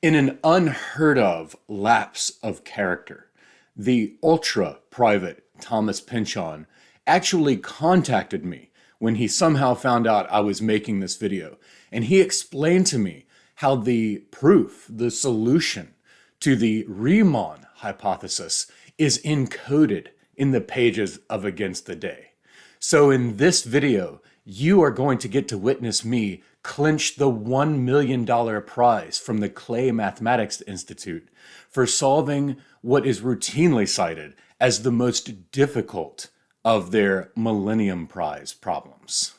In an unheard of lapse of character, the ultra-private Thomas Pynchon actually contacted me when he somehow found out I was making this video. And he explained to me how the proof, the solution to the Riemann hypothesis is encoded in the pages of Against the Day. So in this video, you are going to get to witness me clinch the $1 million prize from the Clay Mathematics Institute for solving what is routinely cited as the most difficult of their Millennium Prize problems.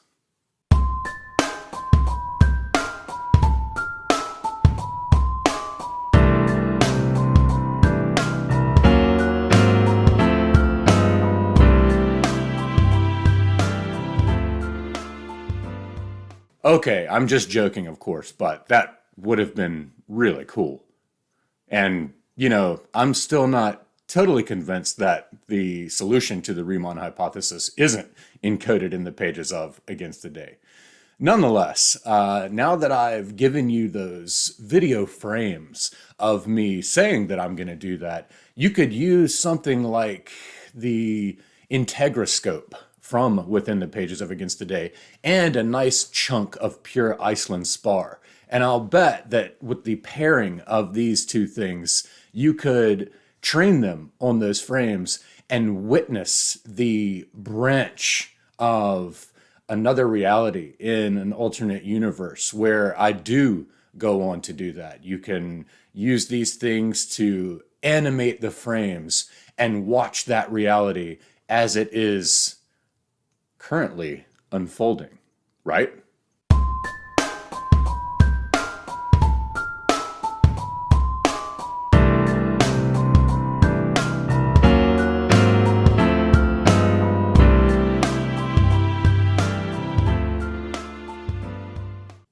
Okay, I'm just joking, of course, but that would have been really cool. And, I'm still not totally convinced that the solution to the Riemann hypothesis isn't encoded in the pages of Against the Day. Nonetheless, now that I've given you those video frames of me saying that I'm going to do that, you could use something like the integroscope from within the pages of Against the Day and a nice chunk of pure Iceland spar. And I'll bet that with the pairing of these two things, you could train them on those frames and witness the branch of another reality in an alternate universe where I do go on to do that. You can use these things to animate the frames and watch that reality as it is currently unfolding, right?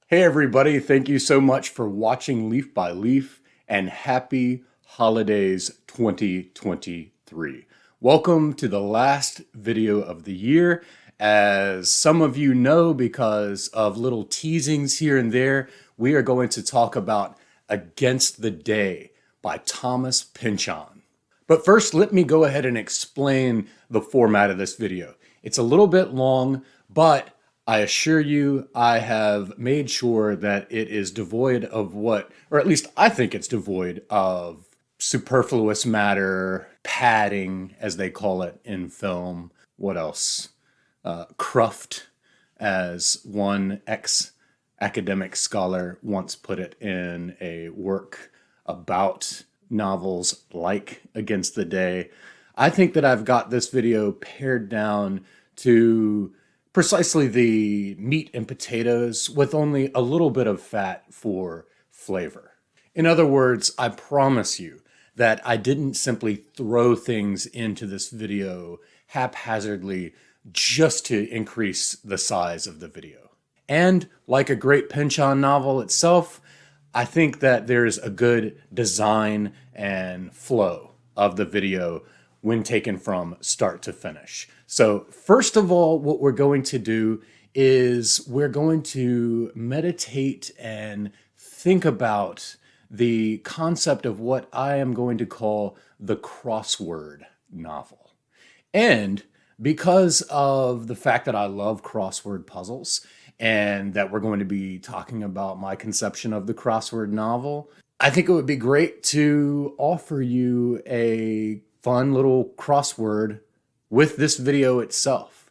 Hey everybody, thank you so much for watching Leaf by Leaf, and happy holidays 2023. Welcome to the last video of the year. As some of you know, because of little teasings here and there, we are going to talk about Against the Day by Thomas Pynchon. But first, let me go ahead and explain the format of this video. It's a little bit long, but I assure you, I have made sure that it is devoid of or at least I think it's devoid of superfluous matter, padding, as they call it in film. What else? Cruft, as one ex-academic scholar once put it in a work about novels like Against the Day. I think that I've got this video pared down to precisely the meat and potatoes with only a little bit of fat for flavor. In other words, I promise you that I didn't simply throw things into this video haphazardly just to increase the size of the video. And like a great Pynchon novel itself, I think that there's a good design and flow of the video when taken from start to finish. So first of all, what we're going to do is we're going to meditate and think about the concept of what I am going to call the crossword novel. And because of the fact that I love crossword puzzles and that we're going to be talking about my conception of the crossword novel, I think it would be great to offer you a fun little crossword with this video itself.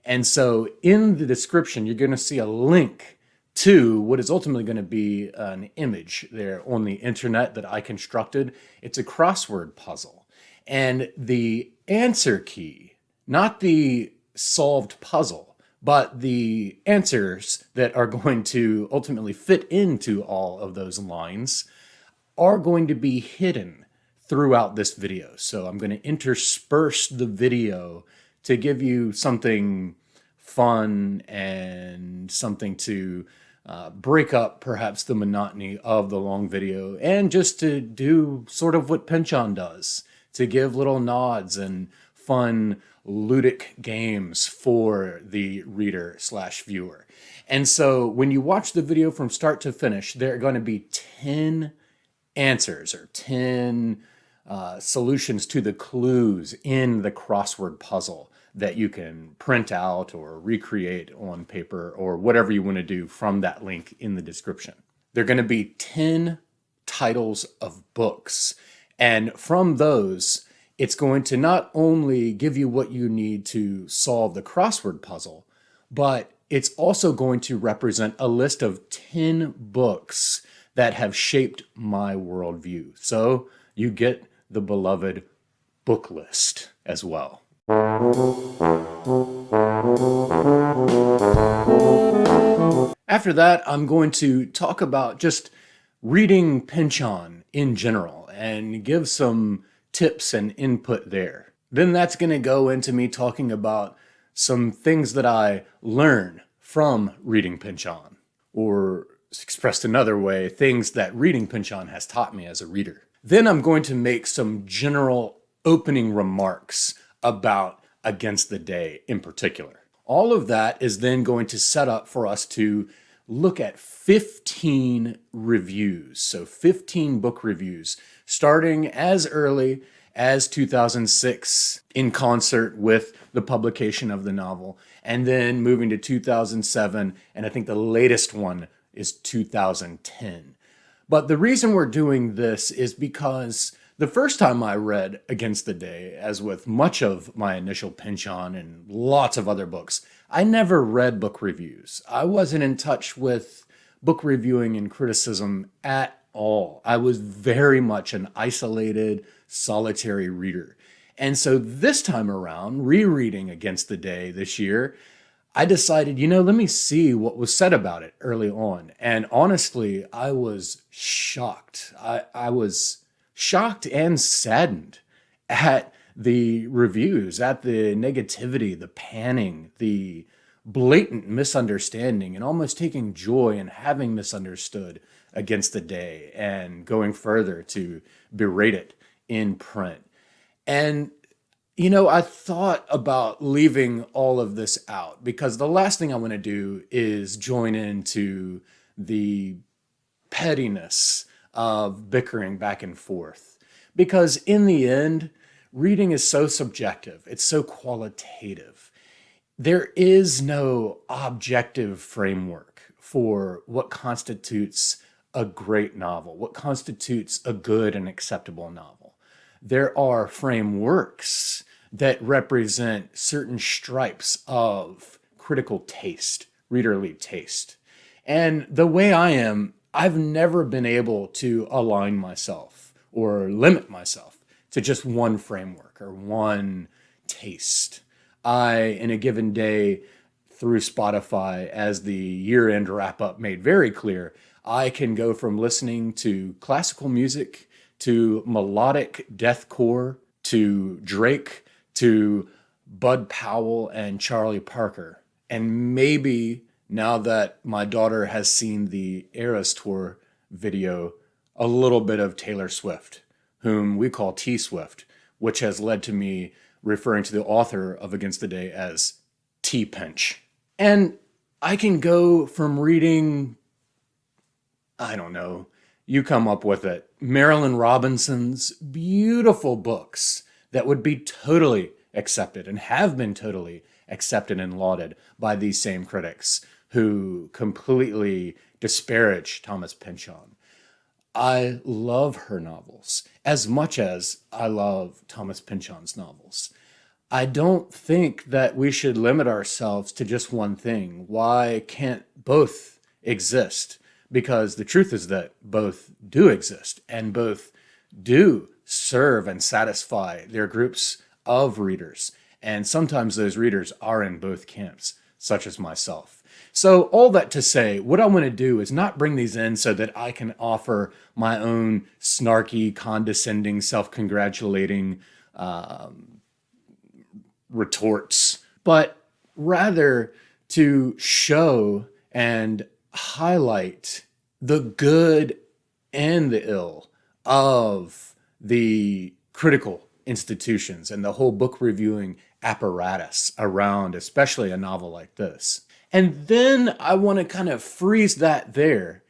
And so in the description, you're going to see a link to what is ultimately going to be an image there on the internet that I constructed. It's a crossword puzzle. And the answer key, not the solved puzzle, but the answers that are going to ultimately fit into all of those lines are going to be hidden throughout this video. So I'm going to intersperse the video to give you something fun and something to break up perhaps the monotony of the long video, and just to do sort of what Pynchon does, to give little nods and fun ludic games for the reader slash viewer. And so when you watch the video from start to finish, there are going to be 10 answers or 10 solutions to the clues in the crossword puzzle that you can print out or recreate on paper or whatever you want to do from that link in the description. There are going to be 10 titles of books, and from those, it's going to not only give you what you need to solve the crossword puzzle, but it's also going to represent a list of 10 books that have shaped my worldview. So you get the beloved book list as well. After that, I'm going to talk about just reading Pynchon in general and give some tips and input there. Then that's going to go into me talking about some things that I learn from reading Pynchon, or expressed another way, things that reading Pynchon has taught me as a reader. Then I'm going to make some general opening remarks about Against the Day in particular. All of that is then going to set up for us to look at 15 reviews. So 15 book reviews, starting as early as 2006 in concert with the publication of the novel, and then moving to 2007, and I think the latest one is 2010. But the reason we're doing this is because the first time I read Against the Day, as with much of my initial Pynchon and lots of other books, I never read book reviews. I wasn't in touch with book reviewing and criticism at all. I was very much an isolated, solitary reader. And so this time around, rereading Against the Day this year, I decided, let me see what was said about it early on. And honestly, I was shocked. I was shocked and saddened at the reviews, at the negativity, the panning, the blatant misunderstanding, and almost taking joy in having misunderstood Against the Day and going further to berate it in print. And I thought about leaving all of this out because the last thing I want to do is join into the pettiness of bickering back and forth. Because in the end, reading is so subjective. It's so qualitative. There is no objective framework for what constitutes a great novel, what constitutes a good and acceptable novel. There are frameworks that represent certain stripes of critical taste, readerly taste. And the way I am, I've never been able to align myself or limit myself to just one framework or one taste. In a given day, through Spotify, as the year-end wrap-up made very clear, I can go from listening to classical music to melodic deathcore to Drake to Bud Powell and Charlie Parker. And maybe now that my daughter has seen the Eras Tour video, a little bit of Taylor Swift, whom we call T Swift, which has led to me referring to the author of Against the Day as T Pinch. And I can go from reading, I don't know, you come up with it, Marilyn Robinson's beautiful books that would be totally accepted and have been totally accepted and lauded by these same critics who completely disparage Thomas Pynchon. I love her novels as much as I love Thomas Pynchon's novels. I don't think that we should limit ourselves to just one thing. Why can't both exist? Because the truth is that both do exist and both do serve and satisfy their groups of readers. And sometimes those readers are in both camps, such as myself. So all that to say, what I want to do is not bring these in so that I can offer my own snarky, condescending, self-congratulating retorts, but rather to show and highlight the good and the ill of the critical institutions and the whole book reviewing apparatus around, especially a novel like this. And then I want to kind of freeze that there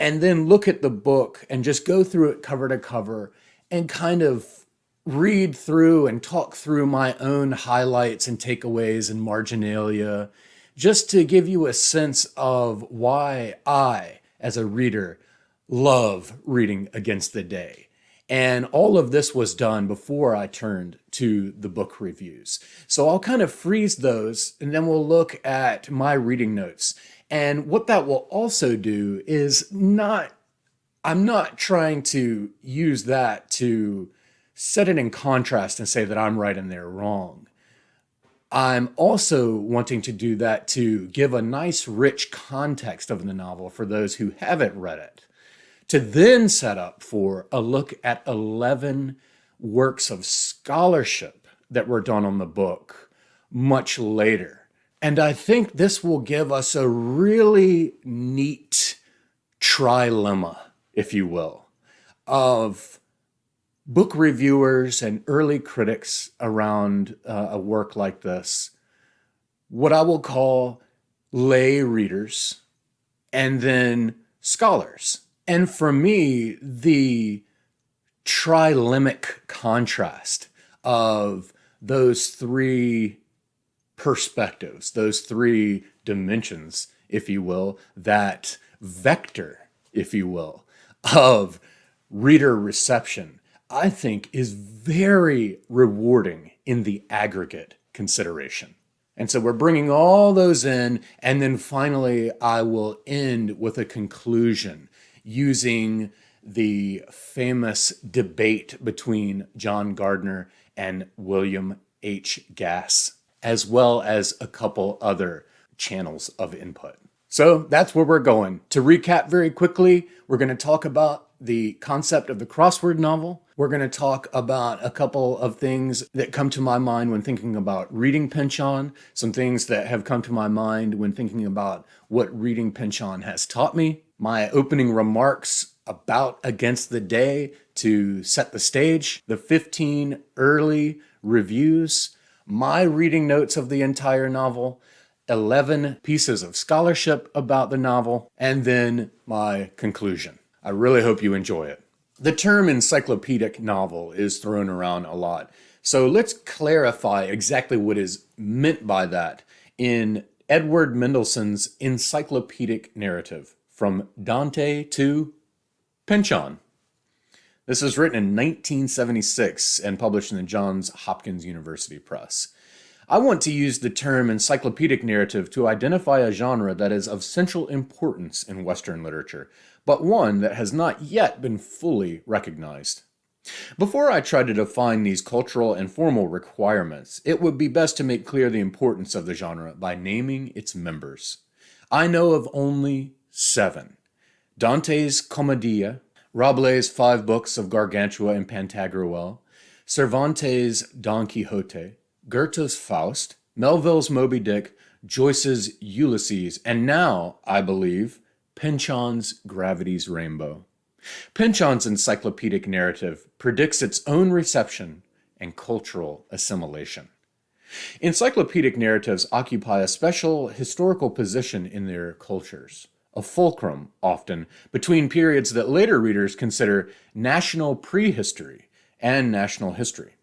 and then look at the book and just go through it cover to cover and kind of read through and talk through my own highlights and takeaways and marginalia, just to give you a sense of why I, as a reader, love reading Against the Day. And all of this was done before I turned to the book reviews. So I'll kind of freeze those, and then we'll look at my reading notes. And what that will also do is I'm not trying to use that to set it in contrast and say that I'm right and they're wrong. I'm also wanting to do that to give a nice, rich context of the novel for those who haven't read it, to then set up for a look at 11 works of scholarship that were done on the book much later. And I think this will give us a really neat trilemma, if you will, of book reviewers and early critics around a work like this, what I will call lay readers, and then scholars. And for me, the trilemic contrast of those three perspectives, those three dimensions, if you will, that vector, if you will, of reader reception, I think is very rewarding in the aggregate consideration. And so we're bringing all those in, and then finally I will end with a conclusion using the famous debate between John Gardner and William H. Gass, as well as a couple other channels of input. So that's where we're going. To recap very quickly, we're going to talk about the concept of the crossword novel. We're going to talk about a couple of things that come to my mind when thinking about reading Pynchon, some things that have come to my mind when thinking about what reading Pynchon has taught me, my opening remarks about Against the Day to set the stage, the 15 early reviews, my reading notes of the entire novel, 11 pieces of scholarship about the novel, and then my conclusion. I really hope you enjoy it. The term encyclopedic novel is thrown around a lot, so let's clarify exactly what is meant by that in Edward Mendelssohn's Encyclopedic Narrative, From Dante to Pynchon. This is written in 1976 and published in the Johns Hopkins University Press. I want to use the term encyclopedic narrative to identify a genre that is of central importance in Western literature, but one that has not yet been fully recognized. Before I try to define these cultural and formal requirements, it would be best to make clear the importance of the genre by naming its members. I know of only 7. Dante's Commedia, Rabelais' 5 books of Gargantua and Pantagruel, Cervantes' Don Quixote, Goethe's Faust, Melville's Moby Dick, Joyce's Ulysses, and now, I believe, Pynchon's Gravity's Rainbow. Pynchon's encyclopedic narrative predicts its own reception and cultural assimilation. Encyclopedic narratives occupy a special historical position in their cultures, a fulcrum, often, between periods that later readers consider national prehistory and national history.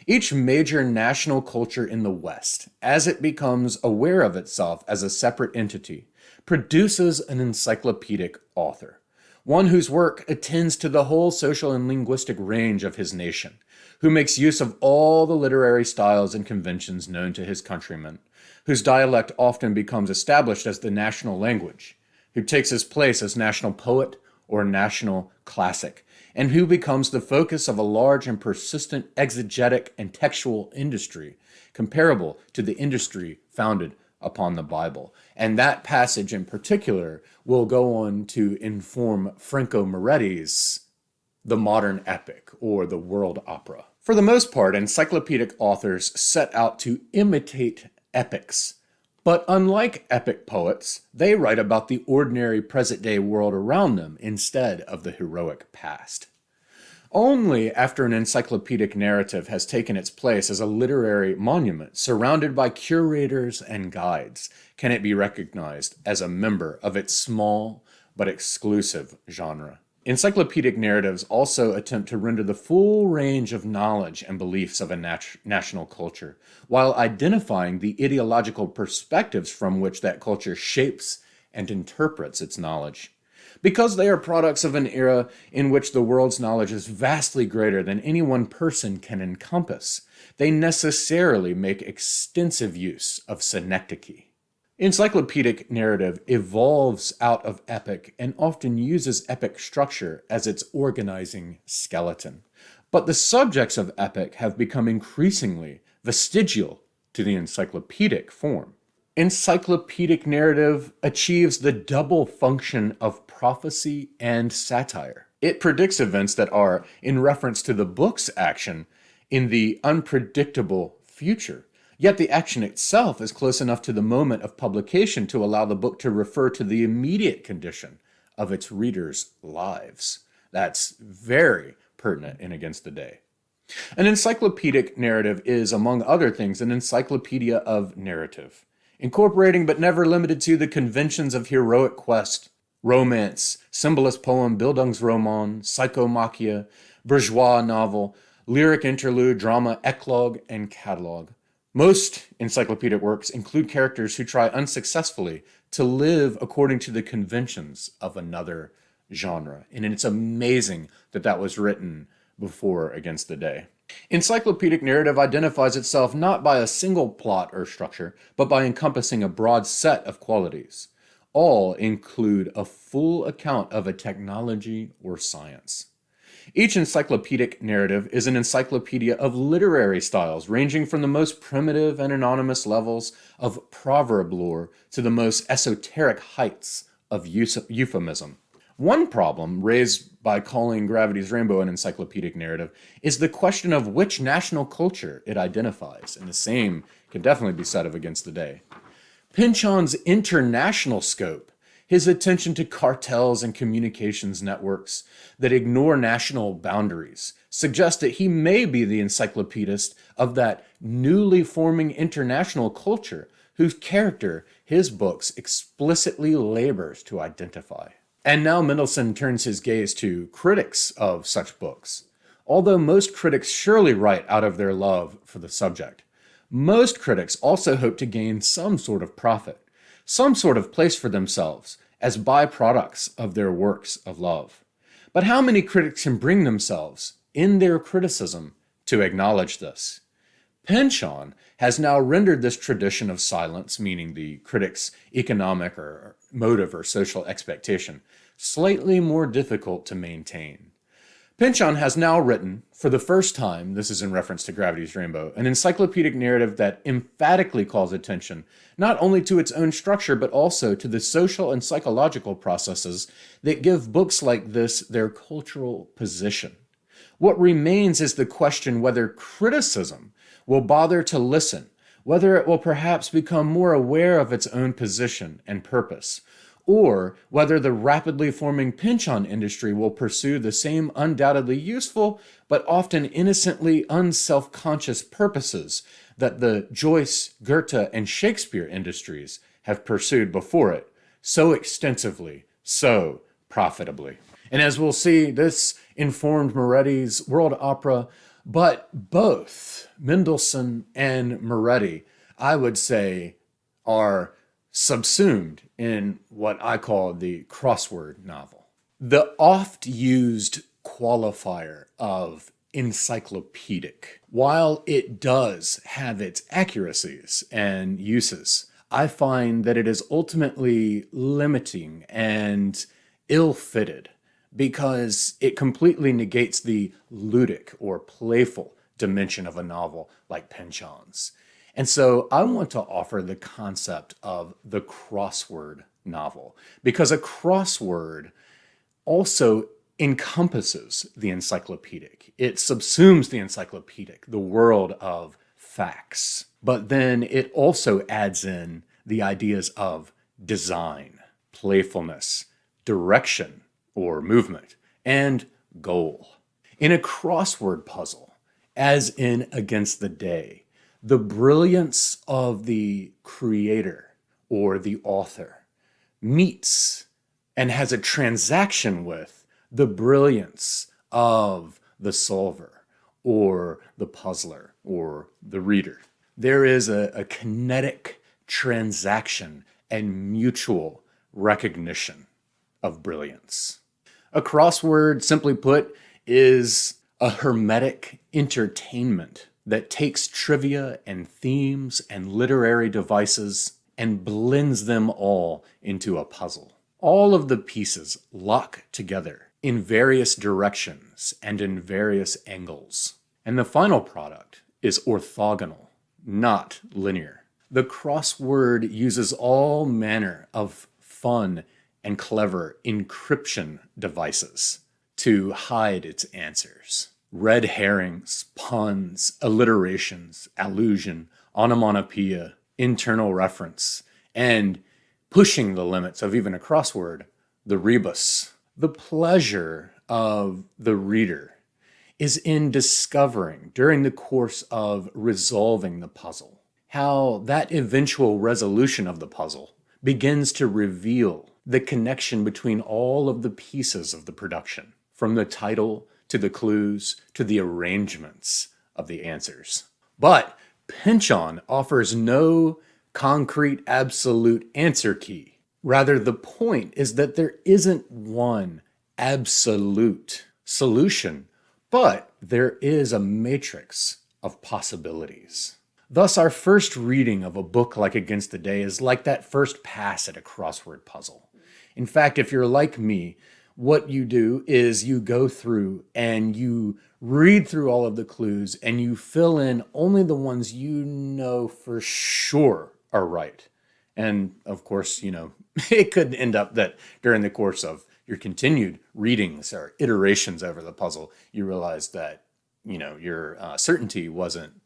Each major national culture in the West, as it becomes aware of itself as a separate entity, produces an encyclopedic author, one whose work attends to the whole social and linguistic range of his nation, who makes use of all the literary styles and conventions known to his countrymen, whose dialect often becomes established as the national language, who takes his place as national poet or national classic, and who becomes the focus of a large and persistent exegetic and textual industry, comparable to the industry founded upon the Bible. And that passage in particular will go on to inform Franco Moretti's The Modern Epic, or the World Opera. For the most part, encyclopedic authors set out to imitate epics. But unlike epic poets, they write about the ordinary present-day world around them instead of the heroic past. Only after an encyclopedic narrative has taken its place as a literary monument surrounded by curators and guides can it be recognized as a member of its small but exclusive genre. Encyclopedic narratives also attempt to render the full range of knowledge and beliefs of a national culture, while identifying the ideological perspectives from which that culture shapes and interprets its knowledge. Because they are products of an era in which the world's knowledge is vastly greater than any one person can encompass, they necessarily make extensive use of synecdoche. Encyclopedic narrative evolves out of epic and often uses epic structure as its organizing skeleton. But the subjects of epic have become increasingly vestigial to the encyclopedic form. Encyclopedic narrative achieves the double function of prophecy and satire. It predicts events that are, in reference to the book's action, in the unpredictable future. Yet the action itself is close enough to the moment of publication to allow the book to refer to the immediate condition of its readers' lives. That's very pertinent in Against the Day. An encyclopedic narrative is, among other things, an encyclopedia of narrative, incorporating but never limited to the conventions of heroic quest, romance, symbolist poem, Bildungsroman, psychomachia, bourgeois novel, lyric interlude, drama, eclogue, and catalog. Most encyclopedic works include characters who try unsuccessfully to live according to the conventions of another genre. And it's amazing that that was written before Against the Day. Encyclopedic narrative identifies itself not by a single plot or structure, but by encompassing a broad set of qualities. All include a full account of a technology or science. Each encyclopedic narrative is an encyclopedia of literary styles, ranging from the most primitive and anonymous levels of proverb lore to the most esoteric heights of euphemism. One problem raised by calling Gravity's Rainbow an encyclopedic narrative is the question of which national culture it identifies, and the same can definitely be said of Against the Day. Pynchon's international scope, his attention to cartels and communications networks that ignore national boundaries, suggests that he may be the encyclopedist of that newly forming international culture whose character his books explicitly labors to identify. And now Mendelssohn turns his gaze to critics of such books. Although most critics surely write out of their love for the subject, most critics also hope to gain some sort of profit, some sort of place for themselves as byproducts of their works of love. But how many critics can bring themselves, in their criticism, to acknowledge this? Pynchon has now rendered this tradition of silence, meaning the critic's economic or motive or social expectation, slightly more difficult to maintain. Pynchon has now written, for the first time, this is in reference to Gravity's Rainbow, an encyclopedic narrative that emphatically calls attention not only to its own structure, but also to the social and psychological processes that give books like this their cultural position. What remains is the question whether criticism will bother to listen, whether it will perhaps become more aware of its own position and purpose, or whether the rapidly forming Pynchon industry will pursue the same undoubtedly useful but often innocently unself-conscious purposes that the Joyce, Goethe, and Shakespeare industries have pursued before it, so extensively, so profitably. And as we'll see, this informed Moretti's world opera, but both Mendelssohn and Moretti, I would say, are subsumed in what I call the crossword novel. The oft-used qualifier of encyclopedic, while it does have its accuracies and uses, I find that it is ultimately limiting and ill-fitted because it completely negates the ludic or playful dimension of a novel like Pynchon's. And so I want to offer the concept of the crossword novel, because a crossword also encompasses the encyclopedic. It subsumes the encyclopedic, the world of facts. But then it also adds in the ideas of design, playfulness, direction or movement, and goal. In a crossword puzzle, as in Against the Day, the brilliance of the creator or the author meets and has a transaction with the brilliance of the solver or the puzzler or the reader. There is a kinetic transaction and mutual recognition of brilliance. A crossword, simply put, is a hermetic entertainment that takes trivia and themes and literary devices and blends them all into a puzzle. All of the pieces lock together in various directions and in various angles. And the final product is orthogonal, not linear. The crossword uses all manner of fun and clever encryption devices to hide its answers. Red herrings, puns, alliterations, allusion, onomatopoeia, internal reference, and pushing the limits of even a crossword, the rebus. The pleasure of the reader is in discovering during the course of resolving the puzzle how that eventual resolution of the puzzle begins to reveal the connection between all of the pieces of the production, from the title to the clues to the arrangements of the answers. But Pynchon offers no concrete absolute answer key. Rather, the point is that there isn't one absolute solution, but there is a matrix of possibilities. Thus, our first reading of a book like Against the Day is like that first pass at a crossword puzzle. In fact, if you're like me, what you do is you go through and you read through all of the clues and you fill in only the ones you know for sure are right. And of course, it could end up that during the course of your continued readings or iterations over the puzzle, you realize that, your certainty wasn't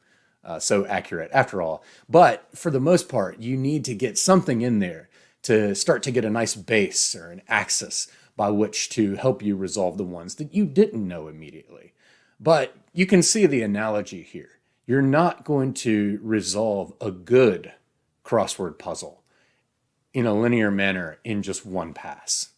so accurate after all. But for the most part, you need to get something in there to start to get a nice base or an axis by which to help you resolve the ones that you didn't know immediately. But you can see the analogy here. You're not going to resolve a good crossword puzzle in a linear manner in just one pass.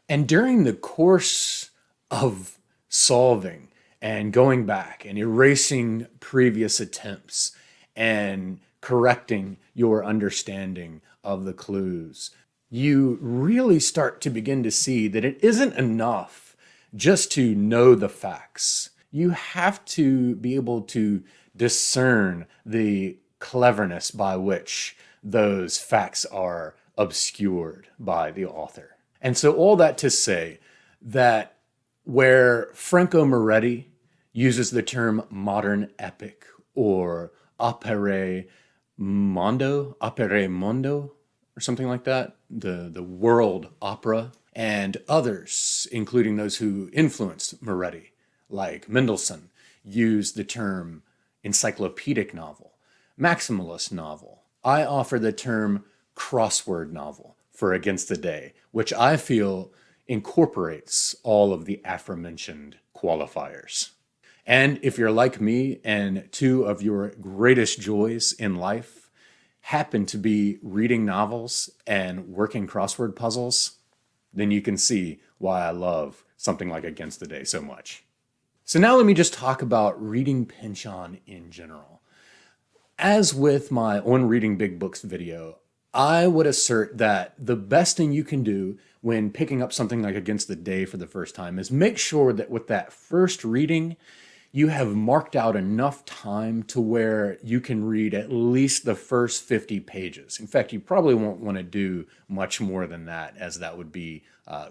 And during the course of solving and going back and erasing previous attempts and correcting your understanding of the clues, you really start to begin to see that it isn't enough just to know the facts. You have to be able to discern the cleverness by which those facts are obscured by the author. And so all that to say that where Franco Moretti uses the term modern epic or opere mondo, or something like that, the world opera, and others, including those who influenced Moretti, like Mendelssohn, use the term encyclopedic novel, maximalist novel. I offer the term crossword novel for Against the Day, which I feel incorporates all of the aforementioned qualifiers. And if you're like me and two of your greatest joys in life happen to be reading novels and working crossword puzzles, then you can see why I love something like Against the Day so much. So now let me just talk about reading Pynchon in general. As with my On Reading Big Books video, I would assert that the best thing you can do when picking up something like Against the Day for the first time is make sure that with that first reading, you have marked out enough time to where you can read at least the first 50 pages. In fact, you probably won't want to do much more than that, as that would be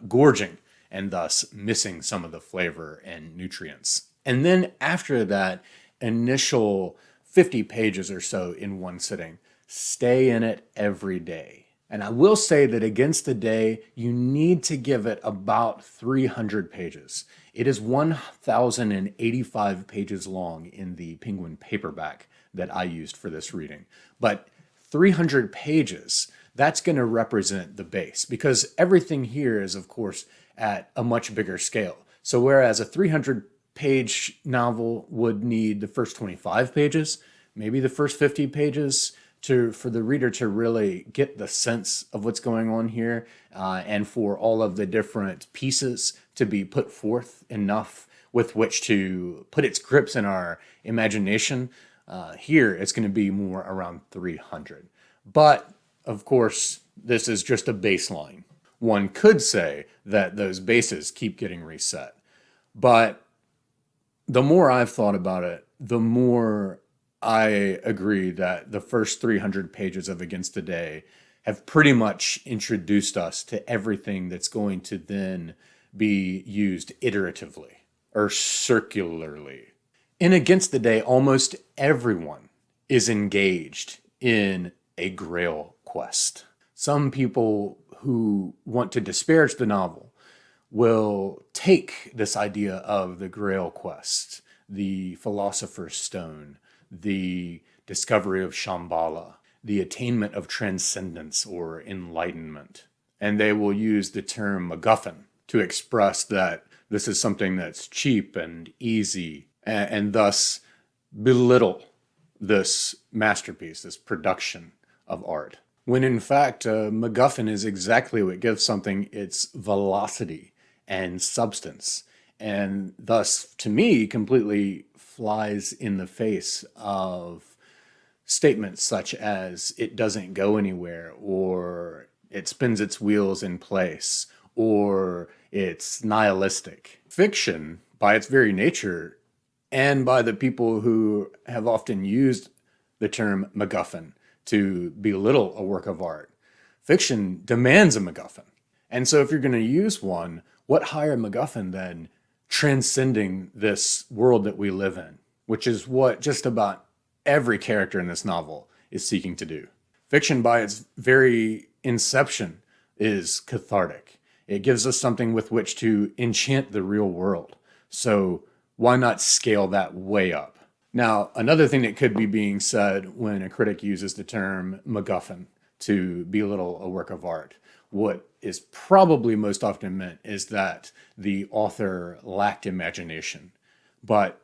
gorging and thus missing some of the flavor and nutrients. And then after that initial 50 pages or so in one sitting, stay in it every day. And I will say that Against the Day, you need to give it about 300 pages. It is 1,085 pages long in the Penguin paperback that I used for this reading. But 300 pages, that's going to represent the base, because everything here is, of course, at a much bigger scale. So whereas a 300-page novel would need the first 25 pages, maybe the first 50 pages for the reader to really get the sense of what's going on here, and for all of the different pieces to be put forth enough with which to put its grips in our imagination. Here, it's going to be more around 300. But, of course, this is just a baseline. One could say that those bases keep getting reset. But the more I've thought about it, the more I agree that the first 300 pages of Against the Day have pretty much introduced us to everything that's going to then be used iteratively or circularly. In Against the Day, almost everyone is engaged in a Grail quest. Some people who want to disparage the novel will take this idea of the Grail quest, the Philosopher's Stone, the discovery of Shambhala, the attainment of transcendence or enlightenment, and they will use the term MacGuffin to express that this is something that's cheap and easy, and thus belittle this masterpiece, this production of art. When in fact, MacGuffin is exactly what gives something its velocity and substance, and thus, to me, completely flies in the face of statements such as it doesn't go anywhere, or it spins its wheels in place, or it's nihilistic. Fiction, by its very nature, and by the people who have often used the term MacGuffin to belittle a work of art, fiction demands a MacGuffin. And so if you're going to use one, what higher MacGuffin than transcending this world that we live in, which is what just about every character in this novel is seeking to do. Fiction, by its very inception, is cathartic. It gives us something with which to enchant the real world. So why not scale that way up? Now, another thing that could be being said when a critic uses the term MacGuffin to belittle a work of art, what is probably most often meant is that the author lacked imagination. But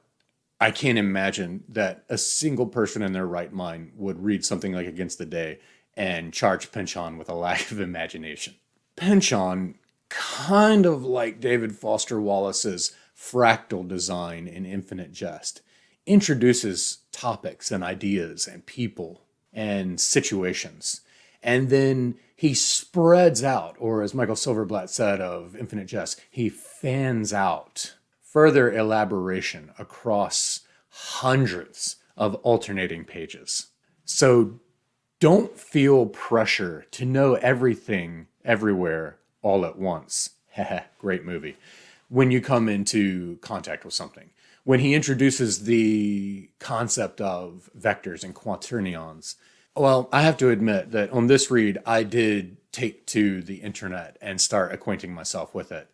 I can't imagine that a single person in their right mind would read something like Against the Day and charge Pynchon with a lack of imagination. Pynchon, kind of like David Foster Wallace's fractal design in Infinite Jest, introduces topics and ideas and people and situations. And then he spreads out, or as Michael Silverblatt said of Infinite Jest, he fans out further elaboration across hundreds of alternating pages. So don't feel pressure to know everything, everywhere, all at once. Great movie. When you come into contact with something. When he introduces the concept of vectors and quaternions, well, I have to admit that on this read, I did take to the internet and start acquainting myself with it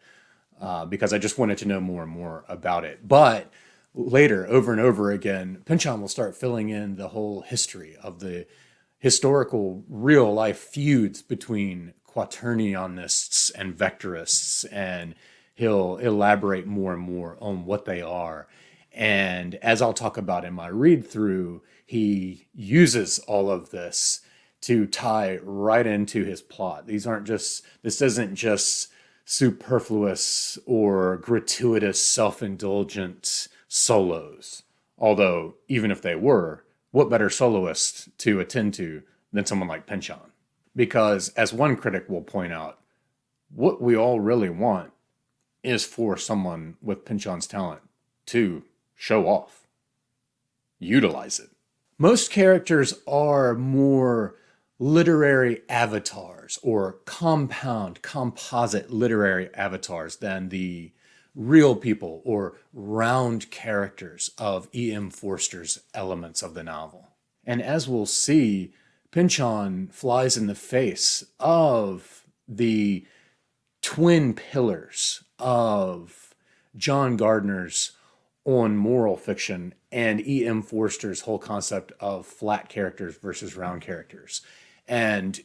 because I just wanted to know more and more about it. But later, over and over again, Pynchon will start filling in the whole history of the historical real-life feuds between quaternionists and vectorists, and he'll elaborate more and more on what they are. And as I'll talk about in my read-through, he uses all of this to tie right into his plot. This isn't just superfluous or gratuitous, self-indulgent solos. Although, even if they were, what better soloist to attend to than someone like Pynchon? Because, as one critic will point out, what we all really want is for someone with Pynchon's talent to show off, utilize it. Most characters are more literary avatars or composite literary avatars than the real people or round characters of E.M. Forster's elements of the novel. And as we'll see, Pynchon flies in the face of the twin pillars of John Gardner's on moral fiction and E.M. Forster's whole concept of flat characters versus round characters. And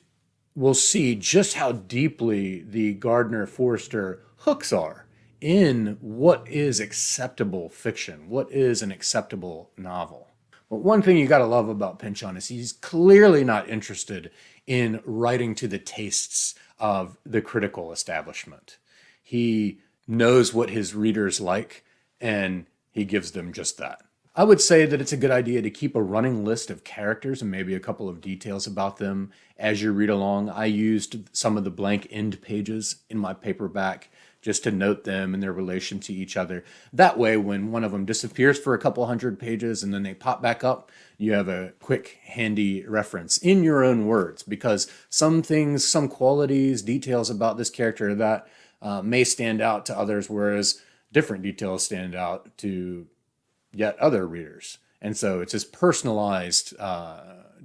we'll see just how deeply the Gardner-Forster hooks are in what is acceptable fiction, what is an acceptable novel. But one thing you gotta love about Pynchon is he's clearly not interested in writing to the tastes of the critical establishment. He knows what his readers like, and he gives them just that. I would say that it's a good idea to keep a running list of characters and maybe a couple of details about them as you read along. I used some of the blank end pages in my paperback just to note them and their relation to each other. That way, when one of them disappears for a couple hundred pages and then they pop back up, you have a quick, handy reference in your own words, because some things, some qualities, details about this character that may stand out to others, whereas different details stand out to yet other readers. And so it's this personalized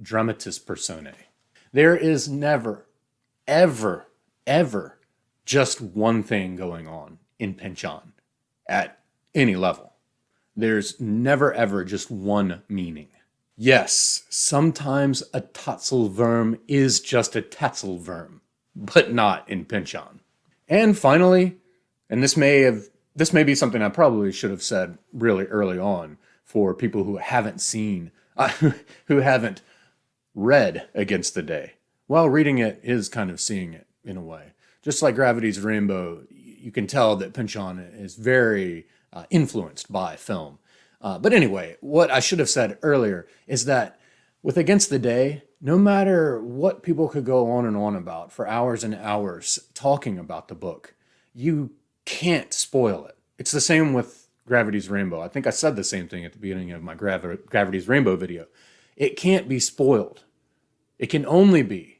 dramatis personae. There is never, ever, ever just one thing going on in Pynchon at any level. There's never, ever just one meaning. Yes, sometimes a Tatzelwurm is just a Tatzelwurm, but not in Pynchon. And finally, and this may be something I probably should have said really early on for people who haven't seen, who haven't read Against the Day. While reading it is kind of seeing it in a way. Just like Gravity's Rainbow, you can tell that Pynchon is very influenced by film. But anyway, what I should have said earlier is that with Against the Day, no matter what people could go on and on about for hours and hours talking about the book, you can't spoil it. It's the same with Gravity's Rainbow. I think I said the same thing at the beginning of my Gravity's Rainbow video. It can't be spoiled. It can only be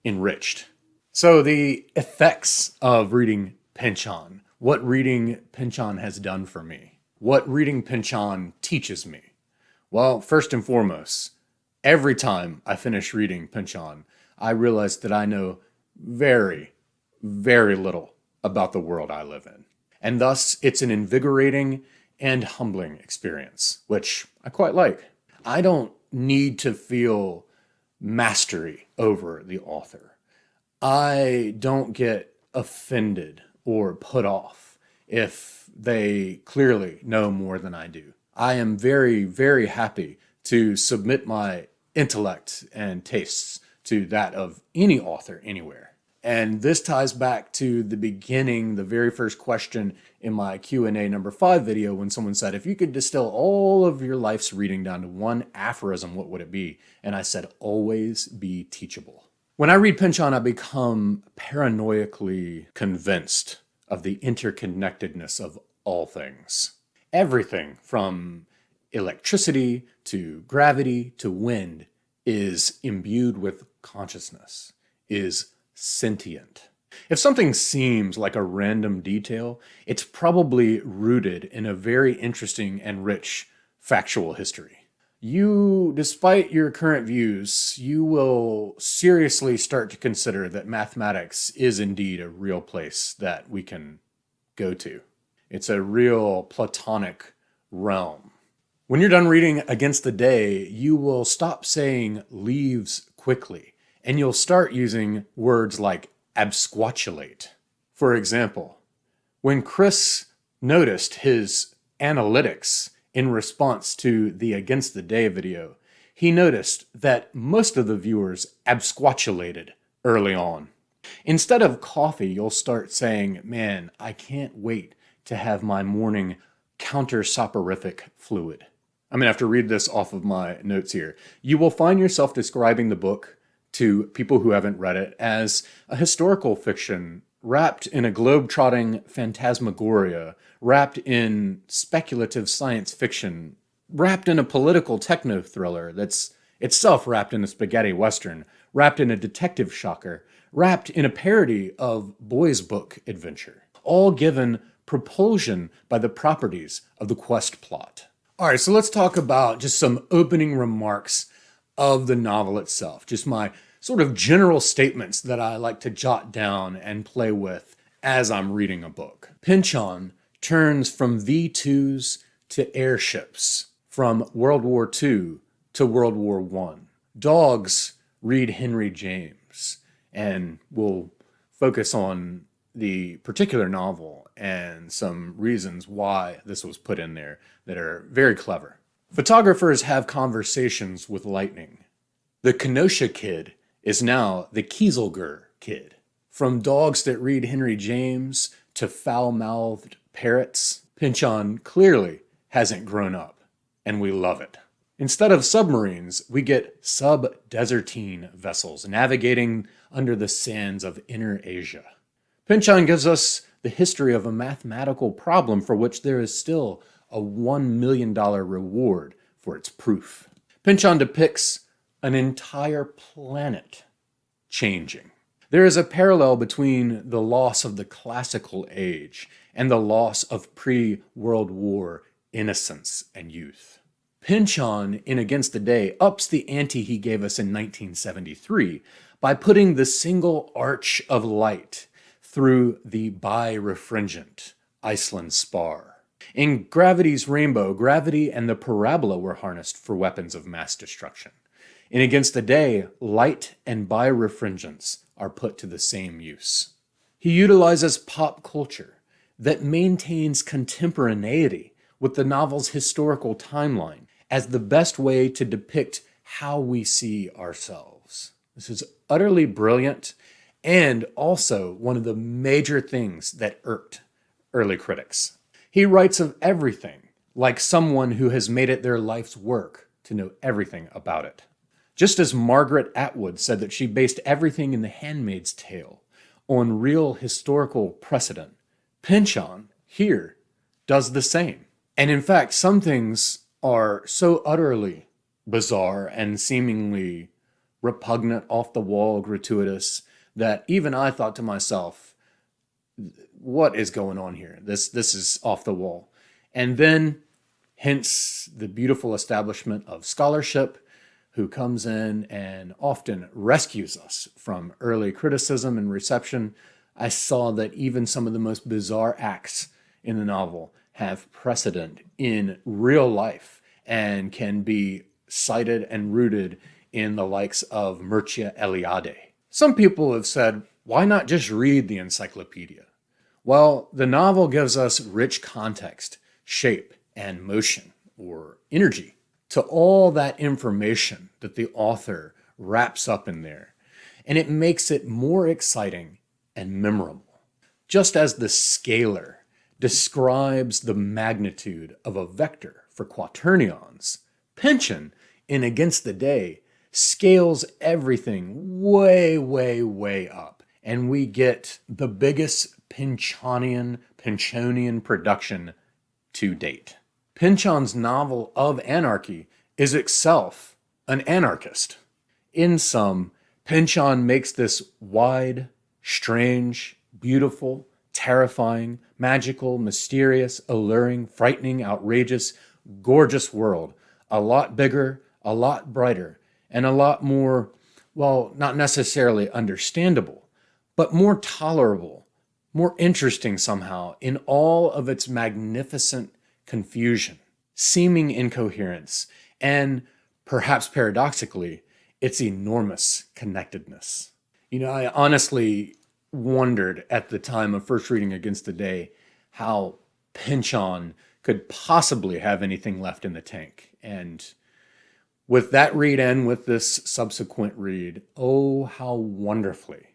enriched. So the effects of reading Pynchon, what reading Pynchon has done for me, what reading Pynchon teaches me. Well, first and foremost, every time I finish reading Pynchon, I realize that I know very, very little about the world I live in. And thus, it's an invigorating and humbling experience, which I quite like. I don't need to feel mastery over the author. I don't get offended or put off if they clearly know more than I do. I am very, very happy to submit my intellect and tastes to that of any author anywhere. And this ties back to the beginning, the very first question in my Q&A number 5 video, when someone said, if you could distill all of your life's reading down to one aphorism, what would it be? And I said, always be teachable. When I read Pynchon, I become paranoidally convinced of the interconnectedness of all things. Everything from electricity to gravity to wind is imbued with consciousness, is sentient. If something seems like a random detail, it's probably rooted in a very interesting and rich factual history. You, despite your current views, you will seriously start to consider that mathematics is indeed a real place that we can go to. It's a real Platonic realm. When you're done reading Against the Day, you will stop saying leaves quickly, and you'll start using words like absquatulate. For example, when Chris noticed his analytics in response to the Against the Day video, he noticed that most of the viewers absquatulated early on. Instead of coffee, you'll start saying, man, I can't wait to have my morning counter-soporific fluid. I'm going to have to read this off of my notes here. You will find yourself describing the book to people who haven't read it as a historical fiction wrapped in a globe-trotting phantasmagoria, wrapped in speculative science fiction, wrapped in a political techno-thriller that's itself wrapped in a spaghetti western, wrapped in a detective shocker, wrapped in a parody of boys' book adventure, all given propulsion by the properties of the quest plot. All right, so let's talk about just some opening remarks of the novel itself, just my sort of general statements that I like to jot down and play with as I'm reading a book. Pynchon turns from V2s to airships, from World War II to World War I. Dogs read Henry James, and we'll focus on the particular novel and some reasons why this was put in there that are very clever. Photographers have conversations with lightning. The Kenosha kid is now the Kieselguhr kid. From dogs that read Henry James to foul-mouthed parrots, Pynchon clearly hasn't grown up, and we love it. Instead of submarines, we get sub-desertine vessels navigating under the sands of Inner Asia. Pynchon gives us the history of a mathematical problem for which there is still a $1 million reward for its proof. Pynchon depicts an entire planet changing. There is a parallel between the loss of the classical age and the loss of pre-World War innocence and youth. Pynchon, in Against the Day, ups the ante he gave us in 1973 by putting the single arch of light through the birefringent Iceland spar. In Gravity's Rainbow, gravity and the parabola were harnessed for weapons of mass destruction. In Against the Day, light and birefringence are put to the same use. He utilizes pop culture that maintains contemporaneity with the novel's historical timeline as the best way to depict how we see ourselves. This is utterly brilliant and also one of the major things that irked early critics. He writes of everything like someone who has made it their life's work to know everything about it. Just as Margaret Atwood said that she based everything in The Handmaid's Tale on real historical precedent, Pynchon here does the same. And in fact, some things are so utterly bizarre and seemingly repugnant, off-the-wall, gratuitous, that even I thought to myself, what is going on here? This is off the wall. And then, hence the beautiful establishment of scholarship, who comes in and often rescues us from early criticism and reception. I saw that even some of the most bizarre acts in the novel have precedent in real life and can be cited and rooted in the likes of Mircea Eliade. Some people have said, why not just read the encyclopedia? Well, the novel gives us rich context, shape, and motion, or energy, to all that information that the author wraps up in there, and it makes it more exciting and memorable. Just as the scalar describes the magnitude of a vector for quaternions, Pynchon, in Against the Day, scales everything way, way, way up, and we get the biggest Pynchonian production to date. Pynchon's novel of anarchy is itself an anarchist. In sum, Pynchon makes this wide, strange, beautiful, terrifying, magical, mysterious, alluring, frightening, outrageous, gorgeous world a lot bigger, a lot brighter, and a lot more, well, not necessarily understandable, but more tolerable, more interesting somehow in all of its magnificent confusion, seeming incoherence, and perhaps paradoxically, its enormous connectedness. I honestly wondered at the time of first reading Against the Day how Pynchon could possibly have anything left in the tank. And with that read and with this subsequent read, oh, how wonderfully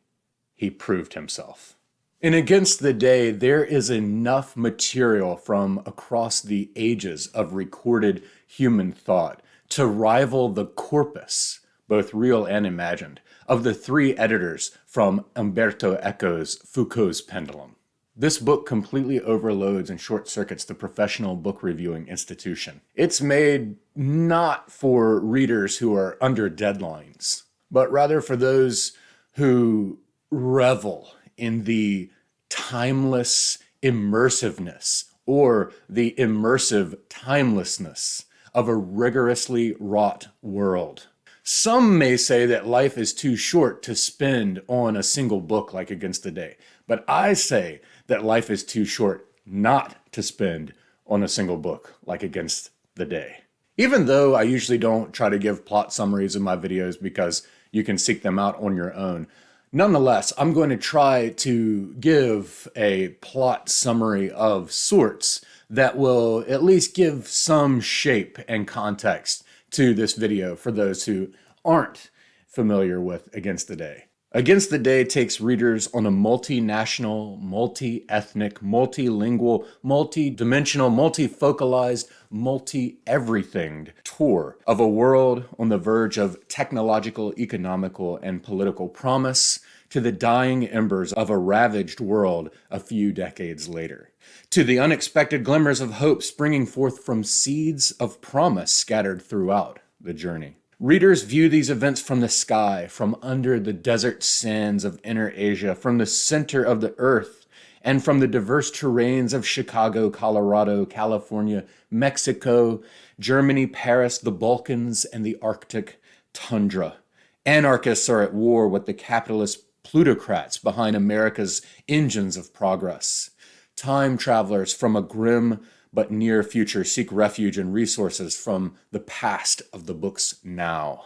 he proved himself. In Against the Day, there is enough material from across the ages of recorded human thought to rival the corpus, both real and imagined, of the three editors from Umberto Eco's Foucault's Pendulum. This book completely overloads and short-circuits the professional book reviewing institution. It's made not for readers who are under deadlines, but rather for those who revel in the timeless immersiveness or the immersive timelessness of a rigorously wrought world. Some may say that life is too short to spend on a single book like Against the Day, but I say that life is too short not to spend on a single book like Against the Day. Even though I usually don't try to give plot summaries in my videos because you can seek them out on your own, nonetheless, I'm going to try to give a plot summary of sorts that will at least give some shape and context to this video for those who aren't familiar with Against the Day. Against the Day takes readers on a multinational, multi-ethnic, multilingual, multi-dimensional, multi-focalized, multi-everythinged tour of a world on the verge of technological, economical, and political promise to the dying embers of a ravaged world a few decades later, to the unexpected glimmers of hope springing forth from seeds of promise scattered throughout the journey. Readers view these events from the sky, from under the desert sands of inner Asia, from the center of the earth, and from the diverse terrains of Chicago, Colorado, California, Mexico, Germany, Paris, the Balkans, and the Arctic tundra. Anarchists are at war with the capitalist plutocrats behind America's engines of progress. Time travelers from a grim but near future seek refuge and resources from the past of the book's now.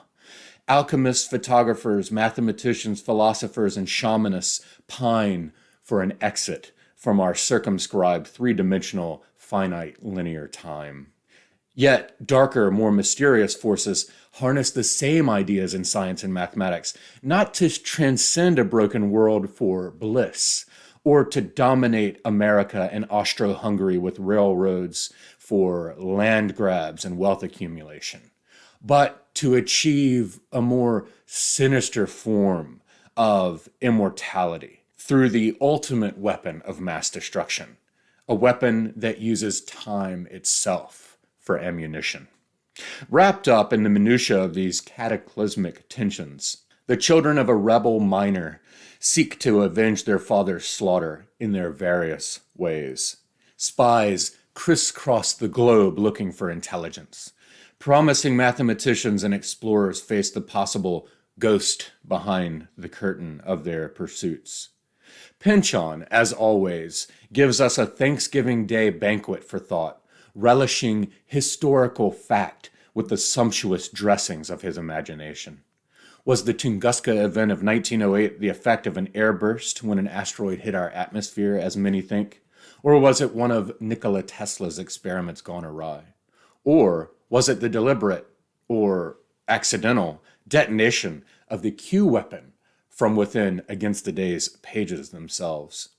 Alchemists, photographers, mathematicians, philosophers, and shamanists pine for an exit from our circumscribed, three-dimensional, finite, linear time. Yet, darker, more mysterious forces harness the same ideas in science and mathematics, not to transcend a broken world for bliss, or to dominate America and Austro-Hungary with railroads for land grabs and wealth accumulation, but to achieve a more sinister form of immortality through the ultimate weapon of mass destruction, a weapon that uses time itself for ammunition. Wrapped up in the minutiae of these cataclysmic tensions, the children of a rebel miner seek to avenge their father's slaughter in their various ways. Spies crisscross the globe looking for intelligence. Promising mathematicians and explorers face the possible ghost behind the curtain of their pursuits. Pynchon, as always, gives us a Thanksgiving Day banquet for thought, relishing historical fact with the sumptuous dressings of his imagination. Was the Tunguska event of 1908 the effect of an airburst when an asteroid hit our atmosphere, as many think? Or was it one of Nikola Tesla's experiments gone awry? Or was it the deliberate or accidental detonation of the Q weapon from within Against the Day's pages themselves?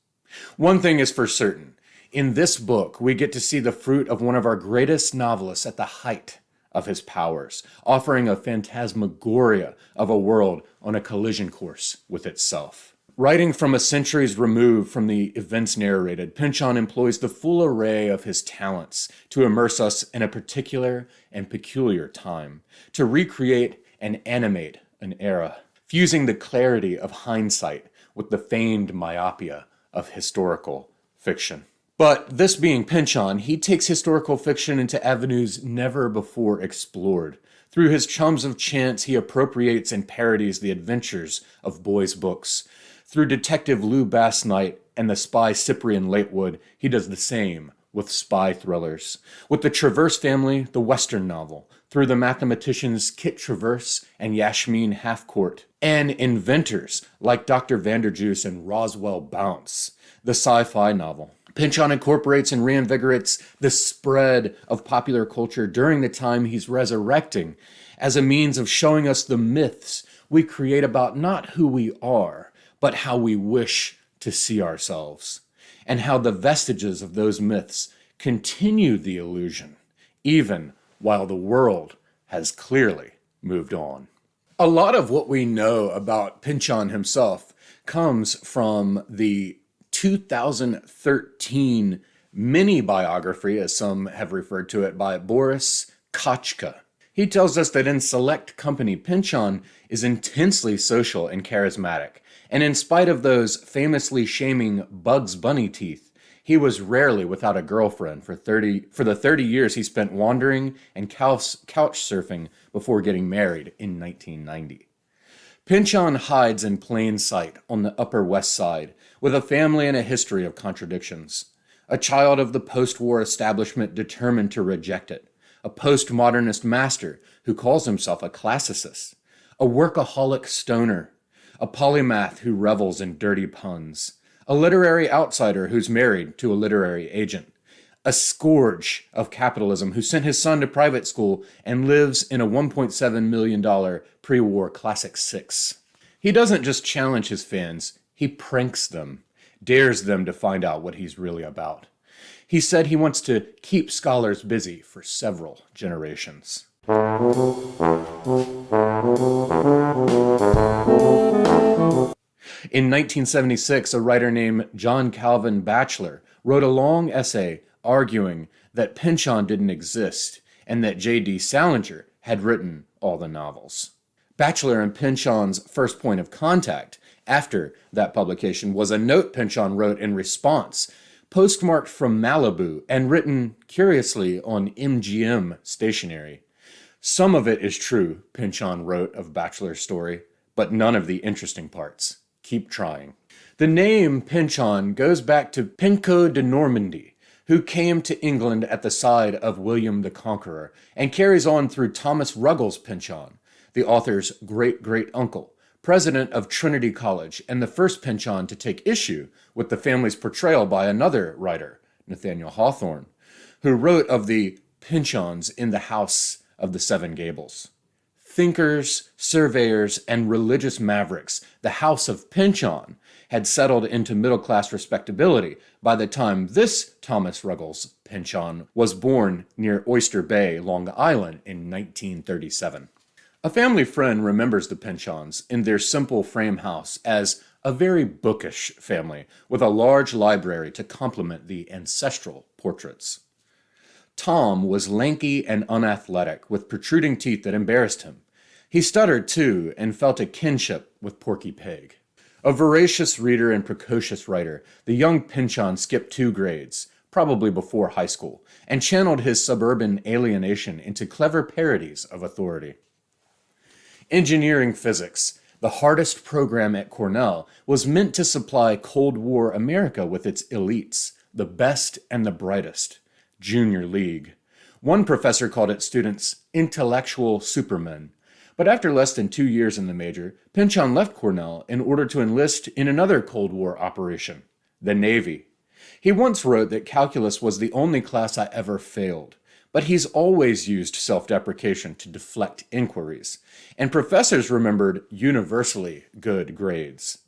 One thing is for certain. In this book, we get to see the fruit of one of our greatest novelists at the height of his powers, offering a phantasmagoria of a world on a collision course with itself. Writing from a centuries removed from the events narrated, Pynchon employs the full array of his talents to immerse us in a particular and peculiar time, to recreate and animate an era, fusing the clarity of hindsight with the feigned myopia of historical fiction. But this being Pynchon, he takes historical fiction into avenues never before explored. Through his chums of chance, he appropriates and parodies the adventures of boys' books. Through Detective Lou Bass-Knight and the spy Cyprian Latewood, he does the same with spy thrillers. With the Traverse family, the Western novel. Through the mathematicians Kit Traverse and Yashmin Halfcourt. And inventors like Dr. Vanderjuice and Roswell Bounce, the sci-fi novel. Pynchon incorporates and reinvigorates the spread of popular culture during the time he's resurrecting as a means of showing us the myths we create about not who we are, but how we wish to see ourselves, and how the vestiges of those myths continue the illusion, even while the world has clearly moved on. A lot of what we know about Pynchon himself comes from the 2013 mini-biography, as some have referred to it, by Boris Kochka. He tells us that in select company, Pynchon is intensely social and charismatic, and in spite of those famously shaming Bugs Bunny teeth, he was rarely without a girlfriend for the 30 years he spent wandering and couch surfing before getting married in 1990. Pynchon hides in plain sight on the Upper West Side with a family and a history of contradictions. A child of the post-war establishment determined to reject it. A postmodernist master who calls himself a classicist. A workaholic stoner. A polymath who revels in dirty puns. A literary outsider who's married to a literary agent. a scourge of capitalism who sent his son to private school and lives in a $1.7 million pre-war Classic 6. He doesn't just challenge his fans, he pranks them, dares them to find out what he's really about. He said he wants to keep scholars busy for several generations. In 1976, a writer named John Calvin Batchelor wrote a long essay arguing that Pynchon didn't exist and that J.D. Salinger had written all the novels. Batchelor and Pynchon's first point of contact after that publication was a note Pynchon wrote in response, postmarked from Malibu and written, curiously, on MGM stationery. Some of it is true, Pynchon wrote of Batchelor's story, but none of the interesting parts. Keep trying. The name Pynchon goes back to Pincot de Normandy, who came to England at the side of William the Conqueror, and carries on through Thomas Ruggles Pynchon, the author's great-great-uncle, president of Trinity College, and the first Pynchon to take issue with the family's portrayal by another writer, Nathaniel Hawthorne, who wrote of the Pynchons in the House of the Seven Gables. Thinkers, surveyors, and religious mavericks, the House of Pynchon had settled into middle-class respectability by the time this Thomas Ruggles Pynchon was born near Oyster Bay, Long Island in 1937. A family friend remembers the Pynchons in their simple frame house as a very bookish family with a large library to complement the ancestral portraits. Tom was lanky and unathletic, with protruding teeth that embarrassed him. He stuttered, too, and felt a kinship with Porky Pig. A voracious reader and precocious writer, the young Pynchon skipped 2 grades, probably before high school, and channeled his suburban alienation into clever parodies of authority. Engineering physics, the hardest program at Cornell, was meant to supply Cold War America with its elites, the best and the brightest. Junior League. One professor called its students intellectual supermen. But after less than 2 years in the major, Pynchon left Cornell in order to enlist in another Cold War operation, the Navy. He once wrote that calculus was the only class I ever failed, but he's always used self-deprecation to deflect inquiries, and professors remembered universally good grades.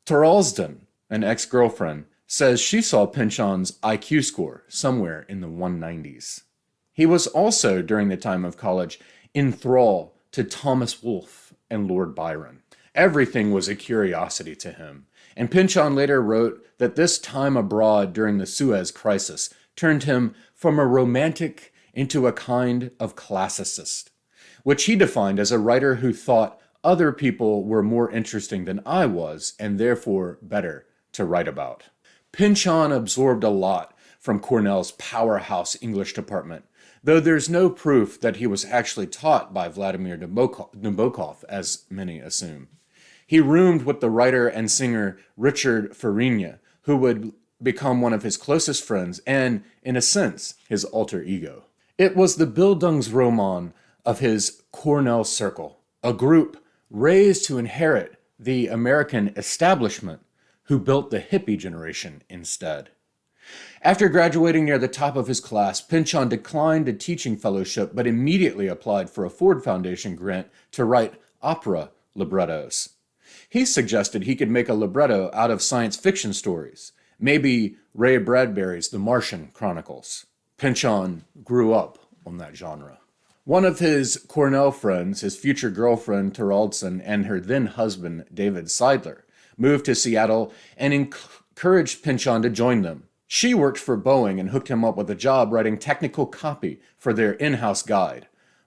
Taralsden, an ex-girlfriend, says she saw Pynchon's IQ score somewhere in the 190s. He was also, during the time of college, in thrall to Thomas Wolfe and Lord Byron. Everything was a curiosity to him, and Pynchon later wrote that this time abroad during the Suez Crisis turned him from a romantic into a kind of classicist, which he defined as a writer who thought other people were more interesting than I was and therefore better to write about. Pynchon absorbed a lot from Cornell's powerhouse English department, though there's no proof that he was actually taught by Vladimir Nabokov, as many assume. He roomed with the writer and singer Richard Fariña, who would become one of his closest friends and, in a sense, his alter ego. It was the Bildungsroman of his Cornell circle, a group raised to inherit the American establishment, who built the hippie generation instead. After graduating near the top of his class, Pynchon declined a teaching fellowship but immediately applied for a Ford Foundation grant to write opera librettos. He suggested he could make a libretto out of science fiction stories, maybe Ray Bradbury's The Martian Chronicles. Pynchon grew up on that genre. One of his Cornell friends, his future girlfriend Taraldson, and her then husband David Seidler, moved to Seattle and encouraged Pynchon to join them. She worked for Boeing and hooked him up with a job writing technical copy for their in-house guide,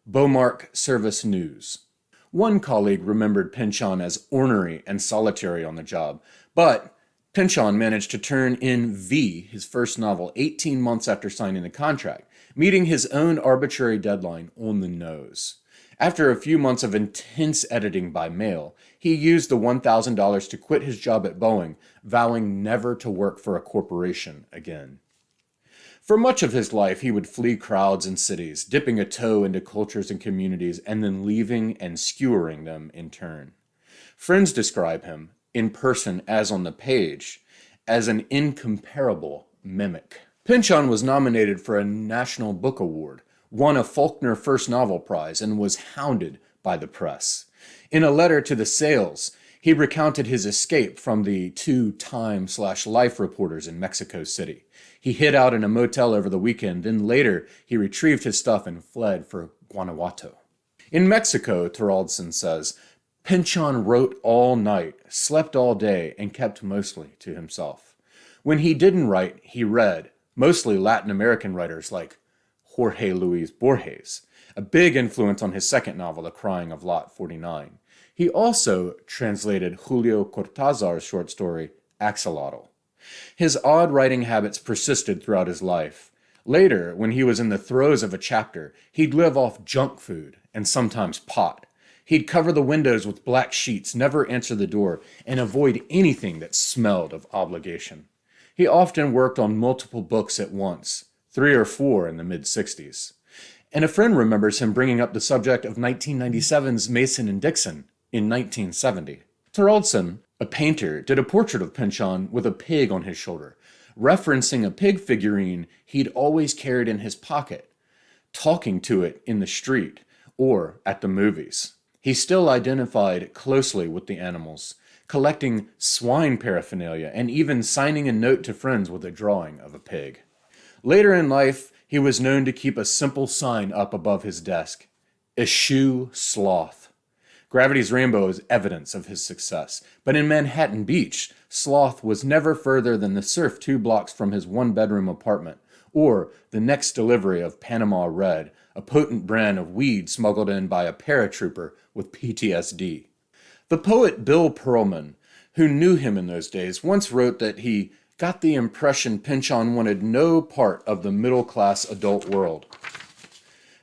Beaumark Service News. One colleague remembered Pynchon as ornery and solitary on the job, but Pynchon managed to turn in V, his first novel, 18 months after signing the contract, meeting his own arbitrary deadline on the nose. After a few months of intense editing by mail, he used the $1,000 to quit his job at Boeing, vowing never to work for a corporation again. For much of his life, he would flee crowds and cities, dipping a toe into cultures and communities, and then leaving and skewering them in turn. Friends describe him, in person as on the page, as an incomparable mimic. Pynchon was nominated for a National Book Award, won a Faulkner First Novel Prize, and was hounded by the press. In a letter to the Sales, he recounted his escape from the two Time/Life reporters in Mexico City. He hid out in a motel over the weekend, then later he retrieved his stuff and fled for Guanajuato. In Mexico, Thoraldsen says, Pynchon wrote all night, slept all day, and kept mostly to himself. When he didn't write, he read, mostly Latin American writers like Jorge Luis Borges, a big influence on his second novel, The Crying of Lot 49. He also translated Julio Cortázar's short story, Axolotl. His odd writing habits persisted throughout his life. Later, when he was in the throes of a chapter, he'd live off junk food and sometimes pot. He'd cover the windows with black sheets, never answer the door, and avoid anything that smelled of obligation. He often worked on multiple books at once, 3 or 4 in the mid-60s. And a friend remembers him bringing up the subject of 1997's Mason and Dixon in 1970. Thoraldsen, a painter, did a portrait of Pynchon with a pig on his shoulder, referencing a pig figurine he'd always carried in his pocket, talking to it in the street or at the movies. He still identified closely with the animals, collecting swine paraphernalia and even signing a note to friends with a drawing of a pig. Later in life, he was known to keep a simple sign up above his desk, Eschew Sloth. Gravity's Rainbow is evidence of his success, but in Manhattan Beach, Sloth was never further than the surf 2 blocks from his 1-bedroom apartment, or the next delivery of Panama Red, a potent brand of weed smuggled in by a paratrooper with PTSD. The poet Bill Pearlman, who knew him in those days, once wrote that he got the impression Pynchon wanted no part of the middle-class adult world,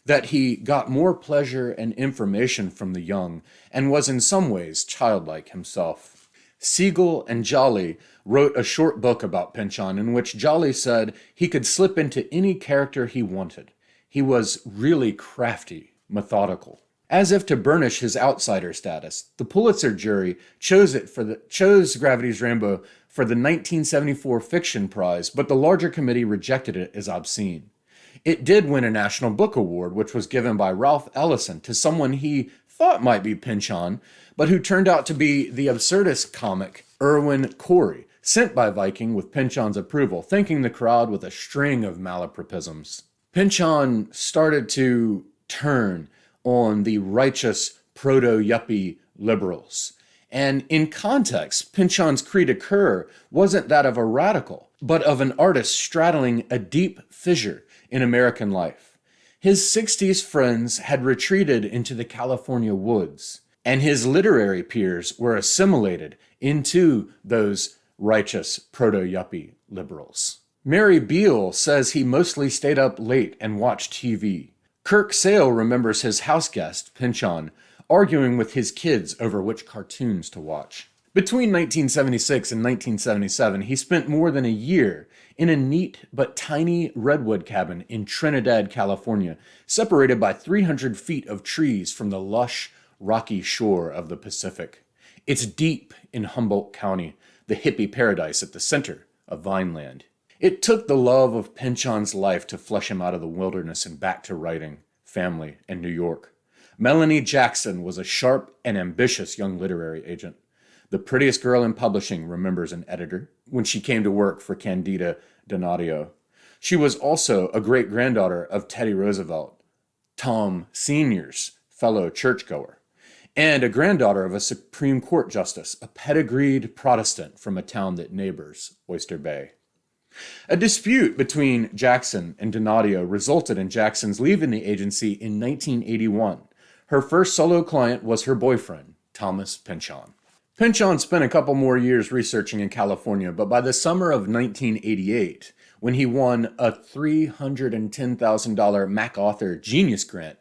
that he got more pleasure and information from the young, and was in some ways childlike himself. Siegel and Jolly wrote a short book about Pynchon in which Jolly said he could slip into any character he wanted. He was really crafty, methodical. As if to burnish his outsider status, the Pulitzer jury chose Gravity's Rainbow for the 1974 Fiction Prize, but the larger committee rejected it as obscene. It did win a National Book Award, which was given by Ralph Ellison to someone he thought might be Pynchon, but who turned out to be the absurdist comic Irwin Corey, sent by Viking with Pynchon's approval, thanking the crowd with a string of malapropisms. Pynchon started to turn on the righteous proto-yuppie liberals. And in context, Pynchon's cri de coeur wasn't that of a radical, but of an artist straddling a deep fissure in American life. His 60s friends had retreated into the California woods, and his literary peers were assimilated into those righteous proto-yuppie liberals. Mary Beale says he mostly stayed up late and watched TV. Kirk Sale remembers his house guest, Pynchon, arguing with his kids over which cartoons to watch. Between 1976 and 1977, he spent more than a year in a neat but tiny redwood cabin in Trinidad, California, separated by 300 feet of trees from the lush, rocky shore of the Pacific. It's deep in Humboldt County, the hippie paradise at the center of Vineland. It took the love of Pynchon's life to flush him out of the wilderness and back to writing, family, and New York. Melanie Jackson was a sharp and ambitious young literary agent. The prettiest girl in publishing, remembers an editor, when she came to work for Candida Donadio. She was also a great-granddaughter of Teddy Roosevelt, Tom Sr.'s fellow churchgoer, and a granddaughter of a Supreme Court justice, a pedigreed Protestant from a town that neighbors Oyster Bay. A dispute between Jackson and Donadio resulted in Jackson's leaving the agency in 1981. Her first solo client was her boyfriend, Thomas Pynchon. Pynchon spent a couple more years researching in California, but by the summer of 1988, when he won a $310,000 MacArthur Genius Grant,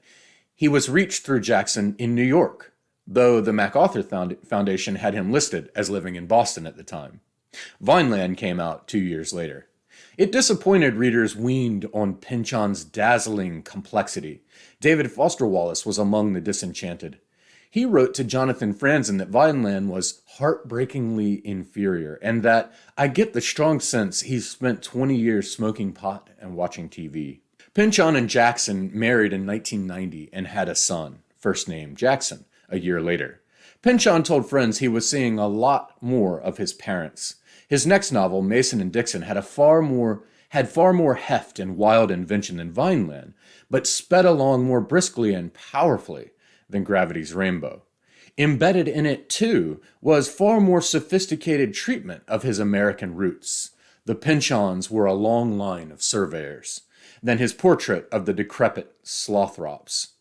he was reached through Jackson in New York, though the MacArthur Foundation had him listed as living in Boston at the time. Vineland came out 2 years later. It disappointed readers weaned on Pynchon's dazzling complexity. David Foster Wallace was among the disenchanted. He wrote to Jonathan Franzen that Vineland was heartbreakingly inferior, and that I get the strong sense he spent 20 years smoking pot and watching TV. Pynchon and Jackson married in 1990 and had a son, first name Jackson, a year later. Pynchon told friends he was seeing a lot more of his parents. His next novel, Mason and Dixon, had far more heft and wild invention than Vineland, but sped along more briskly and powerfully than Gravity's Rainbow. Embedded in it, too, was far more sophisticated treatment of his American roots. The Pynchons were a long line of surveyors, than his portrait of the decrepit Slothrops.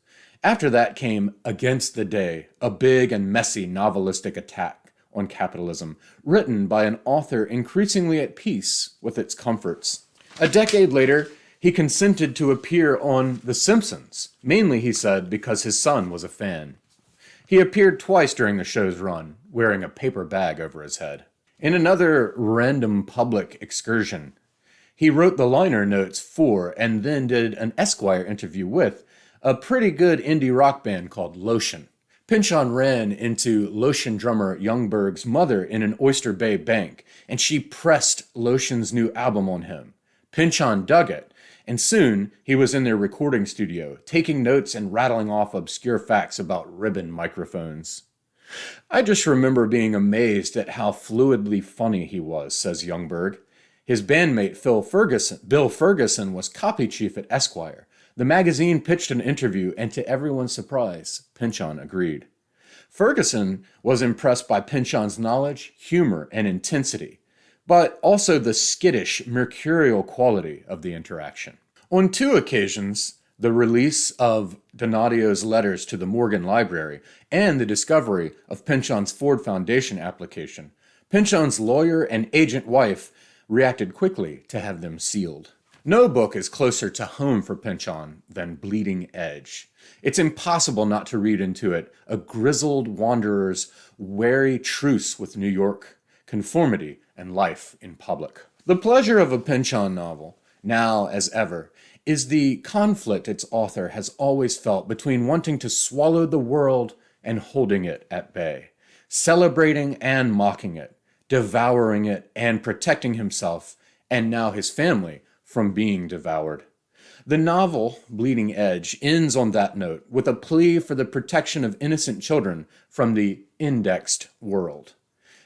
After that came Against the Day, a big and messy novelistic attack on capitalism, written by an author increasingly at peace with its comforts. A decade later, he consented to appear on The Simpsons, mainly, he said, because his son was a fan. He appeared twice during the show's run, wearing a paper bag over his head. In another random public excursion, he wrote the liner notes for and then did an Esquire interview with a pretty good indie rock band called Lotion. Pynchon ran into Lotion drummer Youngberg's mother in an Oyster Bay bank, and she pressed Lotion's new album on him. Pynchon dug it, and soon he was in their recording studio, taking notes and rattling off obscure facts about ribbon microphones. I just remember being amazed at how fluidly funny he was, says Youngberg. His bandmate Bill Ferguson was copy chief at Esquire. The magazine pitched an interview, and to everyone's surprise, Pynchon agreed. Ferguson was impressed by Pynchon's knowledge, humor, and intensity, but also the skittish, mercurial quality of the interaction. On 2 occasions, the release of Donadio's letters to the Morgan Library and the discovery of Pynchon's Ford Foundation application, Pynchon's lawyer and agent wife reacted quickly to have them sealed. No book is closer to home for Pynchon than Bleeding Edge. It's impossible not to read into it a grizzled wanderer's wary truce with New York, conformity, and life in public. The pleasure of a Pynchon novel, now as ever, is the conflict its author has always felt between wanting to swallow the world and holding it at bay, celebrating and mocking it, devouring it and protecting himself, and now his family, from being devoured. The novel, Bleeding Edge, ends on that note with a plea for the protection of innocent children from the indexed world.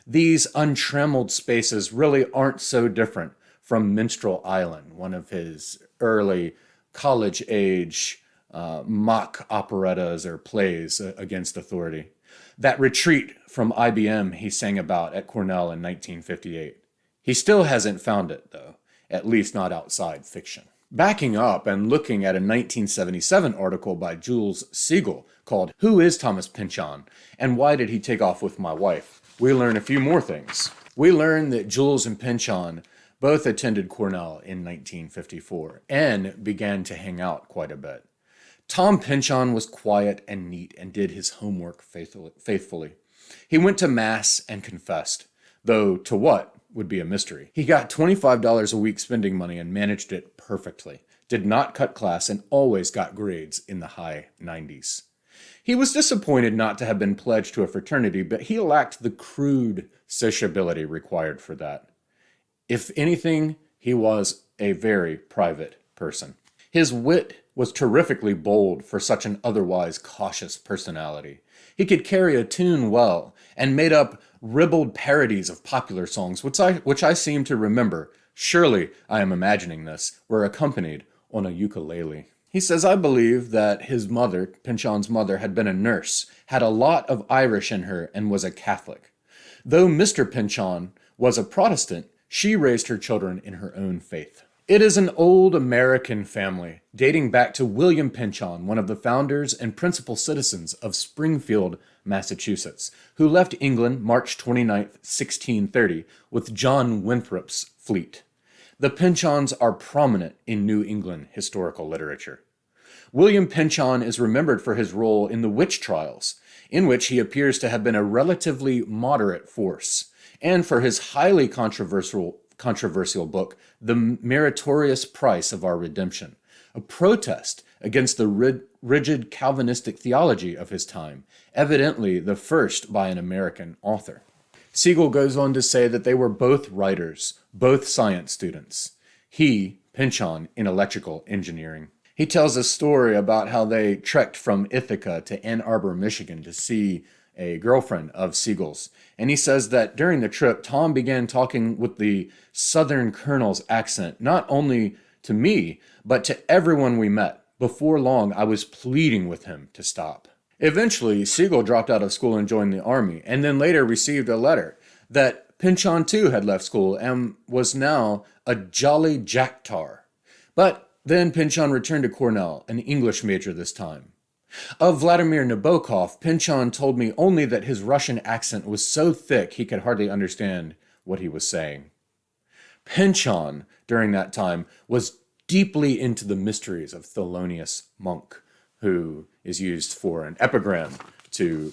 These untrammeled spaces really aren't so different from Minstrel Island, one of his early college-age mock operettas or plays against authority. That retreat from IBM he sang about at Cornell in 1958. He still hasn't found it, though, at least not outside fiction. Backing up and looking at a 1977 article by Jules Siegel called Who is Thomas Pynchon and Why Did He Take Off with My Wife? We learn a few more things. We learn that Jules and Pynchon both attended Cornell in 1954 and began to hang out quite a bit. Tom Pynchon was quiet and neat and did his homework faithfully. He went to Mass and confessed, though to what would be a mystery. He got $25 a week spending money and managed it perfectly, did not cut class, and always got grades in the high 90s. He was disappointed not to have been pledged to a fraternity, but he lacked the crude sociability required for that. If anything, he was a very private person. His wit was terrifically bold for such an otherwise cautious personality. He could carry a tune well and made up ribald parodies of popular songs, which I seem to remember, surely I am imagining this, were accompanied on a ukulele. He says, I believe that his mother, Pynchon's mother, had been a nurse, had a lot of Irish in her, and was a Catholic. Though Mr. Pynchon was a Protestant, she raised her children in her own faith. It is an old American family, dating back to William Pynchon, one of the founders and principal citizens of Springfield, Massachusetts, who left England March 29, 1630, with John Winthrop's fleet. The Pynchons are prominent in New England historical literature. William Pynchon is remembered for his role in the witch trials, in which he appears to have been a relatively moderate force, and for his highly controversial book, The Meritorious Price of Our Redemption, a protest against the rigid Calvinistic theology of his time, evidently the first by an American author. Siegel goes on to say that they were both writers, both science students. He, Pynchon, in electrical engineering. He tells a story about how they trekked from Ithaca to Ann Arbor, Michigan to see a girlfriend of Siegel's. And he says that during the trip, Tom began talking with the Southern colonel's accent, not only to me, but to everyone we met. Before long, I was pleading with him to stop. Eventually, Siegel dropped out of school and joined the army, and then later received a letter that Pynchon too had left school and was now a jolly jack-tar. But then Pynchon returned to Cornell, an English major this time. Of Vladimir Nabokov, Pynchon told me only that his Russian accent was so thick he could hardly understand what he was saying. Pynchon, during that time, was deeply into the mysteries of Thelonious Monk, who is used for an epigram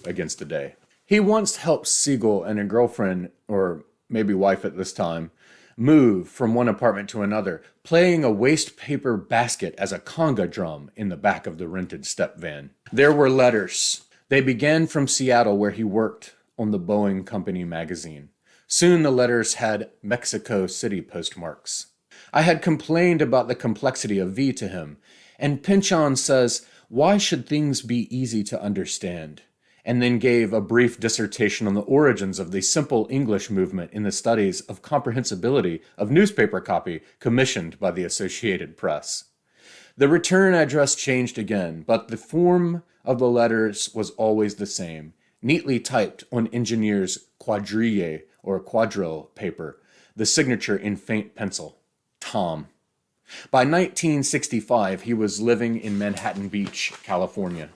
against the day. He once helped Siegel and a girlfriend, or maybe wife at this time, move from one apartment to another, playing a waste paper basket as a conga drum in the back of the rented step van. There were letters. They began from Seattle, where he worked on the Boeing Company magazine. Soon the letters had Mexico City postmarks. I had complained about the complexity of V to him, and Pynchon says, "Why should things be easy to understand?" and then gave a brief dissertation on the origins of the simple English movement in the studies of comprehensibility of newspaper copy commissioned by the Associated Press. The return address changed again, but the form of the letters was always the same, neatly typed on engineer's quadrille or quadrille paper, the signature in faint pencil, Tom. By 1965, he was living in Manhattan Beach, California.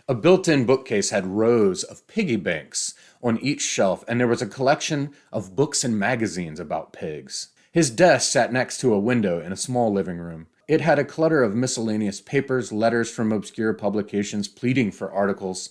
A built-in bookcase had rows of piggy banks on each shelf, and there was a collection of books and magazines about pigs. His desk sat next to a window in a small living room. It had a clutter of miscellaneous papers, letters from obscure publications pleading for articles,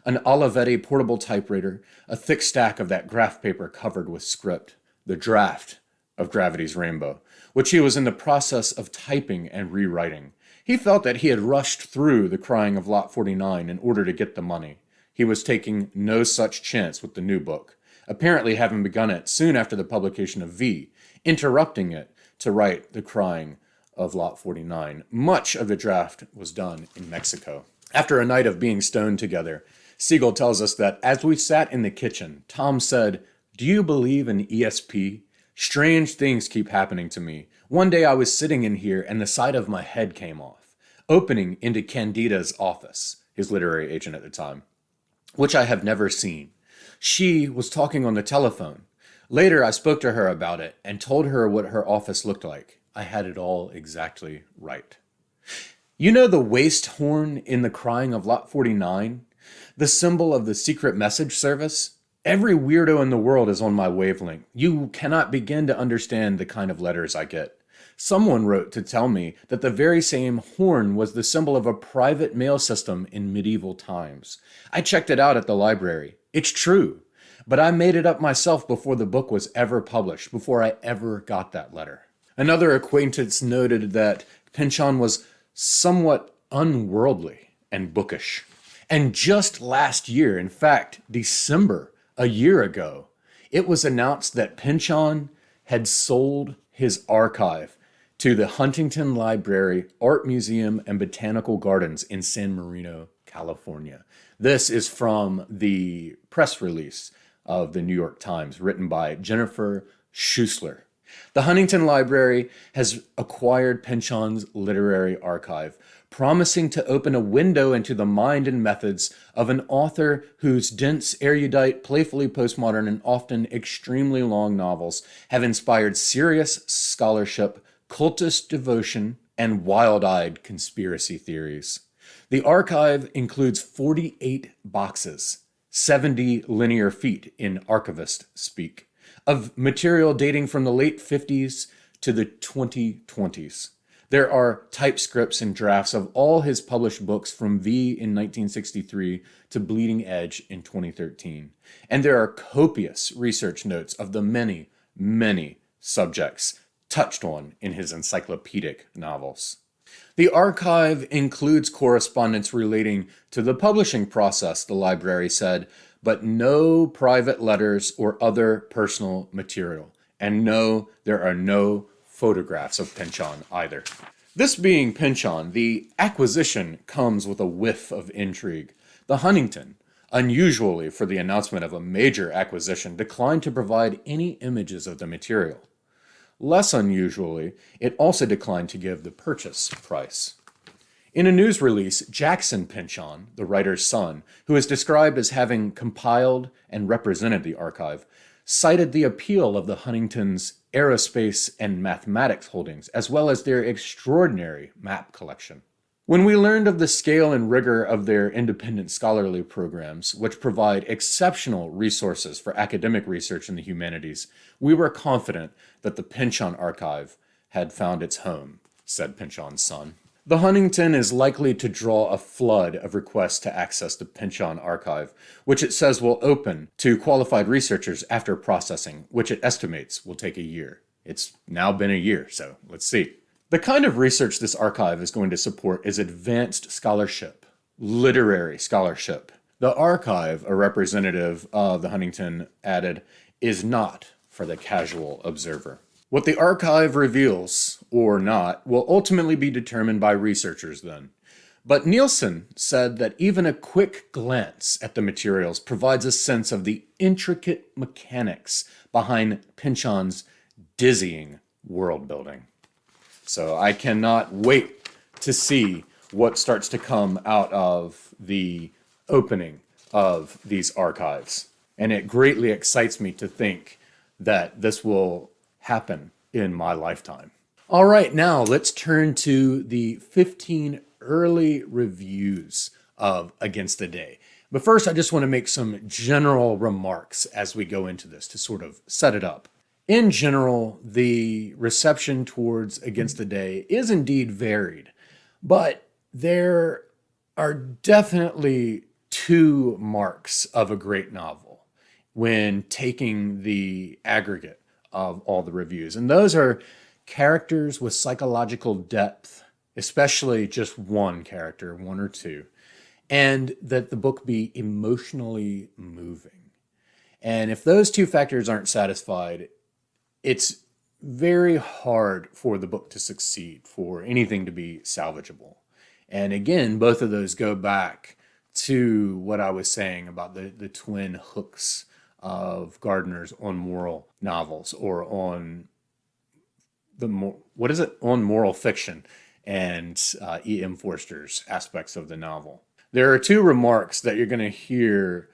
an Olivetti portable typewriter, a thick stack of that graph paper covered with script, the draft of Gravity's Rainbow, which he was in the process of typing and rewriting. He felt that he had rushed through the crying of Lot 49 in order to get the money. He was taking no such chance with the new book, apparently having begun it soon after the publication of V, interrupting it to write the crying of Lot 49. Much of the draft was done in Mexico. After a night of being stoned together, Siegel tells us that as we sat in the kitchen, Tom said, "Do you believe in ESP? Strange things keep happening to me. One day I was sitting in here and the side of my head came off, opening into Candida's office," his literary agent at the time, "which I have never seen. She was talking on the telephone. Later I spoke to her about it and told her what her office looked like. I had it all exactly right." You know the waste horn in the crying of Lot 49? The symbol of the secret message service? Every weirdo in the world is on my wavelength. You cannot begin to understand the kind of letters I get. Someone wrote to tell me that the very same horn was the symbol of a private mail system in medieval times. I checked it out at the library. It's true. But I made it up myself before the book was ever published, before I ever got that letter. Another acquaintance noted that Pynchon was somewhat unworldly and bookish. And just last year, in fact, December, a year ago, it was announced that Pynchon had sold his archive to the Huntington Library, Art Museum, and Botanical Gardens in San Marino, California. This is from the press release of the New York Times, written by Jennifer Schuessler. The Huntington Library has acquired Pynchon's literary archive, promising to open a window into the mind and methods of an author whose dense, erudite, playfully postmodern, and often extremely long novels have inspired serious scholarship, cultist devotion, and wild-eyed conspiracy theories. The archive includes 48 boxes, 70 linear feet in archivist speak, of material dating from the late 50s to the 2020s. There are typescripts and drafts of all his published books from V in 1963 to Bleeding Edge in 2013. And there are copious research notes of the many, many subjects touched on in his encyclopedic novels. The archive includes correspondence relating to the publishing process, the library said, but no private letters or other personal material. And no, there are no photographs of Pynchon either. This being Pynchon, the acquisition comes with a whiff of intrigue. The Huntington, unusually for the announcement of a major acquisition, declined to provide any images of the material. Less unusually, it also declined to give the purchase price. In a news release, Jackson Pynchon, the writer's son, who is described as having compiled and represented the archive, cited the appeal of the Huntington's aerospace and mathematics holdings, as well as their extraordinary map collection. When we learned of the scale and rigor of their independent scholarly programs, which provide exceptional resources for academic research in the humanities, we were confident that the Pynchon archive had found its home, said Pynchon's son. The Huntington is likely to draw a flood of requests to access the Pynchon archive, which it says will open to qualified researchers after processing, which it estimates will take a year. It's now been a year, so let's see. The kind of research this archive is going to support is advanced scholarship, literary scholarship. The archive, a representative of the Huntington added, is not for the casual observer. What the archive reveals, or not, will ultimately be determined by researchers then. But Nielsen said that even a quick glance at the materials provides a sense of the intricate mechanics behind Pynchon's dizzying world building. So I cannot wait to see what starts to come out of the opening of these archives. And it greatly excites me to think that this will happen in my lifetime. All right, now let's turn to the 15 early reviews of Against the Day. But first, I just want to make some general remarks as we go into this to sort of set it up. In general, the reception towards Against the Day is indeed varied, but there are definitely two marks of a great novel when taking the aggregate of all the reviews. And those are characters with psychological depth, especially just one character, one or two, and that the book be emotionally moving. And if those two factors aren't satisfied, it's very hard for the book to succeed, for anything to be salvageable. And again, both of those go back to what I was saying about the twin hooks of Gardner's on moral novels, or on on moral fiction, and E.M. Forster's aspects of the novel. There are two remarks that you're going to hear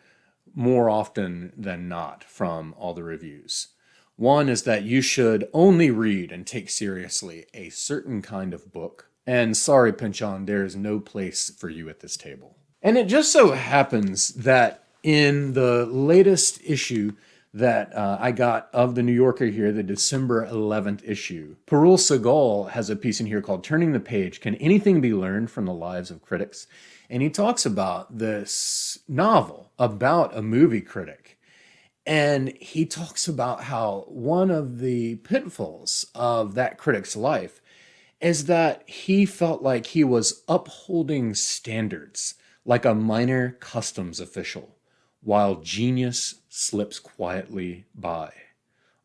more often than not from all the reviews. One is that you should only read and take seriously a certain kind of book. And sorry, Pynchon, there is no place for you at this table. And it just so happens that in the latest issue that I got of the New Yorker here, the December 11th issue, Parul Sehgal has a piece in here called Turning the Page, Can Anything Be Learned from the Lives of Critics? And he talks about this novel about a movie critic. And he talks about how one of the pitfalls of that critic's life is that he felt like he was upholding standards like a minor customs official, while genius slips quietly by.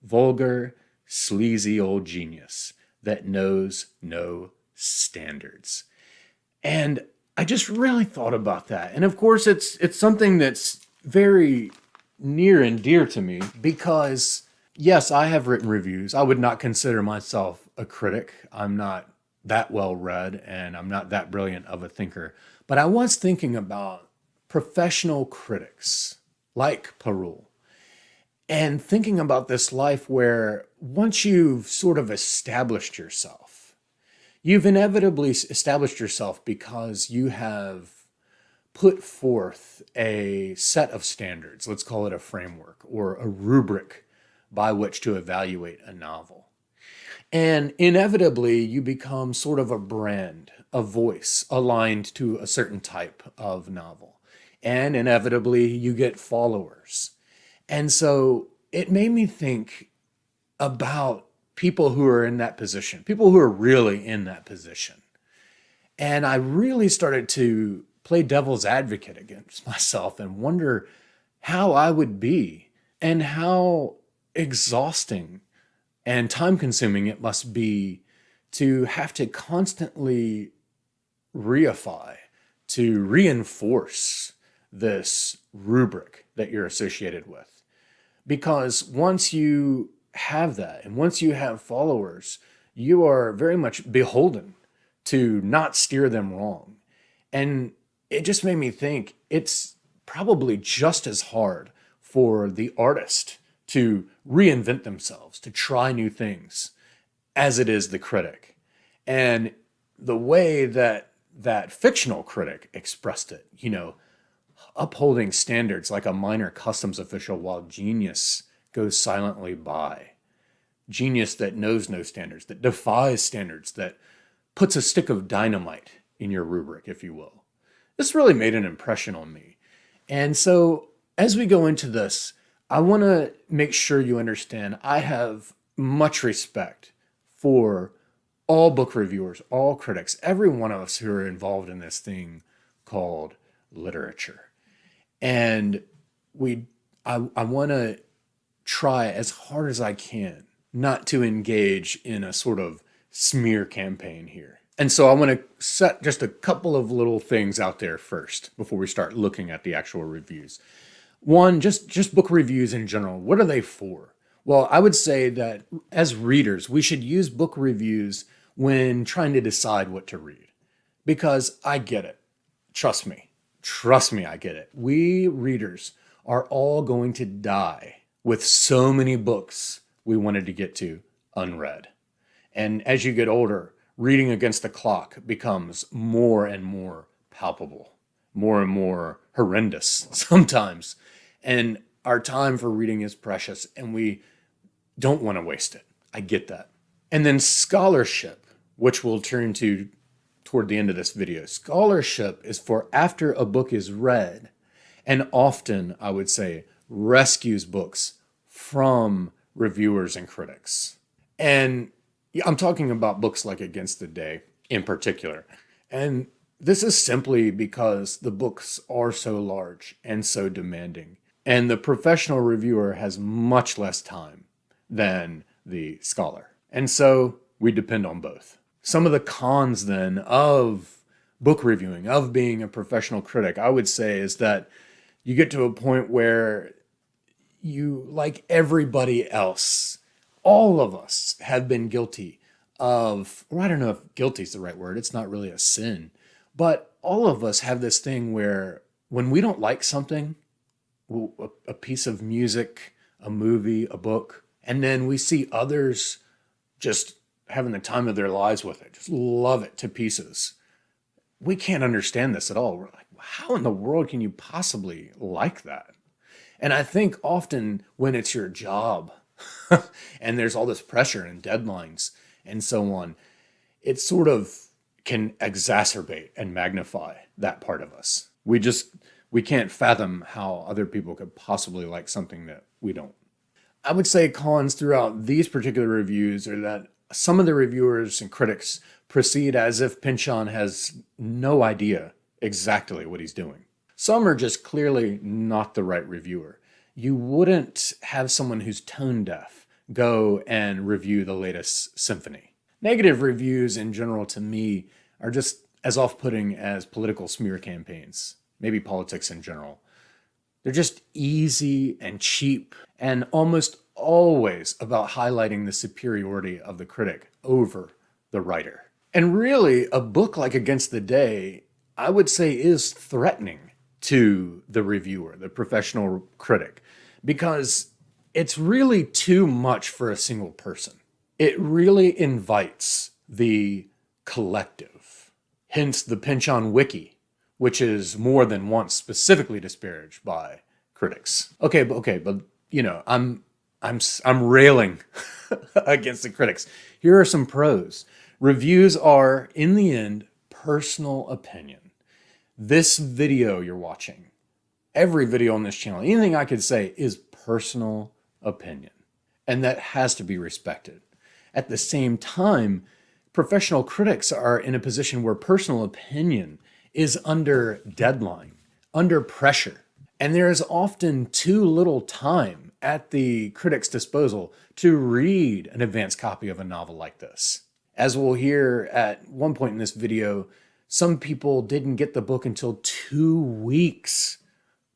Vulgar, sleazy old genius that knows no standards. And I just really thought about that. And of course, it's something that's very near and dear to me because, yes, I have written reviews. I would not consider myself a critic. I'm not that well read and I'm not that brilliant of a thinker. But I was thinking about professional critics like Parul and thinking about this life where once you've sort of established yourself, you've inevitably established yourself because you have put forth a set of standards, let's call it a framework or a rubric by which to evaluate a novel. And inevitably, you become sort of a brand, a voice aligned to a certain type of novel. And inevitably, you get followers. And so it made me think about people who are in that position, people who are really in that position. And I really started to play devil's advocate against myself and wonder how I would be and how exhausting and time consuming it must be to have to constantly reify, to reinforce this rubric that you're associated with. Because once you have that, and once you have followers, you are very much beholden to not steer them wrong. And it just made me think it's probably just as hard for the artist to reinvent themselves, to try new things, as it is the critic. And the way that that fictional critic expressed it, upholding standards like a minor customs official while genius goes silently by. Genius that knows no standards, that defies standards, that puts a stick of dynamite in your rubric, if you will. This really made an impression on me. And so as we go into this, I want to make sure you understand I have much respect for all book reviewers, all critics, every one of us who are involved in this thing called literature. And I want to try as hard as I can not to engage in a sort of smear campaign here. And so I want to set just a couple of little things out there first before we start looking at the actual reviews. One, just book reviews in general. What are they for? Well, I would say that as readers, we should use book reviews when trying to decide what to read. Because I get it. Trust me, I get it. We readers are all going to die with so many books we wanted to get to unread. And as you get older, reading against the clock becomes more and more palpable, more and more horrendous sometimes. And our time for reading is precious, and we don't want to waste it. I get that. And then scholarship, which we'll turn to toward the end of this video. Scholarship is for after a book is read, and often, I would say, rescues books from reviewers and critics. And I'm talking about books like Against the Day in particular. And this is simply because the books are so large and so demanding. And the professional reviewer has much less time than the scholar. And so we depend on both. Some of the cons then of book reviewing, of being a professional critic, I would say is that you get to a point where you, like everybody else, all of us have been guilty of, or I don't know if guilty is the right word, it's not really a sin, but all of us have this thing where when we don't like something, a piece of music, a movie, a book, and then we see others just having the time of their lives with it, just love it to pieces. We can't understand this at all. We're like, how in the world can you possibly like that? And I think often when it's your job and there's all this pressure and deadlines and so on, it sort of can exacerbate and magnify that part of us. We can't fathom how other people could possibly like something that we don't. I would say cons throughout these particular reviews are that some of the reviewers and critics proceed as if Pynchon has no idea exactly what he's doing. Some are just clearly not the right reviewer. You wouldn't have someone who's tone deaf go and review the latest symphony. Negative reviews in general to me are just as off-putting as political smear campaigns, maybe politics in general. They're just easy and cheap and almost always about highlighting the superiority of the critic over the writer. And really, a book like Against the Day, I would say, is threatening to the reviewer, the professional critic, because it's really too much for a single person. It really invites the collective, hence the Pynchon Wiki, which is more than once specifically disparaged by critics. Okay, but I'm railing against the critics. Here are some pros. Reviews are, in the end, personal opinion. This video you're watching, every video on this channel, anything I could say is personal opinion. And that has to be respected. At the same time, Professional critics are in a position where personal opinion is under deadline, under pressure, and there is often too little time at the critic's disposal to read an advanced copy of a novel like this. As we'll hear at one point in this video, some people didn't get the book until 2 weeks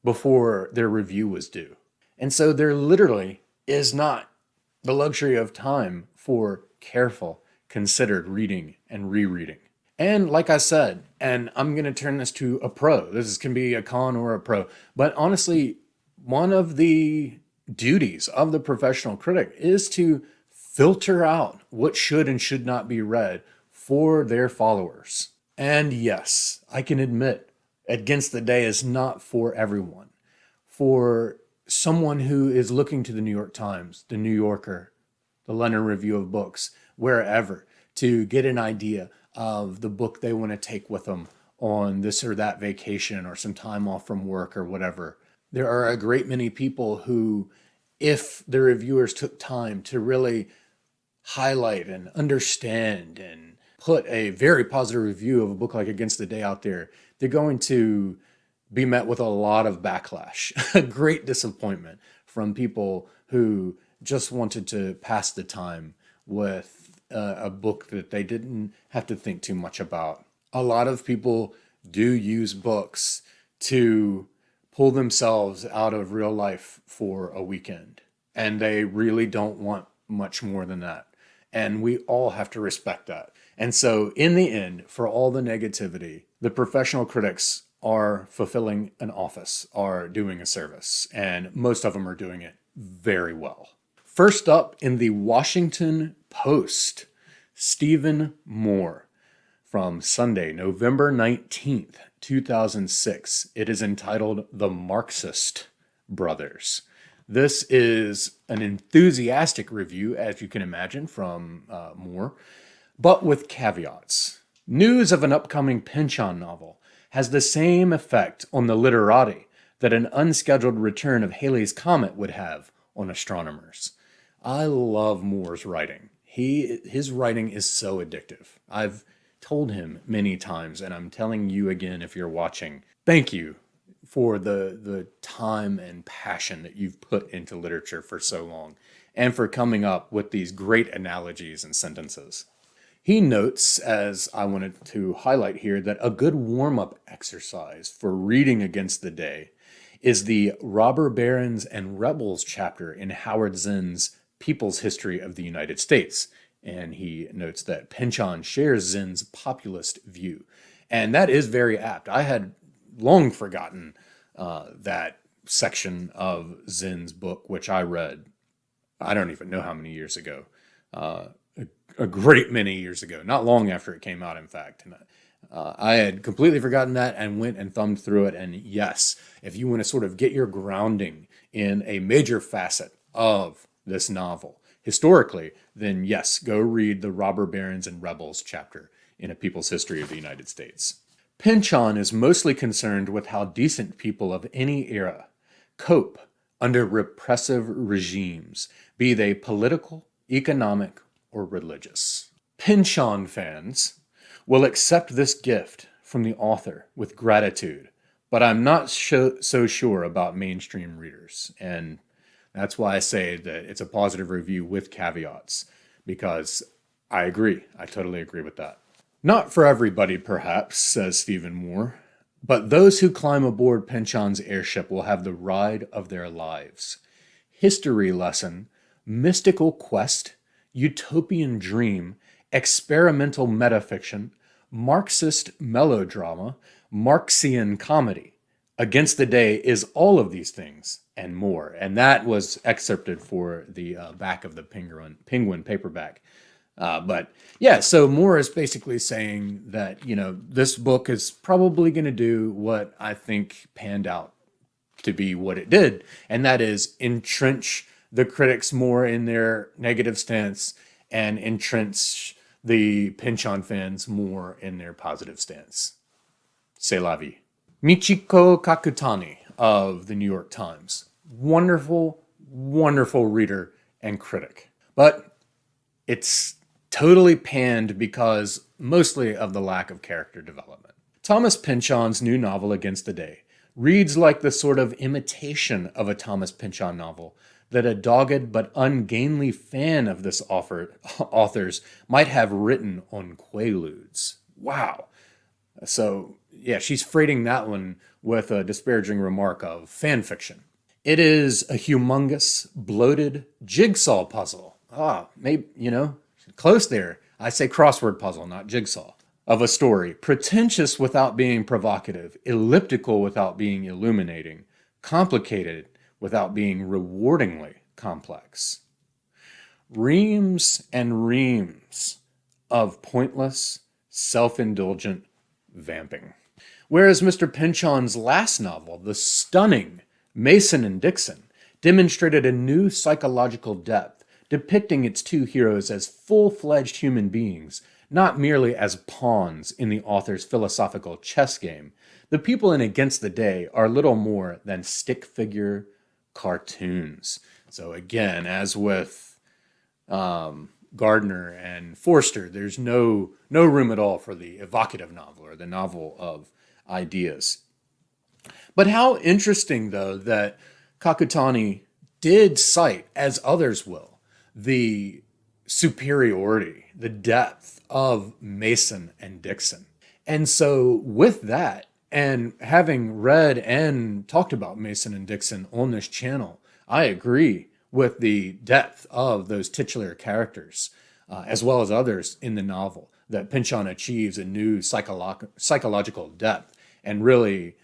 before their review was due. And so there literally is not the luxury of time for careful, considered reading and rereading. And like I said, and I'm going to turn this to a pro. This can be a con or a pro. But honestly, one of the duties of the professional critic is to filter out what should and should not be read for their followers. And yes, I can admit, Against the Day is not for everyone. For someone who is looking to the New York Times, the New Yorker, the London Review of Books, wherever, to get an idea of the book they want to take with them on this or that vacation or some time off from work or whatever. There are a great many people who, if the reviewers took time to really highlight and understand and put a very positive review of a book like Against the Day out there, they're going to be met with a lot of backlash, a great disappointment from people who just wanted to pass the time with a book that they didn't have to think too much about. A lot of people do use books to pull themselves out of real life for a weekend, and they really don't want much more than that. And we all have to respect that. And so in the end, for all the negativity, the professional critics are fulfilling an office, are doing a service, and most of them are doing it very well. First up in the Washington Post, Stephen Moore from Sunday, November 19th, 2006. It is entitled The Marxist Brothers. This is an enthusiastic review, as you can imagine, from Moore, but with caveats. News of an upcoming Pynchon novel has the same effect on the literati that an unscheduled return of Halley's Comet would have on astronomers. I love Moore's writing. His writing is so addictive. I've told him many times, and I'm telling you again if you're watching, thank you for the time and passion that you've put into literature for so long, and for coming up with these great analogies and sentences. He notes, as I wanted to highlight here, that a good warm-up exercise for reading Against the Day is the Robber Barons and Rebels chapter in Howard Zinn's People's History of the United States. And he notes that Pynchon shares Zinn's populist view. And that is very apt. I had long forgotten that section of Zinn's book, which I read, I don't even know how many years ago, a great many years ago, not long after it came out, in fact. And I had completely forgotten that and went and thumbed through it. And yes, if you want to sort of get your grounding in a major facet of this novel historically, then yes, go read the Robber Barons and Rebels chapter in A People's History of the United States. Pynchon is mostly concerned with how decent people of any era cope under repressive regimes, be they political, economic, or religious. Pynchon fans will accept this gift from the author with gratitude, but I'm not so sure about mainstream readers. And that's why I say that it's a positive review with caveats, because I agree. I totally agree with that. Not for everybody, perhaps, says Stephen Moore, but those who climb aboard Pynchon's airship will have the ride of their lives. History lesson, mystical quest, utopian dream, experimental metafiction, Marxist melodrama, Marxian comedy. Against the Day is all of these things and more. And that was excerpted for the back of the Penguin paperback. But yeah, so Moore is basically saying that, this book is probably going to do what I think panned out to be what it did. And that is entrench the critics more in their negative stance and entrench the Pynchon fans more in their positive stance. C'est la vie. Michiko Kakutani of the New York Times. Wonderful, wonderful reader and critic. But it's totally panned because mostly of the lack of character development. Thomas Pynchon's new novel Against the Day reads like the sort of imitation of a Thomas Pynchon novel that a dogged but ungainly fan of this author's might have written on Quaaludes. Wow. So, yeah, she's freighting that one with a disparaging remark of fan fiction. It is a humongous, bloated jigsaw puzzle. Maybe, close there. I say crossword puzzle, not jigsaw. Of a story, pretentious without being provocative, elliptical without being illuminating, complicated without being rewardingly complex. Reams and reams of pointless, self-indulgent vamping. Whereas Mr. Pynchon's last novel, the stunning Mason and Dixon, demonstrated a new psychological depth, depicting its two heroes as full-fledged human beings, not merely as pawns in the author's philosophical chess game. The people in Against the Day are little more than stick figure cartoons. So again, as with Gardner and Forster, there's no room at all for the evocative novel or the novel of ideas. But how interesting, though, that Kakutani did cite, as others will, the superiority, the depth of Mason and Dixon. And so with that, and having read and talked about Mason and Dixon on this channel, I agree with the depth of those titular characters, as well as others in the novel, that Pynchon achieves a new psychological depth and really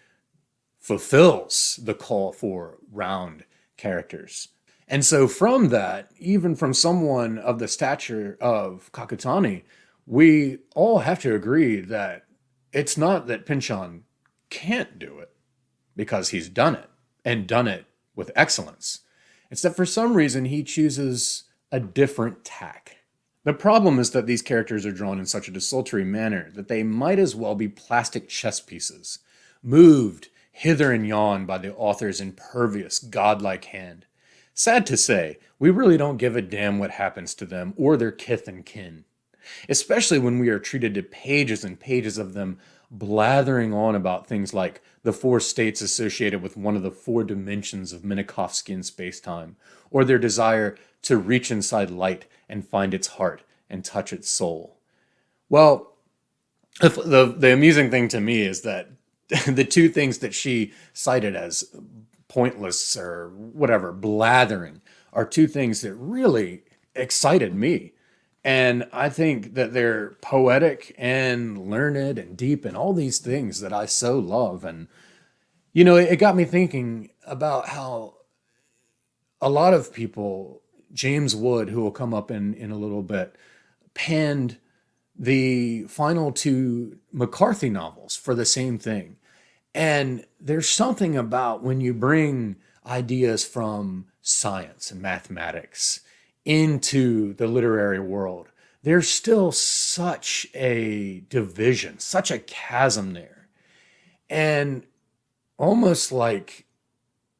fulfills the call for round characters. And so from that, even from someone of the stature of Kakutani, we all have to agree that it's not that Pynchon can't do it, because he's done it, and done it with excellence. It's that for some reason he chooses a different tack. The problem is that these characters are drawn in such a desultory manner that they might as well be plastic chess pieces, moved hither and yon by the author's impervious, godlike hand. Sad to say, we really don't give a damn what happens to them or their kith and kin, especially when we are treated to pages and pages of them blathering on about things like the four states associated with one of the four dimensions of Minkowskian spacetime, or their desire to reach inside light and find its heart and touch its soul. Well, the amusing thing to me is that the two things that she cited as pointless or whatever, blathering, are two things that really excited me. And I think that they're poetic and learned and deep and all these things that I so love. And, it got me thinking about how a lot of people, James Wood, who will come up in a little bit, panned the final two McCarthy novels for the same thing. And there's something about when you bring ideas from science and mathematics into the literary world, there's still such a division, such a chasm there. And almost like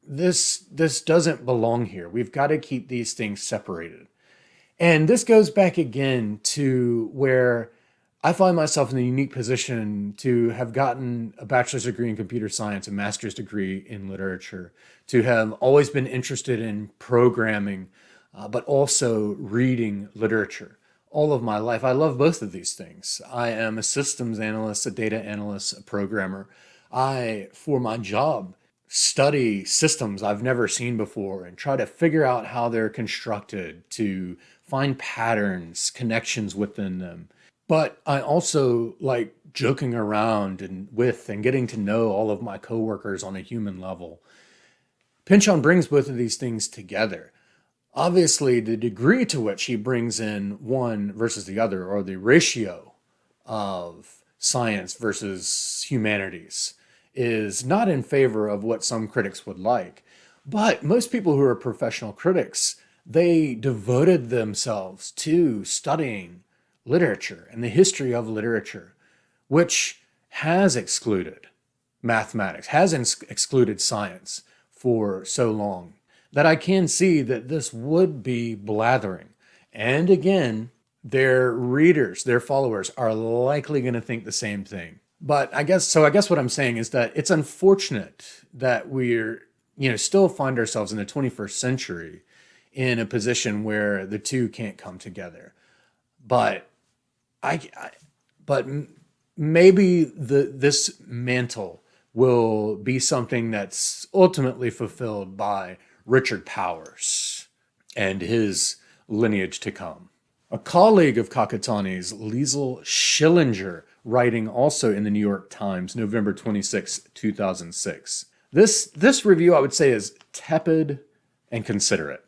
this doesn't belong here. We've got to keep these things separated. And this goes back again to where I find myself in the unique position to have gotten a bachelor's degree in computer science, a master's degree in literature, to have always been interested in programming, but also reading literature all of my life. I love both of these things. I am a systems analyst, a data analyst, a programmer. I, for my job, study systems I've never seen before and try to figure out how they're constructed, to find patterns, connections within them. But I also like joking around and getting to know all of my coworkers on a human level. Pynchon brings both of these things together. Obviously, the degree to which he brings in one versus the other, or the ratio of science versus humanities, is not in favor of what some critics would like. But most people who are professional critics, they devoted themselves to studying literature and the history of literature, which has excluded mathematics, has excluded science for so long, that I can see that this would be blathering. And again, their readers, their followers are likely going to think the same thing. But I guess what I'm saying is that it's unfortunate that we're, still find ourselves in the 21st century in a position where the two can't come together. But but maybe this mantle will be something that's ultimately fulfilled by Richard Powers and his lineage to come. A colleague of Kakutani's, Liesl Schillinger, writing also in the New York Times, November 26, 2006. This review, I would say, is tepid and considerate.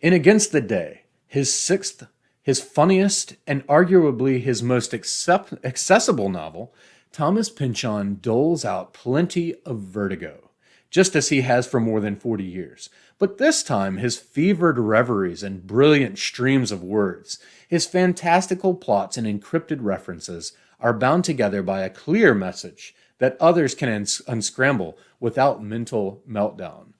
In Against the Day, his sixth, his funniest, and arguably his most accessible novel, Thomas Pynchon doles out plenty of vertigo, just as he has for more than 40 years. But this time, his fevered reveries and brilliant streams of words, his fantastical plots and encrypted references are bound together by a clear message that others can unscramble without mental meltdown.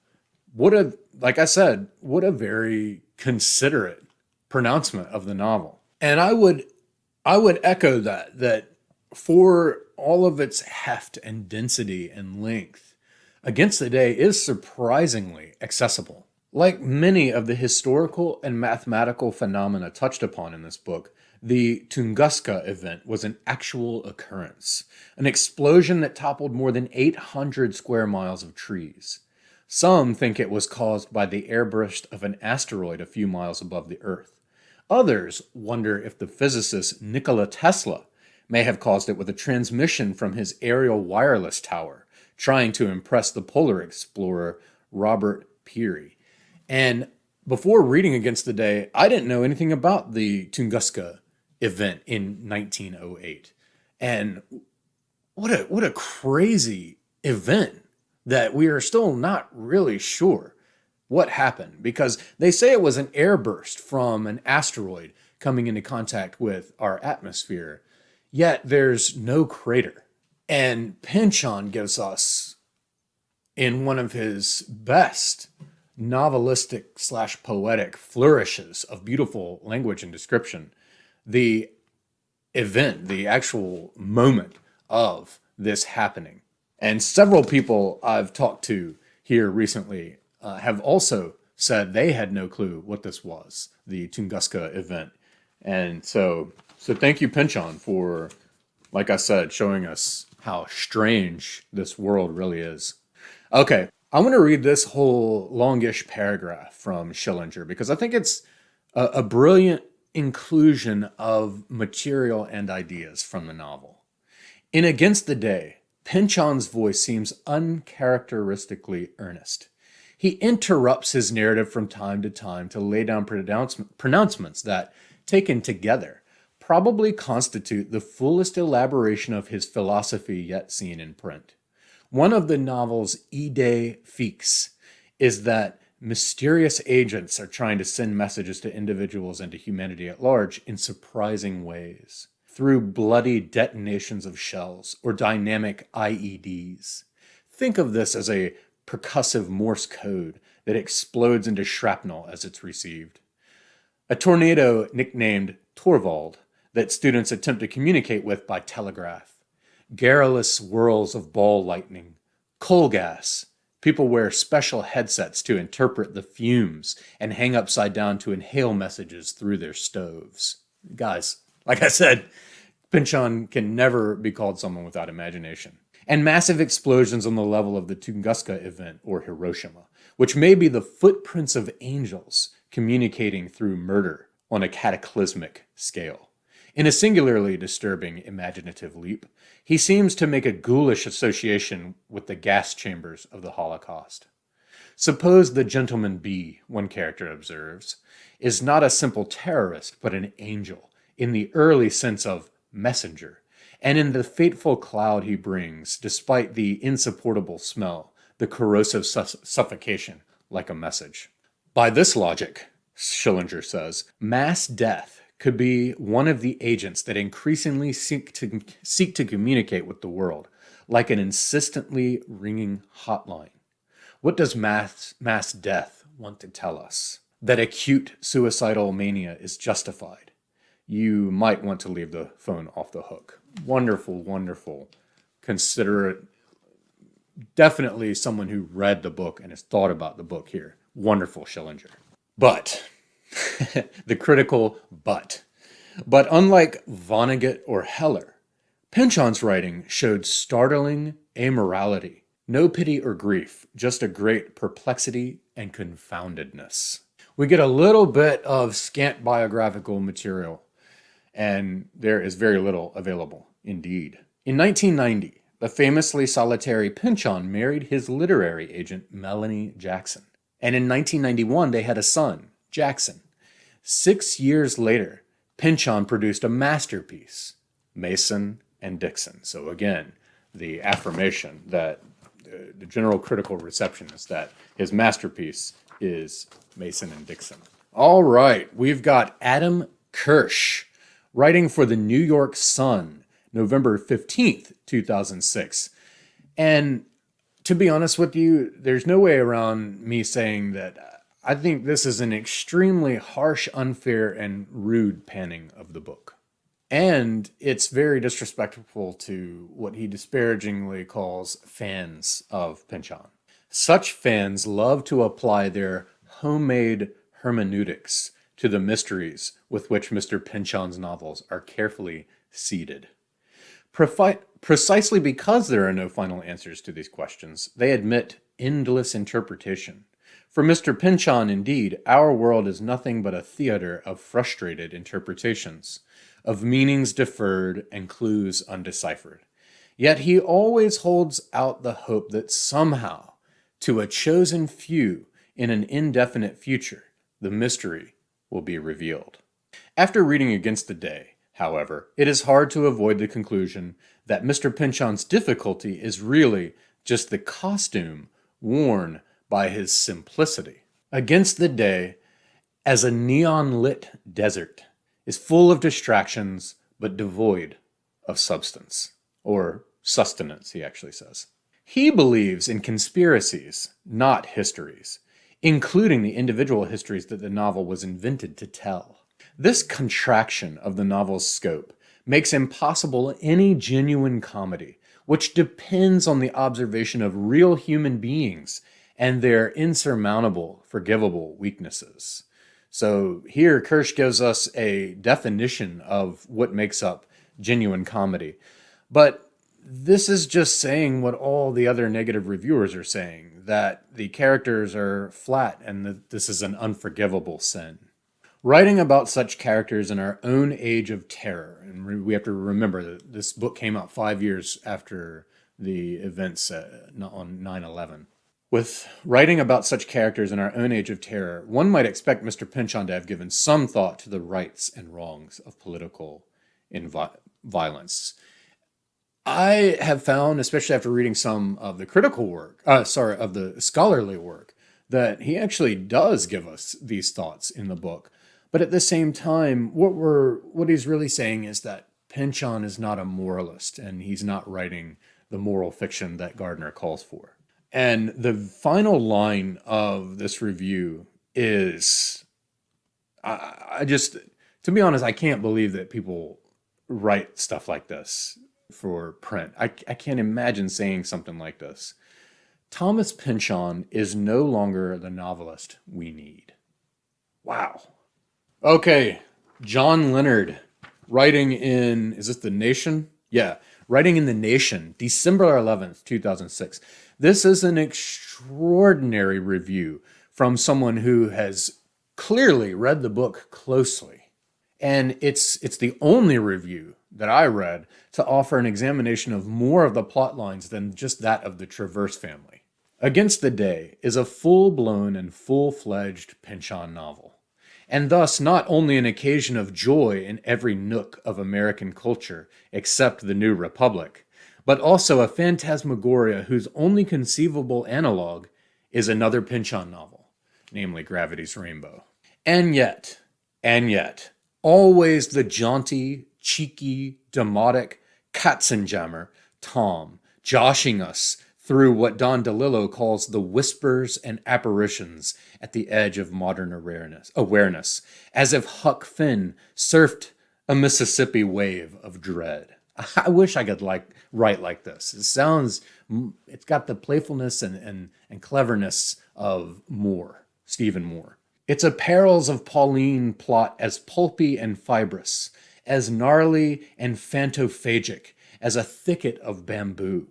Like I said, what a very considerate pronouncement of the novel. And I would echo that for all of its heft and density and length, Against the Day is surprisingly accessible. Like many of the historical and mathematical phenomena touched upon in this book, the Tunguska event was an actual occurrence, an explosion that toppled more than 800 square miles of trees. Some think it was caused by the airburst of an asteroid a few miles above the Earth. Others wonder if the physicist Nikola Tesla may have caused it with a transmission from his aerial wireless tower, trying to impress the polar explorer Robert Peary. And before reading Against the Day, I didn't know anything about the Tunguska event in 1908. And what a crazy event that we are still not really sure what happened, because they say it was an airburst from an asteroid coming into contact with our atmosphere, yet there's no crater. And Pynchon gives us, in one of his best novelistic / poetic flourishes of beautiful language and description, the event, the actual moment of this happening. And several people I've talked to here recently have also said they had no clue what this was, the Tunguska event. And so thank you, Pynchon, for, like I said, showing us how strange this world really is. Okay, I'm going to read this whole longish paragraph from Schillinger because I think it's a brilliant inclusion of material and ideas from the novel. In Against the Day, Pynchon's voice seems uncharacteristically earnest. He interrupts his narrative from time to time to lay down pronouncements that, taken together, probably constitute the fullest elaboration of his philosophy yet seen in print. One of the novel's idées fixes is that mysterious agents are trying to send messages to individuals and to humanity at large in surprising ways, through bloody detonations of shells or dynamic IEDs. Think of this as a percussive Morse code that explodes into shrapnel as it's received. A tornado nicknamed Torvald that students attempt to communicate with by telegraph. Garrulous whirls of ball lightning. Coal gas. People wear special headsets to interpret the fumes and hang upside down to inhale messages through their stoves. Guys, like I said, Pynchon can never be called someone without imagination. And massive explosions on the level of the Tunguska event or Hiroshima, which may be the footprints of angels communicating through murder on a cataclysmic scale. In a singularly disturbing imaginative leap, he seems to make a ghoulish association with the gas chambers of the Holocaust. Suppose the gentleman B, one character observes, is not a simple terrorist, but an angel, in the early sense of messenger, and in the fateful cloud he brings, despite the insupportable smell, the corrosive suffocation, like a message. By this logic, Schillinger says, mass death could be one of the agents that increasingly seek to communicate with the world, like an insistently ringing hotline. What does mass death want to tell us? That acute suicidal mania is justified. you might want to leave the phone off the hook. Wonderful, wonderful, considerate, definitely someone who read the book and has thought about the book here. Wonderful Schillinger. But, the critical but. But unlike Vonnegut or Heller, Pynchon's writing showed startling amorality. No pity or grief, just a great perplexity and confoundedness. We get a little bit of scant biographical material, and there is very little available indeed. In 1990, the famously solitary Pynchon married his literary agent, Melanie Jackson. And in 1991, they had a son, Jackson. 6 years later, Pynchon produced a masterpiece, Mason and Dixon. So again, the affirmation that the general critical reception is that his masterpiece is Mason and Dixon. All right, we've got Adam Kirsch writing for the New York Sun, November 15th, 2006. And to be honest with you, there's no way around me saying that I think this is an extremely harsh, unfair, and rude panning of the book. And it's very disrespectful to what he disparagingly calls fans of Pynchon. Such fans love to apply their homemade hermeneutics to the mysteries with which Mr. Pynchon's novels are carefully seeded. Precisely because there are no final answers to these questions, they admit endless interpretation. For Mr. Pynchon, indeed, our world is nothing but a theater of frustrated interpretations, of meanings deferred and clues undeciphered. Yet he always holds out the hope that somehow, to a chosen few in an indefinite future, the mystery will be revealed. After reading Against the Day, however, it is hard to avoid the conclusion that Mr. Pynchon's difficulty is really just the costume worn by his simplicity. Against the Day, as a neon-lit desert, is full of distractions but devoid of substance, or sustenance, he actually says. He believes in conspiracies, not histories, including the individual histories that the novel was invented to tell. This contraction of the novel's scope makes impossible any genuine comedy, which depends on the observation of real human beings and their insurmountable, forgivable weaknesses. So here, Kirsch gives us a definition of what makes up genuine comedy. But this is just saying what all the other negative reviewers are saying, that the characters are flat and that this is an unforgivable sin. Writing about such characters in our own age of terror, and we have to remember that this book came out 5 years after the events on 9/11. With writing about such characters in our own age of terror, one might expect Mr. Pynchon to have given some thought to the rights and wrongs of political violence. I have found, especially after reading some of the critical work, of the scholarly work, that he actually does give us these thoughts in the book. But at the same time, what he's really saying is that Pynchon is not a moralist, and he's not writing the moral fiction that Gardner calls for. And the final line of this review is, to be honest, I can't believe that people write stuff like this for print. I can't imagine saying something like this. Thomas Pynchon is no longer the novelist we need. Wow. Okay, John Leonard, writing in, is this The Nation? Yeah, writing in The Nation, December 11th, 2006. This is an extraordinary review from someone who has clearly read the book closely. And it's the only review that I read to offer an examination of more of the plot lines than just that of the Traverse family. Against the Day is a full-blown and full-fledged Pynchon novel, and thus not only an occasion of joy in every nook of American culture except the New Republic, but also a phantasmagoria whose only conceivable analog is another Pynchon novel, namely Gravity's Rainbow. And yet, always the jaunty, cheeky, demotic Katzenjammer Tom, joshing us through what Don DeLillo calls the whispers and apparitions at the edge of modern awareness, as if Huck Finn surfed A Mississippi wave of dread. I wish I could write like this. It's got the playfulness and cleverness of Stephen Moore. It's a Perils of Pauline plot as pulpy and fibrous, as gnarly and phantophagic as a thicket of bamboo.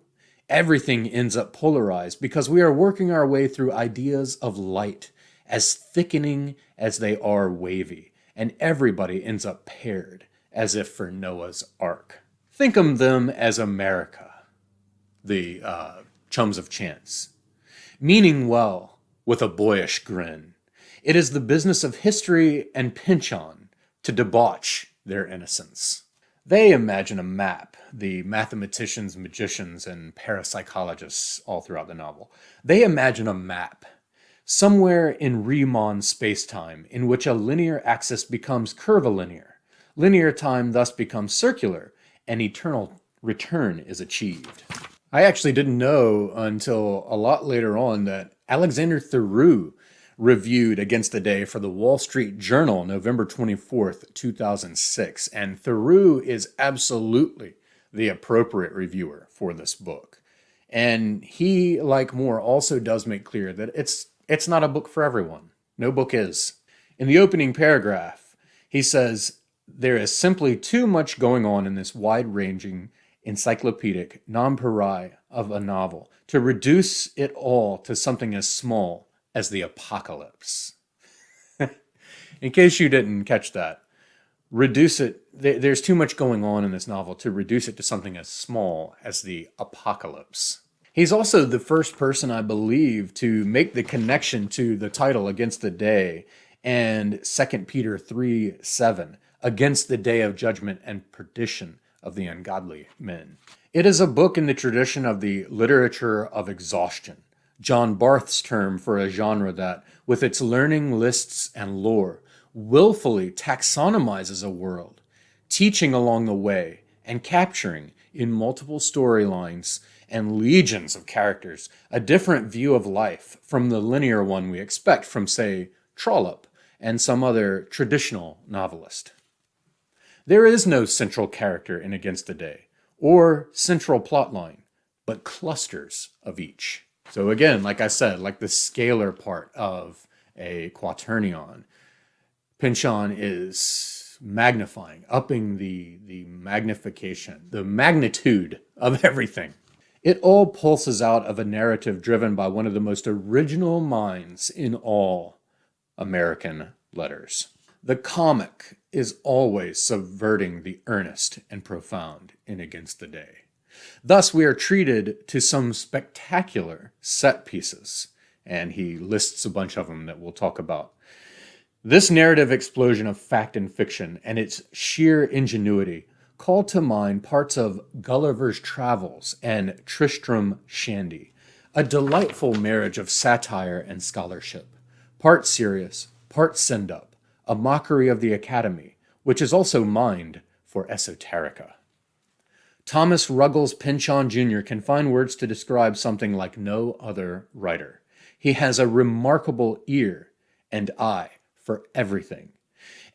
Everything ends up polarized because we are working our way through ideas of light, as thickening as they are wavy, and everybody ends up paired, as if for Noah's Ark. Think of them as America, the chums of chance, meaning well with a boyish grin. It is the business of history and Pynchon to debauch their innocence. They imagine a map, the mathematicians, magicians, and parapsychologists all throughout the novel. They imagine a map, somewhere in Riemann spacetime, in which a linear axis becomes curvilinear. Linear time thus becomes circular, and eternal return is achieved. I actually didn't know until a lot later on that Alexander Theroux reviewed Against the Day for the Wall Street Journal, November 24th, 2006. And Theroux is absolutely the appropriate reviewer for this book. And he, like Moore, also does make clear that it's not a book for everyone. No book is. In the opening paragraph, he says, "There is simply too much going on in this wide-ranging, encyclopedic nonpareil of a novel to reduce it all to something as small as the apocalypse." In case you didn't catch that, there's too much going on in this novel to reduce it to something as small as the apocalypse. He's also the first person, I believe, to make the connection to the title Against the Day and 2 Peter 3:7, against the day of judgment and perdition of the ungodly men. It is a book in the tradition of the literature of exhaustion, John Barth's term for a genre that, with its learning lists and lore, willfully taxonomizes a world, teaching along the way and capturing, in multiple storylines and legions of characters, a different view of life from the linear one we expect from, say, Trollope and some other traditional novelist. There is no central character in Against the Day, or central plotline, but clusters of each. So again, like I said, like the scalar part of a quaternion, Pynchon is magnifying, upping the magnification, the magnitude of everything. It all pulses out of a narrative driven by one of the most original minds in all American letters. The comic is always subverting the earnest and profound in Against the Day. Thus, we are treated to some spectacular set pieces, and he lists a bunch of them that we'll talk about. This narrative explosion of fact and fiction and its sheer ingenuity called to mind parts of Gulliver's Travels and Tristram Shandy, a delightful marriage of satire and scholarship, part serious, part send-up, a mockery of the Academy, which is also mined for esoterica. Thomas Ruggles Pynchon Jr. can find words to describe something like no other writer. He has a remarkable ear and eye for everything,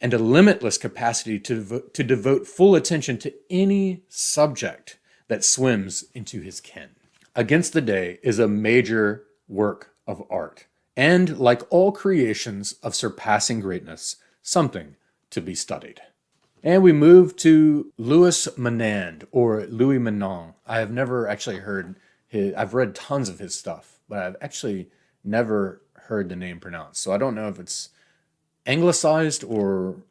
and a limitless capacity to devote full attention to any subject that swims into his ken. Against the Day is a major work of art, and like all creations of surpassing greatness, something to be studied. And we move to Louis Menand, or Louis Menand. I have never actually heard I've read tons of his stuff, but I've actually never heard the name pronounced. So I don't know if it's anglicized or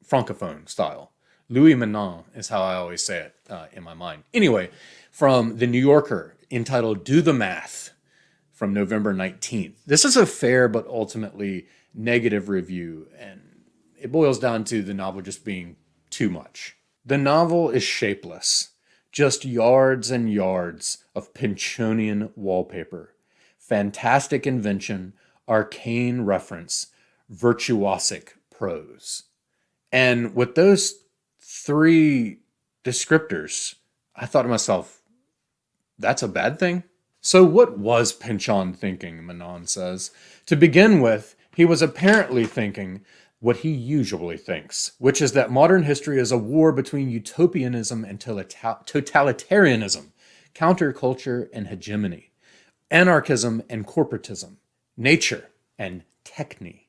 francophone style. Louis Menand is how I always say it in my mind. Anyway, from The New Yorker, entitled Do the Math, from November 19th. This is a fair but ultimately negative review, and it boils down to the novel just being too much. The novel is shapeless, just yards and yards of Pynchonian wallpaper, fantastic invention, arcane reference, virtuosic prose. And with those three descriptors, I thought to myself, that's a bad thing? So what was Pynchon thinking, Menand says? To begin with, he was apparently thinking what he usually thinks, which is that modern history is a war between utopianism and totalitarianism, counterculture and hegemony, anarchism and corporatism, nature and techne,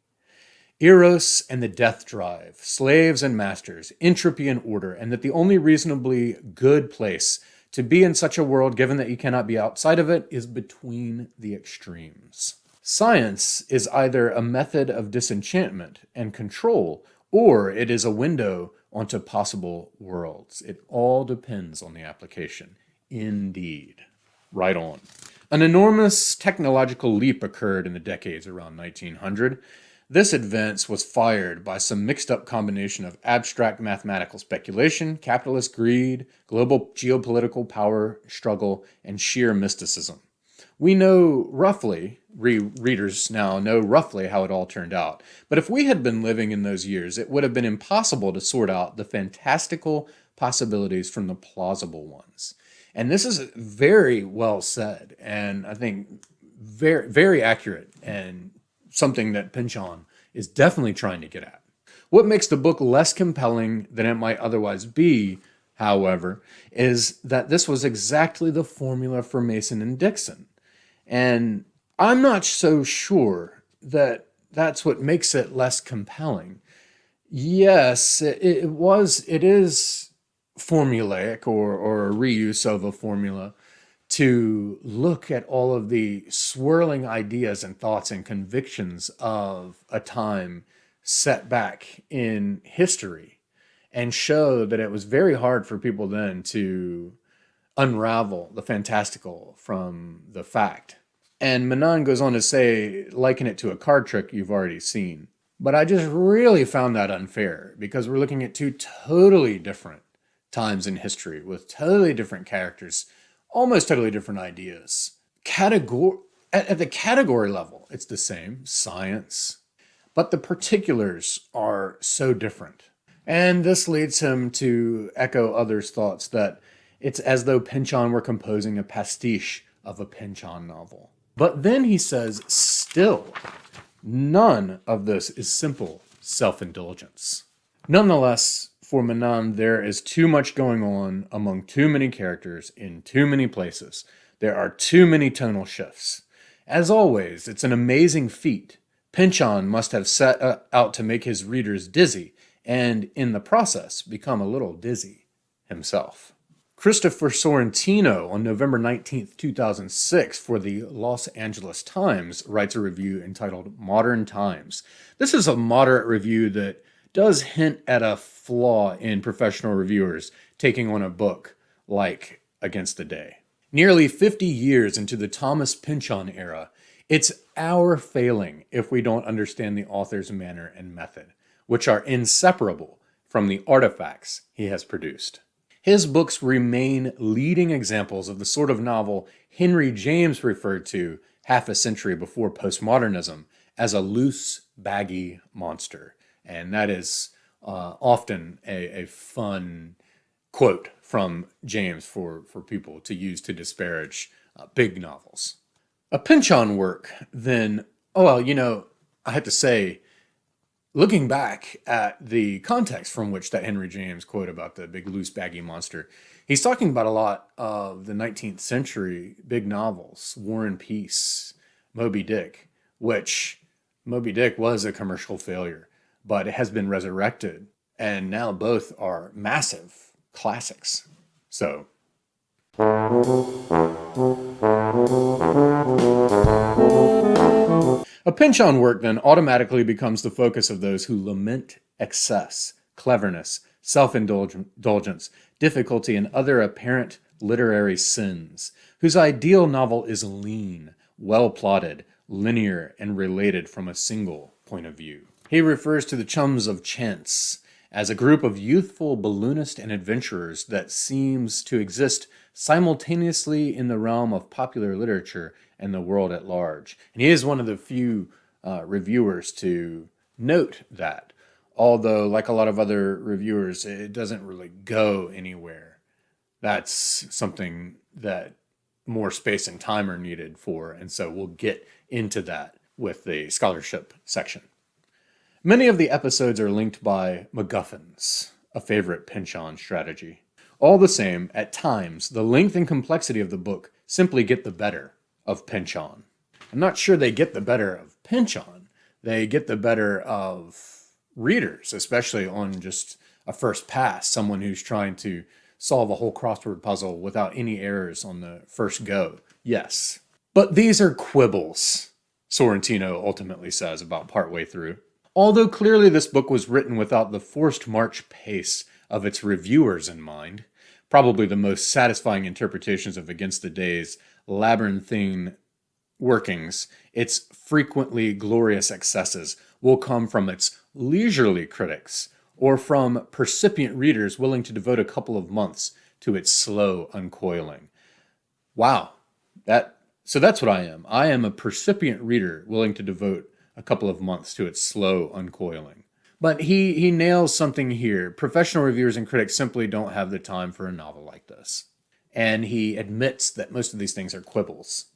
eros and the death drive, slaves and masters, entropy and order, and that the only reasonably good place to be in such a world, given that you cannot be outside of it, is between the extremes. Science is either a method of disenchantment and control, or it is a window onto possible worlds. It all depends on the application. Indeed. Right on. An enormous technological leap occurred in the decades around 1900. This advance was fired by some mixed-up combination of abstract mathematical speculation, capitalist greed, global geopolitical power struggle, and sheer mysticism. We know roughly, readers now know roughly how it all turned out. But if we had been living in those years, it would have been impossible to sort out the fantastical possibilities from the plausible ones. And this is very well said, and I think very, very accurate, and something that Pynchon is definitely trying to get at. What makes the book less compelling than it might otherwise be, however, is that this was exactly the formula for Mason and Dixon. And I'm not so sure that that's what makes it less compelling. Yes, it is formulaic or a reuse of a formula to look at all of the swirling ideas and thoughts and convictions of a time set back in history and show that it was very hard for people then to unravel the fantastical from the fact. And Manon goes on to say, liken it to a card trick you've already seen. But I just really found that unfair because we're looking at two totally different times in history with totally different characters, almost totally different ideas. At the category level, it's the same, science, but the particulars are so different. And this leads him to echo others' thoughts that it's as though Pynchon were composing a pastiche of a Pynchon novel. But then he says, still, none of this is simple self-indulgence. Nonetheless, for Manon, there is too much going on among too many characters in too many places. There are too many tonal shifts. As always, it's an amazing feat. Pynchon must have set out to make his readers dizzy, and in the process, become a little dizzy himself. Christopher Sorrentino, on November 19th, 2006, for the Los Angeles Times, writes a review entitled Modern Times. This is a moderate review that does hint at a flaw in professional reviewers taking on a book like Against the Day. Nearly 50 years into the Thomas Pynchon era, it's our failing if we don't understand the author's manner and method, which are inseparable from the artifacts he has produced. His books remain leading examples of the sort of novel Henry James referred to half a century before postmodernism as a loose, baggy monster. And that is often a fun quote from James for people to use to disparage big novels. A Pynchon work, then, I have to say, looking back at the context from which that Henry James quote about the big, loose, baggy monster, he's talking about a lot of the 19th century big novels, War and Peace, Moby Dick, which Moby Dick was a commercial failure, but it has been resurrected, and now both are massive classics. So, a Pynchon work then automatically becomes the focus of those who lament excess, cleverness, self-indulgence, difficulty, and other apparent literary sins, whose ideal novel is lean, well-plotted, linear, and related from a single point of view. He refers to the Chums of Chance as a group of youthful balloonists and adventurers that seems to exist simultaneously in the realm of popular literature and the world at large. And he is one of the few reviewers to note that, although like a lot of other reviewers, it doesn't really go anywhere. That's something that more space and time are needed for, and so we'll get into that with the scholarship section. Many of the episodes are linked by MacGuffins, a favorite Pynchon strategy. All the same, at times, the length and complexity of the book simply get the better of Pynchon. I'm not sure they get the better of Pynchon. They get the better of readers, especially on just a first pass, someone who's trying to solve a whole crossword puzzle without any errors on the first go. Yes. But these are quibbles, Sorrentino ultimately says about partway through. Although clearly this book was written without the forced march pace of its reviewers in mind, probably the most satisfying interpretations of Against the Day's labyrinthine workings, its frequently glorious excesses, will come from its leisurely critics or from percipient readers willing to devote a couple of months to its slow uncoiling. Wow. So that's what I am. I am a percipient reader willing to devote a couple of months to its slow uncoiling. But he nails something here. Professional reviewers and critics simply don't have the time for a novel like this. And he admits that most of these things are quibbles.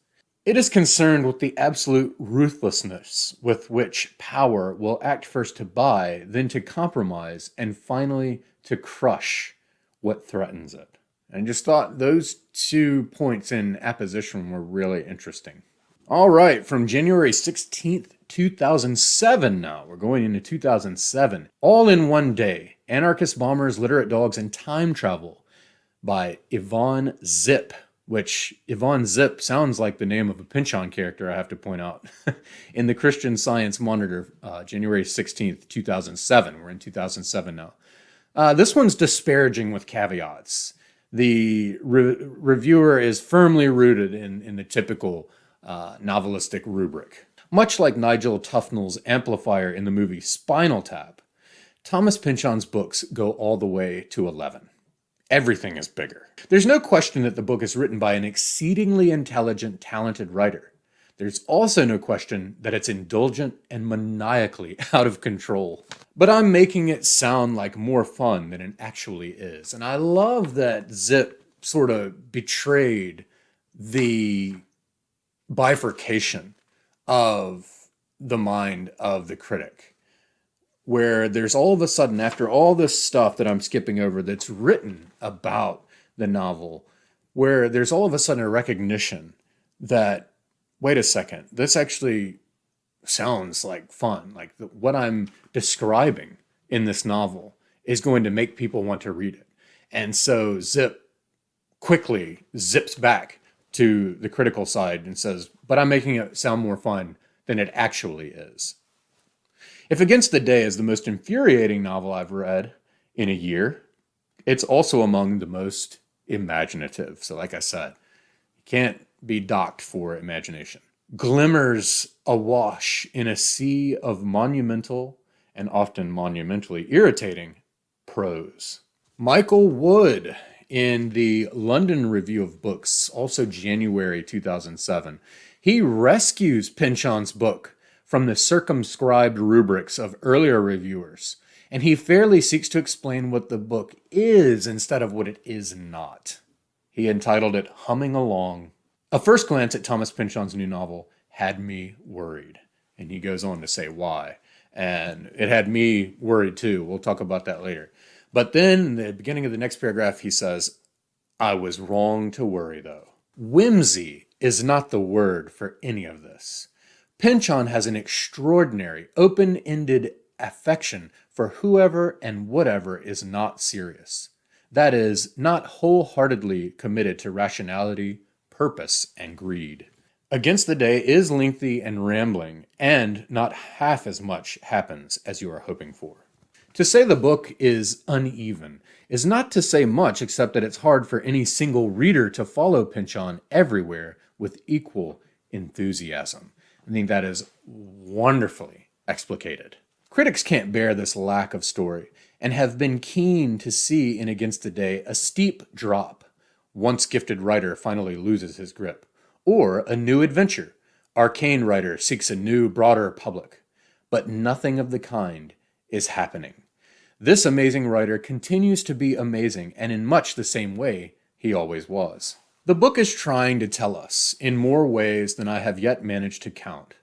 It is concerned with the absolute ruthlessness with which power will act first to buy, then to compromise, and finally to crush what threatens it. And I just thought those 2 points in apposition were really interesting. All right, from January 16th, 2007 now. We're going into 2007. All in One Day, Anarchist Bombers, Literate Dogs, and Time Travel by Yvonne Zip, which Yvonne Zip sounds like the name of a Pynchon character, I have to point out, in the Christian Science Monitor, January 16th, 2007. We're in 2007 now. This one's disparaging with caveats. The reviewer is firmly rooted in the typical novelistic rubric. Much like Nigel Tufnell's amplifier in the movie Spinal Tap, Thomas Pynchon's books go all the way to 11. Everything is bigger. There's no question that the book is written by an exceedingly intelligent, talented writer. There's also no question that it's indulgent and maniacally out of control. But I'm making it sound like more fun than it actually is. And I love that Zip sort of betrayed the bifurcation of the mind of the critic, where there's all of a sudden, after all this stuff that I'm skipping over that's written about the novel, where there's all of a sudden a recognition that, wait a second, this actually sounds like fun. Like what I'm describing in this novel is going to make people want to read it. And so Zip quickly zips back to the critical side and says, but I'm making it sound more fun than it actually is. If Against the Day is the most infuriating novel I've read in a year, it's also among the most imaginative. So like I said, you can't be docked for imagination. Glimmers awash in a sea of monumental and often monumentally irritating prose. Michael Wood, in the London Review of Books, also January 2007, he rescues Pynchon's book from the circumscribed rubrics of earlier reviewers, and he fairly seeks to explain what the book is instead of what it is not. He entitled it Humming Along. A first glance at Thomas Pynchon's new novel had me worried, and he goes on to say why. And it had me worried too. We'll talk about that later. But then, in the beginning of the next paragraph, he says, I was wrong to worry, though. Whimsy is not the word for any of this. Pynchon has an extraordinary, open-ended affection for whoever and whatever is not serious. That is, not wholeheartedly committed to rationality, purpose, and greed. Against the Day is lengthy and rambling, and not half as much happens as you are hoping for. To say the book is uneven is not to say much except that it's hard for any single reader to follow Pynchon everywhere with equal enthusiasm. I think that is wonderfully explicated. Critics can't bear this lack of story and have been keen to see in Against the Day a steep drop, once gifted writer finally loses his grip, or a new adventure, arcane writer seeks a new, broader public. But nothing of the kind is happening. This amazing writer continues to be amazing, and in much the same way he always was. The book is trying to tell us, in more ways than I have yet managed to count,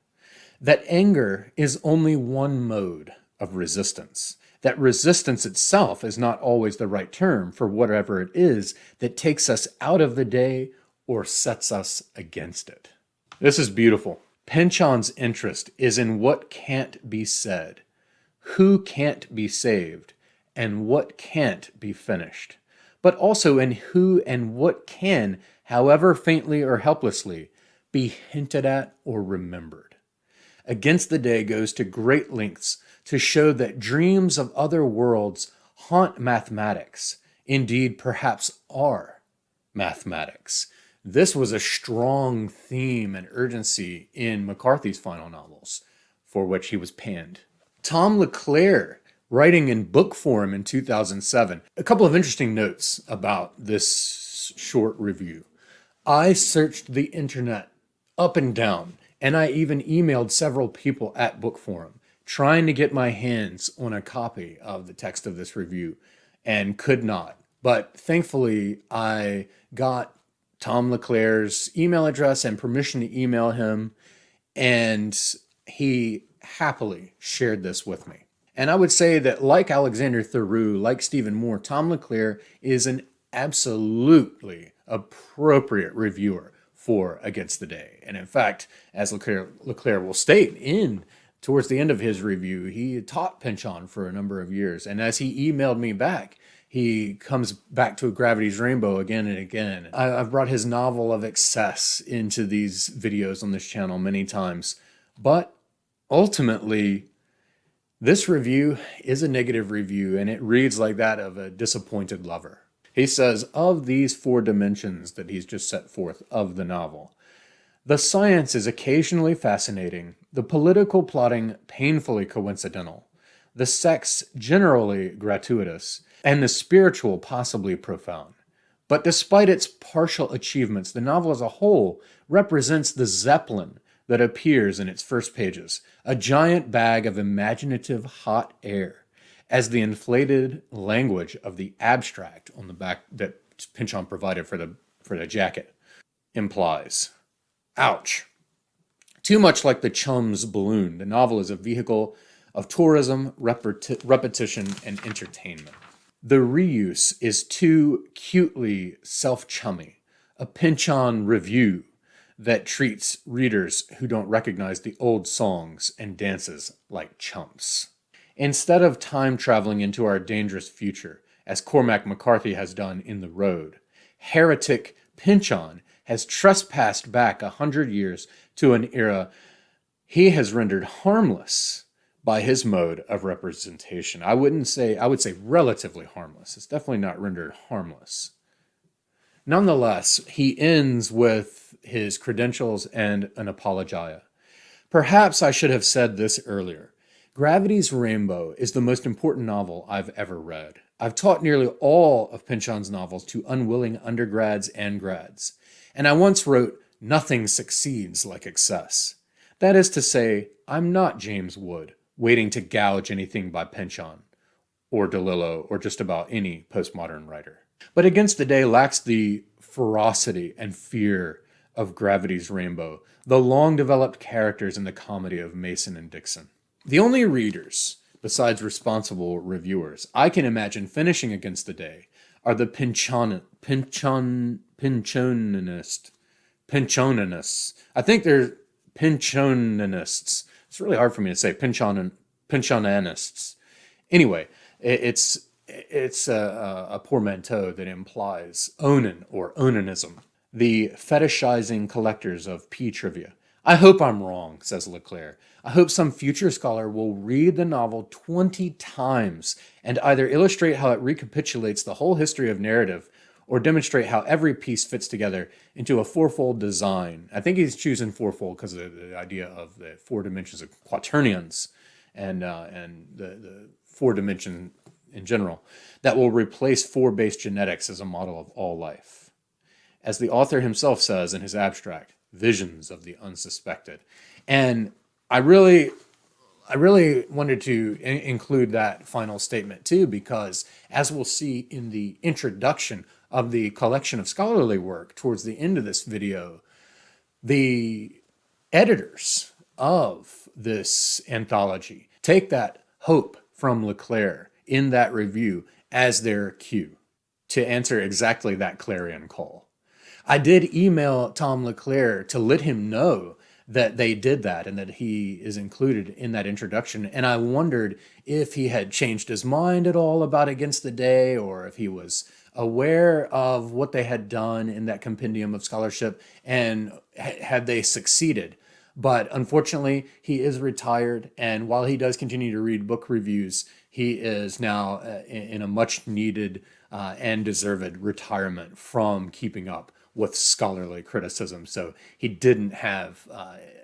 that anger is only one mode of resistance. That resistance itself is not always the right term for whatever it is that takes us out of the day or sets us against it. This is beautiful. Pynchon's interest is in what can't be said, who can't be saved, and what can't be finished, but also in who and what can, however faintly or helplessly, be hinted at or remembered. Against the Day goes to great lengths to show that dreams of other worlds haunt mathematics, indeed perhaps are mathematics. This was a strong theme and urgency in McCarthy's final novels, for which he was panned. Tom LeClaire, writing in book form in 2007, a couple of interesting notes about this short review. I searched the internet up and down, and I even emailed several people at book forum trying to get my hands on a copy of the text of this review and could not. But thankfully, I got Tom LeClaire's email address and permission to email him, and he happily shared this with me. And I would say that like Alexander Theroux, like Stephen Moore, Tom LeClaire is an absolutely appropriate reviewer for Against the Day. And in fact, as LeClaire will state towards the end of his review, he taught Pynchon for a number of years. And as he emailed me back, he comes back to Gravity's Rainbow again and again. I've brought his novel of Excess into these videos on this channel many times. But ultimately, this review is a negative review, and it reads like that of a disappointed lover. He says, of these 4 dimensions that he's just set forth of the novel, the science is occasionally fascinating, the political plotting painfully coincidental, the sex generally gratuitous, and the spiritual possibly profound. But despite its partial achievements, the novel as a whole represents the Zeppelin that appears in its first pages, a giant bag of imaginative hot air, as the inflated language of the abstract on the back that Pynchon provided for the jacket implies. Ouch. Too much like the Chum's balloon, the novel is a vehicle of tourism, repetition, and entertainment. The reuse is too cutely self-chummy, a Pynchon review that treats readers who don't recognize the old songs and dances like chumps. Instead of time traveling into our dangerous future, as Cormac McCarthy has done in The Road, heretic Pynchon has trespassed back 100 years to an era he has rendered harmless by his mode of representation. I would say relatively harmless. It's definitely not rendered harmless. Nonetheless, he ends with his credentials and an apologia. Perhaps I should have said this earlier. Gravity's Rainbow is the most important novel I've ever read. I've taught nearly all of Pynchon's novels to unwilling undergrads and grads, and I once wrote, "Nothing succeeds like excess." That is to say, I'm not James Wood, waiting to gouge anything by Pynchon, or DeLillo, or just about any postmodern writer. But Against the Day lacks the ferocity and fear of Gravity's Rainbow, the long-developed characters in the comedy of Mason and Dixon. The only readers, besides responsible reviewers, I can imagine finishing Against the Day are the Pynchonists. I think they're Pynchonists. It's really hard for me to say Pynchonists. Anyway, it's a portmanteau that implies onan or onanism, the fetishizing collectors of P trivia. I hope I'm wrong, says LeClaire. I hope some future scholar will read the novel 20 times and either illustrate how it recapitulates the whole history of narrative or demonstrate how every piece fits together into a fourfold design. I think he's choosing fourfold because of the idea of the 4 dimensions of quaternions and the 4 dimension in general that will replace 4-base genetics as a model of all life. As the author himself says in his abstract, visions of the unsuspected. And I really wanted to include that final statement too, because as we'll see in the introduction of the collection of scholarly work towards the end of this video, the editors of this anthology take that hope from LeClaire in that review as their cue to answer exactly that clarion call. I did email Tom LeClaire to let him know that they did that and that he is included in that introduction. And I wondered if he had changed his mind at all about Against the Day, or if he was aware of what they had done in that compendium of scholarship and had they succeeded. But unfortunately, he is retired. And while he does continue to read book reviews, he is now in a much needed and deserved retirement from keeping up with scholarly criticism. So he didn't have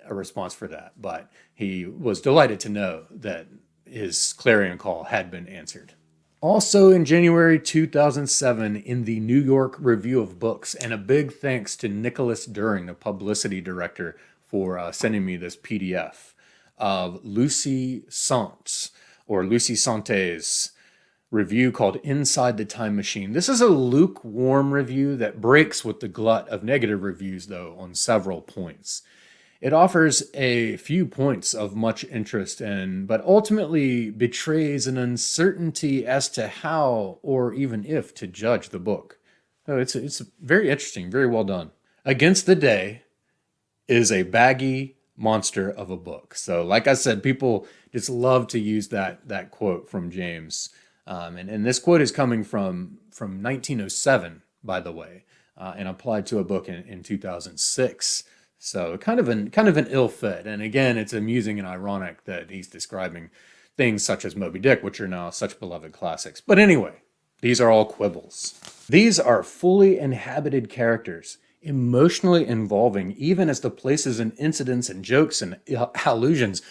a response for that, but he was delighted to know that his clarion call had been answered. Also in January 2007, in the New York Review of Books, and a big thanks to Nicholas During, the publicity director, for sending me this PDF of Lucy Sante's review called Inside the Time Machine. This is a lukewarm review that breaks with the glut of negative reviews, though, on several points. It offers a few points of much interest, but ultimately betrays an uncertainty as to how or even if to judge the book. So it's very interesting, very well done. Against the Day is a baggy monster of a book. So like I said, people just love to use that quote from James. And this quote is coming from 1907, by the way, and applied to a book in 2006. So kind of an ill fit. And again, it's amusing and ironic that he's describing things such as Moby Dick, which are now such beloved classics. But anyway, these are all quibbles. These are fully inhabited characters, emotionally involving, even as the places and incidents and jokes and allusions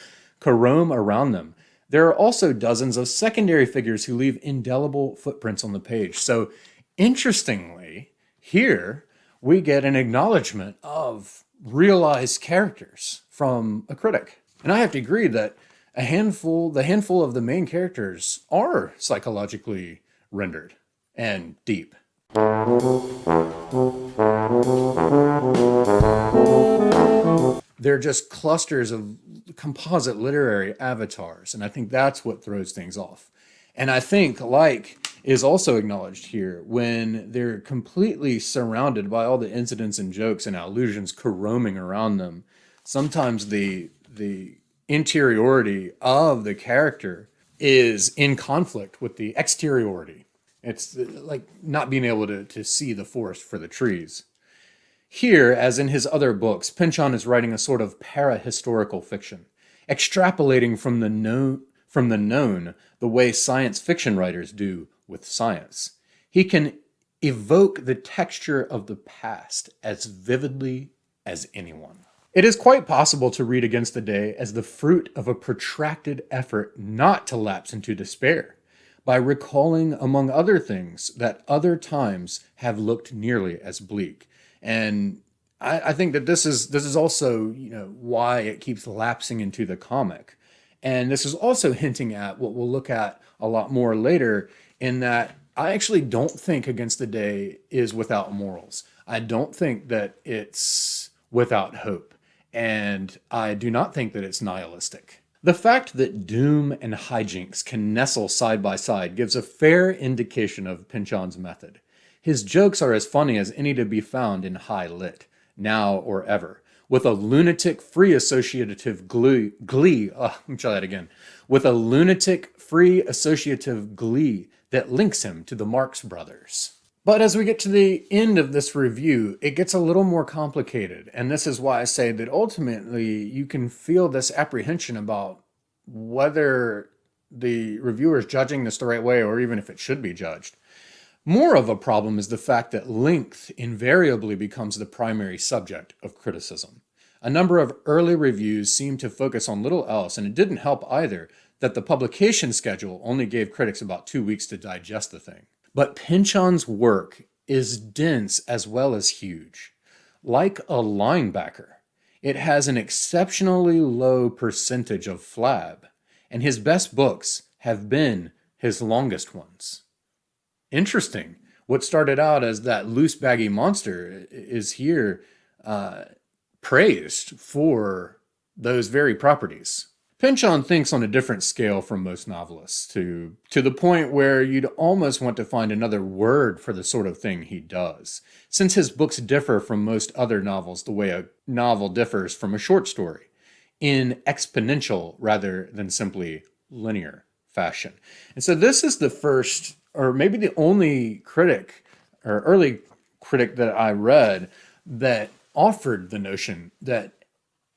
carome around them. There are also dozens of secondary figures who leave indelible footprints on the page. So interestingly, here we get an acknowledgement of realized characters from a critic. And I have to agree that the handful of the main characters are psychologically rendered and deep. They're just clusters of composite literary avatars, and I think that's what throws things off. And I think is also acknowledged here when they're completely surrounded by all the incidents and jokes and allusions caroming around them. Sometimes the interiority of the character is in conflict with the exteriority. It's like not being able to see the forest for the trees. Here, as in his other books, Pynchon is writing a sort of para-historical fiction, extrapolating from the known the way science fiction writers do with science. He can evoke the texture of the past as vividly as anyone. It is quite possible to read Against the Day as the fruit of a protracted effort not to lapse into despair, by recalling, among other things, that other times have looked nearly as bleak. And I think that this is also, why it keeps lapsing into the comic. And this is also hinting at what we'll look at a lot more later, in that I actually don't think Against the Day is without morals. I don't think that it's without hope. And I do not think that it's nihilistic. The fact that doom and hijinks can nestle side by side gives a fair indication of Pynchon's method. His jokes are as funny as any to be found in high lit, now or ever, with a lunatic free associative glee. Let me try that again. With a lunatic free associative glee that links him to the Marx Brothers. But as we get to the end of this review, it gets a little more complicated. And this is why I say that ultimately you can feel this apprehension about whether the reviewer is judging this the right way, or even if it should be judged. More of a problem is the fact that length invariably becomes the primary subject of criticism. A number of early reviews seemed to focus on little else, and it didn't help either that the publication schedule only gave critics about 2 weeks to digest the thing. But Pynchon's work is dense as well as huge. Like a linebacker, it has an exceptionally low percentage of flab, and his best books have been his longest ones. Interesting. What started out as that loose, baggy monster is here praised for those very properties. Pynchon thinks on a different scale from most novelists, to the point where you'd almost want to find another word for the sort of thing he does. Since his books differ from most other novels the way a novel differs from a short story, in exponential rather than simply linear fashion. And so this is the first, or maybe the only critic, or early critic that I read that offered the notion that,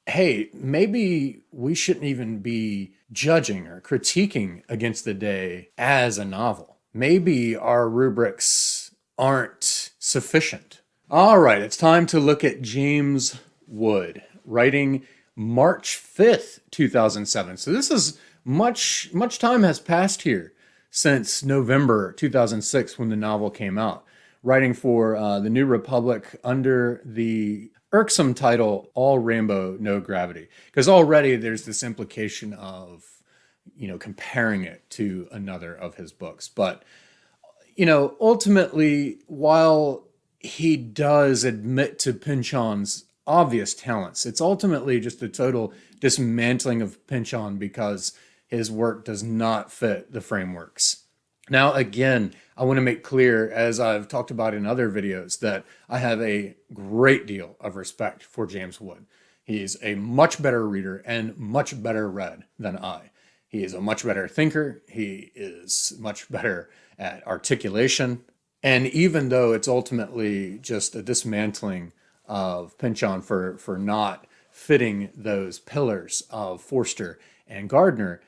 hey, maybe we shouldn't even be judging or critiquing Against the Day as a novel. Maybe our rubrics aren't sufficient. All right, it's time to look at James Wood, writing March 5th, 2007. So this is much time has passed here since November 2006 when the novel came out. Writing for the New Republic under the irksome title, All Rainbow, No Gravity. Because already there's this implication of, comparing it to another of his books. But, ultimately, while he does admit to Pynchon's obvious talents, it's ultimately just a total dismantling of Pynchon because his work does not fit the frameworks. Now, again, I want to make clear, as I've talked about in other videos, that I have a great deal of respect for James Wood. He's a much better reader and much better read than I. He is a much better thinker. He is much better at articulation. And even though it's ultimately just a dismantling of Pynchon for not fitting those pillars of Forster and Gardner,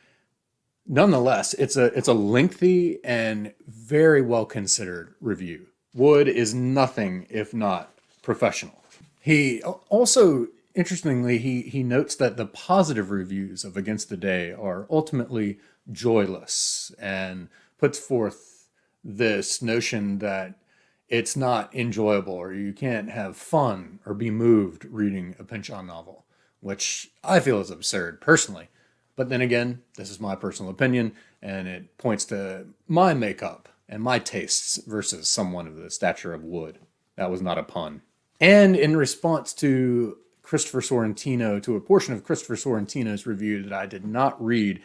nonetheless, it's a lengthy and very well considered review. Wood is nothing if not professional. He also, interestingly, he notes that the positive reviews of Against the Day are ultimately joyless, and puts forth this notion that it's not enjoyable, or you can't have fun or be moved reading a Pynchon novel, which I feel is absurd personally. But then again, this is my personal opinion, and it points to my makeup and my tastes versus someone of the stature of Wood. That was not a pun. And in response to Christopher Sorrentino, to a portion of Christopher Sorrentino's review that I did not read,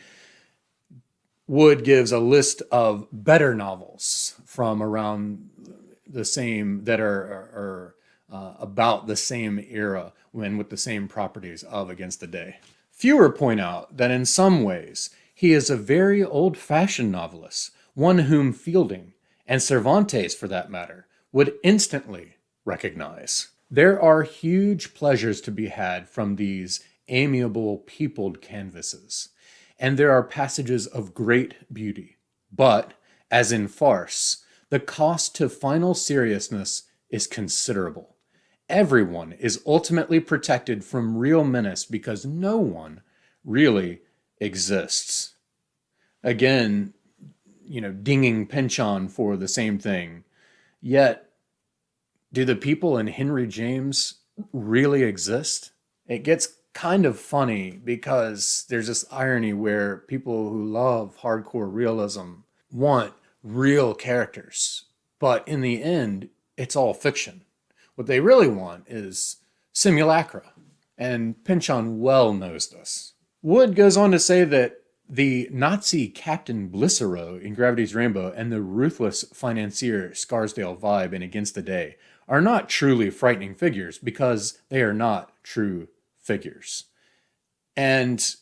Wood gives a list of better novels from around the same, that are about the same era when with the same properties of Against the Day. Fewer point out that in some ways he is a very old-fashioned novelist, one whom Fielding, and Cervantes for that matter, would instantly recognize. There are huge pleasures to be had from these amiable peopled canvases, and there are passages of great beauty. But, as in farce, the cost to final seriousness is considerable. Everyone is ultimately protected from real menace because no one really exists. Again, dinging Pynchon for the same thing. Yet, do the people in Henry James really exist? It gets kind of funny because there's this irony where people who love hardcore realism want real characters, but in the end, it's all fiction. What they really want is simulacra, and Pynchon well knows this. Wood goes on to say that the Nazi Captain Blicero in Gravity's Rainbow and the ruthless financier Scarsdale Vibe in Against the Day are not truly frightening figures because they are not true figures. And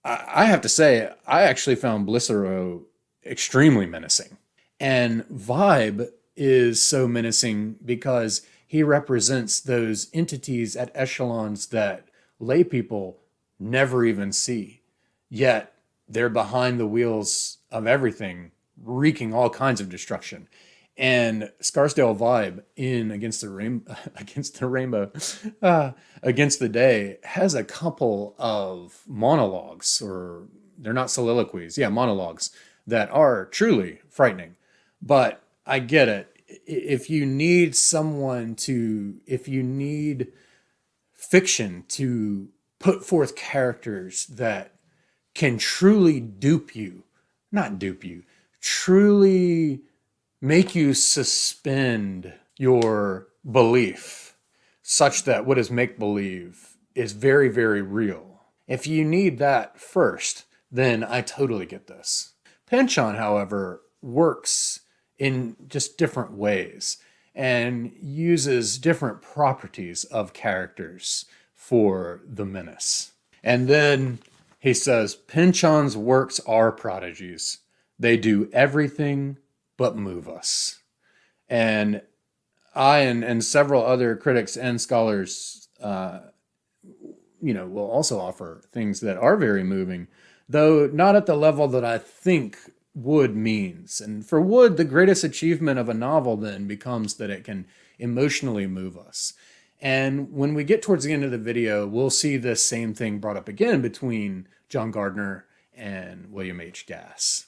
I have to say, I actually found Blicero extremely menacing. And Vibe is so menacing because he represents those entities at echelons that lay people never even see. Yet they're behind the wheels of everything, wreaking all kinds of destruction. And Scarsdale Vibe in Against the Day has a couple of monologues, or they're not soliloquies, monologues that are truly frightening. But I get it. If you need fiction to put forth characters that can truly truly make you suspend your belief such that what is make-believe is very, very real. If you need that first, then I totally get this. Pynchon, however, works in just different ways and uses different properties of characters for the menace. And then he says, Pynchon's works are prodigies. They do everything but move us. And I and several other critics and scholars, will also offer things that are very moving, though not at the level that I think Wood means. And for Wood, the greatest achievement of a novel then becomes that it can emotionally move us. And when we get towards the end of the video, we'll see this same thing brought up again between John Gardner and William H. Gass.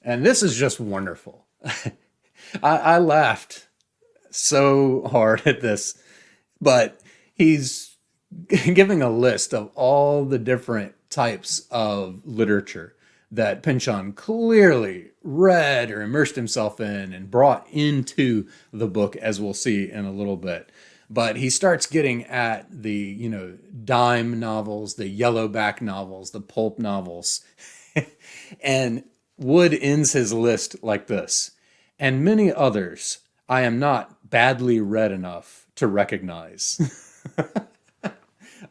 And this is just wonderful. I laughed so hard at this, but he's giving a list of all the different types of literature that Pynchon clearly read or immersed himself in and brought into the book, as we'll see in a little bit. But he starts getting at the, dime novels, the yellowback novels, the pulp novels. And Wood ends his list like this. And many others I am not badly read enough to recognize.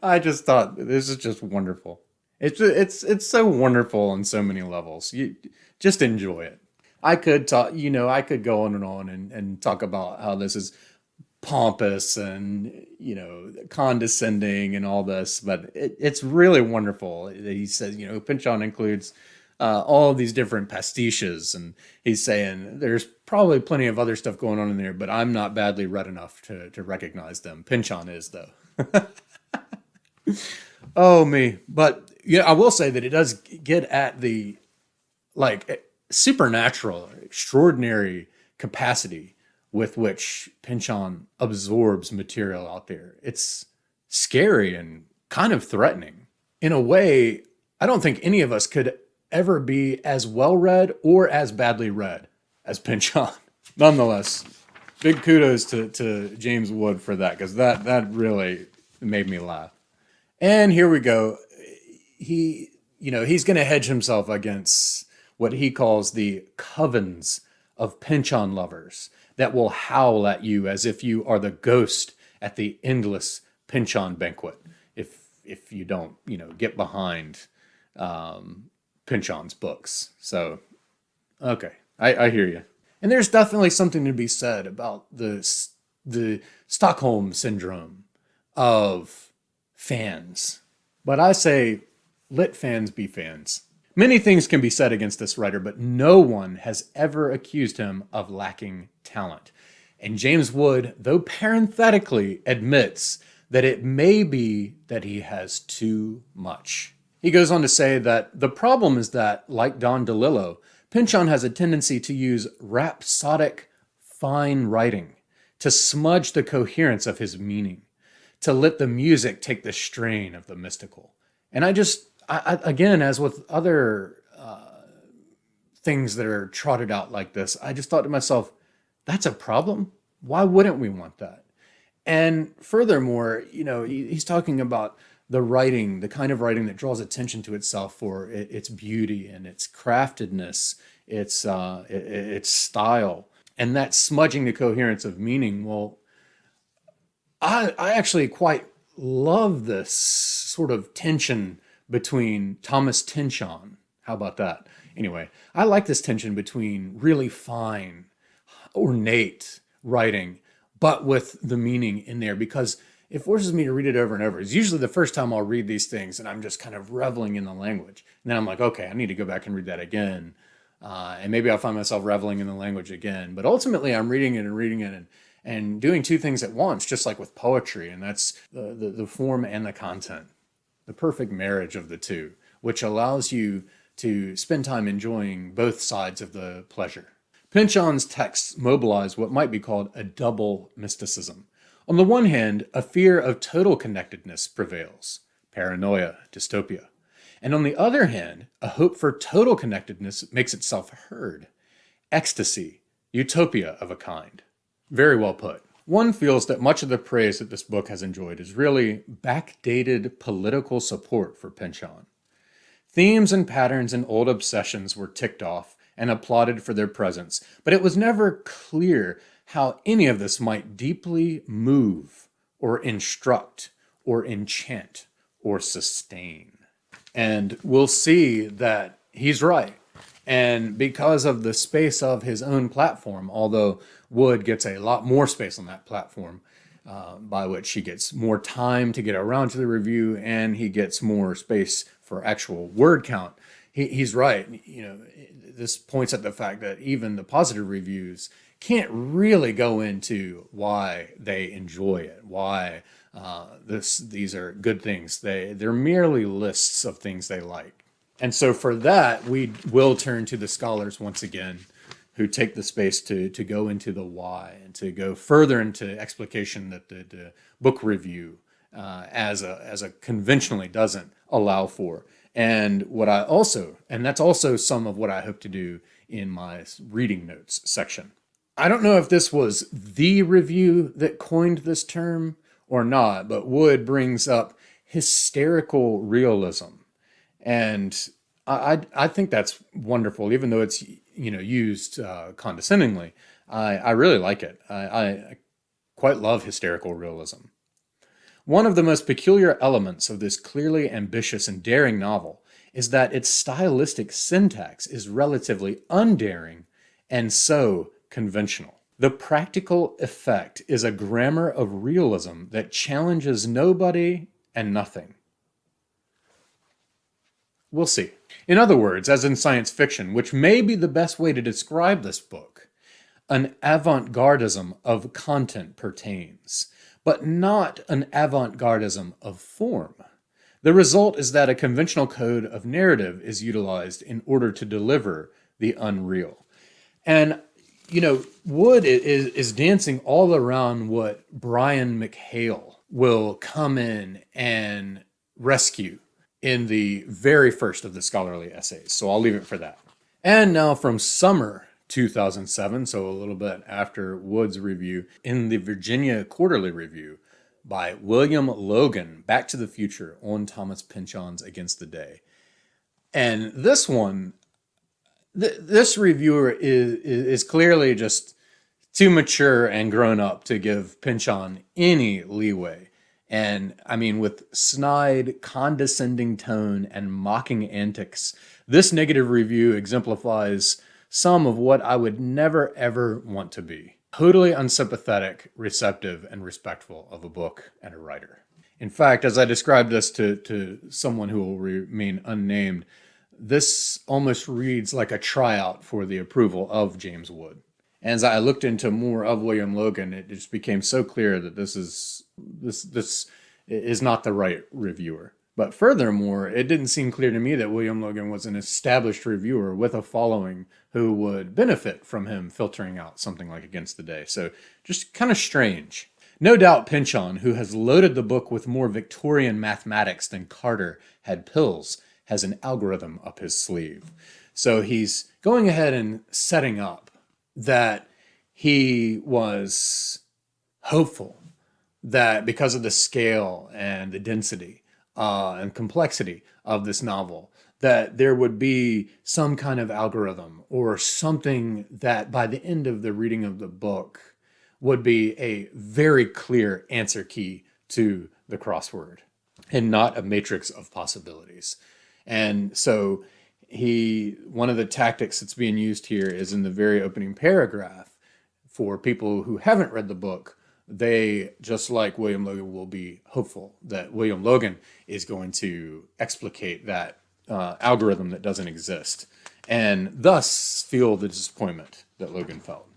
I just thought this is just wonderful. It's so wonderful on so many levels. You just enjoy it. I could talk, I could go on and talk about how this is pompous and, condescending and all this, but it's really wonderful. He says, Pynchon includes all of these different pastiches, and he's saying there's probably plenty of other stuff going on in there, but I'm not badly read enough to recognize them. Pynchon is, though. Oh, me. But I will say that it does get at the supernatural, extraordinary capacity with which Pynchon absorbs material out there. It's scary and kind of threatening. In a way, I don't think any of us could ever be as well read or as badly read as Pynchon. Nonetheless, big kudos to James Wood for that, because that really made me laugh. And here we go. He's going to hedge himself against what he calls the covens of Pynchon lovers that will howl at you as if you are the ghost at the endless Pynchon banquet. If you don't, get behind Pynchon's books. So, okay, I hear you. And there's definitely something to be said about the Stockholm syndrome of fans. But I say, let fans be fans. Many things can be said against this writer, but no one has ever accused him of lacking talent. And James Wood, though parenthetically, admits that it may be that he has too much. He goes on to say that the problem is that, like Don DeLillo, Pynchon has a tendency to use rhapsodic, fine writing to smudge the coherence of his meaning, to let the music take the strain of the mystical. And I again, as with other things that are trotted out like this, I just thought to myself, that's a problem? Why wouldn't we want that? And furthermore, he's talking about the writing, the kind of writing that draws attention to itself for its beauty and its craftedness, its style, and that smudging the coherence of meaning. Well, I actually quite love this sort of tension between Thomas Pynchon. How about that? Anyway, I like this tension between really fine, ornate writing, but with the meaning in there, because it forces me to read it over and over. It's usually the first time I'll read these things and I'm just kind of reveling in the language. And then I'm like, okay, I need to go back and read that again. And maybe I'll find myself reveling in the language again. But ultimately, I'm reading it and doing two things at once, just like with poetry. And that's the form and the content. The perfect marriage of the two, which allows you to spend time enjoying both sides of the pleasure. Pynchon's texts mobilize what might be called a double mysticism. On the one hand, a fear of total connectedness prevails, paranoia, dystopia. And on the other hand, a hope for total connectedness makes itself heard, ecstasy, utopia of a kind. Very well put. One feels that much of the praise that this book has enjoyed is really backdated political support for Pynchon. Themes and patterns and old obsessions were ticked off and applauded for their presence, but it was never clear how any of this might deeply move or instruct or enchant or sustain. And we'll see that he's right. And because of the space of his own platform, although Wood gets a lot more space on that platform, by which he gets more time to get around to the review and he gets more space for actual word count, he's right. This points at the fact that even the positive reviews can't really go into why they enjoy it, why these are good things. They're merely lists of things they like. And so for that, we will turn to the scholars once again, who take the space to go into the why and to go further into explication that the book review as a conventionally doesn't allow for. And that's also some of what I hope to do in my reading notes section. I don't know if this was the review that coined this term or not, but Wood brings up hysterical realism. And I think that's wonderful, even though it's used condescendingly. I really like it. I quite love hysterical realism. One of the most peculiar elements of this clearly ambitious and daring novel is that its stylistic syntax is relatively undaring and so conventional. The practical effect is a grammar of realism that challenges nobody and nothing. We'll see. In other words, as in science fiction, which may be the best way to describe this book, an avant-gardism of content pertains, but not an avant-gardism of form. The result is that a conventional code of narrative is utilized in order to deliver the unreal. And, Wood is dancing all around what Brian McHale will come in and rescue in the very first of the scholarly essays. So I'll leave it for that. And now from summer 2007, so a little bit after Wood's review, in the Virginia Quarterly Review by William Logan, Back to the Future on Thomas Pynchon's Against the Day. And this one, this reviewer is clearly just too mature and grown up to give Pynchon any leeway. And I mean, with snide, condescending tone and mocking antics, this negative review exemplifies some of what I would never, ever want to be. Totally unsympathetic, receptive, and respectful of a book and a writer. In fact, as I described this to someone who will remain unnamed, this almost reads like a tryout for the approval of James Wood. As I looked into more of William Logan, it just became so clear that this is not the right reviewer. But furthermore, it didn't seem clear to me that William Logan was an established reviewer with a following who would benefit from him filtering out something like Against the Day. So just kind of strange. No doubt Pynchon, who has loaded the book with more Victorian mathematics than Carter had pills, has an algorithm up his sleeve. So he's going ahead and setting up that he was hopeful that because of the scale and the density and complexity of this novel, that there would be some kind of algorithm or something that by the end of the reading of the book would be a very clear answer key to the crossword and not a matrix of possibilities. And so one of the tactics that's being used here is in the very opening paragraph. For people who haven't read the book, they, just like William Logan, will be hopeful that William Logan is going to explicate that algorithm that doesn't exist, and thus feel the disappointment that Logan felt.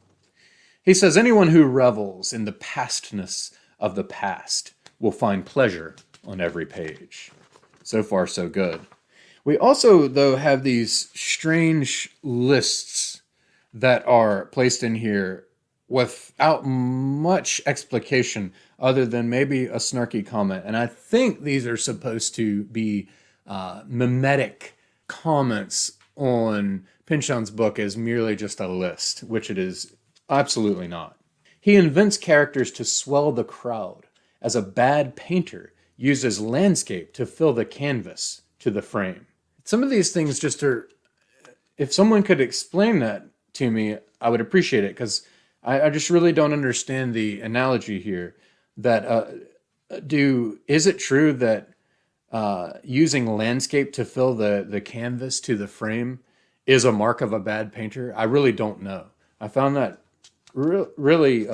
He says, anyone who revels in the pastness of the past will find pleasure on every page. So far, so good. We also, though, have these strange lists that are placed in here without much explication other than maybe a snarky comment. And I think these are supposed to be mimetic comments on Pynchon's book as merely just a list, which it is absolutely not. He invents characters to swell the crowd, as a bad painter uses landscape to fill the canvas to the frame. Some of these things just are, if someone could explain that to me, I would appreciate it, because I just really don't understand the analogy here. That is it true that using landscape to fill the canvas to the frame is a mark of a bad painter? I really don't know. I found that really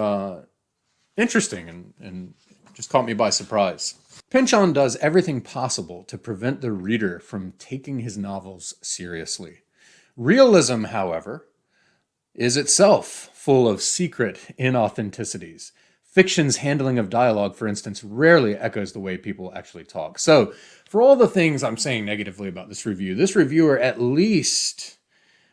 interesting and just caught me by surprise. Pynchon does everything possible to prevent the reader from taking his novels seriously. Realism, however, is itself full of secret inauthenticities. Fiction's handling of dialogue, for instance, rarely echoes the way people actually talk. So, for all the things I'm saying negatively about this review, this reviewer at least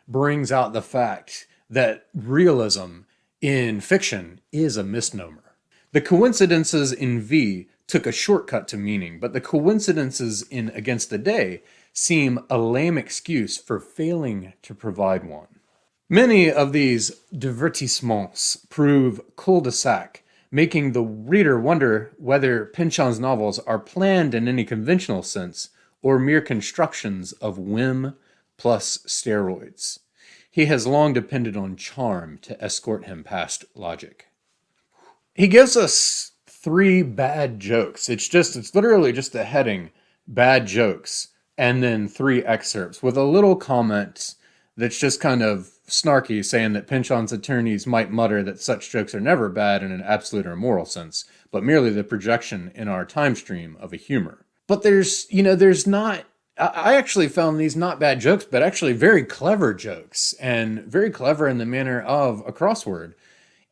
brings out the fact that realism in fiction is a misnomer. The coincidences in V took a shortcut to meaning, but the coincidences in Against the Day seem a lame excuse for failing to provide one. Many of these divertissements prove cul-de-sac, making the reader wonder whether Pynchon's novels are planned in any conventional sense or mere constructions of whim plus steroids. He has long depended on charm to escort him past logic. He gives us 3 bad jokes. It's literally just a heading, bad jokes, and then 3 excerpts with a little comment that's just kind of snarky, saying that Pynchon's attorneys might mutter that such jokes are never bad in an absolute or moral sense, but merely the projection in our time stream of a humor. But there's not, I actually found these not bad jokes, but actually very clever jokes, and very clever in the manner of a crossword.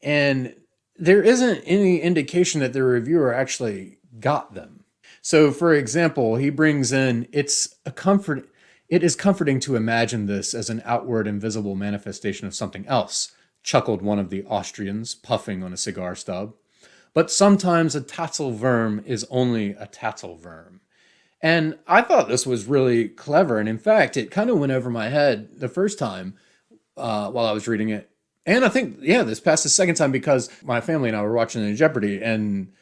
And there isn't any indication that the reviewer actually got them. So, for example, he brings in, it is comforting to imagine this as an outward and visible manifestation of something else, chuckled one of the Austrians, puffing on a cigar stub. But sometimes a tatzelwurm is only a tatzelwurm. And I thought this was really clever. And in fact, it kind of went over my head the first time while I was reading it. And I think, this passed the second time because my family and I were watching the Jeopardy, and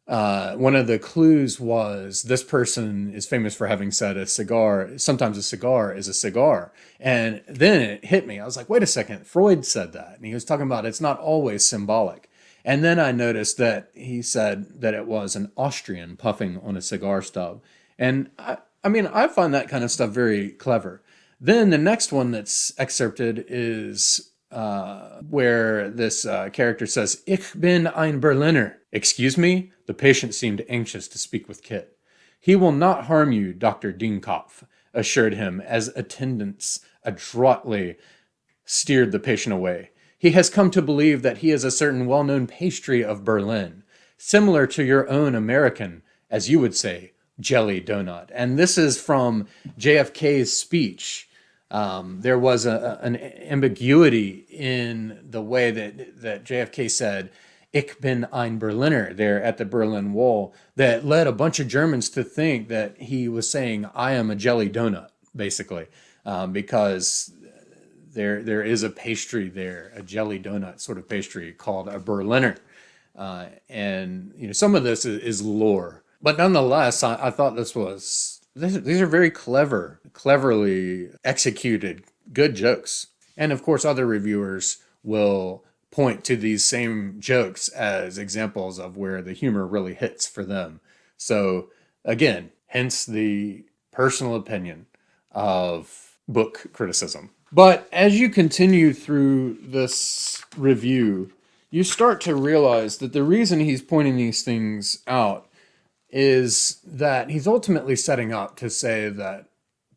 one of the clues was this person is famous for having said sometimes a cigar is a cigar. And then it hit me. I was like, wait a second, Freud said that. And he was talking about it's not always symbolic. And then I noticed that he said that it was an Austrian puffing on a cigar stub. And I find that kind of stuff very clever. Then the next one that's excerpted is where this character says, Ich bin ein Berliner. Excuse me? The patient seemed anxious to speak with Kit. He will not harm you, Dr. Dienkopf assured him as attendants adroitly steered the patient away. He has come to believe that he is a certain well-known pastry of Berlin, similar to your own American, as you would say, jelly donut. And this is from JFK's speech. There was an ambiguity in the way that JFK said, Ich bin ein Berliner, there at the Berlin Wall, that led a bunch of Germans to think that he was saying, I am a jelly donut, basically, because there is a pastry there, a jelly donut sort of pastry called a Berliner. And some of this is lore. But nonetheless, I thought these are very cleverly executed, good jokes. And of course, other reviewers will point to these same jokes as examples of where the humor really hits for them. So again, hence the personal opinion of book criticism. But as you continue through this review, you start to realize that the reason he's pointing these things out is that he's ultimately setting up to say that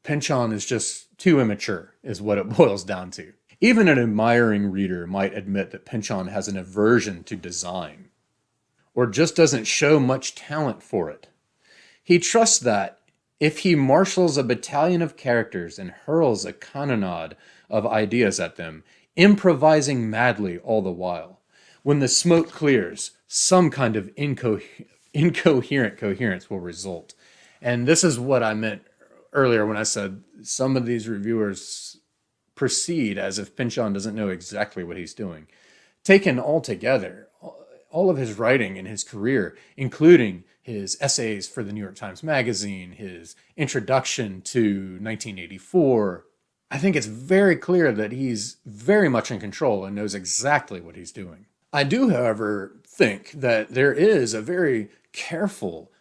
Pynchon is just too immature, is what it boils down to. Even an admiring reader might admit that Pynchon has an aversion to design, or just doesn't show much talent for it. He trusts that if he marshals a battalion of characters and hurls a cannonade of ideas at them, improvising madly all the while, when the smoke clears, some kind of incoherent coherence will result. And this is what I meant earlier when I said some of these reviewers proceed as if Pynchon doesn't know exactly what he's doing. Taken all together, all of his writing in his career, including his essays for the New York Times Magazine, his introduction to 1984, I think it's very clear that he's very much in control and knows exactly what he's doing. I do, however, think that there is a very careful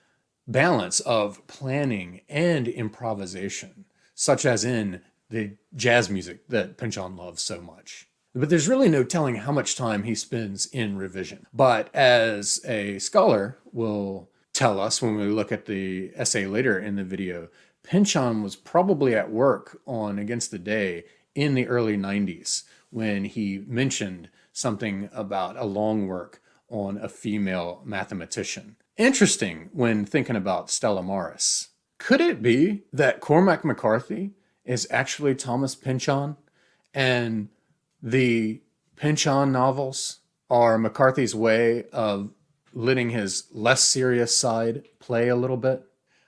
balance of planning and improvisation, such as in the jazz music that Pynchon loves so much. But there's really no telling how much time he spends in revision. But as a scholar will tell us when we look at the essay later in the video, Pynchon was probably at work on Against the Day in the early 90s when he mentioned something about a long work on a female mathematician. Interesting when thinking about Stella Maris. Could it be that Cormac McCarthy is actually Thomas Pynchon, and the Pynchon novels are McCarthy's way of letting his less serious side play a little bit?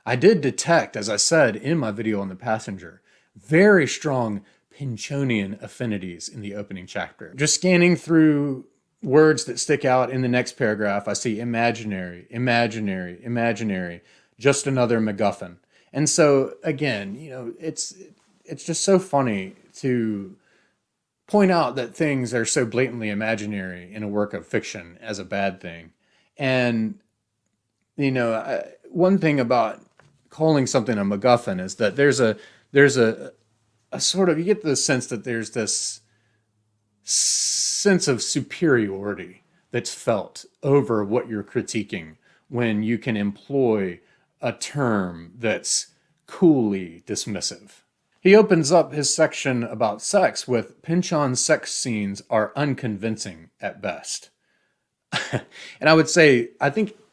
I did detect, as I said in my video on The Passenger, very strong Pynchonian affinities in the opening chapter. Just scanning through words that stick out in the next paragraph, I see imaginary, imaginary, imaginary, just another MacGuffin. And so, again, it's just so funny to point out that things are so blatantly imaginary in a work of fiction as a bad thing. And, one thing about calling something a MacGuffin is that there's a sort of, you get the sense that there's this sense of superiority that's felt over what you're critiquing when you can employ a term that's coolly dismissive. He opens up his section about sex with Pynchon's sex scenes are unconvincing at best. And I would say, I feel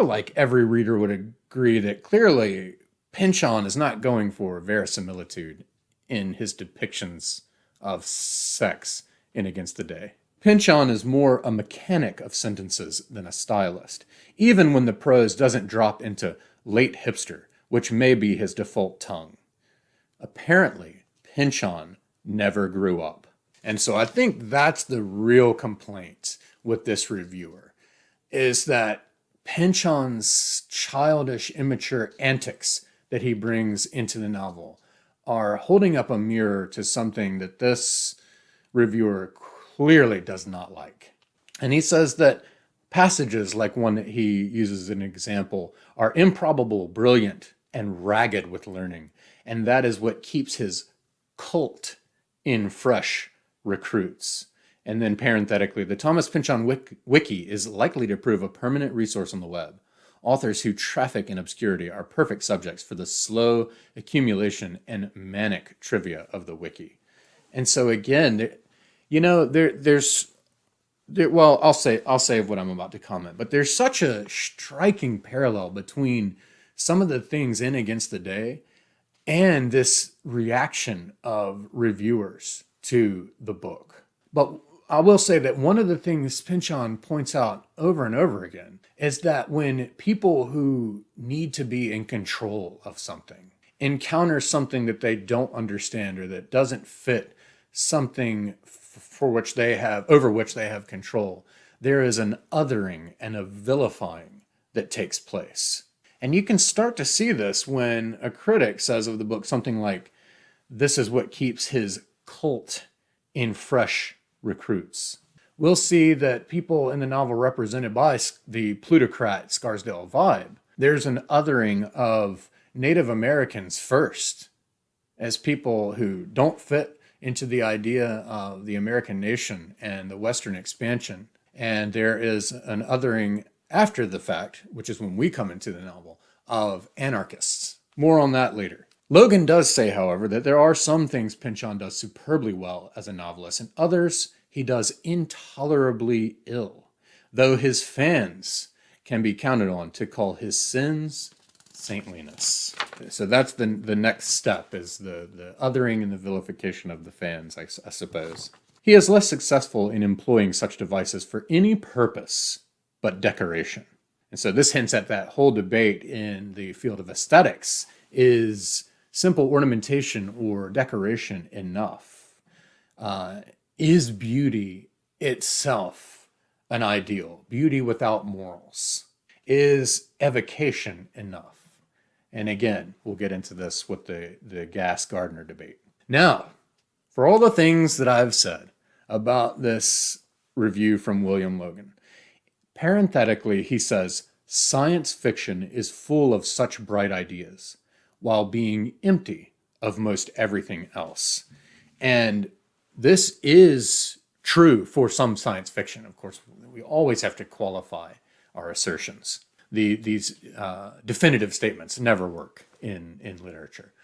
like every reader would agree that clearly Pynchon is not going for verisimilitude in his depictions of sex in Against the Day. Pynchon is more a mechanic of sentences than a stylist, even when the prose doesn't drop into late hipster, which may be his default tongue. Apparently, Pynchon never grew up. And so I think that's the real complaint with this reviewer, is that Pynchon's childish, immature antics that he brings into the novel are holding up a mirror to something that this reviewer clearly does not like. And he says that passages like one that he uses as an example are improbable, brilliant, and ragged with learning. And that is what keeps his cult in fresh recruits. And then parenthetically, the Thomas Pynchon Wiki is likely to prove a permanent resource on the web. Authors who traffic in obscurity are perfect subjects for the slow accumulation and manic trivia of the wiki. And so again, I'll save what I'm about to comment, but there's such a striking parallel between some of the things in Against the Day and this reaction of reviewers to the book. But I will say that one of the things Pynchon points out over and over again is that when people who need to be in control of something encounter something that they don't understand or that doesn't fit something over which they have control, there is an othering and a vilifying that takes place. And you can start to see this when a critic says of the book something like, "This is what keeps his cult in fresh recruits." We'll see that people in the novel represented by the plutocrat Scarsdale vibe, there's an othering of Native Americans first as people who don't fit into the idea of the American nation and the Western expansion. And there is an othering after the fact, which is when we come into the novel, of anarchists. More on that later. Logan does say, however, that there are some things Pynchon does superbly well as a novelist, and others he does intolerably ill, though his fans can be counted on to call his sins saintliness. So that's the next step, is the othering and the vilification of the fans, I suppose. He is less successful in employing such devices for any purpose but decoration. And so this hints at that whole debate in the field of aesthetics. Is simple ornamentation or decoration enough? Is beauty itself an ideal, beauty without morals? Is evocation enough? And again, we'll get into this with the Gardner debate. Now, for all the things that I've said about this review from William Logan, parenthetically, he says, science fiction is full of such bright ideas, while being empty of most everything else. And this is true for some science fiction. Of course, we always have to qualify our assertions. These definitive statements never work in literature.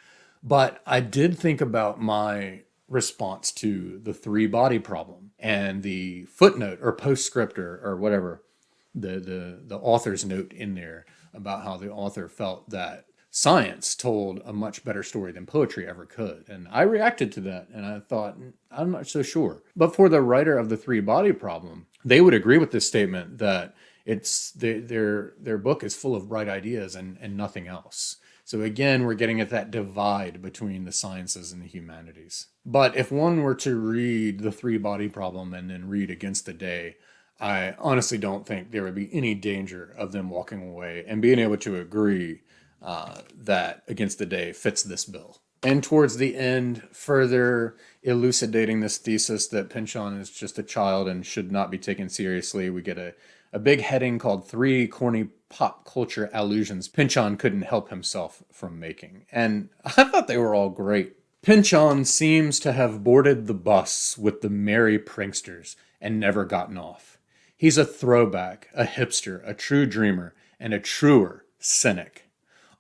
But I did think about my response to the three-body problem and the footnote or postscript or whatever, the author's note in there about how the author felt that science told a much better story than poetry ever could. And I reacted to that, and I thought, I'm not so sure. But for the writer of the three-body problem, they would agree with this statement that it's their book is full of bright ideas and nothing else. So again, we're getting at that divide between the sciences and the humanities. But if one were to read the three-body problem and then read Against the Day, I honestly don't think there would be any danger of them walking away and being able to agree that Against the Day fits this bill. And towards the end, further elucidating this thesis that Pynchon is just a child and should not be taken seriously, we get a big heading called 3 Corny Pop Culture Allusions Pynchon Couldn't Help Himself from Making. And I thought they were all great. Pynchon seems to have boarded the bus with the merry pranksters and never gotten off. He's a throwback, a hipster, a true dreamer, and a truer cynic.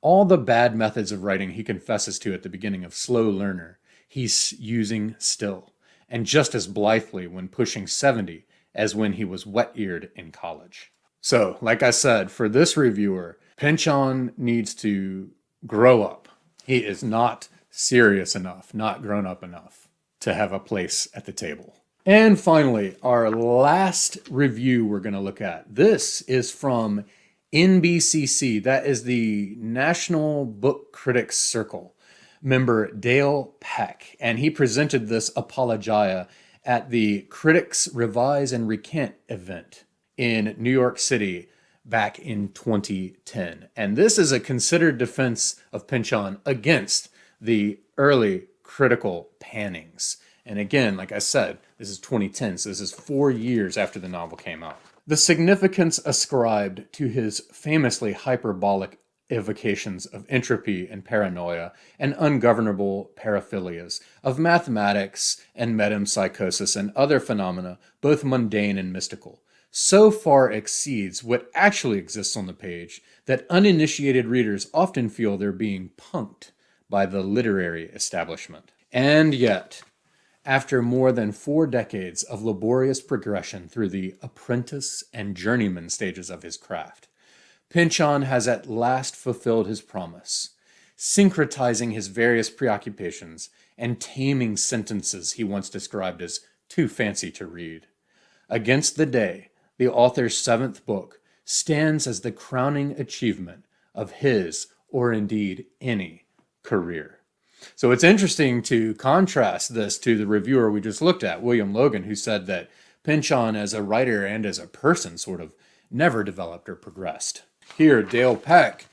All the bad methods of writing he confesses to at the beginning of Slow Learner, he's using still, and just as blithely when pushing 70 as when he was wet-eared in college. So, like I said, for this reviewer, Pynchon needs to grow up. He is not serious enough, not grown up enough to have a place at the table. And finally, our last review we're going to look at. This is from NBCC, that is the National Book Critics Circle, member Dale Peck, and he presented this apologia at the Critics Revise and Recant event in New York City back in 2010. And this is a considered defense of Pynchon against the early critical pannings. And again, like I said, this is 2010, so this is 4 years after the novel came out. The significance ascribed to his famously hyperbolic evocations of entropy and paranoia and ungovernable paraphilias, of mathematics and metempsychosis and other phenomena, both mundane and mystical, so far exceeds what actually exists on the page that uninitiated readers often feel they're being punked by the literary establishment. And yet, after more than 4 decades of laborious progression through the apprentice and journeyman stages of his craft, Pynchon has at last fulfilled his promise, syncretizing his various preoccupations and taming sentences he once described as too fancy to read. Against the Day, the author's 7th book, stands as the crowning achievement of his, or indeed any, career. So it's interesting to contrast this to the reviewer we just looked at, William Logan, who said that Pynchon as a writer and as a person sort of never developed or progressed. Here, Dale Peck,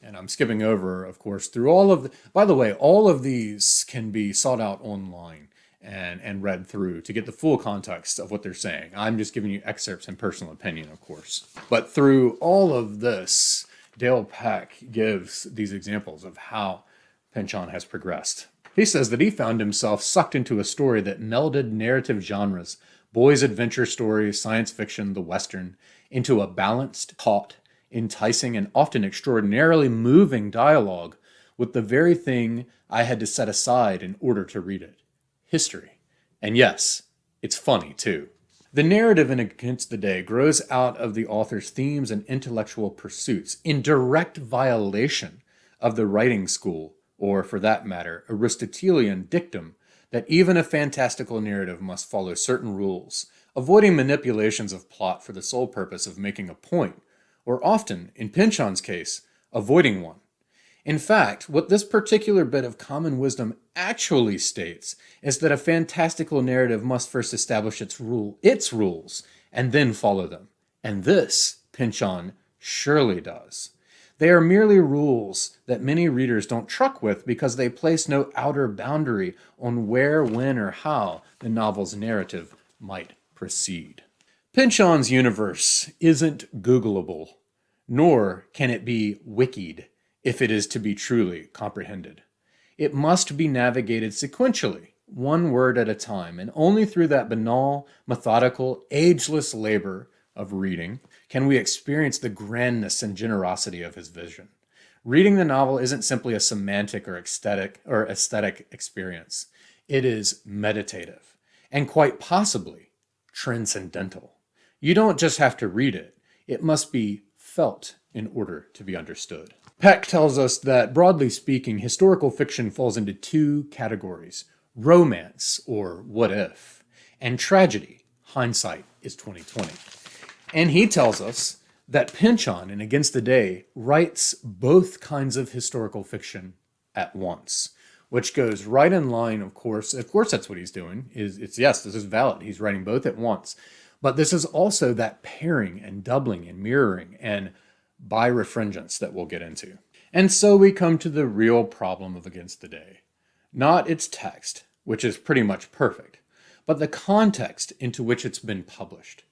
and I'm skipping over, of course, through all of the... By the way, all of these can be sought out online and read through to get the full context of what they're saying. I'm just giving you excerpts and personal opinion, of course. But through all of this, Dale Peck gives these examples of how Pynchon has progressed. He says that he found himself sucked into a story that melded narrative genres, boys' adventure stories, science fiction, the Western, into a balanced, taut, enticing, and often extraordinarily moving dialogue with the very thing I had to set aside in order to read it: history. And yes, it's funny too. The narrative in Against the Day grows out of the author's themes and intellectual pursuits in direct violation of the writing school, or for that matter, Aristotelian dictum that even a fantastical narrative must follow certain rules, avoiding manipulations of plot for the sole purpose of making a point, or often, in Pynchon's case, avoiding one. In fact, what this particular bit of common wisdom actually states is that a fantastical narrative must first establish its rules, and then follow them. And this, Pynchon surely does. They are merely rules that many readers don't truck with because they place no outer boundary on where, when, or how the novel's narrative might proceed. Pynchon's universe isn't Googleable, nor can it be wikied if it is to be truly comprehended. It must be navigated sequentially, one word at a time, and only through that banal, methodical, ageless labor of reading can we experience the grandness and generosity of his vision. Reading the novel isn't simply a semantic or aesthetic experience. It is meditative and quite possibly transcendental. You don't just have to read it. It must be felt in order to be understood. Peck tells us that, broadly speaking, historical fiction falls into two categories: romance, or what if, and tragedy, hindsight is 2020. And he tells us that Pynchon in Against the Day writes both kinds of historical fiction at once, which goes right in line, of course that's what he's doing. Yes, this is valid. He's writing both at once. But this is also that pairing and doubling and mirroring and birefringence that we'll get into. And so we come to the real problem of Against the Day. Not its text, which is pretty much perfect, but the context into which it's been published.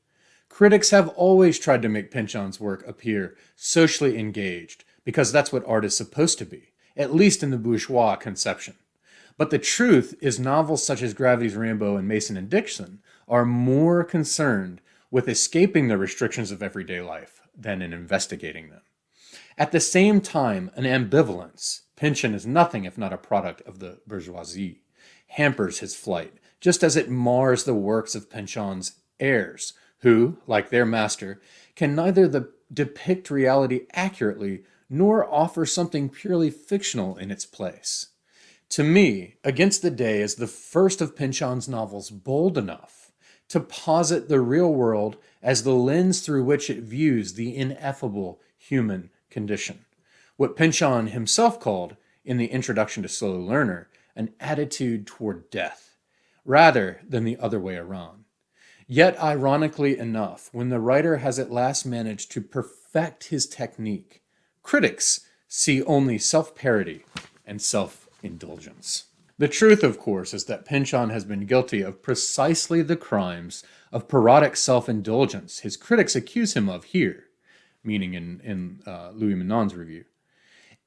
Critics have always tried to make Pynchon's work appear socially engaged, because that's what art is supposed to be, at least in the bourgeois conception. But the truth is novels such as Gravity's Rainbow and Mason and Dixon are more concerned with escaping the restrictions of everyday life than in investigating them. At the same time, an ambivalence, Pynchon is nothing if not a product of the bourgeoisie, hampers his flight, just as it mars the works of Pynchon's heirs, who, like their master, can neither depict reality accurately nor offer something purely fictional in its place. To me, Against the Day is the first of Pynchon's novels bold enough to posit the real world as the lens through which it views the ineffable human condition, what Pynchon himself called, in the introduction to Slow Learner, an attitude toward death, rather than the other way around. Yet, ironically enough, when the writer has at last managed to perfect his technique, critics see only self-parody and self-indulgence. The truth, of course, is that Pynchon has been guilty of precisely the crimes of parodic self-indulgence his critics accuse him of here, meaning in Louis Menon's review.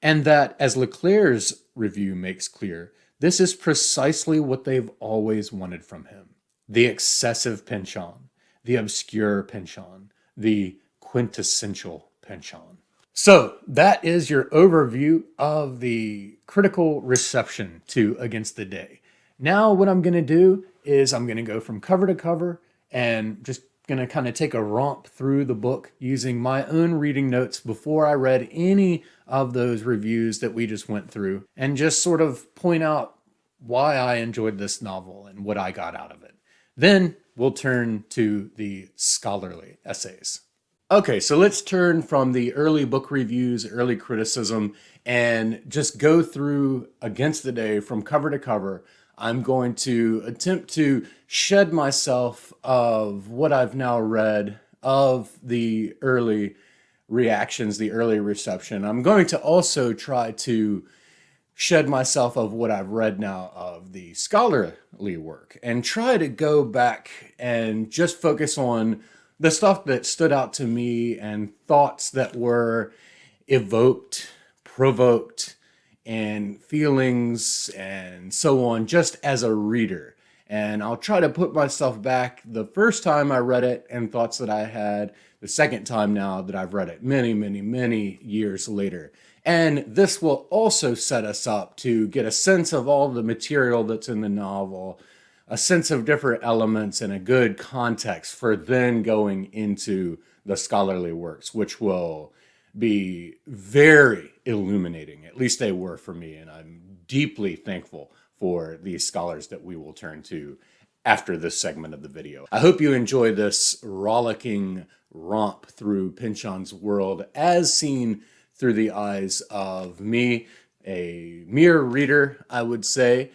And that, as Leclerc's review makes clear, this is precisely what they've always wanted from him. The excessive Pynchon, the obscure Pynchon, the quintessential Pynchon. So that is your overview of the critical reception to Against the Day. Now what I'm going to do is I'm going to go from cover to cover and just going to kind of take a romp through the book using my own reading notes before I read any of those reviews that we just went through, and just sort of point out why I enjoyed this novel and what I got out of it. Then we'll turn to the scholarly essays. Okay, so let's turn from the early book reviews, early criticism, and just go through Against the Day from cover to cover. I'm going to attempt to shed myself of what I've now read, of the early reactions, the early reception. I'm going to also try to shed myself of what I've read now of the scholarly work, and try to go back and just focus on the stuff that stood out to me and thoughts that were evoked, provoked, and feelings and so on, just as a reader. And I'll try to put myself back the first time I read it and thoughts that I had the second time now that I've read it many, many, many years later. And this will also set us up to get a sense of all the material that's in the novel, a sense of different elements, and a good context for then going into the scholarly works, which will be very illuminating. At least they were for me, and I'm deeply thankful for these scholars that we will turn to after this segment of the video. I hope you enjoy this rollicking romp through Pynchon's world as seen through the eyes of me, a mere reader, I would say,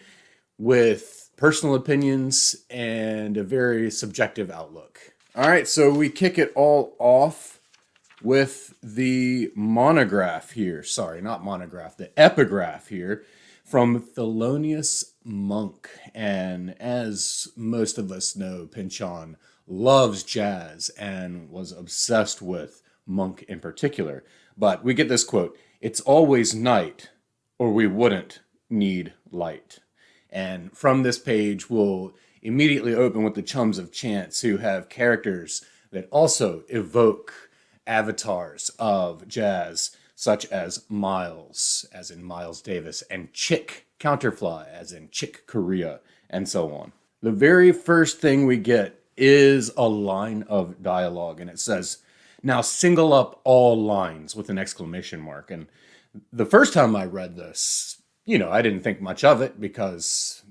with personal opinions and a very subjective outlook. All right, so we kick it all off with the monograph here. Sorry, not monograph, the epigraph here from Thelonious Monk. And as most of us know, Pynchon loves jazz and was obsessed with Monk in particular. But we get this quote, "It's always night, or we wouldn't need light." And from this page, we'll immediately open with the Chums of Chance, who have characters that also evoke avatars of jazz, such as Miles, as in Miles Davis, and Chick Counterfly, as in Chick Corea, and so on. The very first thing we get is a line of dialogue, and it says, "Now single up all lines," with an exclamation mark. And the first time I read this, I didn't think much of it because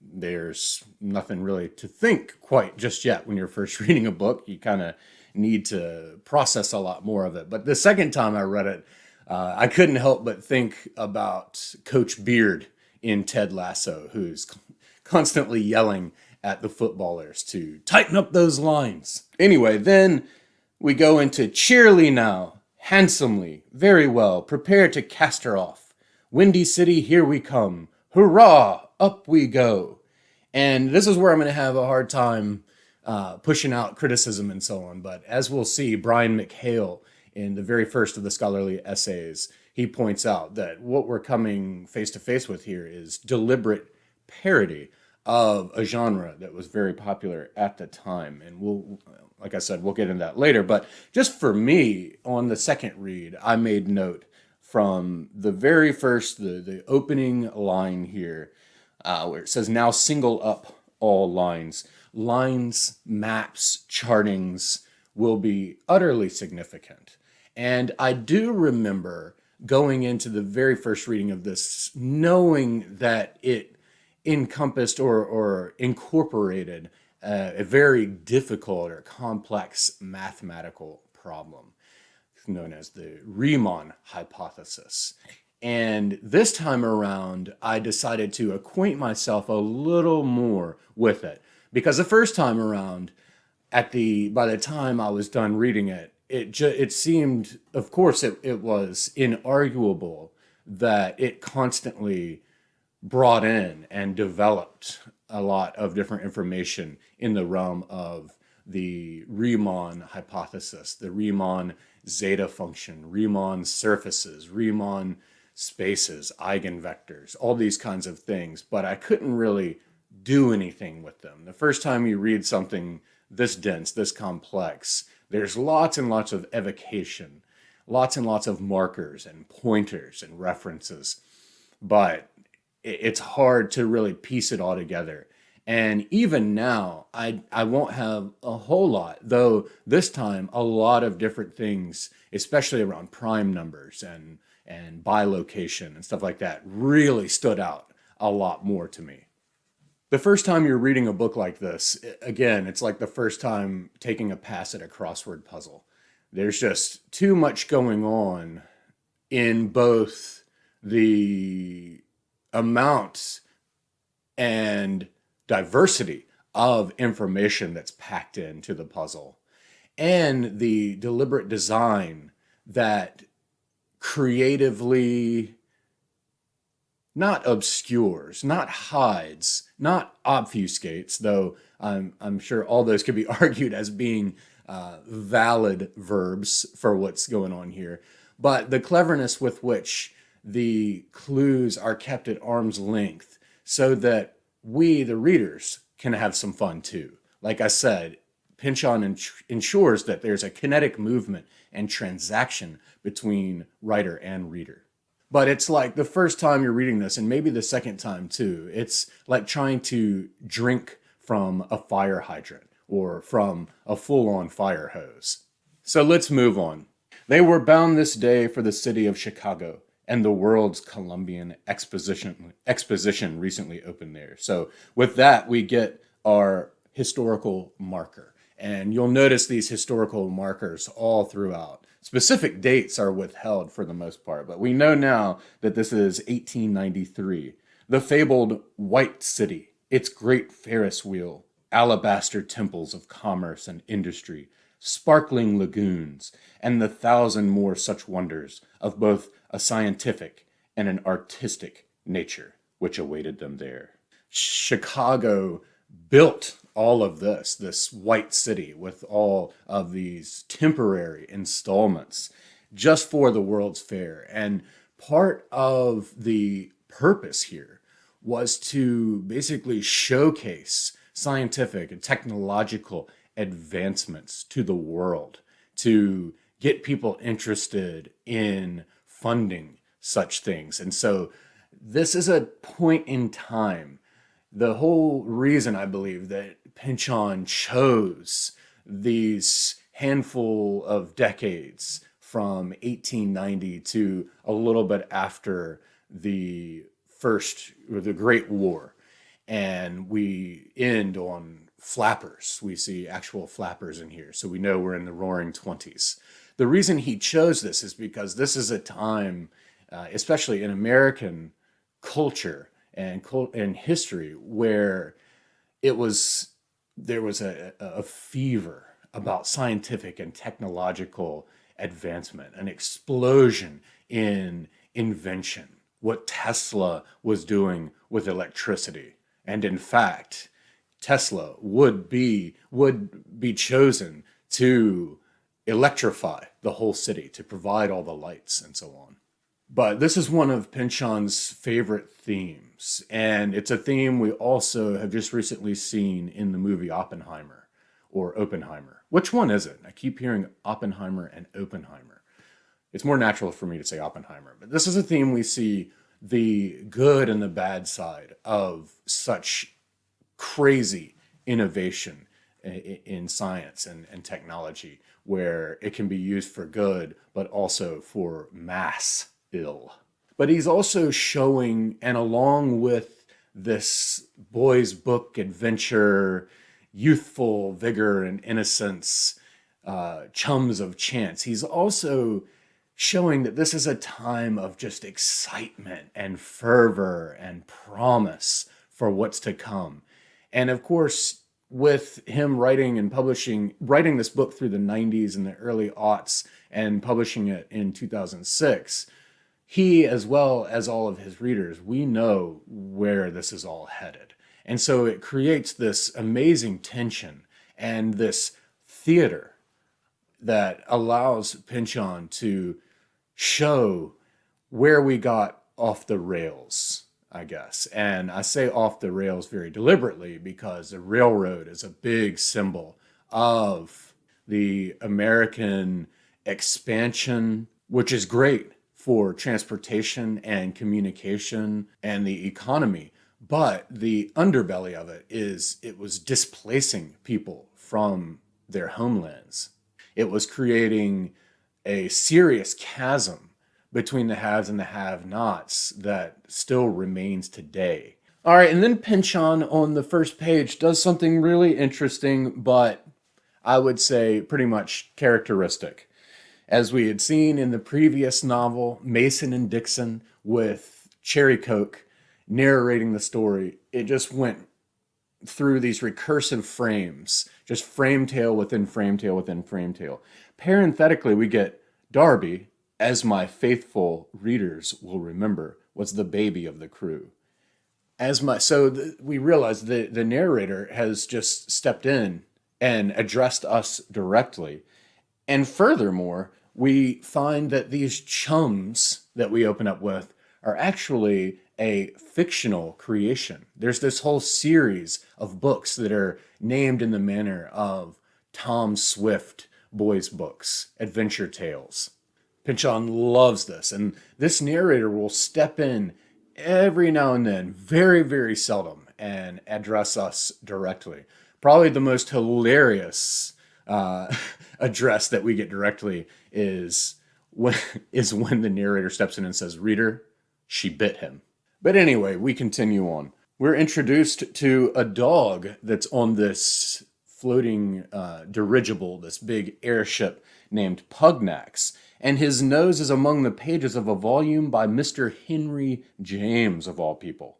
there's nothing really to think quite just yet when you're first reading a book. You kind of need to process a lot more of it. But the second time I read it, I couldn't help but think about Coach Beard in Ted Lasso, who's constantly yelling at the footballers to tighten up those lines. Anyway, then we go into "Cheerily now, handsomely, very well, prepare to cast her off. Windy City, here we come. Hurrah, up we go." And this is where I'm going to have a hard time pushing out criticism and so on. But as we'll see, Brian McHale, in the very first of the scholarly essays, he points out that what we're coming face to face with here is deliberate parody of a genre that was very popular at the time. And like I said, we'll get into that later. But just for me, on the second read, I made note from the very first, the opening line here, where it says, "Now single up all lines." Lines, maps, chartings will be utterly significant. And I do remember going into the very first reading of this, knowing that it encompassed or incorporated a very difficult or complex mathematical problem known as the Riemann Hypothesis. And this time around, I decided to acquaint myself a little more with it. Because the first time around, by the time I was done reading it, it seemed, of course, it was inarguable that it constantly brought in and developed a lot of different information in the realm of the Riemann hypothesis, the Riemann zeta function, Riemann surfaces, Riemann spaces, eigenvectors, all these kinds of things, but I couldn't really do anything with them. The first time you read something this dense, this complex, there's lots and lots of evocation, lots and lots of markers and pointers and references, but it's hard to really piece it all together. And even now, I won't have a whole lot, though this time a lot of different things, especially around prime numbers and bilocation and stuff like that, really stood out a lot more to me. The first time you're reading a book like this, again, it's like the first time taking a pass at a crossword puzzle. There's just too much going on in both the amount and diversity of information that's packed into the puzzle and the deliberate design that creatively not obscures, not hides, not obfuscates, though I'm sure all those could be argued as being valid verbs for what's going on here, but the cleverness with which the clues are kept at arm's length so that we, the readers, can have some fun too. Like I said, Pynchon ensures that there's a kinetic movement and transaction between writer and reader. But it's like the first time you're reading this, and maybe the second time too, it's like trying to drink from a fire hydrant or from a full-on fire hose. So let's move on. "They were bound this day for the city of Chicago, and the World's Columbian Exposition recently opened there." So with that, we get our historical marker. And you'll notice these historical markers all throughout. Specific dates are withheld for the most part, but we know now that this is 1893. The fabled White City, its great Ferris wheel, alabaster temples of commerce and industry, sparkling lagoons, and the thousand more such wonders of both a scientific and an artistic nature which awaited them there. Chicago built all of this white city with all of these temporary installments just for the World's Fair. And part of the purpose here was to basically showcase scientific and technological advancements to the world, to get people interested in funding such things. And so this is a point in time. The whole reason I believe that Pynchon chose these handful of decades from 1890 to a little bit after the Great War, and we end on flappers. We see actual flappers in here, so we know we're in the Roaring '20s. The reason he chose this is because this is a time, especially in American culture and history, where there was a fever about scientific and technological advancement, an explosion in invention, what Tesla was doing with electricity. And in fact, Tesla would be chosen to electrify the whole city, to provide all the lights and so on. But this is one of Pynchon's favorite themes, and it's a theme we also have just recently seen in the movie Oppenheimer, or Oppenheimer. Which one is it? I keep hearing Oppenheimer and Oppenheimer. It's more natural for me to say Oppenheimer, but this is a theme we see the good and the bad side of such crazy innovation in science and technology, where it can be used for good, but also for mass ill. But he's also showing, and along with this boys' book adventure, youthful vigor and innocence, chums of chance, he's also showing that this is a time of just excitement and fervor and promise for what's to come. And of course, with him writing this book through the 90s and the early aughts and publishing it in 2006, he, as well as all of his readers, we know where this is all headed. And so it creates this amazing tension and this theater that allows Pynchon to show where we got off the rails, I guess. And I say off the rails very deliberately because the railroad is a big symbol of the American expansion, which is great for transportation and communication and the economy. But the underbelly of it is it was displacing people from their homelands. It was creating a serious chasm between the haves and the have-nots that still remains today. All right, and then Pynchon on the first page does something really interesting, but I would say pretty much characteristic. As we had seen in the previous novel, Mason and Dixon, with Cherry Coke narrating the story, it just went through these recursive frames, just frame tale within frame tale within frame tale. Parenthetically, we get Darby, as my faithful readers will remember, was the baby of the crew. We realize the narrator has just stepped in and addressed us directly. And furthermore, we find that these chums that we open up with are actually a fictional creation. There's this whole series of books that are named in the manner of Tom Swift boys' books, adventure tales. Pynchon loves this, and this narrator will step in every now and then, very, very seldom, and address us directly. Probably the most hilarious address that we get directly is when the narrator steps in and says, "Reader, she bit him." But anyway, we continue on. We're introduced to a dog that's on this floating dirigible, this big airship named Pugnax, and his nose is among the pages of a volume by Mr. Henry James, of all people.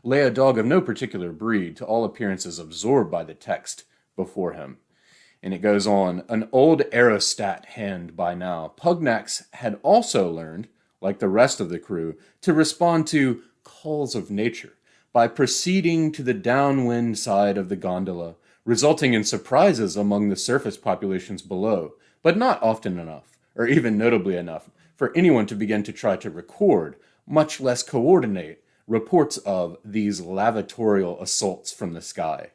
lay a dog of no particular breed, to all appearances absorbed by the text before him. And it goes on, an old aerostat hand by now, Pugnax had also learned, like the rest of the crew, to respond to calls of nature by proceeding to the downwind side of the gondola, resulting in surprises among the surface populations below, but not often enough, or even notably enough, for anyone to begin to try to record, much less coordinate, reports of these lavatorial assaults from the sky.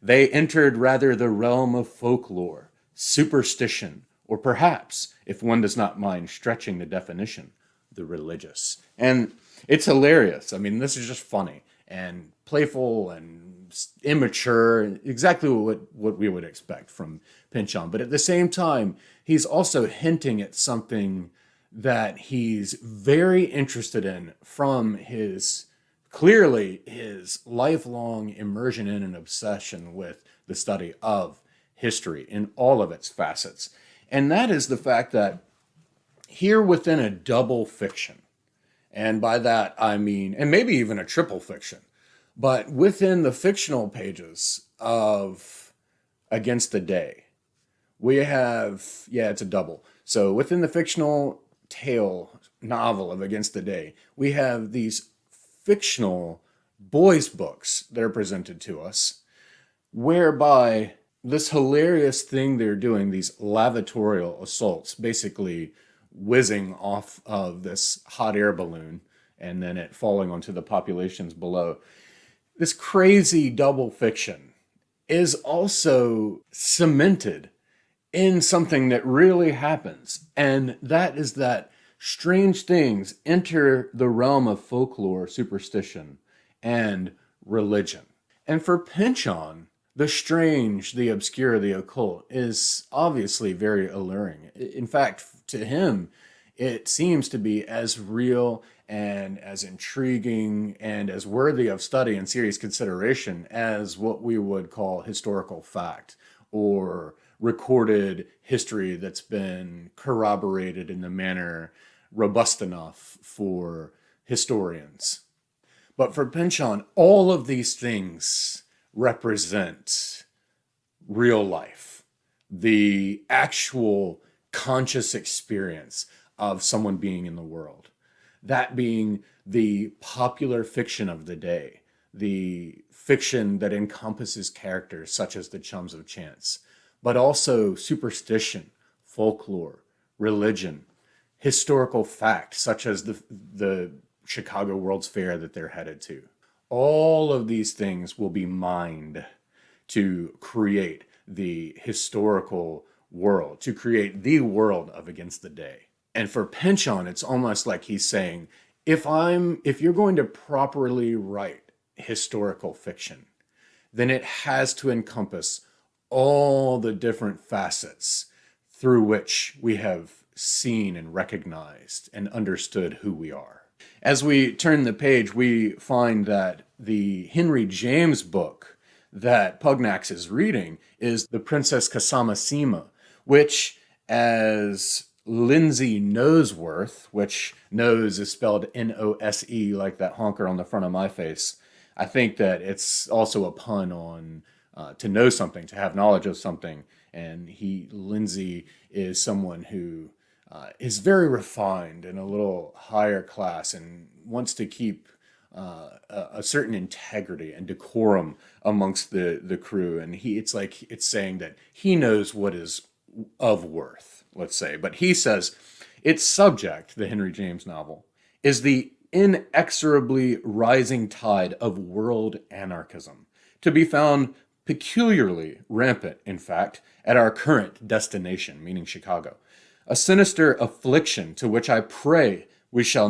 They entered rather the realm of folklore, superstition, or perhaps, if one does not mind stretching the definition, the religious. And it's hilarious. I mean, this is just funny and playful and immature, exactly what we would expect from Pynchon. But at the same time, he's also hinting at something that he's very interested in from clearly his lifelong immersion in and obsession with the study of history in all of its facets. And that is the fact that here within a double fiction, and by that I mean, and maybe even a triple fiction, but within the fictional pages of Against the Day, we have, it's a double. So within the fictional novel of Against the Day, we have these fictional boys' books that are presented to us, whereby this hilarious thing they're doing, these lavatorial assaults, basically whizzing off of this hot air balloon and then it falling onto the populations below. This crazy double fiction is also cemented in something that really happens, and that is that strange things enter the realm of folklore, superstition, and religion. And for Pynchon, the strange, the obscure, the occult is obviously very alluring. In fact, to him, it seems to be as real and as intriguing and as worthy of study and serious consideration as what we would call historical fact or recorded history that's been corroborated in the manner robust enough for historians. But for Pynchon, all of these things represent real life, the actual conscious experience of someone being in the world. That being the popular fiction of the day, the fiction that encompasses characters such as the Chums of Chance, but also superstition, folklore, religion, historical fact, such as the Chicago World's Fair that they're headed to. All of these things will be mined to create the historical world, to create the world of Against the Day. And for Pynchon, it's almost like he's saying, if you're going to properly write historical fiction, then it has to encompass all the different facets through which we have seen and recognized and understood who we are. As we turn the page, we find that the Henry James book that Pugnax is reading is The Princess Casamasima, which, as Lindsay Noseworth, which Nose is spelled N-O-S-E, like that honker on the front of my face, I think that it's also a pun on to know something, to have knowledge of something. And Lindsay is someone who is very refined and a little higher class and wants to keep a certain integrity and decorum amongst the crew. And it's saying that he knows what is of worth, let's say. But he says its subject, the Henry James novel, is the inexorably rising tide of world anarchism, to be found peculiarly rampant, in fact, at our current destination, meaning Chicago. A sinister affliction to which I pray we shall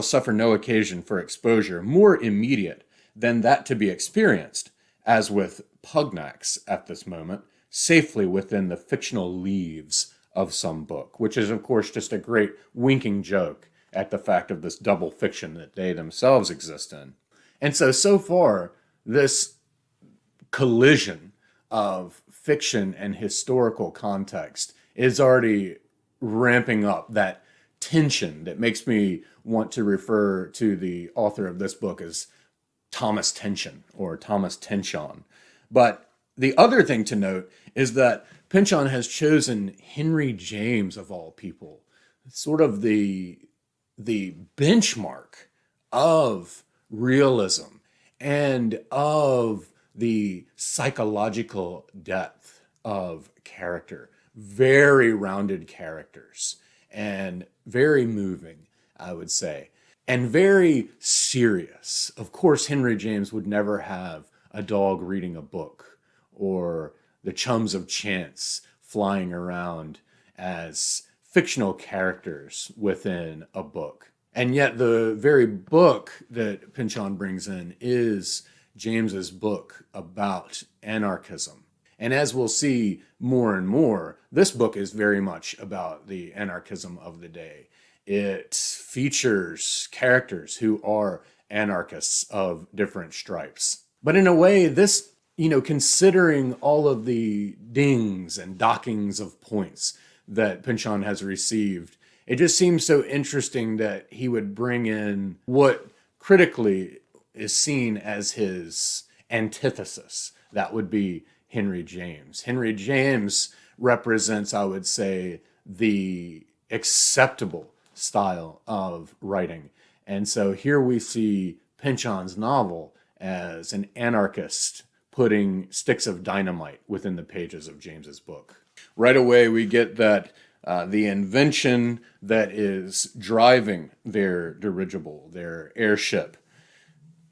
suffer no occasion for exposure more immediate than that to be experienced, as with Pugnax at this moment, safely within the fictional leaves of some book, which is, of course, just a great winking joke at the fact of this double fiction that they themselves exist in. And so far, this collision of fiction and historical context is already ramping up that tension that makes me want to refer to the author of this book as Thomas Pynchon or Thomas Pynchon. But the other thing to note is that Pynchon has chosen Henry James, of all people, sort of the benchmark of realism and of the psychological depth of character. Very rounded characters and very moving, I would say, and very serious. Of course, Henry James would never have a dog reading a book or the chums of chance flying around as fictional characters within a book. And yet the very book that Pynchon brings in is James's book about anarchism. And as we'll see more and more, this book is very much about the anarchism of the day. It features characters who are anarchists of different stripes. But in a way, this, considering all of the dings and dockings of points that Pynchon has received, it just seems so interesting that he would bring in what critically is seen as his antithesis. That would be Henry James. Henry James represents, I would say, the acceptable style of writing. And so here we see Pynchon's novel as an anarchist putting sticks of dynamite within the pages of James's book. Right away, we get that the invention that is driving their dirigible, their airship,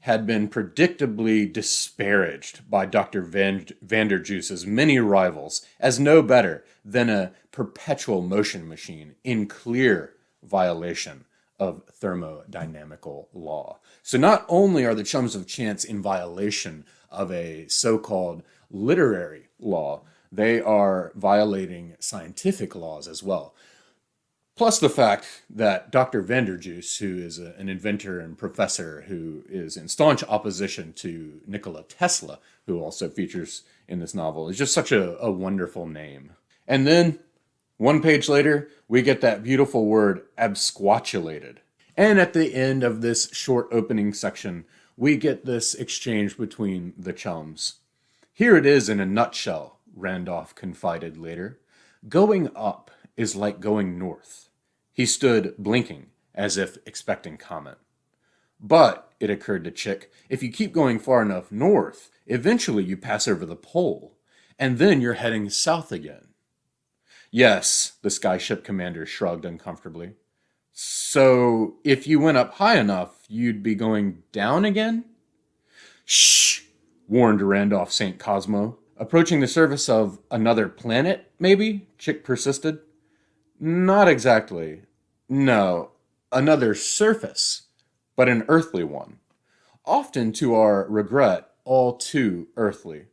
had been predictably disparaged by Dr. Vanderjuice's many rivals as no better than a perpetual motion machine in clear violation of thermodynamical law. So not only are the chums of chance in violation of a so-called literary law, they are violating scientific laws as well. Plus the fact that Dr. Vanderjuice, who is an inventor and professor who is in staunch opposition to Nikola Tesla, who also features in this novel, is just such a wonderful name. And then, one page later, we get that beautiful word absquatulated. And at the end of this short opening section, we get this exchange between the chums. Here it is in a nutshell, Randolph confided later. Going up is like going north. He stood blinking, as if expecting comment. But, it occurred to Chick, if you keep going far enough north, eventually you pass over the pole, and then you're heading south again. Yes, the skyship commander shrugged uncomfortably. So, if you went up high enough, you'd be going down again? Shh, warned Randolph St. Cosmo. Approaching the surface of another planet, maybe? Chick persisted. Not exactly. No, another surface, but an earthly one. Often to our regret, all too earthly.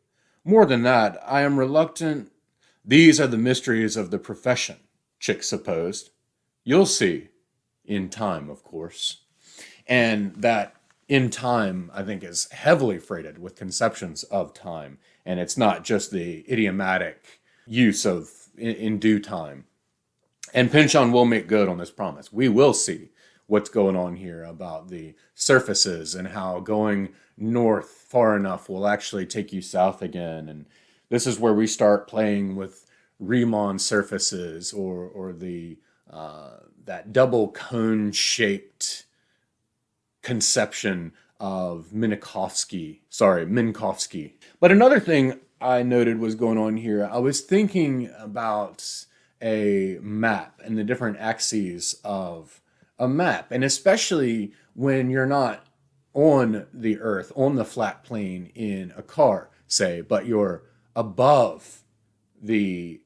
More than that, I am reluctant. These are the mysteries of the profession, Chick supposed. You'll see. In time, of course. And that in time, I think, is heavily freighted with conceptions of time. And it's not just the idiomatic use of in due time. And Pynchon will make good on this promise. We will see what's going on here about the surfaces and how going north far enough will actually take you south again. And this is where we start playing with Riemann surfaces or the that double cone-shaped conception of Minkowski. But another thing I noted was going on here. I was thinking about a map and the different axes of a map, and especially when you're not on the earth, on the flat plane in a car, say, but you're above the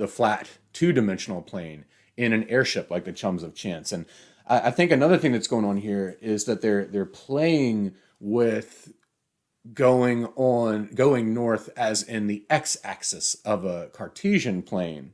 flat two-dimensional plane in an airship like the Chums of Chance. And I think another thing that's going on here is that they're playing with going north as in the x-axis of a Cartesian plane,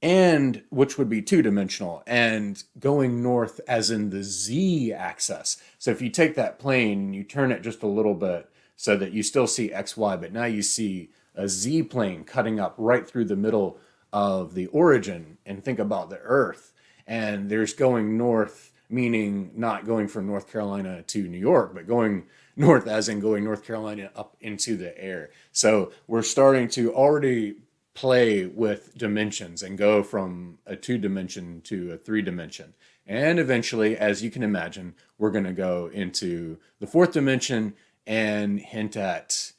and which would be two-dimensional, and going north as in the z-axis. So if you take that plane, you turn it just a little bit so that you still see xy, but now you see a z-plane cutting up right through the middle of the origin, and think about the Earth. And there's going north meaning not going from North Carolina to New York, but going north as in going North Carolina up into the air. So we're starting to already play with dimensions and go from a 2-dimension to a 3-dimension. And eventually, as you can imagine, we're going to go into the 4th dimension and hint at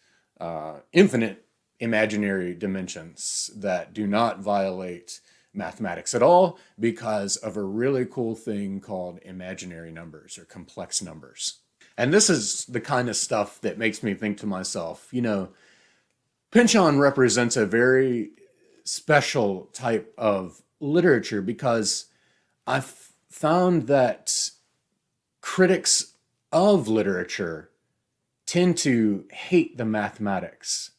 infinite imaginary dimensions that do not violate mathematics at all because of a really cool thing called imaginary numbers or complex numbers. And this is the kind of stuff that makes me think to myself, Pynchon represents a very special type of literature because I've found that critics of literature tend to hate the mathematics.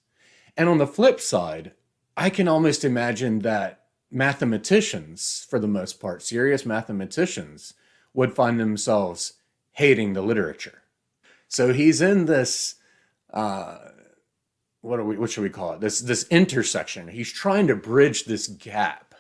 And on the flip side, I can almost imagine that mathematicians, for the most part, serious mathematicians, would find themselves hating the literature. So he's in this, what should we call it? This intersection. He's trying to bridge this gap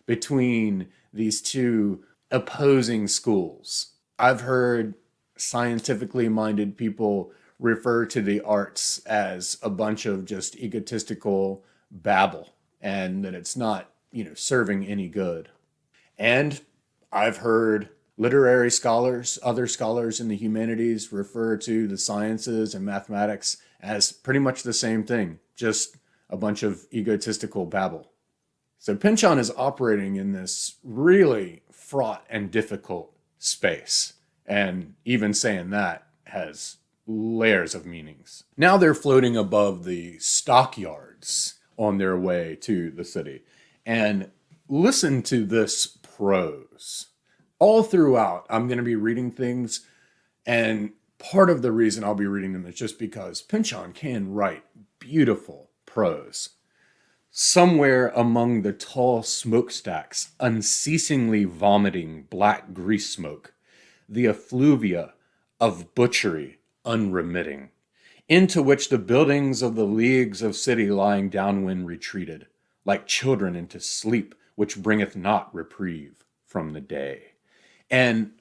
between these two opposing schools. I've heard scientifically minded people refer to the arts as a bunch of just egotistical babble and that it's not, serving any good. And I've heard literary scholars, other scholars in the humanities refer to the sciences and mathematics as pretty much the same thing, just a bunch of egotistical babble. So Pynchon is operating in this really fraught and difficult space. And even saying that has layers of meanings. Now they're floating above the stockyards on their way to the city. And listen to this prose. All throughout, I'm going to be reading things, and part of the reason I'll be reading them is just because Pynchon can write beautiful prose. Somewhere among the tall smokestacks, unceasingly vomiting black grease smoke, the effluvia of butchery unremitting, into which the buildings of the leagues of city lying downwind retreated, like children into sleep which bringeth not reprieve from the day. And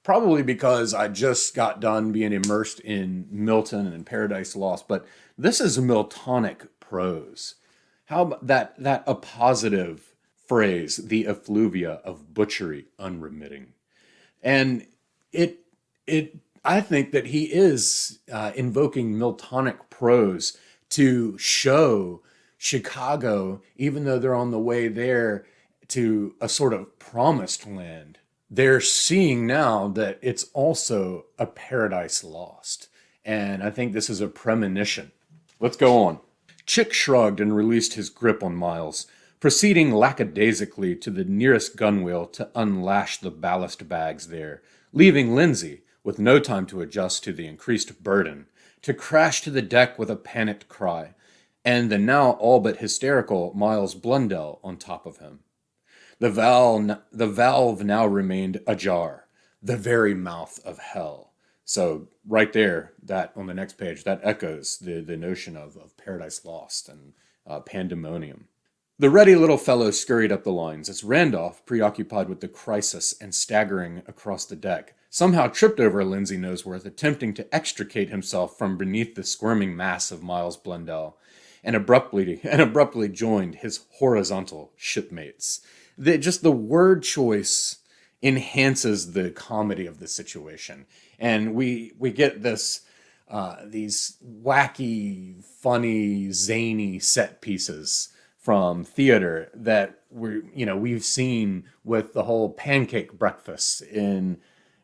probably because I just got done being immersed in Milton and Paradise Lost, but this is Miltonic prose. How about that appositive phrase, the effluvia of butchery unremitting? And I think that he is invoking Miltonic prose to show Chicago, even though they're on the way there to a sort of promised land, they're seeing now that it's also a paradise lost. And I think this is a premonition. Let's go on. Chick shrugged and released his grip on Miles, proceeding lackadaisically to the nearest gunwale to unlash the ballast bags there, leaving Lindsay, with no time to adjust to the increased burden, to crash to the deck with a panicked cry, and the now all but hysterical Miles Blundell on top of him. The valve now remained ajar, the very mouth of hell. So right there, that on the next page, that echoes the notion of Paradise Lost and pandemonium. The ready little fellow scurried up the lines as Randolph, preoccupied with the crisis and staggering across the deck, somehow tripped over Lindsay Noseworth, attempting to extricate himself from beneath the squirming mass of Miles Blundell, and abruptly joined his horizontal shipmates. Just the word choice enhances the comedy of the situation, and we get this these wacky, funny, zany set pieces from theater that we've seen with the whole pancake breakfast in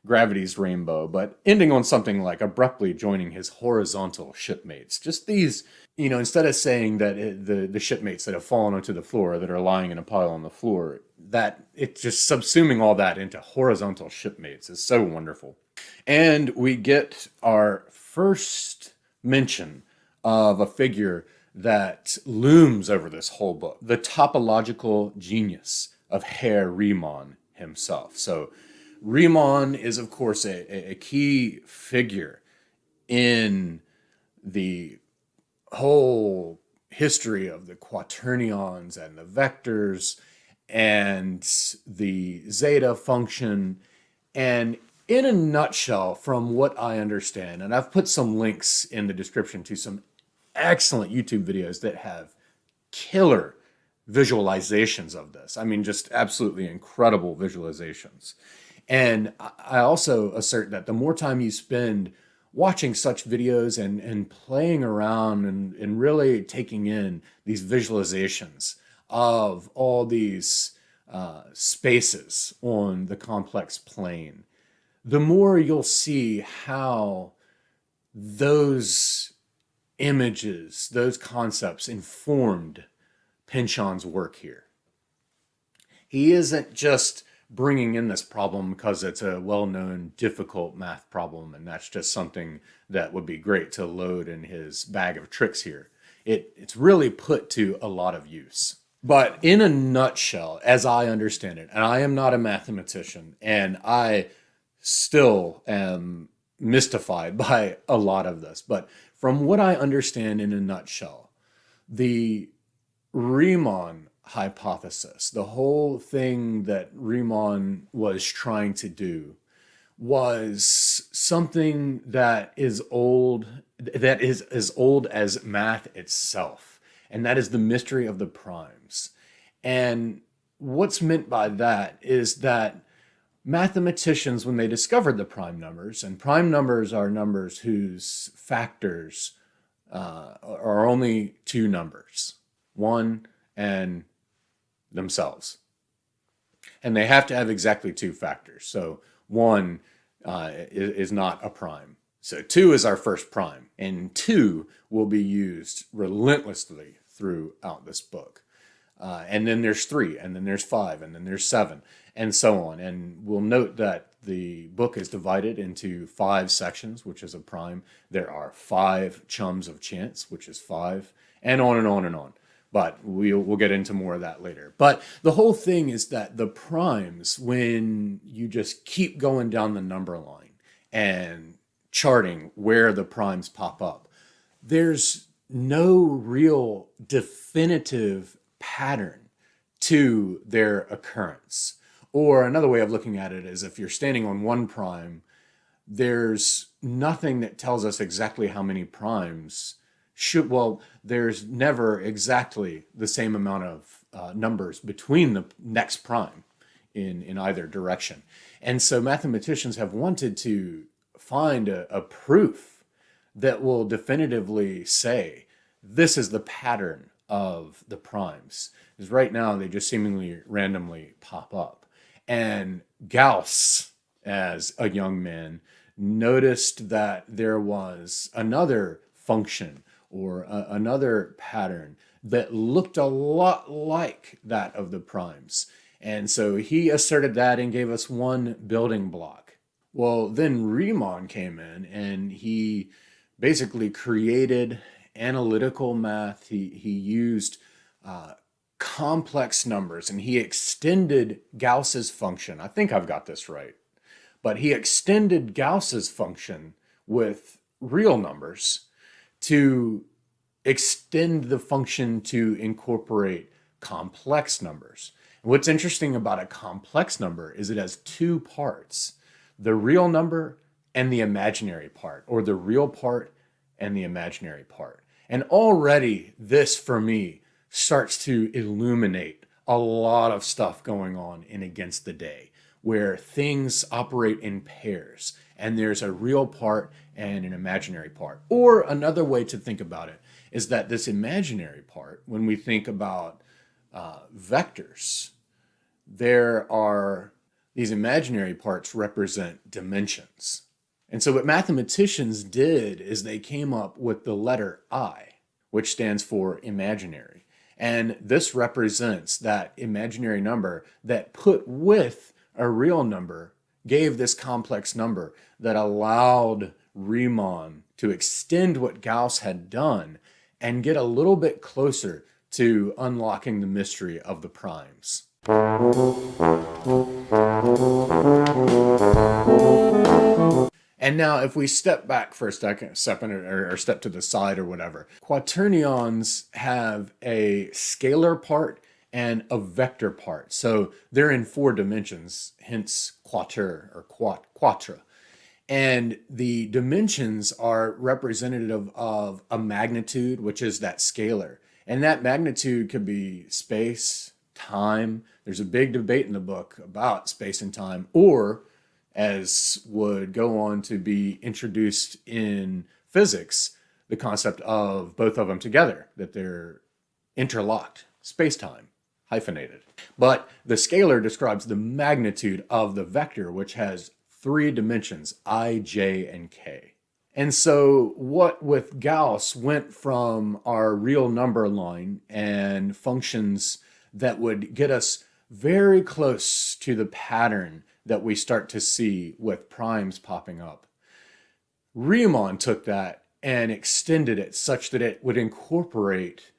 Gravity's Rainbow, but ending on something like abruptly joining his horizontal shipmates. Just these, instead of saying that the shipmates that have fallen onto the floor, that are lying in a pile on the floor, that it's just subsuming all that into horizontal shipmates is so wonderful. And we get our first mention of a figure that looms over this whole book, the topological genius of Herr Riemann himself. So Riemann is, of course, a key figure in the whole history of the quaternions and the vectors and the zeta function And in a nutshell, from what I understand, and I've put some links in the description to some excellent YouTube videos that have killer visualizations of this. I mean, just absolutely incredible visualizations. And I also assert that the more time you spend watching such videos and playing around and really taking in these visualizations of all these spaces on the complex plane, the more you'll see how those images, those concepts informed Pynchon's work here. He isn't just bringing in this problem because it's a well-known difficult math problem and that's just something that would be great to load in his bag of tricks here. It's really put to a lot of use. But in a nutshell, as I understand it, and I am not a mathematician and I still am mystified by a lot of this, but from what I understand in a nutshell, the Riemann hypothesis, the whole thing that Riemann was trying to do, was something that is as old as math itself, and that is the mystery of the primes. And what's meant by that is that mathematicians, when they discovered the prime numbers, and prime numbers are numbers whose factors are only two numbers, one and themselves. And they have to have exactly two factors. So one is not a prime. So 2 is our first prime, and 2 will be used relentlessly throughout this book. And then there's 3, and then there's 5, and then there's 7, and so on. And we'll note that the book is divided into 5 sections, which is a prime. There are 5 chums of chance, which is 5, and on and on and on. But we'll get into more of that later. But the whole thing is that the primes, when you just keep going down the number line and charting where the primes pop up, there's no real definitive pattern to their occurrence. Or another way of looking at it is if you're standing on one prime, there's nothing that tells us exactly how many primes there's never exactly the same amount of numbers between the next prime in either direction. And so mathematicians have wanted to find a proof that will definitively say this is the pattern of the primes. Because right now they just seemingly randomly pop up. And Gauss, as a young man, noticed that there was another function or another pattern that looked a lot like that of the primes. And so he asserted that and gave us one building block. Well, then Riemann came in and he basically created analytical math. He used complex numbers and he extended Gauss's function. I think I've got this right. But he extended Gauss's function with real numbers to extend the function to incorporate complex numbers. And what's interesting about a complex number is it has 2 parts, the real number and the imaginary part, or the real part and the imaginary part. And already this, for me, starts to illuminate a lot of stuff going on in Against the Day, where things operate in pairs and there's a real part and an imaginary part. Or another way to think about it is that this imaginary part, when we think about vectors, these imaginary parts represent dimensions. And so what mathematicians did is they came up with the letter I, which stands for imaginary. And this represents that imaginary number that put with a real number gave this complex number that allowed Riemann to extend what Gauss had done and get a little bit closer to unlocking the mystery of the primes. And now if we step back for a second, or step to the side or whatever, quaternions have a scalar part and a vector part. So they're in 4 dimensions, hence quater or quatra. And the dimensions are representative of a magnitude, which is that scalar. And that magnitude could be space, time. There's a big debate in the book about space and time, or as would go on to be introduced in physics, the concept of both of them together, that they're interlocked, space-time, hyphenated. But the scalar describes the magnitude of the vector, which has 3 dimensions, I, j, and k. And so what with Gauss went from our real number line and functions that would get us very close to the pattern that we start to see with primes popping up. Riemann took that and extended it such that it would incorporate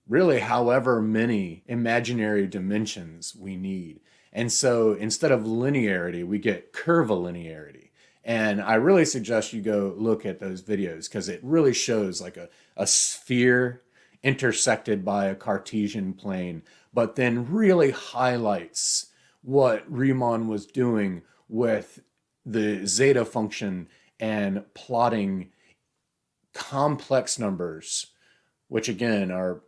really however many imaginary dimensions we need. And so instead of linearity, we get curvilinearity. And I really suggest you go look at those videos because it really shows like a sphere intersected by a Cartesian plane, but then really highlights what Riemann was doing with the zeta function and plotting complex numbers, which again are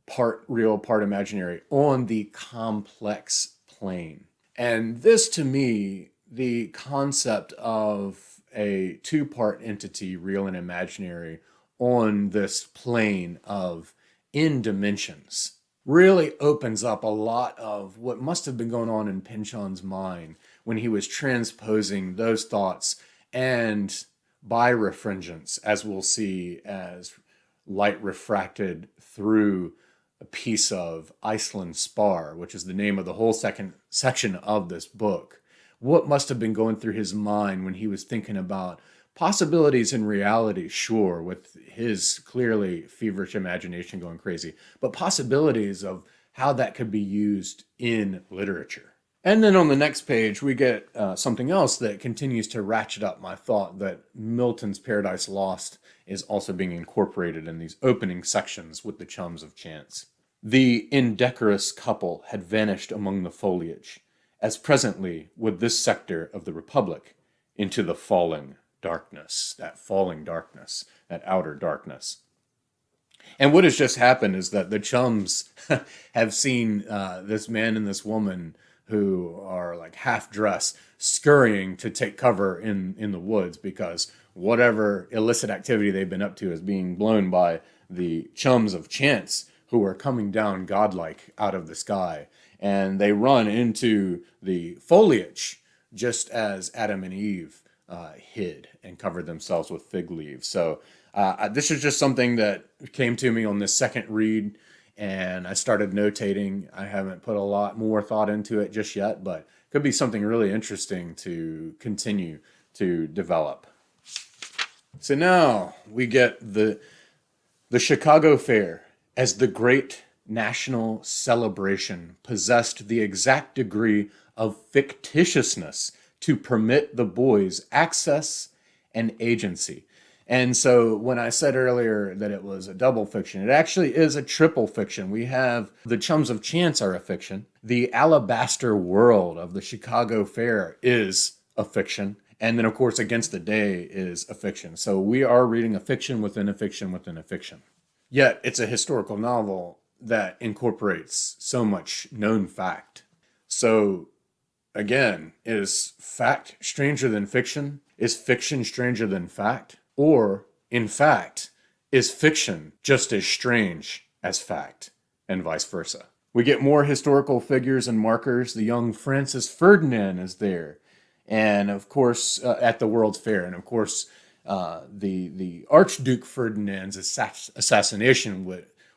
part real, part imaginary, on the complex plane. And this, to me, the concept of a 2-part entity, real and imaginary, on this plane of in dimensions, really opens up a lot of what must have been going on in Pynchon's mind when he was transposing those thoughts and birefringence, as we'll see, as light refracted through a piece of Iceland spar, which is the name of the whole second section of this book. What must have been going through his mind when he was thinking about possibilities in reality, sure, with his clearly feverish imagination going crazy, but possibilities of how that could be used in literature. And then on the next page, we get something else that continues to ratchet up my thought that Milton's Paradise Lost is also being incorporated in these opening sections with the chums of chance. The indecorous couple had vanished among the foliage, as presently would this sector of the Republic into the falling darkness, that outer darkness. And what has just happened is that the chums have seen this man and this woman who are like half dressed scurrying to take cover in the woods because whatever illicit activity they've been up to is being blown by the chums of chance who are coming down godlike out of the sky. And they run into the foliage just as Adam and Eve hid and covered themselves with fig leaves. So this is just something that came to me on this second read, and I started notating. I haven't put a lot more thought into it just yet, but could be something really interesting to continue to develop. So now we get the Chicago Fair as the great national celebration possessed the exact degree of fictitiousness to permit the boys access and agency. And so when I said earlier that it was a double fiction, it actually is a triple fiction. We have the Chums of Chance are a fiction. The alabaster world of the Chicago Fair is a fiction. And then, of course, Against the Day is a fiction. So we are reading a fiction within a fiction within a fiction. Yet it's a historical novel that incorporates so much known fact. So again, is fact stranger than fiction? Is fiction stranger than fact? Or, in fact, is fiction just as strange as fact, and vice versa? We get more historical figures and markers. The young Francis Ferdinand is there, and of course, at the World's Fair. And of course, the Archduke Ferdinand's assassination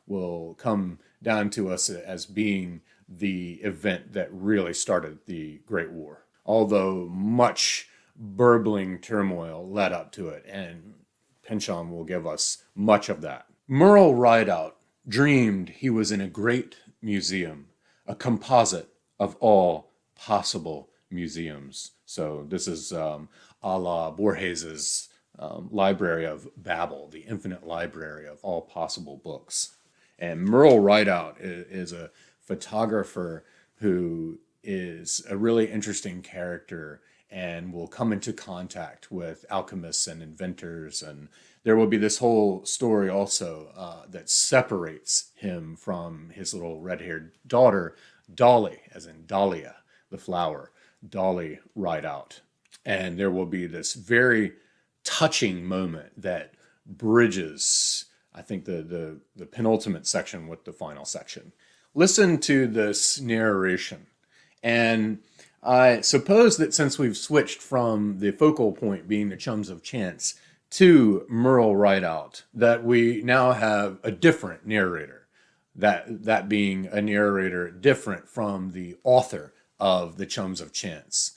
will come down to us as being the event that really started the Great War. Although much burbling turmoil led up to it, and Pynchon will give us much of that. Merle Rideout dreamed he was in a great museum, a composite of all possible museums. So this is a la Borges's Library of Babel, the infinite library of all possible books. And Merle Rideout is a photographer who is a really interesting character and will come into contact with alchemists and inventors. And there will be this whole story also that separates him from his little red-haired daughter, Dolly, as in Dahlia, the flower, Dolly Rideout. And there will be this very touching moment that bridges, I think, the penultimate section with the final section. Listen to this narration. And I suppose that since we've switched from the focal point being the Chums of Chance to Merle Rideout, that we now have a different narrator. That being a narrator different from the author of the Chums of Chance.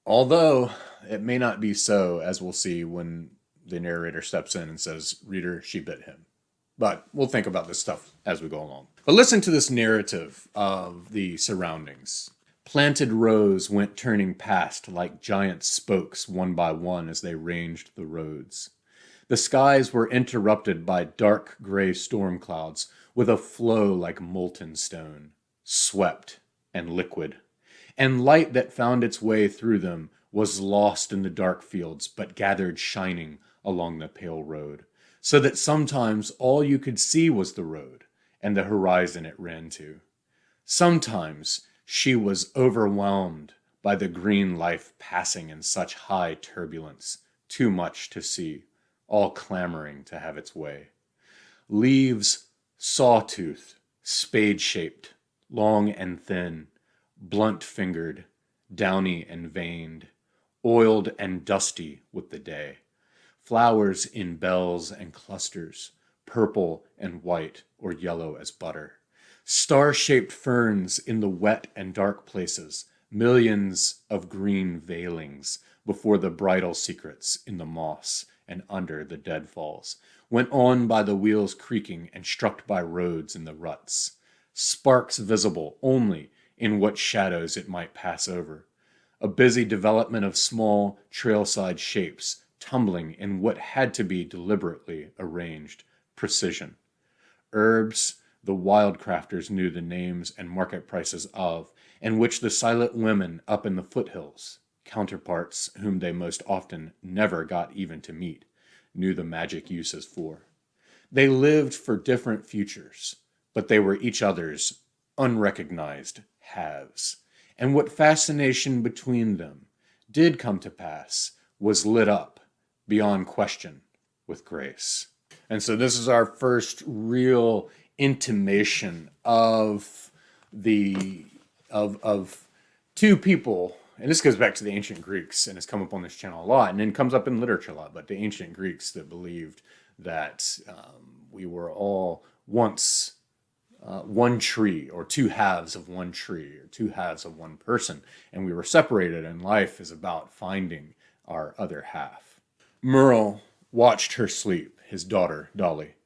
Although it may not be so, as we'll see when the narrator steps in and says, "Reader, she bit him." But we'll think about this stuff as we go along. But listen to this narrative of the surroundings. Planted rows went turning past like giant spokes one by one as they ranged the roads. The skies were interrupted by dark gray storm clouds with a flow like molten stone, swept and liquid. And light that found its way through them was lost in the dark fields, but gathered shining along the pale road, so that sometimes all you could see was the road and the horizon it ran to. Sometimes she was overwhelmed by the green life passing in such high turbulence, too much to see, all clamoring to have its way. Leaves sawtooth, spade-shaped, long and thin, blunt-fingered, downy and veined, oiled and dusty with the day. Flowers in bells and clusters, purple and white or yellow as butter. Star-shaped ferns in the wet and dark places, millions of green veilings before the bridal secrets in the moss and under the deadfalls, went on by the wheels creaking and struck by roads in the ruts. Sparks visible only in what shadows it might pass over. A busy development of small trailside shapes tumbling in what had to be deliberately arranged precision. Herbs the wildcrafters knew the names and market prices of, and which the silent women up in the foothills, counterparts whom they most often never got even to meet, knew the magic uses for. They lived for different futures, but they were each other's unrecognized halves. And what fascination between them did come to pass was lit up, beyond question, with grace. And so this is our first real intimation of two people, and this goes back to the ancient Greeks, and it's come up on this channel a lot, and then comes up in literature a lot, but the ancient Greeks that believed that we were all once one tree, or two halves of one tree, or two halves of one person, and we were separated, and life is about finding our other half. Merle watched her sleep, his daughter, Dolly.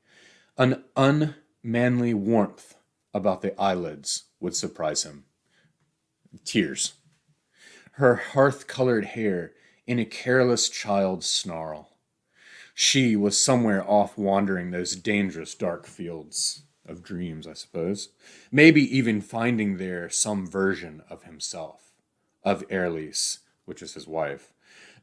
An unmanly warmth about the eyelids would surprise him. Tears. Her hearth-colored hair in a careless child's snarl. She was somewhere off wandering those dangerous dark fields of dreams, I suppose. Maybe even finding there some version of himself, of Erlise, which is his wife,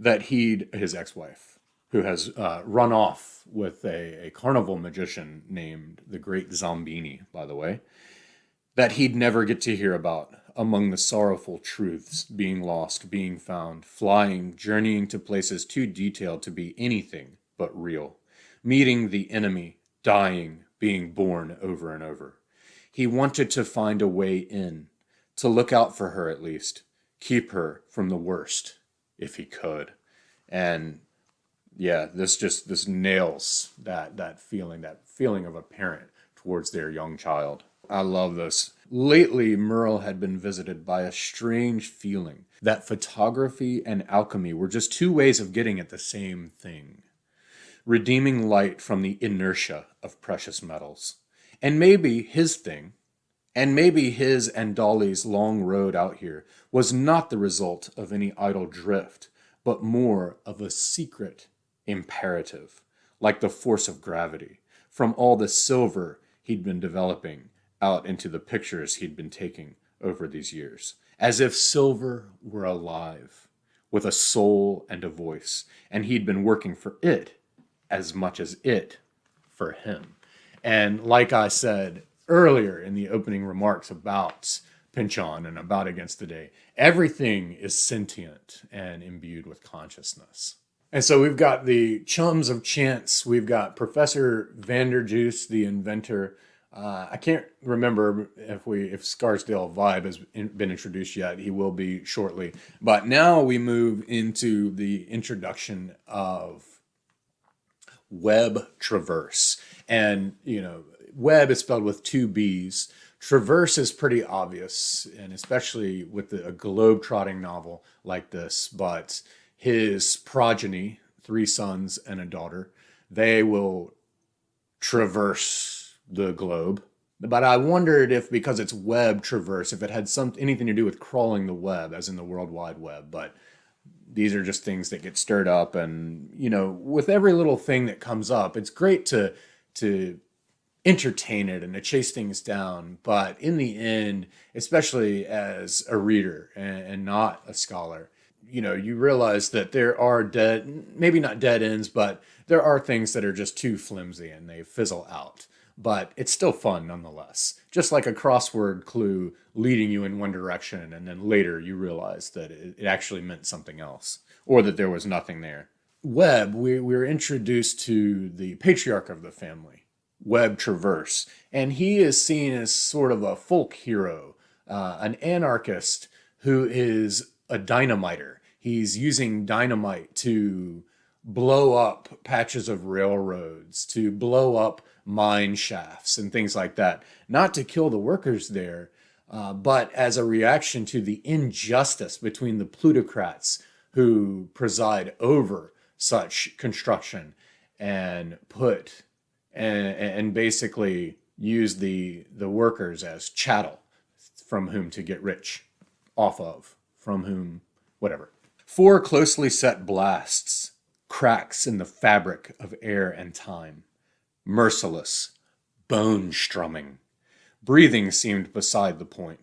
his ex-wife, who has run off with a carnival magician named the Great Zombini, by the way, that he'd never get to hear about among the sorrowful truths, being lost, being found, flying, journeying to places too detailed to be anything but real, meeting the enemy, dying, being born over and over. He wanted to find a way in, to look out for her at least, keep her from the worst, if he could. And yeah, this nails that feeling of a parent towards their young child. I love this. Lately, Merle had been visited by a strange feeling that photography and alchemy were just two ways of getting at the same thing. Redeeming light from the inertia of precious metals. And maybe his thing, and maybe his and Dolly's long road out here, was not the result of any idle drift, but more of a secret imperative, like the force of gravity, from all the silver he'd been developing out into the pictures he'd been taking over these years, as if silver were alive, with a soul and a voice, and he'd been working for it as much as it for him. And like I said earlier in the opening remarks about Pynchon and about Against the Day, everything is sentient and imbued with consciousnsness. And so we've got the chums of chance. We've got Professor Vanderjuice, the inventor. I can't remember if Scarsdale Vibe has been introduced yet. He will be shortly. But now we move into the introduction of web traverse. And, web is spelled with two B's. Traverse is pretty obvious, and especially with a globe-trotting novel like this. But his progeny, 3 sons and a daughter, they will traverse the globe. But I wondered if, because it's web traverse, if it had anything to do with crawling the web, as in the World Wide Web. But these are just things that get stirred up, and with every little thing that comes up, it's great to entertain it and to chase things down. But in the end, especially as a reader and not a scholar, you realize that there are maybe not dead ends, but there are things that are just too flimsy and they fizzle out. But it's still fun nonetheless. Just like a crossword clue leading you in one direction, and then later you realize that it actually meant something else, or that there was nothing there. Webb, we're introduced to the patriarch of the family, Webb Traverse, and he is seen as sort of a folk hero, an anarchist who is a dynamiter. He's using dynamite to blow up patches of railroads, to blow up mine shafts and things like that. Not to kill the workers there, but as a reaction to the injustice between the plutocrats who preside over such construction and basically use the workers as chattel from whom to get rich off of, from whom, whatever. 4 closely set blasts, cracks in the fabric of air and time. Merciless, bone-strumming. Breathing seemed beside the point.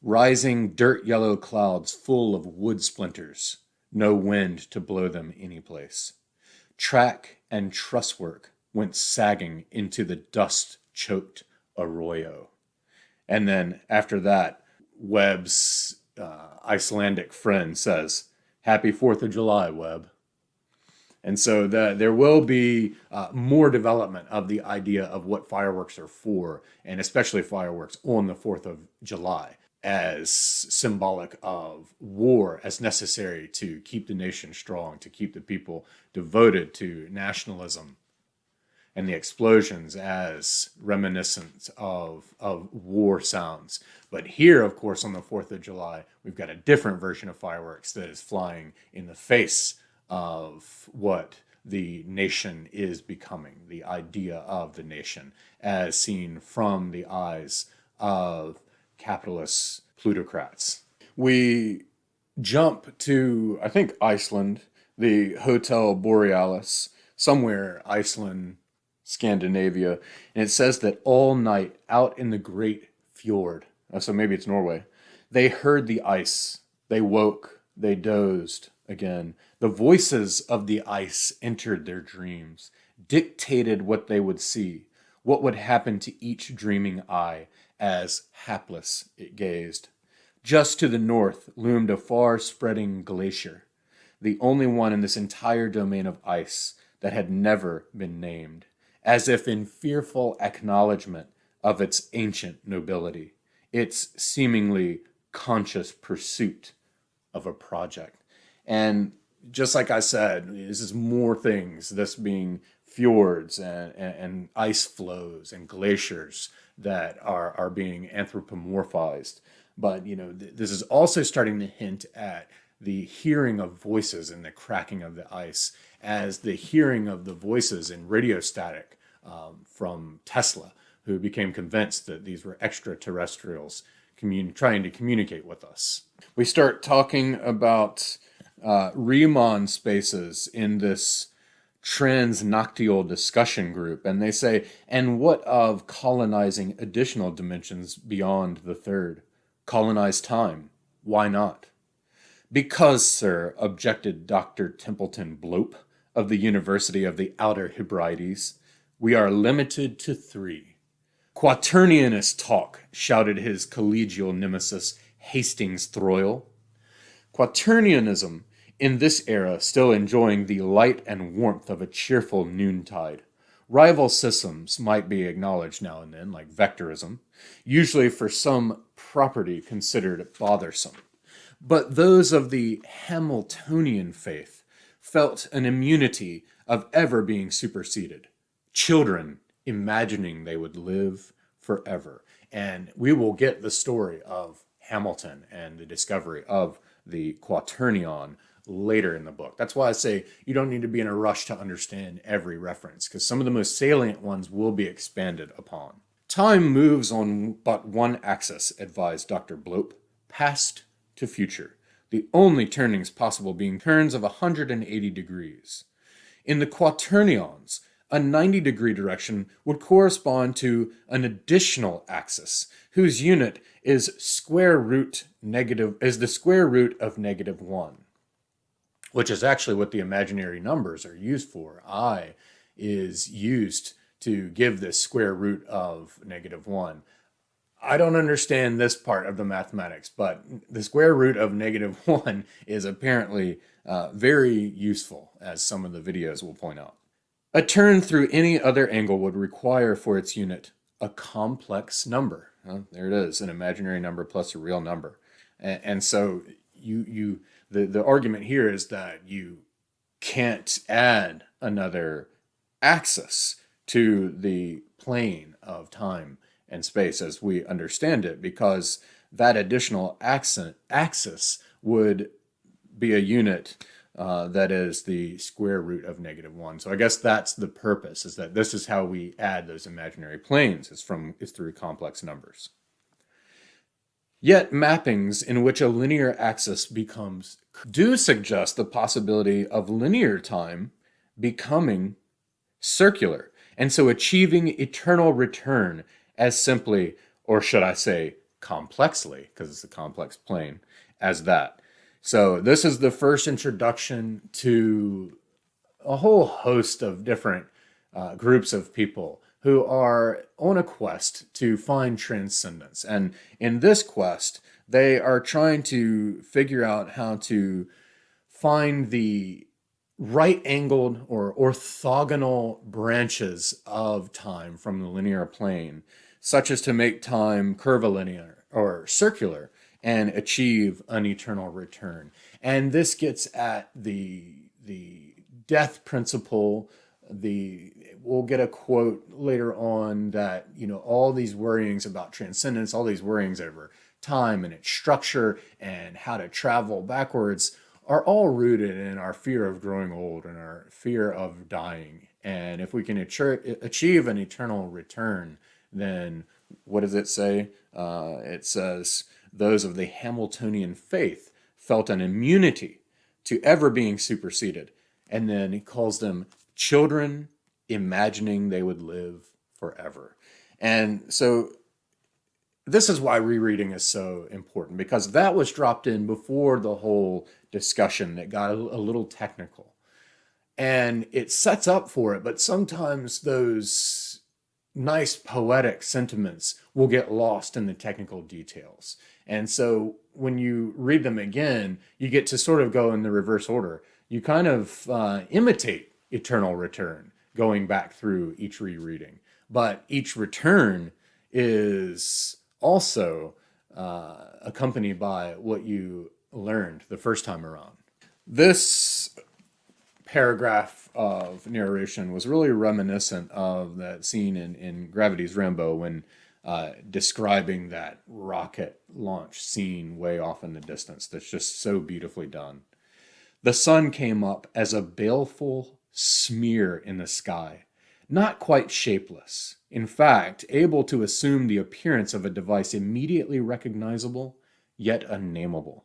Rising dirt-yellow clouds full of wood splinters, no wind to blow them anyplace. Track and truss work went sagging into the dust-choked arroyo. And then after that, Webb's Icelandic friend says, "Happy 4th of July, Webb." And so there will be more development of the idea of what fireworks are for, and especially fireworks on the 4th of July, as symbolic of war, as necessary to keep the nation strong, to keep the people devoted to nationalism, and the explosions as reminiscent of war sounds. But here, of course, on the 4th of July, we've got a different version of fireworks that is flying in the face of what the nation is becoming, the idea of the nation, as seen from the eyes of capitalist plutocrats. We jump to, I think, Iceland, the Hotel Borealis, somewhere Iceland, Scandinavia, and it says that all night out in the great fjord, so maybe it's Norway, they heard the ice, they woke, they dozed again. The voices of the ice entered their dreams, dictated what they would see, what would happen to each dreaming eye as hapless it gazed. Just to the north loomed a far-spreading glacier, the only one in this entire domain of ice that had never been named, as if in fearful acknowledgement of its ancient nobility, its seemingly conscious pursuit of a project. And just like I said, this is more things, this being fjords and ice flows and glaciers that are being anthropomorphized. But, this is also starting to hint at the hearing of voices and the cracking of the ice, as the hearing of the voices in radio static from Tesla, who became convinced that these were extraterrestrials trying to communicate with us. We start talking about Riemann spaces in this transnoctial discussion group, and they say, and what of colonizing additional dimensions beyond the third? Colonize time. Why not? Because, sir, objected Dr. Templeton Blope of the University of the Outer Hebrides, we are limited to 3. Quaternianist talk, shouted his collegial nemesis Hastings Throyle. Quaternianism, in this era, still enjoying the light and warmth of a cheerful noontide. Rival systems might be acknowledged now and then, like vectorism, usually for some property considered bothersome. But those of the Hamiltonian faith felt an immunity of ever being superseded. Children imagining they would live forever. And we will get the story of Hamilton and the discovery of the quaternion later in the book. That's why I say you don't need to be in a rush to understand every reference, because some of the most salient ones will be expanded upon. Time moves on but one axis, advised Dr. Blope, past to future, the only turnings possible being turns of 180 degrees. In the quaternions, a 90-degree direction would correspond to an additional axis, whose unit is the square root of -1, which is actually what the imaginary numbers are used for. I is used to give this square root of -1. I don't understand this part of the mathematics, but the square root of -1 is apparently very useful, as some of the videos will point out. A turn through any other angle would require for its unit a complex number. There it is, an imaginary number plus a real number. And so the argument here is that you can't add another axis to the plane of time and space as we understand it, because that additional axis would be a unit that is the square root of -1. So I guess that's the purpose, is that this is how we add those imaginary planes, is through complex numbers. Yet mappings in which a linear axis do suggest the possibility of linear time becoming circular, and so achieving eternal return as simply, or should I say complexly, because it's a complex plane, as that. So this is the first introduction to a whole host of different groups of people who are on a quest to find transcendence. And in this quest, they are trying to figure out how to find the right-angled or orthogonal branches of time from the linear plane, such as to make time curvilinear or circular and achieve an eternal return. And this gets at the death principle. We'll get a quote later on that, all these worryings about transcendence, all these worryings over time and its structure and how to travel backwards are all rooted in our fear of growing old and our fear of dying. And if we can achieve an eternal return, then what does it say? It says, those of the Hamiltonian faith felt an immunity to ever being superseded. And then he calls them children imagining they would live forever. And so this is why rereading is so important, because that was dropped in before the whole discussion that got a little technical. And it sets up for it, but sometimes those nice poetic sentiments will get lost in the technical details. And so when you read them again, you get to sort of go in the reverse order. You kind of imitate eternal return going back through each rereading. But each return is also accompanied by what you learned the first time around. This paragraph of narration was really reminiscent of that scene in Gravity's Rainbow when describing that rocket launch scene way off in the distance that's just so beautifully done. The sun came up as a baleful smear in the sky, not quite shapeless, in fact, able to assume the appearance of a device immediately recognizable, yet unnameable.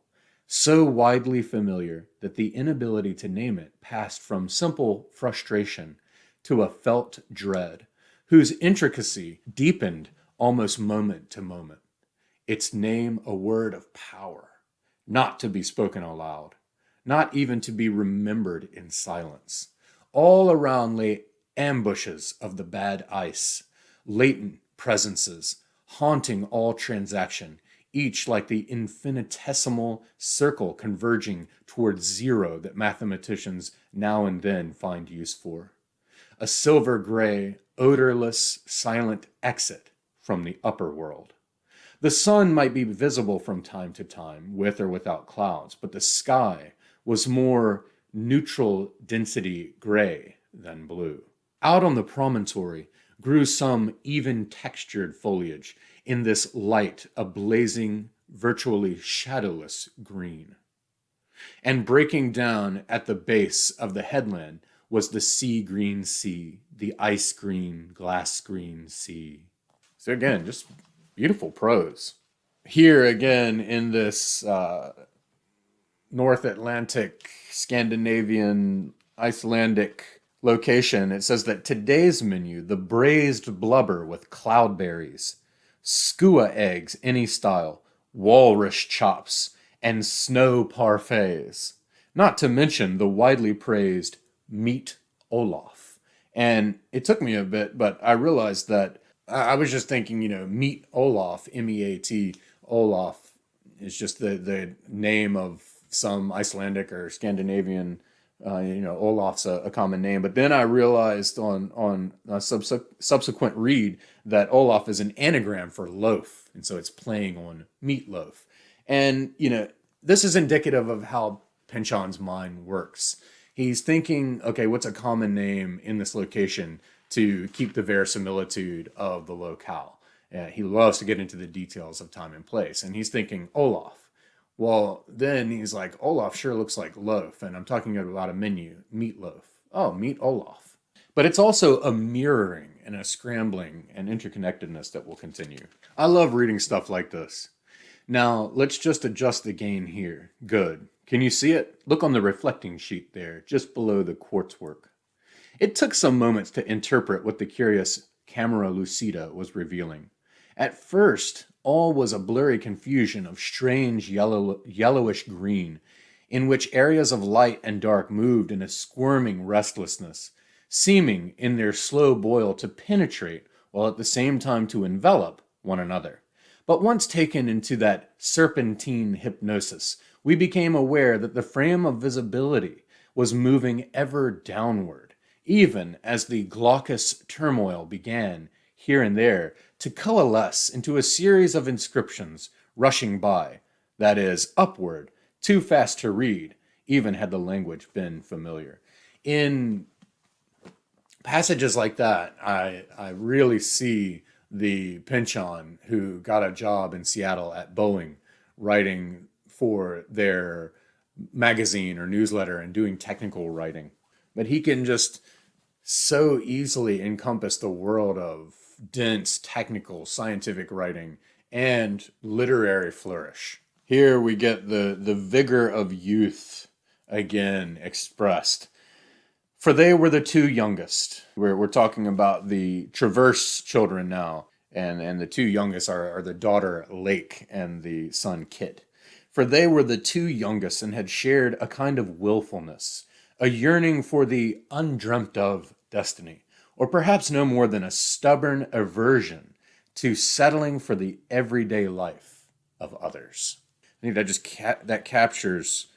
so widely familiar that the inability to name it passed from simple frustration to a felt dread, whose intricacy deepened almost moment to moment. Its name a word of power, not to be spoken aloud, not even to be remembered in silence. All around lay ambushes of the bad ice, latent presences, haunting all transaction, each like the infinitesimal circle converging towards zero that mathematicians now and then find use for. A silver gray, odorless, silent exit from the upper world. The sun might be visible from time to time, with or without clouds, but the sky was more neutral density gray than blue. Out on the promontory grew some even textured foliage in this light, a blazing, virtually shadowless green. And breaking down at the base of the headland was the sea green sea, the ice green, glass green sea. So again, just beautiful prose. Here again in this North Atlantic, Scandinavian, Icelandic location, it says that today's menu, the braised blubber with cloudberries, skua eggs, any style, walrus chops, and snow parfaits. Not to mention the widely praised meat Olaf. And it took me a bit, but I realized that I was just thinking, meat Olaf, M-E-A-T, Olaf is just the name of some Icelandic or Scandinavian, Olaf's a common name. But then I realized on a subsequent read that Olaf is an anagram for loaf. And so it's playing on meatloaf. And, this is indicative of how Pynchon's mind works. He's thinking, okay, what's a common name in this location to keep the verisimilitude of the locale? He loves to get into the details of time and place. And he's thinking Olaf. Well, then he's like, Olaf sure looks like loaf. And I'm talking about a menu, meatloaf. Oh, meat Olaf. But it's also a mirroring and a scrambling and interconnectedness that will continue. I love reading stuff like this. Now, let's just adjust the gain here. Good. Can you see it? Look on the reflecting sheet there, just below the quartz work. It took some moments to interpret what the curious camera lucida was revealing. At first, all was a blurry confusion of strange yellowish green, in which areas of light and dark moved in a squirming restlessness, seeming in their slow boil to penetrate while at the same time to envelop one another. But once taken into that serpentine hypnosis, we became aware that the frame of visibility was moving ever downward, even as the glaucous turmoil began, here and there, to coalesce into a series of inscriptions rushing by, that is, upward, too fast to read, even had the language been familiar. In passages like that, I really see the Pynchon who got a job in Seattle at Boeing writing for their magazine or newsletter and doing technical writing. But he can just so easily encompass the world of dense, technical, scientific writing and literary flourish. Here we get the vigor of youth again expressed. For they were the two youngest. We're talking about the Traverse children now. And the two youngest are the daughter Lake and the son Kit. For they were the two youngest and had shared a kind of willfulness, a yearning for the undreamt of destiny, or perhaps no more than a stubborn aversion to settling for the everyday life of others. I think that just that captures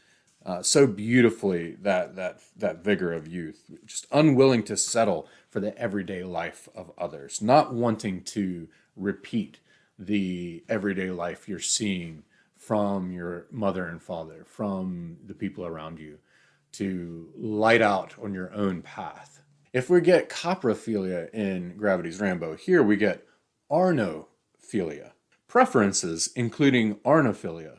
so beautifully that vigor of youth, just unwilling to settle for the everyday life of others, not wanting to repeat the everyday life you're seeing from your mother and father, from the people around you, to light out on your own path. If we get coprophilia in Gravity's Rambo, here we get arnophilia, preferences including arnophilia,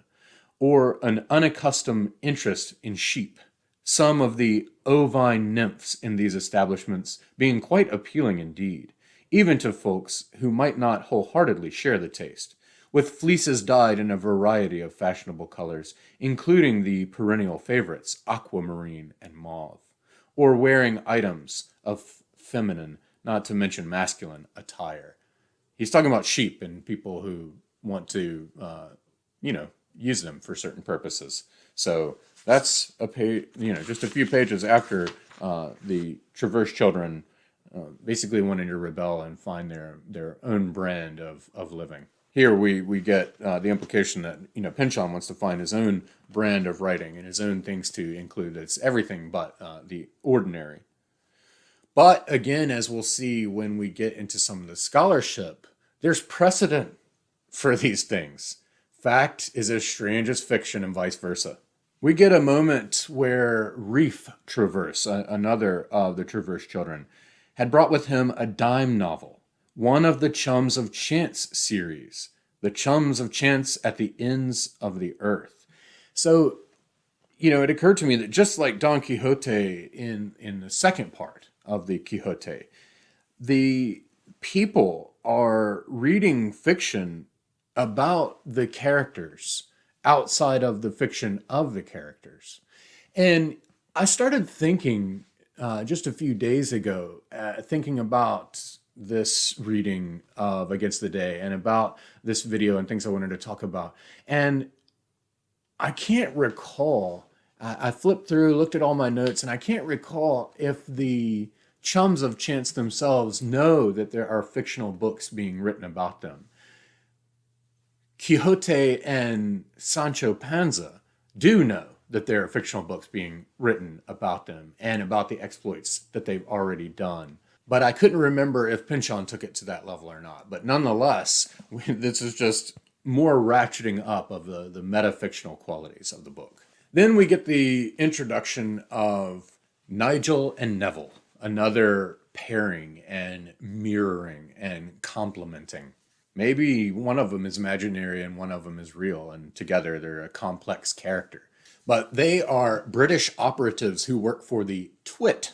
or an unaccustomed interest in sheep. Some of the ovine nymphs in these establishments being quite appealing indeed, even to folks who might not wholeheartedly share the taste, with fleeces dyed in a variety of fashionable colors, including the perennial favorites, aquamarine and mauve, or wearing items of feminine, not to mention masculine, attire. He's talking about sheep and people who want to, use them for certain purposes. So that's a page, just a few pages after the Traverse children basically wanting to rebel and find their own brand of living. Here we get the implication that Pynchon wants to find his own brand of writing and his own things to include. It's everything but the ordinary. But again, as we'll see when we get into some of the scholarship, there's precedent for these things. Fact is as strange as fiction and vice versa. We get a moment where Reef Traverse, another of the Traverse children, had brought with him a dime novel, one of the Chums of Chance series, the Chums of Chance at the Ends of the Earth. So, it occurred to me that just like Don Quixote in the second part of the Quixote, the people are reading fiction about the characters outside of the fiction of the characters. And I started thinking just a few days ago, thinking about this reading of Against the Day and about this video and things I wanted to talk about. And I can't recall, I flipped through, looked at all my notes, and I can't recall if the Chums of Chance themselves know that there are fictional books being written about them. Quixote and Sancho Panza do know that there are fictional books being written about them and about the exploits that they've already done. But I couldn't remember if Pynchon took it to that level or not. But nonetheless, this is just more ratcheting up of the metafictional qualities of the book. Then we get the introduction of Nigel and Neville, another pairing and mirroring and complementing. Maybe one of them is imaginary and one of them is real, and together they're a complex character. But they are British operatives who work for the TWIT,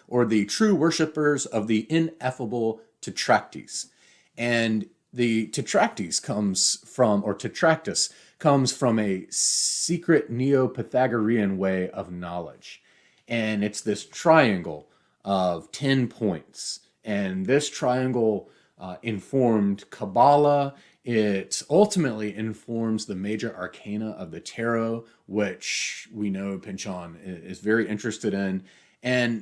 or the True Worshippers of the Ineffable Tetractes. And the Tetractes comes from a secret Neo-Pythagorean way of knowledge. And it's this triangle of 10 points. And this triangle informed Kabbalah. It ultimately informs the major arcana of the tarot, which we know Pynchon is very interested in.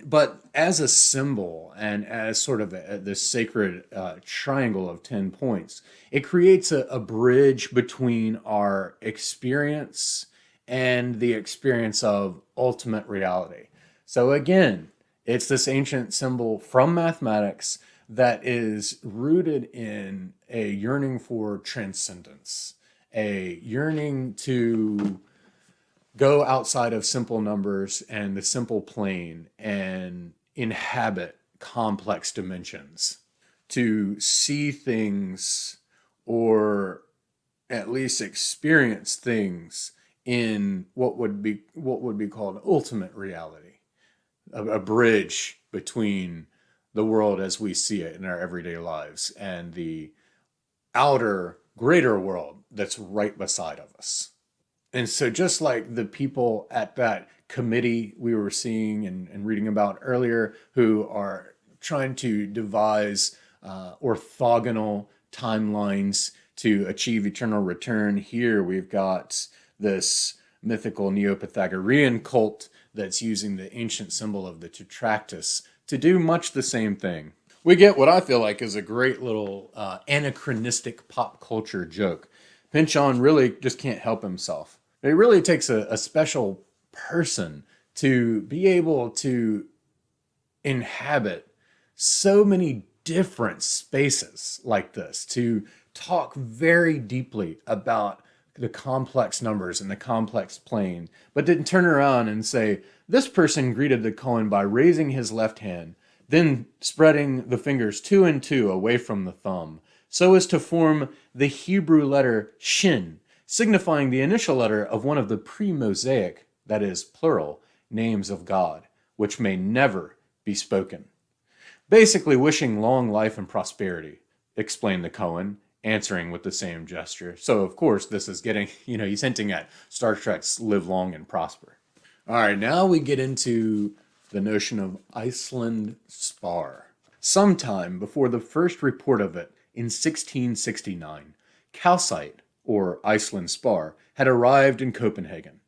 But as a symbol and as sort of this sacred triangle of 10 points, it creates a bridge between our experience and the experience of ultimate reality. So again, it's this ancient symbol from mathematics that is rooted in a yearning for transcendence, a yearning to go outside of simple numbers and the simple plane and inhabit complex dimensions, to see things or at least experience things in what would be called ultimate reality, a bridge between the world as we see it in our everyday lives and the outer, greater world that's right beside of us. And so just like the people at that committee we were seeing and reading about earlier who are trying to devise orthogonal timelines to achieve eternal return, here we've got this mythical Neo-Pythagorean cult that's using the ancient symbol of the Tetractes to do much the same thing. We get what I feel like is a great little anachronistic pop culture joke. Pynchon really just can't help himself. It really takes a special person to be able to inhabit so many different spaces like this, to talk very deeply about the complex numbers and the complex plane, but didn't turn around and say, this person greeted the koan by raising his left hand, then spreading the fingers 2 and 2 away from the thumb, so as to form the Hebrew letter Shin, signifying the initial letter of one of the pre-Mosaic, that is, plural, names of God, which may never be spoken. Basically wishing long life and prosperity, explained the koan, answering with the same gesture. So, of course, this is getting, he's hinting at Star Trek's Live Long and Prosper. All right, now we get into the notion of Iceland spar. Sometime before the first report of it in 1669, calcite, or Iceland spar, had arrived in Copenhagen.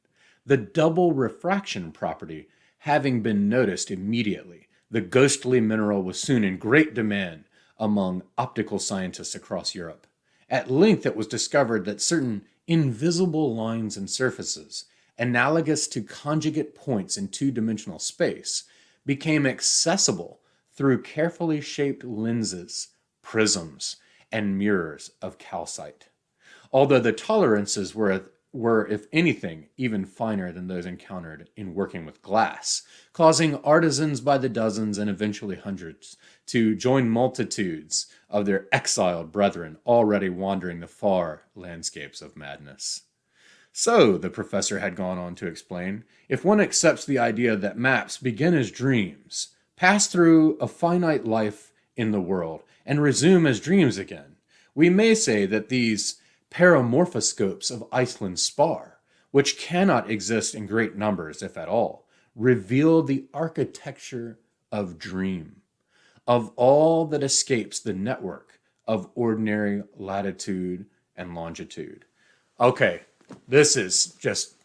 The double refraction property having been noticed immediately, the ghostly mineral was soon in great demand among optical scientists across Europe. At length it was discovered that certain invisible lines and surfaces, analogous to conjugate points in two-dimensional space, became accessible through carefully shaped lenses, prisms, and mirrors of calcite. Although the tolerances were, if anything, even finer than those encountered in working with glass, causing artisans by the dozens and eventually hundreds to join multitudes of their exiled brethren already wandering the far landscapes of madness. So, the professor had gone on to explain, if one accepts the idea that maps begin as dreams, pass through a finite life in the world, and resume as dreams again, we may say that these paramorphoscopes of Iceland spar, which cannot exist in great numbers, if at all, reveal the architecture of dream, of all that escapes the network of ordinary latitude and longitude. Okay, this is just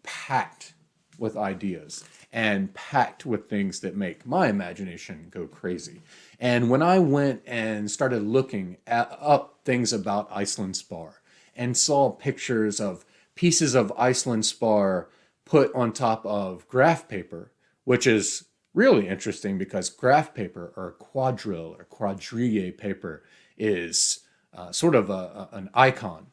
packed with ideas and packed with things that make my imagination go crazy. And when I went and started looking up things about Iceland spar and saw pictures of pieces of Iceland spar put on top of graph paper, which is really interesting because graph paper or quadrille or quadrille paper is sort of an icon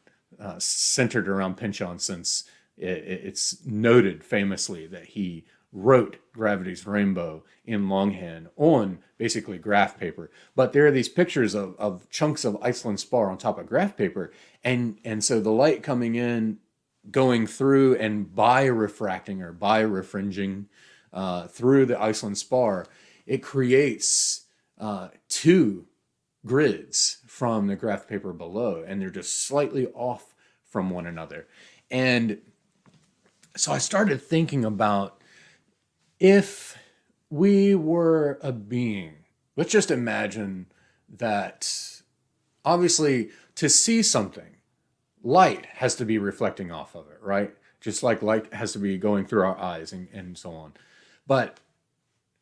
centered around Pynchon, since it's noted famously that he wrote Gravity's Rainbow in longhand on basically graph paper. But there are these pictures of chunks of Iceland spar on top of graph paper, and so the light coming in, going through and birefracting or birefringing through the Iceland spar, it creates two grids from the graph paper below, and they're just slightly off from one another. And so I started thinking about, if we were a being, let's just imagine that obviously to see something, light has to be reflecting off of it, right? Just like light has to be going through our eyes and so on. But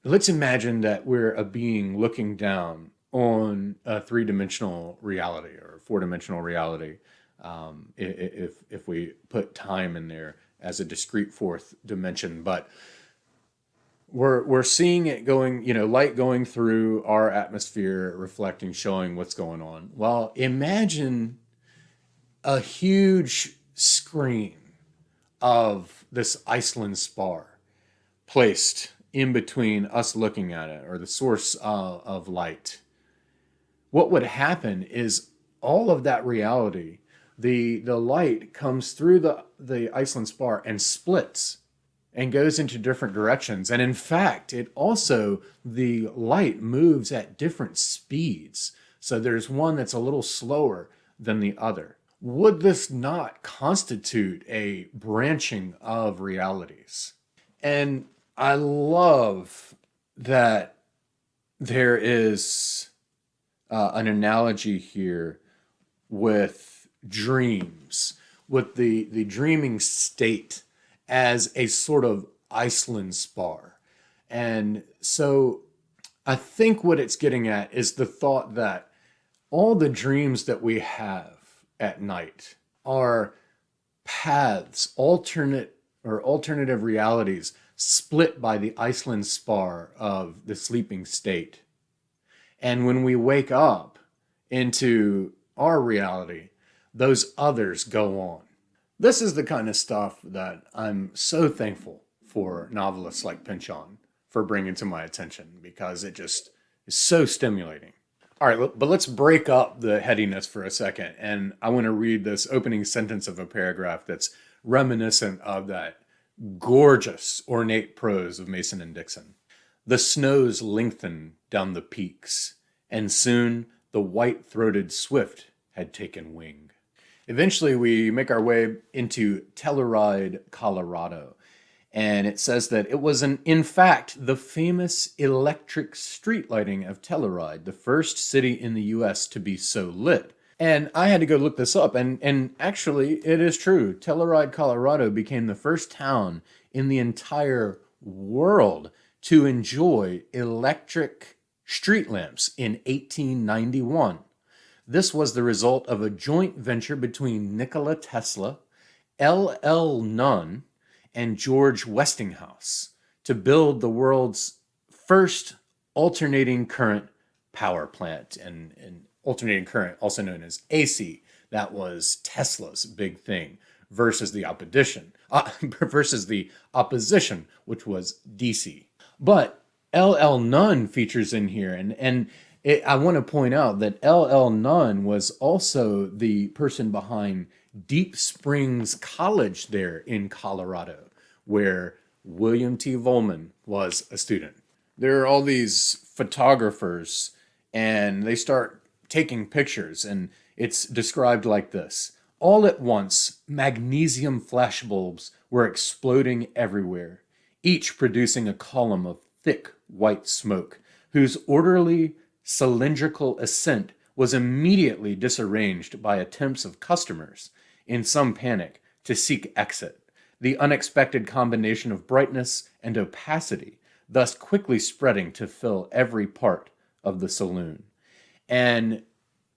let's imagine that we're a being looking down on a three-dimensional reality or four-dimensional reality, if we put time in there as a discrete fourth dimension. But we're seeing it going, light going through our atmosphere, reflecting, showing what's going on. Well, imagine a huge screen of this Iceland spar placed in between us looking at it, or the source of light. What would happen is all of that reality, the light comes through the Iceland spar and splits and goes into different directions. And in fact, the light moves at different speeds. So there's one that's a little slower than the other. Would this not constitute a branching of realities? And I love that there is an analogy here with dreams, with the dreaming state as a sort of Iceland spar. And so I think what it's getting at is the thought that all the dreams that we have at night are paths, alternative realities split by the Iceland spar of the sleeping state. And when we wake up into our reality, those others go on. This is the kind of stuff that I'm so thankful for novelists like Pynchon for bringing to my attention, because it just is so stimulating. All right, but let's break up the headiness for a second. And I want to read this opening sentence of a paragraph that's reminiscent of that gorgeous, ornate prose of Mason and Dixon. The snows lengthen down the peaks, and soon the white-throated swift had taken wing. Eventually, we make our way into Telluride, Colorado. And it says that it was, in fact, the famous electric street lighting of Telluride, the first city in the U.S. to be so lit. And I had to go look this up, and actually, it is true. Telluride, Colorado became the first town in the entire world to enjoy electric street lamps in 1891. This was the result of a joint venture between Nikola Tesla, LL Nunn, and George Westinghouse to build the world's first alternating current power plant. And alternating current, also known as AC, that was Tesla's big thing, versus the opposition, which was DC. But LL Nunn features in here, and I want to point out that LL Nunn was also the person behind Deep Springs College there in Colorado, where William T. Vollman was a student. There are all these photographers, and they start taking pictures, and it's described like this. All at once, magnesium flashbulbs were exploding everywhere, each producing a column of thick white smoke, whose orderly cylindrical ascent was immediately disarranged by attempts of customers, in some panic, to seek exit. The unexpected combination of brightness and opacity, thus quickly spreading to fill every part of the saloon. And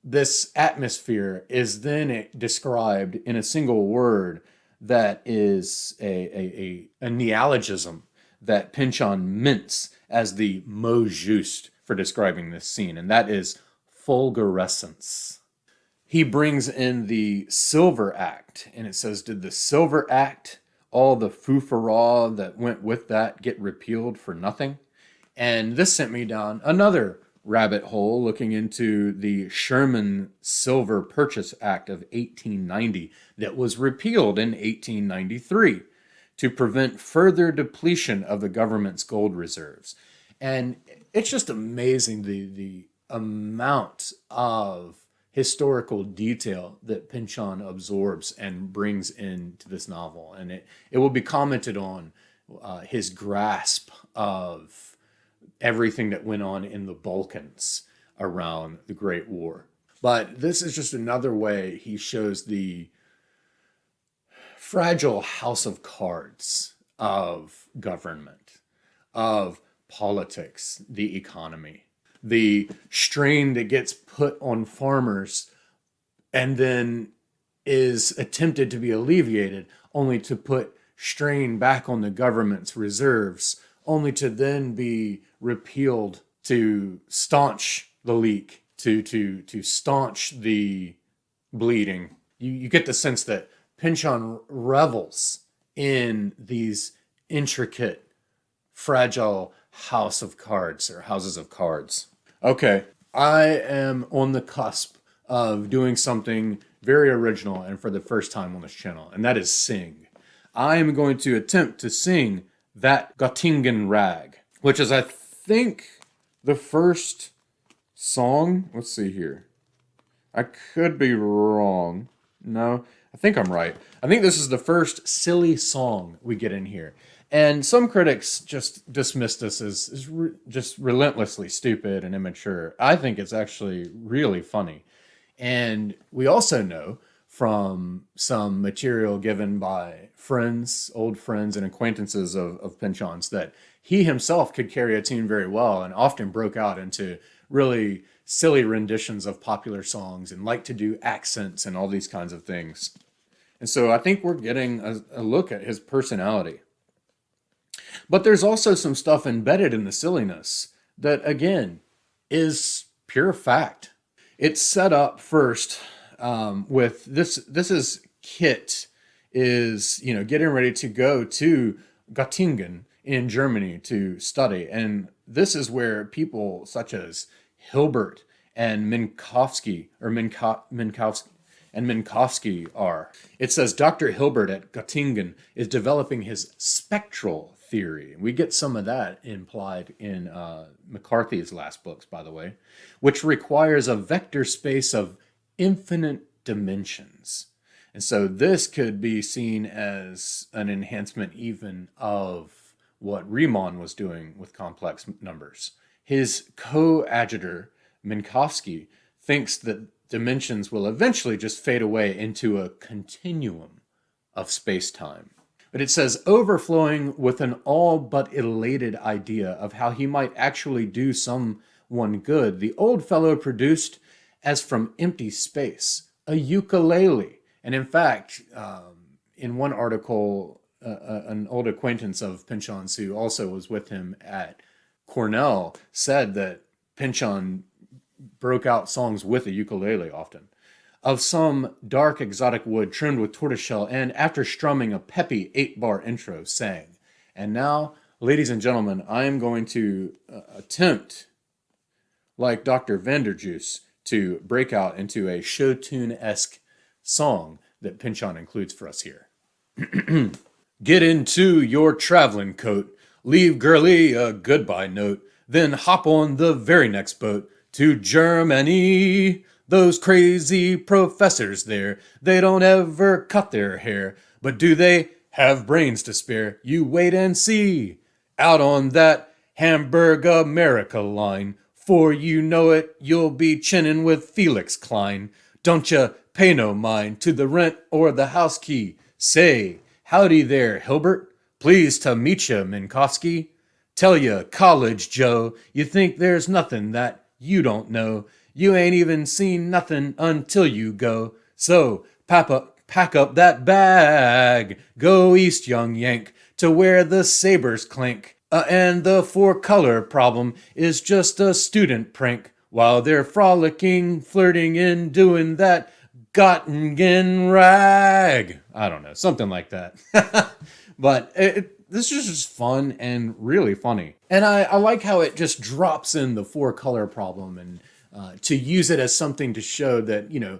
this atmosphere is then described in a single word that is a neologism that Pynchon mints as the mot juste for describing this scene, and that is fulgurescence. He brings in the Silver Act, and it says, did the Silver Act, all the foo-for-raw that went with that, get repealed for nothing? And this sent me down another rabbit hole looking into the Sherman Silver Purchase Act of 1890 that was repealed in 1893 to prevent further depletion of the government's gold reserves. And it's just amazing the amount of historical detail that Pynchon absorbs and brings into this novel. And it will be commented on his grasp of everything that went on in the Balkans around the Great War. But this is just another way he shows the fragile house of cards of government, of politics, the economy, the strain that gets put on farmers and then is attempted to be alleviated, only to put strain back on the government's reserves, only to then be repealed to staunch the leak, to staunch the bleeding. You get the sense that Pynchon revels in these intricate, fragile houses of cards. Okay, I am on the cusp of doing something very original and for the first time on this channel, and that is sing. I am going to attempt to sing That Göttingen Rag, which is, I think, the first song. Let's see here. I could be wrong. No, I think I'm right. I think this is the first silly song we get in here. And some critics just dismiss this as just relentlessly stupid and immature. I think it's actually really funny. And we also know from some material given by friends, old friends and acquaintances of Pynchon's, that he himself could carry a tune very well and often broke out into really silly renditions of popular songs and liked to do accents and all these kinds of things. And so I think we're getting a look at his personality. But there's also some stuff embedded in the silliness that, again, is pure fact. It's set up first with this. This is Kit is, getting ready to go to Göttingen in Germany to study. And this is where people such as Hilbert and Minkowski are. It says Dr. Hilbert at Göttingen is developing his spectral theory. We get some of that implied in McCarthy's last books, by the way, which requires a vector space of infinite dimensions. And so this could be seen as an enhancement even of what Riemann was doing with complex numbers. His coadjutor, Minkowski, thinks that dimensions will eventually just fade away into a continuum of space-time. But it says, overflowing with an all but elated idea of how he might actually do someone good, the old fellow produced, as from empty space, a ukulele. And in fact, in one article, an old acquaintance of Pynchon's who also was with him at Cornell said that Pynchon broke out songs with a ukulele often. Of some dark exotic wood trimmed with tortoiseshell, and after strumming a peppy 8-bar intro, sang. And now, ladies and gentlemen, I am going to attempt, like Dr. Vanderjuice, to break out into a show tune-esque song that Pynchon includes for us here. Get into your traveling coat, leave girlie a goodbye note, then hop on the very next boat to Germany. Those crazy professors there, they don't ever cut their hair, but do they have brains to spare? You wait and see. Out on that Hamburg America line, for you know it, you'll be chinning with Felix Klein. Don't ya pay no mind to the rent or the house key. Say, howdy there, Hilbert. Pleased to meet ya, Minkowski. Tell ya, College Joe, you think there's nothing that you don't know. You ain't even seen nothing until you go. So, pack up that bag. Go east, young Yank, to where the sabers clink. And the four-color problem is just a student prank. While they're frolicking, flirting, and doing that Göttingen rag. I don't know, something like that. But this is just fun and really funny. And I like how it just drops in the four-color problem and to use it as something to show that, you know,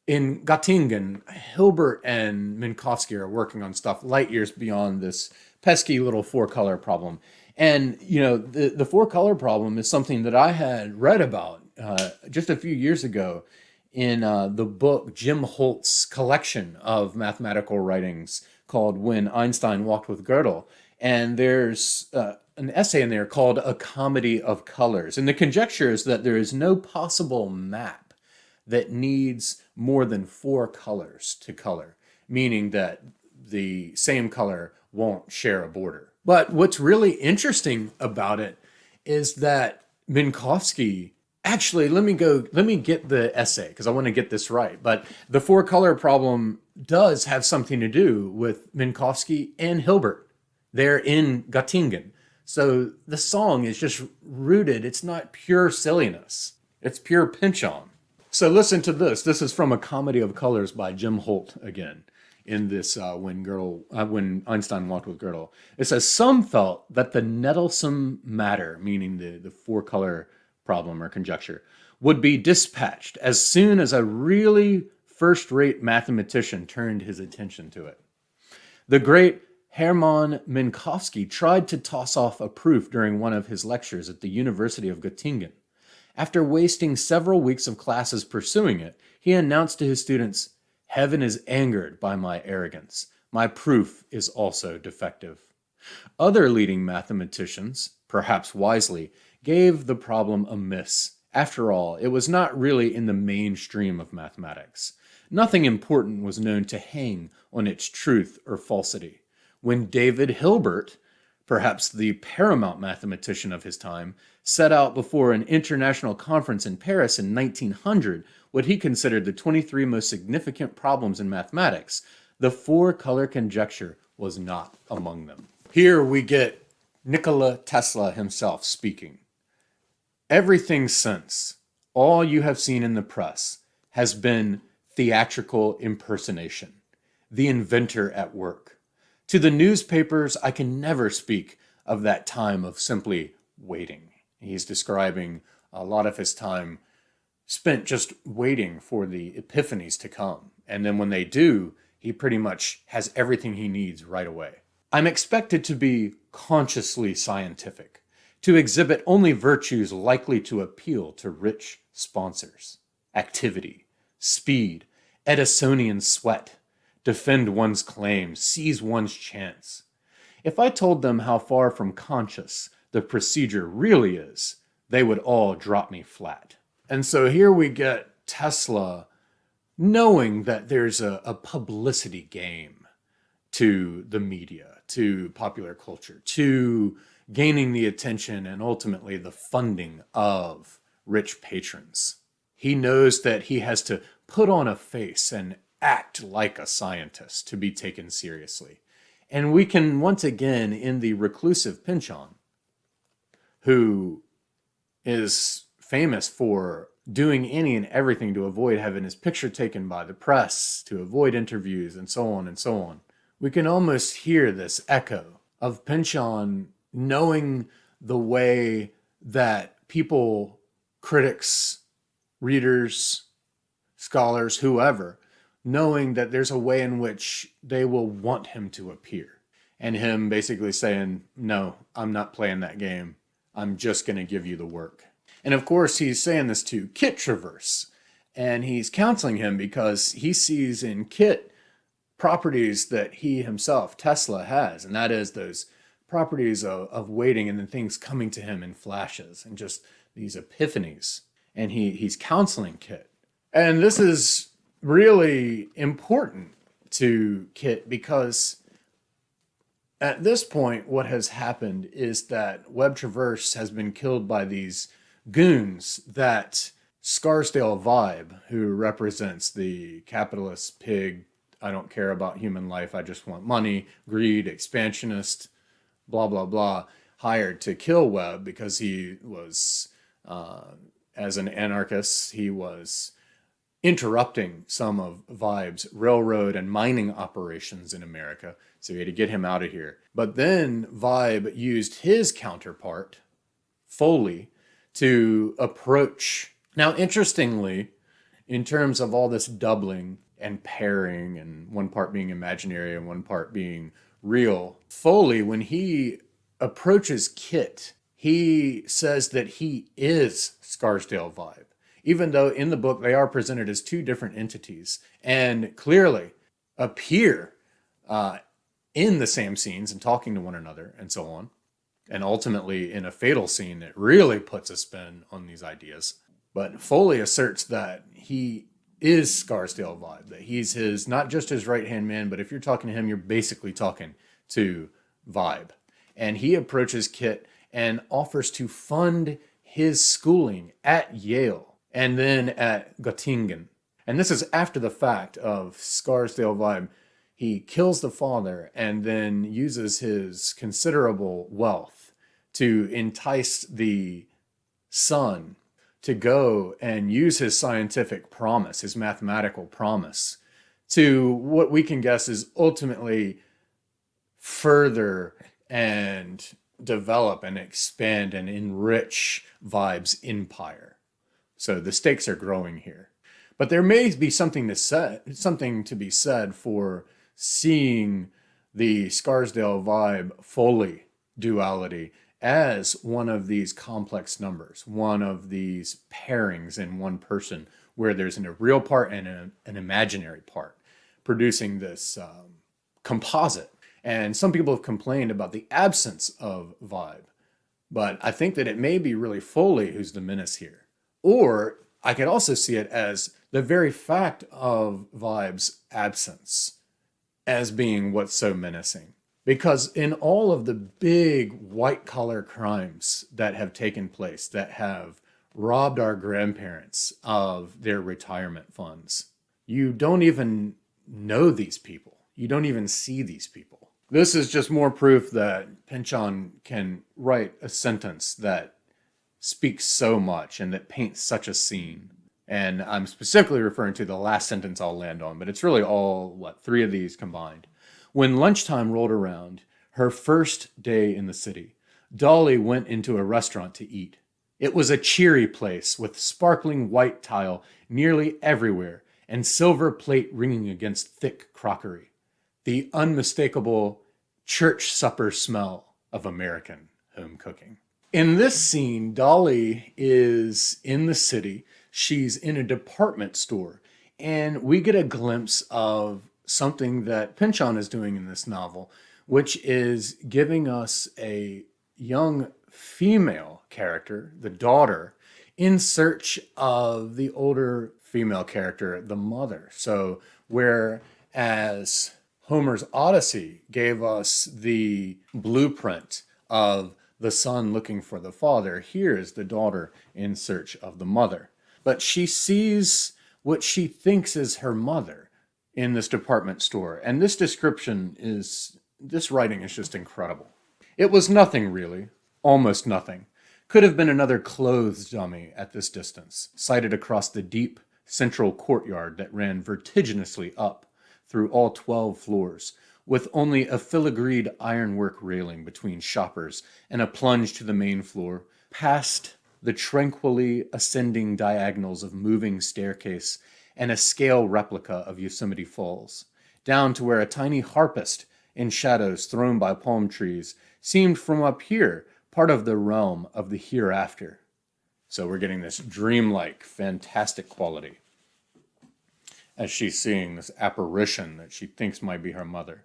in Göttingen, Hilbert and Minkowski are working on stuff light years beyond this pesky little four-color problem. And, you know, the four-color problem is something that I had read about just a few years ago in the book Jim Holt's collection of mathematical writings called When Einstein Walked with Gödel. And there's an essay in there called A Comedy of Colors. And the conjecture is that there is no possible map that needs more than 4 colors to color, meaning that the same color won't share a border. But what's really interesting about it is that Minkowski, actually, let me get the essay because I want to get this right. But the 4-color problem does have something to do with Minkowski and Hilbert. They're in Göttingen. So the song is just rooted. It's not pure silliness. It's pure Pynchon. So listen to this. This is from A Comedy of Colors by Jim Holt again in this when Einstein Walked with Gödel. It says, some felt that the nettlesome matter, meaning the 4-color problem or conjecture, would be dispatched as soon as a really first-rate mathematician turned his attention to it. The great Hermann Minkowski tried to toss off a proof during one of his lectures at the University of Göttingen. After wasting several weeks of classes pursuing it, he announced to his students, "Heaven is angered by my arrogance. My proof is also defective." Other leading mathematicians, perhaps wisely, gave the problem a miss. After all, it was not really in the mainstream of mathematics. Nothing important was known to hang on its truth or falsity. When David Hilbert, perhaps the paramount mathematician of his time, set out before an international conference in Paris in 1900 what he considered the 23 most significant problems in mathematics, the 4-color conjecture was not among them. Here we get Nikola Tesla himself speaking. Everything since, all you have seen in the press, has been theatrical impersonation, the inventor at work. To the newspapers, I can never speak of that time of simply waiting. He's describing a lot of his time spent just waiting for the epiphanies to come. And then when they do, he pretty much has everything he needs right away. I'm expected to be consciously scientific, to exhibit only virtues likely to appeal to rich sponsors. Activity, speed, Edisonian sweat, defend one's claim, seize one's chance. If I told them how far from conscious the procedure really is, they would all drop me flat. And so here we get Tesla knowing that there's a publicity game to the media, to popular culture, to gaining the attention and ultimately the funding of rich patrons. He knows that he has to put on a face and act like a scientist to be taken seriously. And we can once again, in the reclusive Pynchon, who is famous for doing any and everything to avoid having his picture taken by the press, to avoid interviews, and so on and so on. We can almost hear this echo of Pynchon knowing the way that people, critics, readers, scholars, whoever, knowing that there's a way in which they will want him to appear. And him basically saying, no, I'm not playing that game. I'm just going to give you the work. And of course, he's saying this to Kit Traverse. And he's counseling him because he sees in Kit properties that he himself, Tesla, has. And that is those properties of waiting and then things coming to him in flashes and just these epiphanies. And he's counseling Kit. And this is really important to Kit because at this point, what has happened is that Webb Traverse has been killed by these goons that Scarsdale Vibe, who represents the capitalist pig, I don't care about human life, I just want money, greed, expansionist, blah, blah, blah, hired to kill Webb because he was, as an anarchist, he was interrupting some of Vibe's railroad and mining operations in America. So he had to get him out of here. But then Vibe used his counterpart, Foley, to approach. Now, interestingly, in terms of all this doubling and pairing and one part being imaginary and one part being real, Foley, when he approaches Kit, he says that he is Scarsdale Vibe, even though in the book they are presented as two different entities and clearly appear in the same scenes and talking to one another and so on. And ultimately, in a fatal scene, it really puts a spin on these ideas. But Foley asserts that he is Scarsdale Vibe, that he's his, not just his right-hand man, but if you're talking to him, you're basically talking to Vibe. And he approaches Kit and offers to fund his schooling at Yale and then at Göttingen. And this is after the fact of Scarsdale Vibe. He kills the father and then uses his considerable wealth to entice the son to go and use his scientific promise, his mathematical promise, to what we can guess is ultimately further and develop and expand and enrich Vibe's empire. So the stakes are growing here. But there may be something to be said for seeing the Scarsdale Vibe Foley duality as one of these complex numbers, one of these pairings in one person where there's a real part and an imaginary part, producing this composite. And some people have complained about the absence of Vibe, but I think that it may be really Foley who's the menace here. Or I could also see it as the very fact of Vibe's absence as being what's so menacing. Because in all of the big white-collar crimes that have taken place, that have robbed our grandparents of their retirement funds, you don't even know these people. You don't even see these people. This is just more proof that Pynchon can write a sentence that speaks so much and that paints such a scene. And I'm specifically referring to the last sentence I'll land on, but it's really all, three of these combined. When lunchtime rolled around, her first day in the city, Dolly went into a restaurant to eat. It was a cheery place with sparkling white tile nearly everywhere and silver plate ringing against thick crockery. The unmistakable church supper smell of American home cooking. In this scene, Dolly is in the city. She's in a department store And we get a glimpse of something that Pynchon is doing in this novel, which is giving us a young female character, the daughter, in search of the older female character, the mother. So, whereas Homer's Odyssey gave us the blueprint of the son looking for the father, here is the daughter in search of the mother. But she sees what she thinks is her mother in this department store. And this this writing is just incredible. It was nothing really, almost nothing. Could have been another clothes dummy at this distance, sighted across the deep central courtyard that ran vertiginously up through all 12 floors, with only a filigreed ironwork railing between shoppers and a plunge to the main floor, past the tranquilly ascending diagonals of moving staircase and a scale replica of Yosemite Falls, down to where a tiny harpist in shadows thrown by palm trees seemed from up here part of the realm of the hereafter. So we're getting this dreamlike, fantastic quality as she's seeing this apparition that she thinks might be her mother.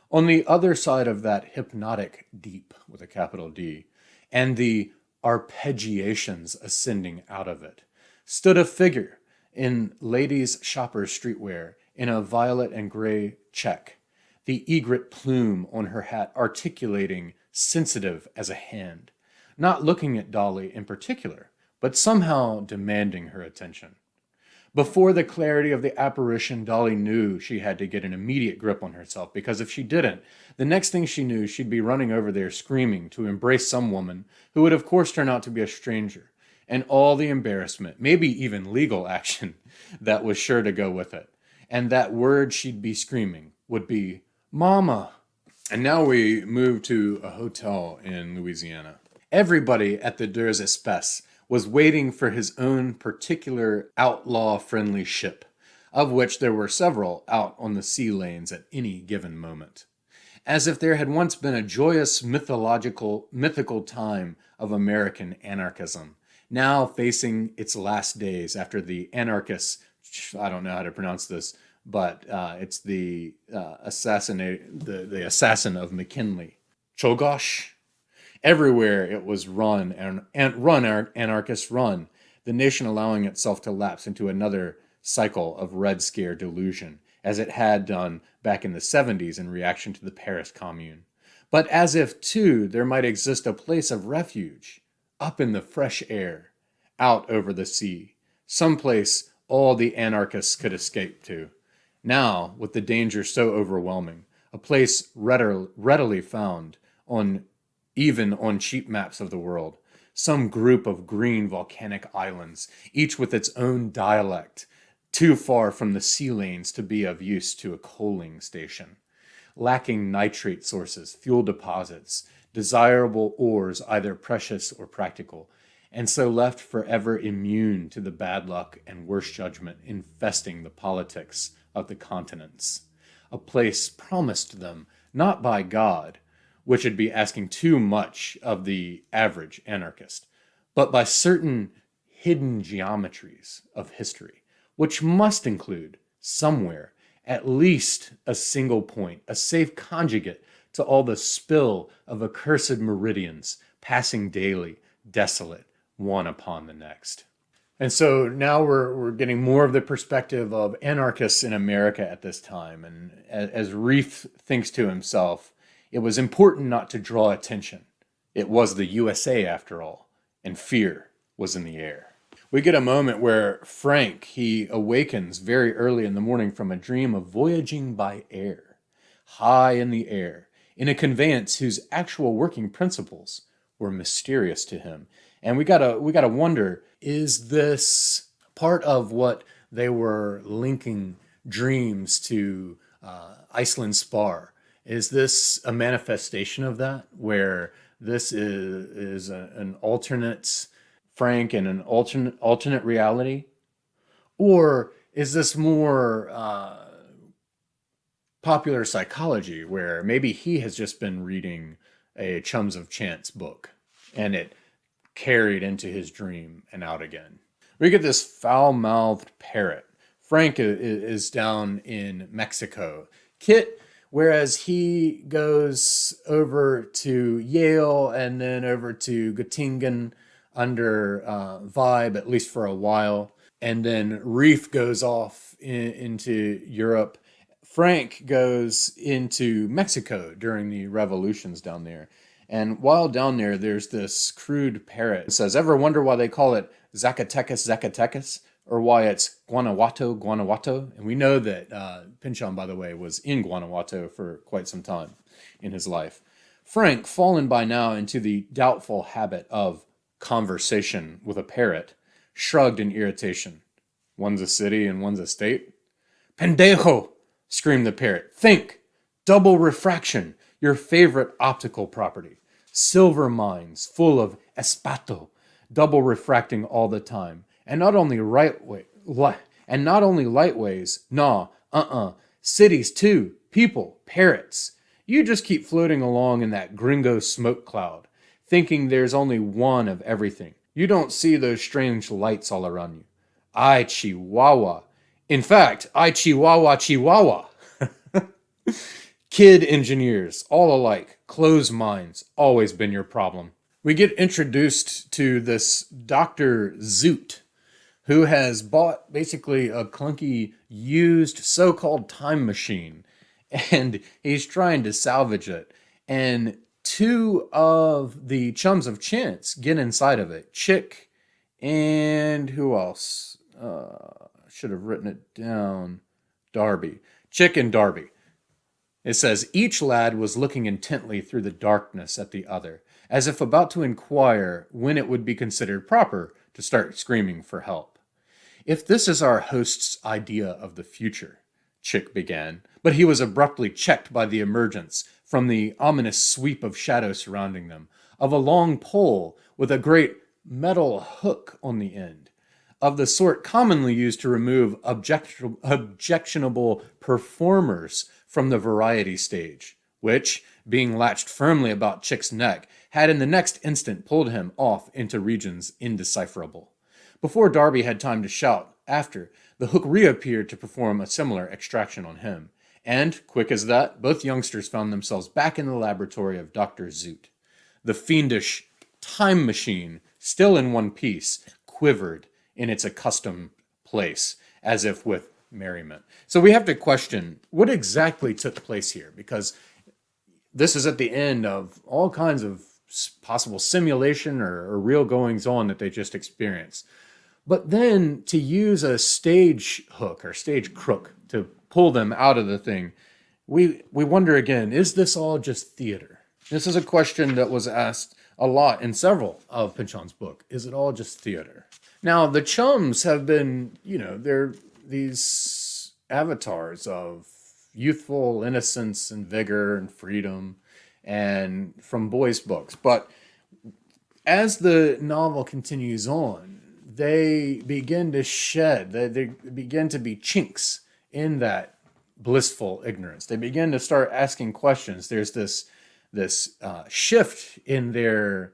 On the other side of that hypnotic deep, with a capital D, and the arpeggiations ascending out of it, stood a figure in ladies' shopper's streetwear in a violet and gray check, the egret plume on her hat articulating sensitive as a hand, not looking at Dolly in particular, but somehow demanding her attention. Before the clarity of the apparition, Dolly knew she had to get an immediate grip on herself, because if she didn't, the next thing she knew, she'd be running over there screaming to embrace some woman who would of course turn out to be a stranger, and all the embarrassment, maybe even legal action, that was sure to go with it. And that word she'd be screaming would be, "Mama." And now we move to a hotel in Louisiana. Everybody at the Deux Espèces was waiting for his own particular outlaw-friendly ship, of which there were several out on the sea lanes at any given moment. As if there had once been a joyous mythological time of American anarchism, now facing its last days after the anarchists, I don't know how to pronounce this, but it's the assassin of McKinley, Czolgosz. Everywhere it was run, anarchists run, the nation allowing itself to lapse into another cycle of Red Scare delusion, as it had done back in the 70s in reaction to the Paris Commune. But as if, too, there might exist a place of refuge, up in the fresh air, out over the sea, someplace all the anarchists could escape to. Now, with the danger so overwhelming, a place readily found even on cheap maps of the world, some group of green volcanic islands, each with its own dialect, too far from the sea lanes to be of use to a coaling station, lacking nitrate sources, fuel deposits, desirable ores either precious or practical, and so left forever immune to the bad luck and worse judgment infesting the politics of the continents. A place promised them not by God, which would be asking too much of the average anarchist, but by certain hidden geometries of history, which must include, somewhere, at least a single point, a safe conjugate to all the spill of accursed meridians passing daily, desolate, one upon the next. And so now we're getting more of the perspective of anarchists in America at this time. And as Reef thinks to himself, it was important not to draw attention. It was the USA after all, and fear was in the air. We get a moment where Frank, he awakens very early in the morning from a dream of voyaging by air, high in the air, in a conveyance whose actual working principles were mysterious to him. And we gotta wonder, is this part of what they were linking dreams to Iceland Spar? Is this a manifestation of that, where this is an alternate Frank and an alternate reality? Or is this more popular psychology, where maybe he has just been reading a Chums of Chance book and it carried into his dream and out again? We get this foul-mouthed parrot Frank is down in Mexico. Kit, whereas he goes over to Yale and then over to Göttingen under Vibe, at least for a while. And then Reef goes off into Europe. Frank goes into Mexico during the revolutions down there. And while down there, there's this crude parrot. It says, ever wonder why they call it Zacatecas, Zacatecas? Or why it's Guanajuato, Guanajuato? And we know that Pynchon, by the way, was in Guanajuato for quite some time in his life. Frank, fallen by now into the doubtful habit of conversation with a parrot, shrugged in irritation. One's a city and one's a state? Pendejo! Screamed the parrot. Think! Double refraction, your favorite optical property. Silver mines full of espato, double refracting all the time. And not only light ways, cities too, people, parrots. You just keep floating along in that gringo smoke cloud, thinking there's only one of everything. You don't see those strange lights all around you. I Chihuahua. In fact, I Chihuahua. Kid engineers, all alike, closed minds, always been your problem. We get introduced to this Dr. Zoot, who has bought basically a clunky, used so-called time machine, and he's trying to salvage it. And two of the chums of chance get inside of it. Chick and who else? Should have written it down. Darby. Chick and Darby. It says, each lad was looking intently through the darkness at the other, as if about to inquire when it would be considered proper to start screaming for help. If this is our host's idea of the future, Chick began, but he was abruptly checked by the emergence, from the ominous sweep of shadow surrounding them, of a long pole with a great metal hook on the end, of the sort commonly used to remove objectionable performers from the variety stage, which, being latched firmly about Chick's neck, had in the next instant pulled him off into regions indecipherable. Before Darby had time to shout after, the hook reappeared to perform a similar extraction on him, and, quick as that, both youngsters found themselves back in the laboratory of Dr. Zoot. The fiendish time machine, still in one piece, quivered in its accustomed place, as if with merriment. So we have to question what exactly took place here, because this is at the end of all kinds of possible simulation or real goings-on that they just experienced. But then to use a stage hook or stage crook to pull them out of the thing, we wonder again, is this all just theater? This is a question that was asked a lot in several of Pynchon's book. Is it all just theater? Now, the chums have been, they're these avatars of youthful innocence and vigor and freedom and from boys' books. But as the novel continues on, they begin to shed, they begin to be chinks in that blissful ignorance. They begin to start asking questions. There's this shift in their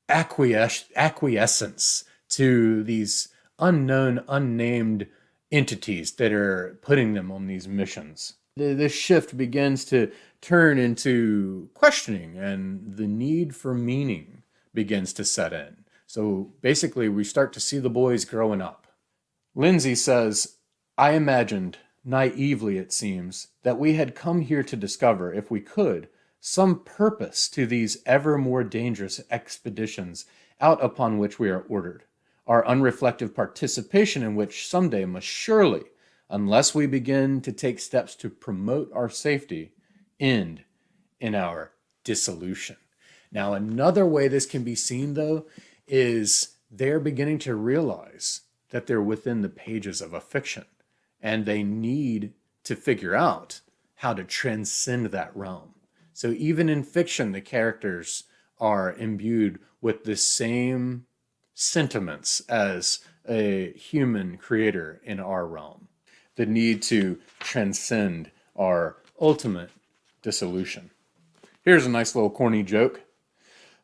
acquiescence to these unknown, unnamed entities that are putting them on these missions. This shift begins to turn into questioning, and the need for meaning begins to set in. So basically, we start to see the boys growing up. Lindsay says, I imagined, naively it seems, that we had come here to discover, if we could, some purpose to these ever more dangerous expeditions out upon which we are ordered, our unreflective participation in which someday must surely, unless we begin to take steps to promote our safety, end in our dissolution. Now, another way this can be seen, though, is they're beginning to realize that they're within the pages of a fiction, and they need to figure out how to transcend that realm. So even in fiction, the characters are imbued with the same sentiments as a human creator in our realm. The need to transcend our ultimate dissolution. Here's a nice little corny joke.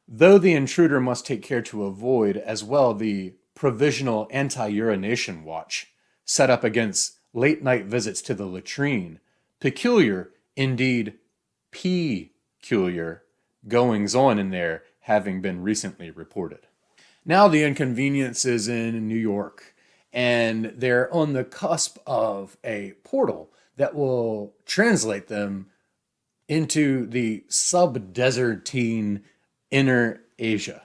Though the intruder must take care to avoid as well the provisional anti-urination watch set up against late-night visits to the latrine, peculiar, indeed peculiar, goings-on in there having been recently reported. Now the inconvenience is in New York, and they're on the cusp of a portal that will translate them into the sub-desertine Inner Asia.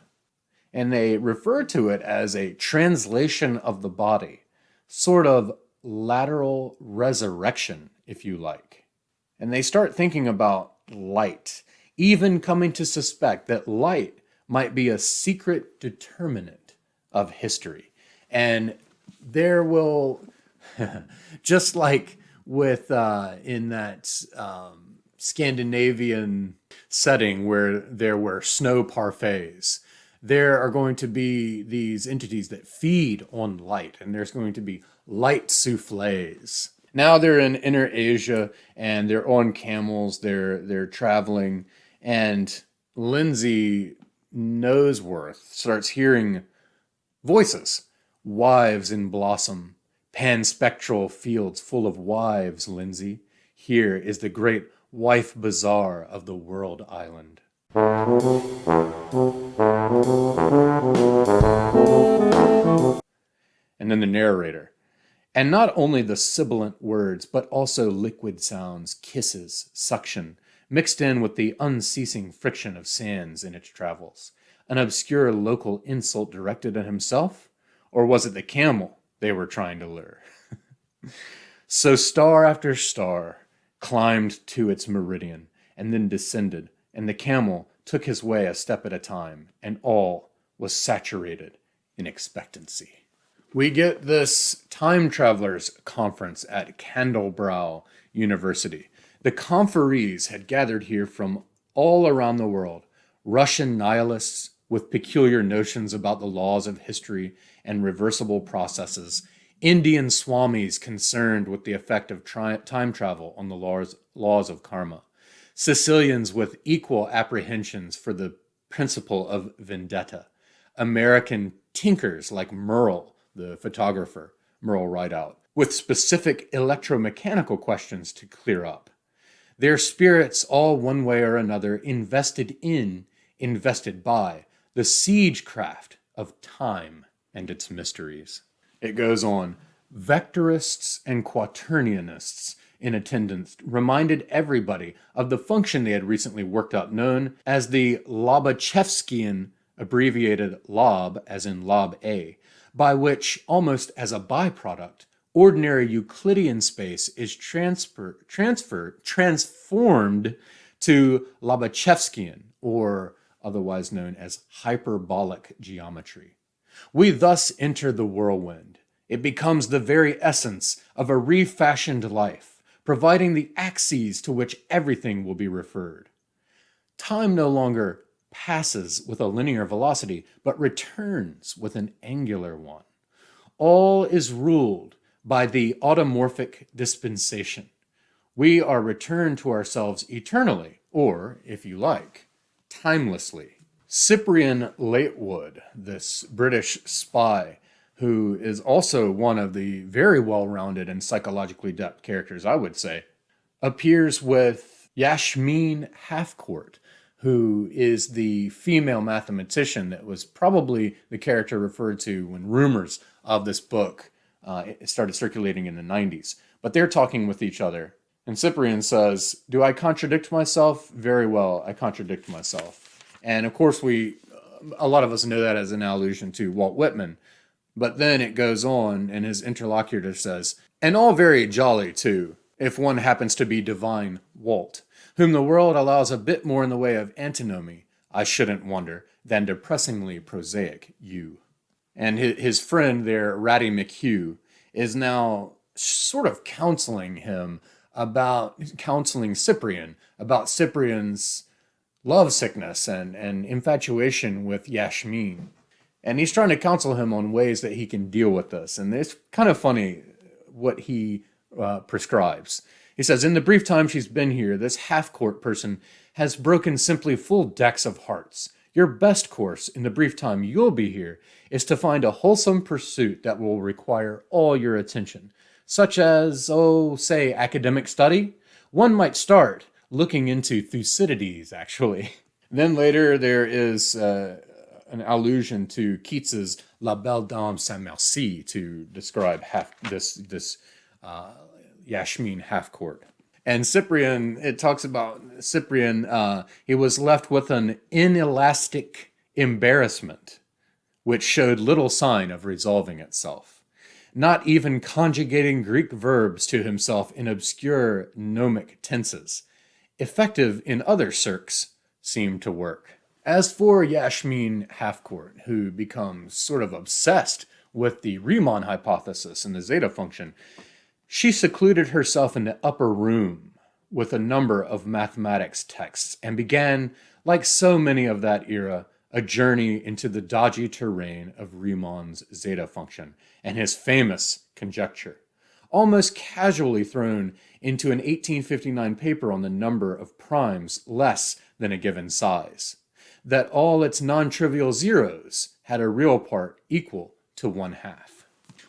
And they refer to it as a translation of the body, sort of lateral resurrection, if you like. And they start thinking about light, even coming to suspect that light might be a secret determinant of history. And there will, just like with in that Scandinavian setting where there were snow parfaits, there are going to be these entities that feed on light, and there's going to be light souffles. Now they're in Inner Asia, and they're on camels, they're traveling, and Lindsay Noseworth starts hearing voices. Wives in blossom, panspectral fields full of wives, Lindsay. Here is the great wife bazaar of the world island. And then the narrator. And not only the sibilant words, but also liquid sounds, kisses, suction, mixed in with the unceasing friction of sands in its travels. An obscure local insult directed at himself? Or was it the camel they were trying to lure? So star after star climbed to its meridian, and then descended, and the camel took his way a step at a time, and all was saturated in expectancy. We get this time travelers conference at Candlebrow University. The conferees had gathered here from all around the world, Russian nihilists with peculiar notions about the laws of history and reversible processes, Indian swamis concerned with the effect of time travel on the laws of karma, Sicilians with equal apprehensions for the principle of vendetta, American tinkers like Merle, the photographer, Merle Rideout, with specific electromechanical questions to clear up. Their spirits, all one way or another, invested by the siegecraft of time and its mysteries. It goes on. Vectorists and quaternionists in attendance reminded everybody of the function they had recently worked out, known as the Lobachevskian, abbreviated LOB, as in Lob A, by which, almost as a byproduct, ordinary Euclidean space is transformed to Lobachevskian, or otherwise known as hyperbolic geometry. We thus enter the whirlwind. It becomes the very essence of a refashioned life, providing the axes to which everything will be referred. Time no longer passes with a linear velocity, but returns with an angular one. All is ruled by the automorphic dispensation. We are returned to ourselves eternally, or, if you like, timelessly. Cyprian Latewood, this British spy, who is also one of the very well-rounded and psychologically adept characters, I would say, appears with Yashmeen Halfcourt, who is the female mathematician that was probably the character referred to when rumors of this book started circulating in the 90s. But they're talking with each other. And Cyprian says, "Do I contradict myself? Very well, I contradict myself." And of course, a lot of us know that as an allusion to Walt Whitman. But then it goes on, and his interlocutor says, "And all very jolly, too, if one happens to be divine Walt, whom the world allows a bit more in the way of antinomy, I shouldn't wonder, than depressingly prosaic you." And his friend there, Ratty McHugh, is now sort of counseling Cyprian about Cyprian's lovesickness and infatuation with Yashmeen. And he's trying to counsel him on ways that he can deal with this. And it's kind of funny what he prescribes. He says, "In the brief time she's been here, this half-court person has broken simply full decks of hearts. Your best course in the brief time you'll be here is to find a wholesome pursuit that will require all your attention. such as, say, academic study. One might start looking into Thucydides, actually. Then later there is an allusion to Keats's La Belle Dame Saint Merci to describe this Yashmin half-court. And Cyprian, it talks about Cyprian, he was left with an inelastic embarrassment, which showed little sign of resolving itself. Not even conjugating Greek verbs to himself in obscure gnomic tenses, effective in other cirques, seemed to work. As for Yashmin Halfcourt, who becomes sort of obsessed with the Riemann hypothesis and the Zeta function, she secluded herself in the upper room with a number of mathematics texts and began, like so many of that era, a journey into the dodgy terrain of Riemann's Zeta function and his famous conjecture, almost casually thrown into an 1859 paper on the number of primes less than a given size, that all its non-trivial zeros had a real part equal to 1/2.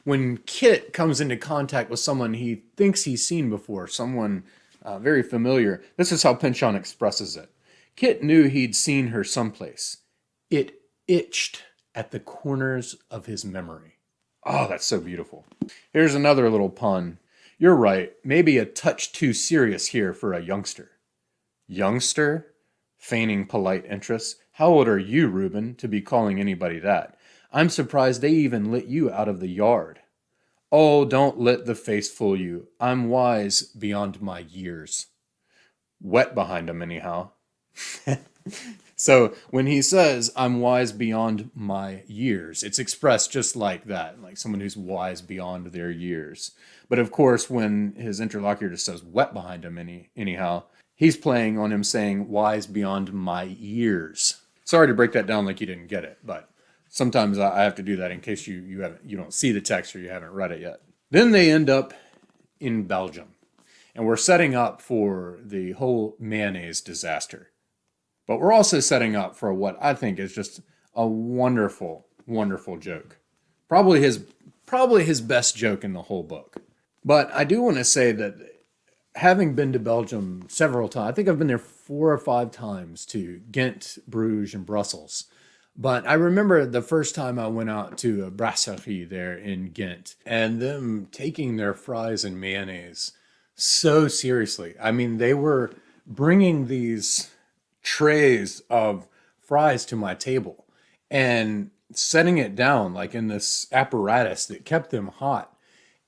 When Kit comes into contact with someone he thinks he's seen before, someone very familiar, this is how Pynchon expresses it. Kit knew he'd seen her someplace. It itched at the corners of his memory. Oh, that's so beautiful. Here's another little pun. You're right, maybe a touch too serious here for a youngster. Youngster? Feigning polite interest. How old are you, Reuben, to be calling anybody that? I'm surprised they even let you out of the yard. Oh, don't let the face fool you. I'm wise beyond my years. Wet behind him, anyhow. So when he says, I'm wise beyond my years, it's expressed just like that, like someone who's wise beyond their years. But of course, when his interlocutor says wet behind him, anyhow, he's playing on him saying wise beyond my years. Sorry to break that down like you didn't get it, but sometimes I have to do that in case you don't see the text or you haven't read it yet. Then they end up in Belgium, and we're setting up for the whole mayonnaise disaster. But we're also setting up for what I think is just a wonderful, wonderful joke. Probably his best joke in the whole book. But I do want to say that having been to Belgium several times, I think I've been there 4 or 5 times to Ghent, Bruges, and Brussels. But I remember the first time I went out to a brasserie there in Ghent and them taking their fries and mayonnaise so seriously. I mean, they were bringing these trays of fries to my table and setting it down like in this apparatus that kept them hot.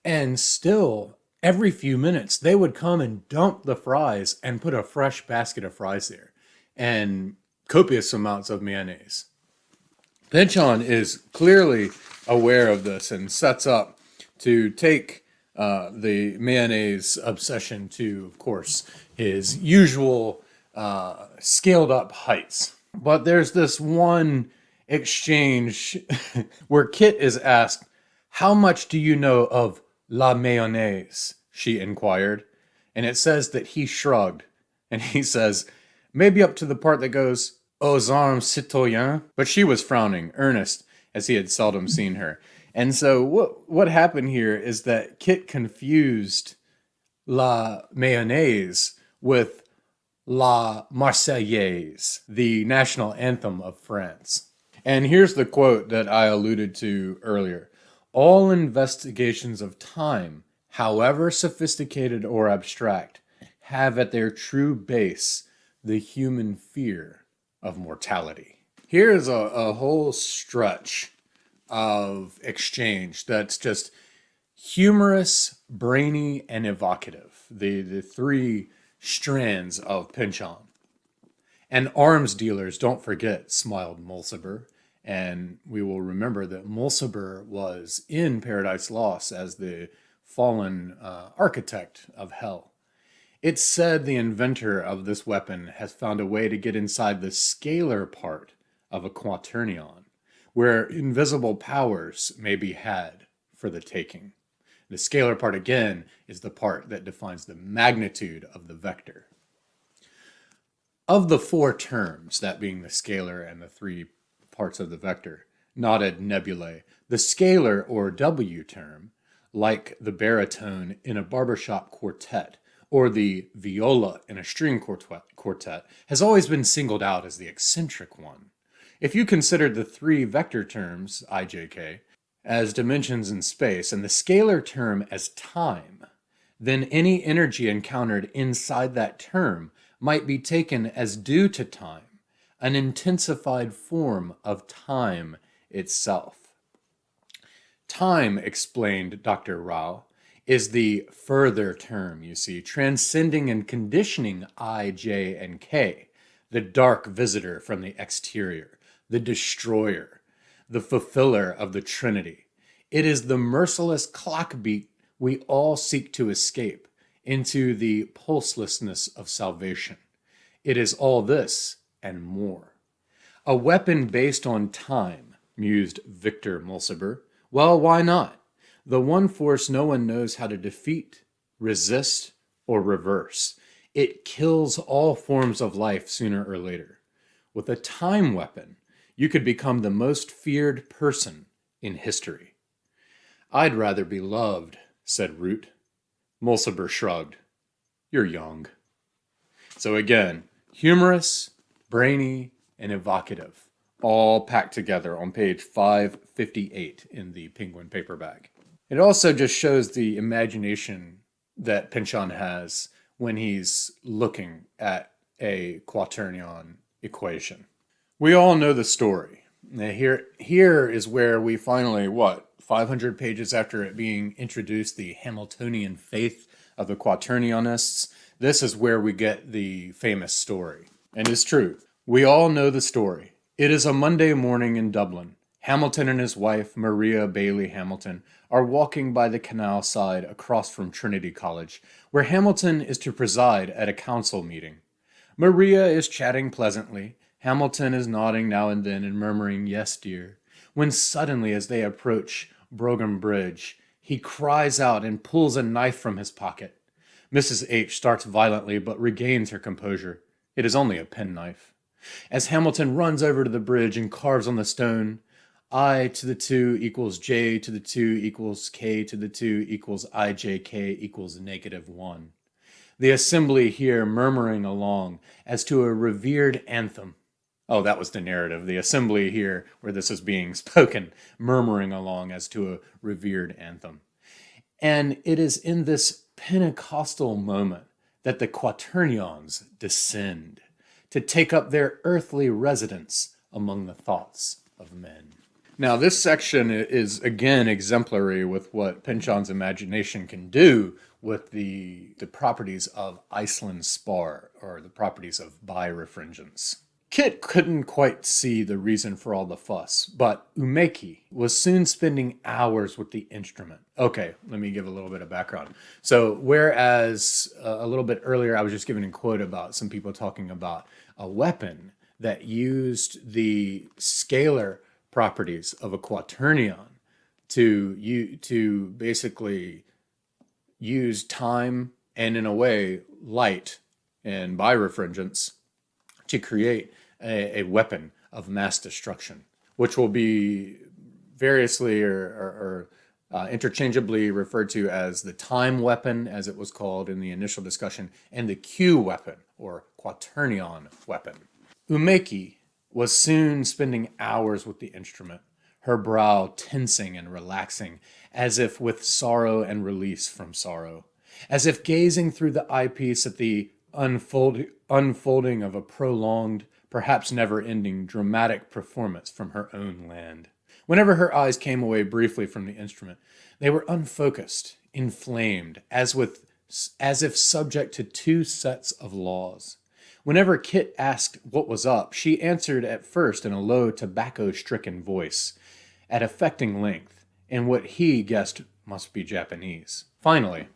And still, every few minutes, they would come and dump the fries and put a fresh basket of fries there and copious amounts of mayonnaise. Pynchon is clearly aware of this and sets up to take the mayonnaise obsession to, of course, his usual scaled up heights. But there's this one exchange where Kit is asked, how much do you know of la mayonnaise? She inquired. And it says that he shrugged. And he says, maybe up to the part that goes, aux armes citoyens. But she was frowning, earnest, as he had seldom seen her. And so what happened here is that Kit confused la mayonnaise with La Marseillaise, the national anthem of France. And here's the quote that I alluded to earlier. All investigations of time, however sophisticated or abstract, have at their true base the human fear of mortality. Here's a whole stretch of exchange that's just humorous, brainy, and evocative. The 3 strands of Pynchon. And arms dealers, don't forget, smiled Mulciber. And we will remember that Mulciber was in Paradise Lost as the fallen architect of hell. It's said the inventor of this weapon has found a way to get inside the scalar part of a quaternion, where invisible powers may be had for the taking. The scalar part, again, is the part that defines the magnitude of the vector. Of the 4 terms, that being the scalar and the 3 parts of the vector, knotted nebulae, the scalar or W term like the baritone in a barbershop quartet or the viola in a string quartet, has always been singled out as the eccentric one. If you considered the three vector terms, I, J, K, as dimensions in space and the scalar term as time, then any energy encountered inside that term might be taken as due to time, an intensified form of time itself. Time, explained Dr. Rao, is the further term, you see, transcending and conditioning I, J, and K, the dark visitor from the exterior, the destroyer, the fulfiller of the Trinity. It is the merciless clock beat we all seek to escape into the pulselessness of salvation. It is all this and more. A weapon based on time, mused Victor Mulciber. Well, why not? The one force no one knows how to defeat, resist, or reverse. It kills all forms of life sooner or later. With a time weapon, you could become the most feared person in history. I'd rather be loved, said Root. Mulciber shrugged. You're young. So again, humorous, brainy, and evocative, all packed together on page 558 in the Penguin paperback. It also just shows the imagination that Pynchon has when he's looking at a quaternion equation. We all know the story. Now here is where we finally, 500 pages after it being introduced, the Hamiltonian faith of the quaternionists, this is where we get the famous story. And it's true. We all know the story. It is a Monday morning in Dublin. Hamilton and his wife, Maria Bailey Hamilton, are walking by the canal side across from Trinity College, where Hamilton is to preside at a council meeting. Maria is chatting pleasantly. Hamilton is nodding now and then and murmuring, "Yes, dear," when suddenly, as they approach Brougham Bridge, he cries out and pulls a knife from his pocket. Mrs. H. starts violently but regains her composure. It is only a penknife. As Hamilton runs over to the bridge and carves on the stone, I to the 2 equals j to the 2 equals k to the 2 equals ijk equals -1. The assembly here murmuring along as to a revered anthem. Oh, that was the narrative. The assembly here, where this is being spoken, murmuring along as to a revered anthem. And it is in this Pentecostal moment that the quaternions descend to take up their earthly residence among the thoughts of men. Now, this section is, again, exemplary with what Pynchon's imagination can do with the properties of Iceland spar, or the properties of birefringence. Kit couldn't quite see the reason for all the fuss, but Umeki was soon spending hours with the instrument. Okay, let me give a little bit of background. So whereas a little bit earlier I was just giving a quote about some people talking about a weapon that used the scalar properties of a quaternion to basically use time and, in a way, light and birefringence to create a weapon of mass destruction, which will be variously or interchangeably referred to as the time weapon, as it was called in the initial discussion, and the Q weapon, or quaternion weapon. Umeki was soon spending hours with the instrument, her brow tensing and relaxing, as if with sorrow and release from sorrow, as if gazing through the eyepiece at the unfolding of a prolonged, perhaps never-ending, dramatic performance from her own land. Whenever her eyes came away briefly from the instrument, they were unfocused, inflamed, as if subject to two sets of laws. Whenever Kit asked what was up, she answered at first in a low, tobacco-stricken voice, at affecting length, in what he guessed must be Japanese. Finally,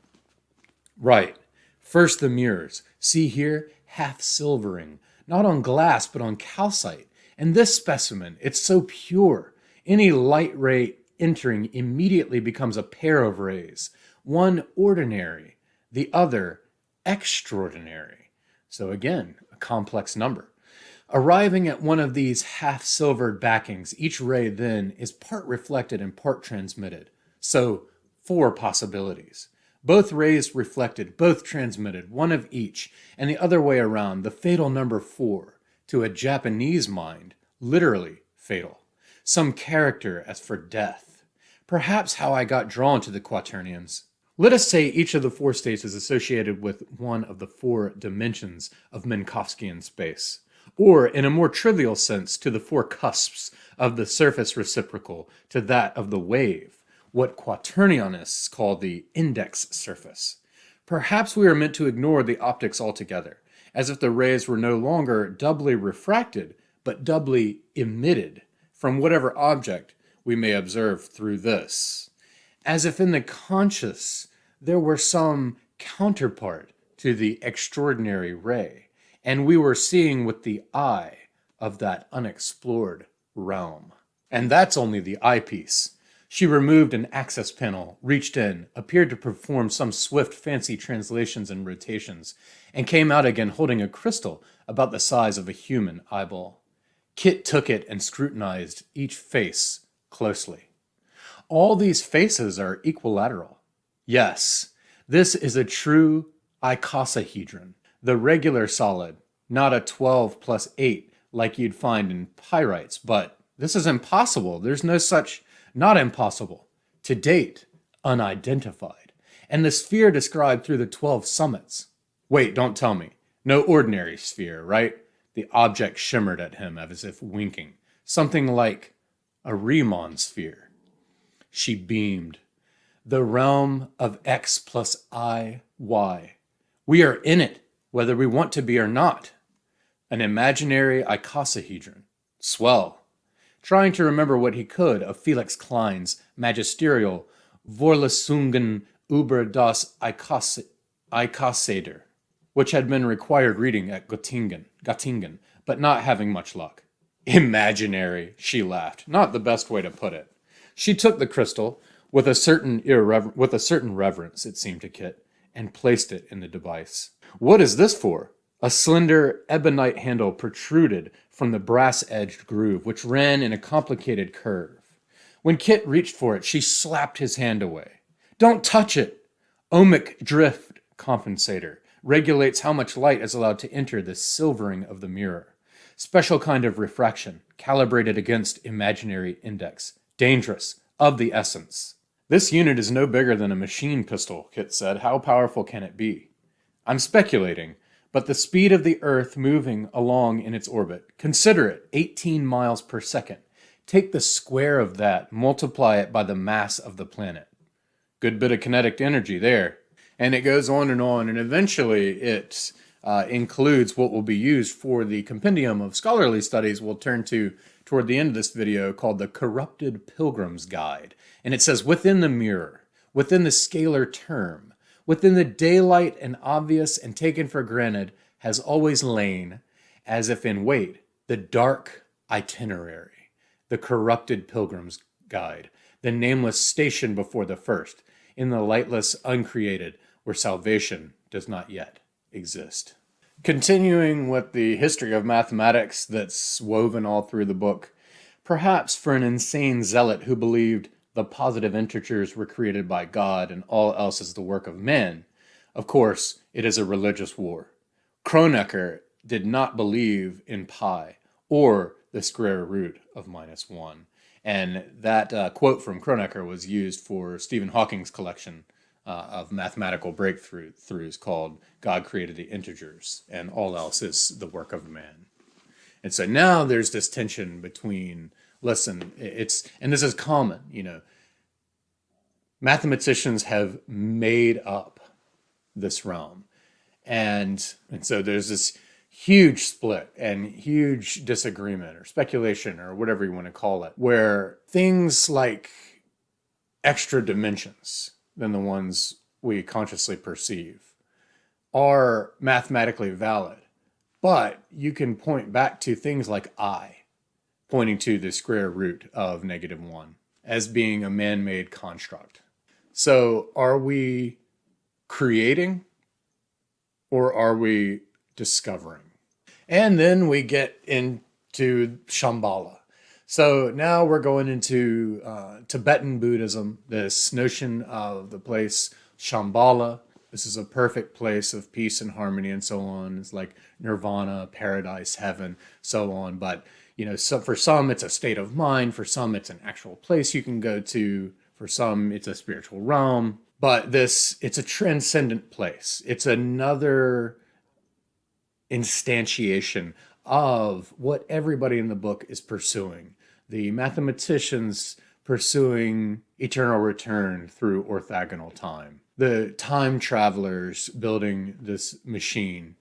"Right. First the mirrors. See here, half silvering. Not on glass, but on calcite. And this specimen, it's so pure. Any light ray entering immediately becomes a pair of rays. One ordinary, the other extraordinary." So again, a complex number. Arriving at one of these half-silvered backings, each ray then is part reflected and part transmitted. So 4 possibilities. Both rays reflected, both transmitted, one of each, and the other way around, the fatal number 4, to a Japanese mind, literally fatal. Some character as for death. Perhaps how I got drawn to the quaternions. Let us say each of the 4 states is associated with one of the 4 dimensions of Minkowskian space, or in a more trivial sense to the 4 cusps of the surface reciprocal to that of the wave, what quaternionists call the index surface. Perhaps we are meant to ignore the optics altogether, as if the rays were no longer doubly refracted, but doubly emitted from whatever object we may observe through this. As if in the conscious there were some counterpart to the extraordinary ray, and we were seeing with the eye of that unexplored realm. And that's only the eyepiece. She removed an access panel, reached in, appeared to perform some swift fancy translations and rotations, and came out again holding a crystal about the size of a human eyeball. Kit took it and scrutinized each face closely. All these faces are equilateral. Yes, this is a true icosahedron, the regular solid, not a 12 plus 8 like you'd find in pyrites, but this is impossible. There's no such, not impossible, to date, unidentified. And the sphere described through the 12 summits. Wait, don't tell me. No ordinary sphere, right? The object shimmered at him as if winking. Something like a Riemann sphere. She beamed. The realm of X plus I, Y. We are in it, whether we want to be or not. An imaginary icosahedron. Swell. Trying to remember what he could of Felix Klein's magisterial Vorlesungen über das Icoseder, which had been required reading at Göttingen, but not having much luck. Imaginary, she laughed. Not the best way to put it. She took the crystal, with a certain reverence, it seemed to Kit, and placed it in the device. What is this for? A slender ebonite handle protruded from the brass-edged groove, which ran in a complicated curve. When Kit reached for it, she slapped his hand away. Don't touch it! Ohmic drift compensator regulates how much light is allowed to enter the silvering of the mirror. Special kind of refraction, calibrated against imaginary index. Dangerous, of the essence. This unit is no bigger than a machine pistol, Kit said. How powerful can it be? I'm speculating, but the speed of the Earth moving along in its orbit, consider it 18 miles per second. Take the square of that, multiply it by the mass of the planet. Good bit of kinetic energy there. And it goes on, and eventually it includes what will be used for the compendium of scholarly studies we'll turn to toward the end of this video, called the Corrupted Pilgrim's Guide. And it says, within the mirror, within the scalar term, within the daylight and obvious and taken for granted, has always lain, as if in wait, the dark itinerary, the corrupted pilgrim's guide, the nameless station before the first, in the lightless uncreated, where salvation does not yet exist. Continuing with the history of mathematics that's woven all through the book, perhaps for an insane zealot who believed the positive integers were created by God and all else is the work of men, of course, it is a religious war. Kronecker did not believe in pi or the square root of -1. And that quote from Kronecker was used for Stephen Hawking's collection of mathematical breakthroughs called God Created the Integers and All Else is the Work of Man. And so now there's this tension between, listen, and this is common, mathematicians have made up this realm. And so there's this huge split and huge disagreement or speculation or whatever you want to call it, where things like extra dimensions than the ones we consciously perceive are mathematically valid. But you can point back to things like I, pointing to the square root of -1 as being a man-made construct. So are we creating or are we discovering? And then we get into Shambhala. So now we're going into Tibetan Buddhism, this notion of the place Shambhala. This is a perfect place of peace and harmony and so on. It's like nirvana, paradise, heaven, so on. But, so for some, it's a state of mind. For some, it's an actual place you can go to. For some, it's a spiritual realm. But it's a transcendent place. It's another instantiation of what everybody in the book is pursuing. The mathematicians pursuing eternal return through orthogonal time. The time travelers building this machine.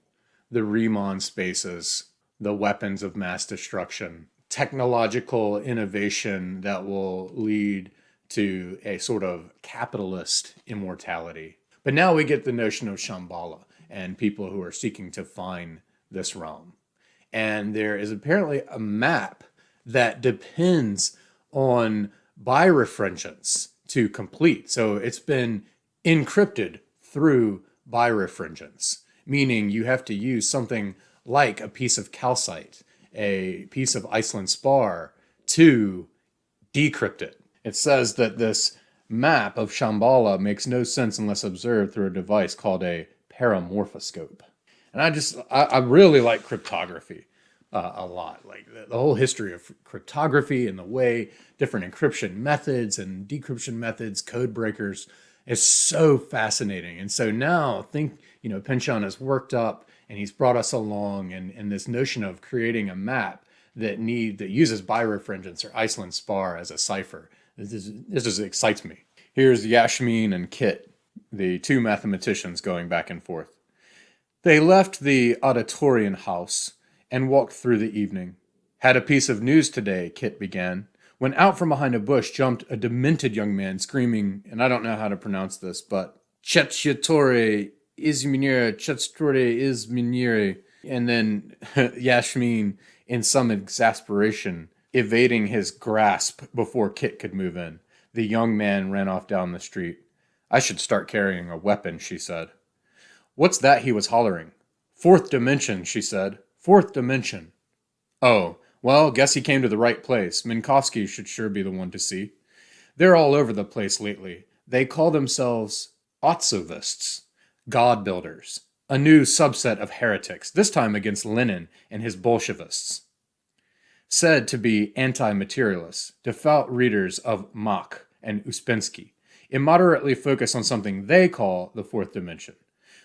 The Riemann spaces, the weapons of mass destruction. Technological innovation that will lead to a sort of capitalist immortality. But now we get the notion of Shambhala and people who are seeking to find this realm. And there is apparently a map that depends on birefringence to complete. So it's been encrypted through birefringence, meaning you have to use something like a piece of calcite, a piece of Iceland spar to decrypt it. It says that this map of Shambhala makes no sense unless observed through a device called a paramorphoscope. And I really like cryptography a lot. Like the whole history of cryptography and the way different encryption methods and decryption methods, code breakers, is so fascinating. And so now Pynchon has worked up and he's brought us along and this notion of creating a map that uses birefringence or Iceland spar as a cipher. This just excites me. Here's Yasmin and Kit, the two mathematicians going back and forth. They left the auditorium house and walked through the evening. Had a piece of news today, Kit began, when out from behind a bush jumped a demented young man screaming, and I don't know how to pronounce this, but Chetchiatore Izminire, Chetchiatore Izminire, and then Yasmin, in some exasperation, evading his grasp before Kit could move in. The young man ran off down the street. I should start carrying a weapon, she said. What's that he was hollering? Fourth dimension, she said. Fourth dimension. Oh, well, guess he came to the right place. Minkowski should sure be the one to see. They're all over the place lately. They call themselves Otsovists, God builders, a new subset of heretics, this time against Lenin and his Bolshevists. Said to be anti-materialists, devout readers of Mach and Uspensky, immoderately focus on something they call the fourth dimension.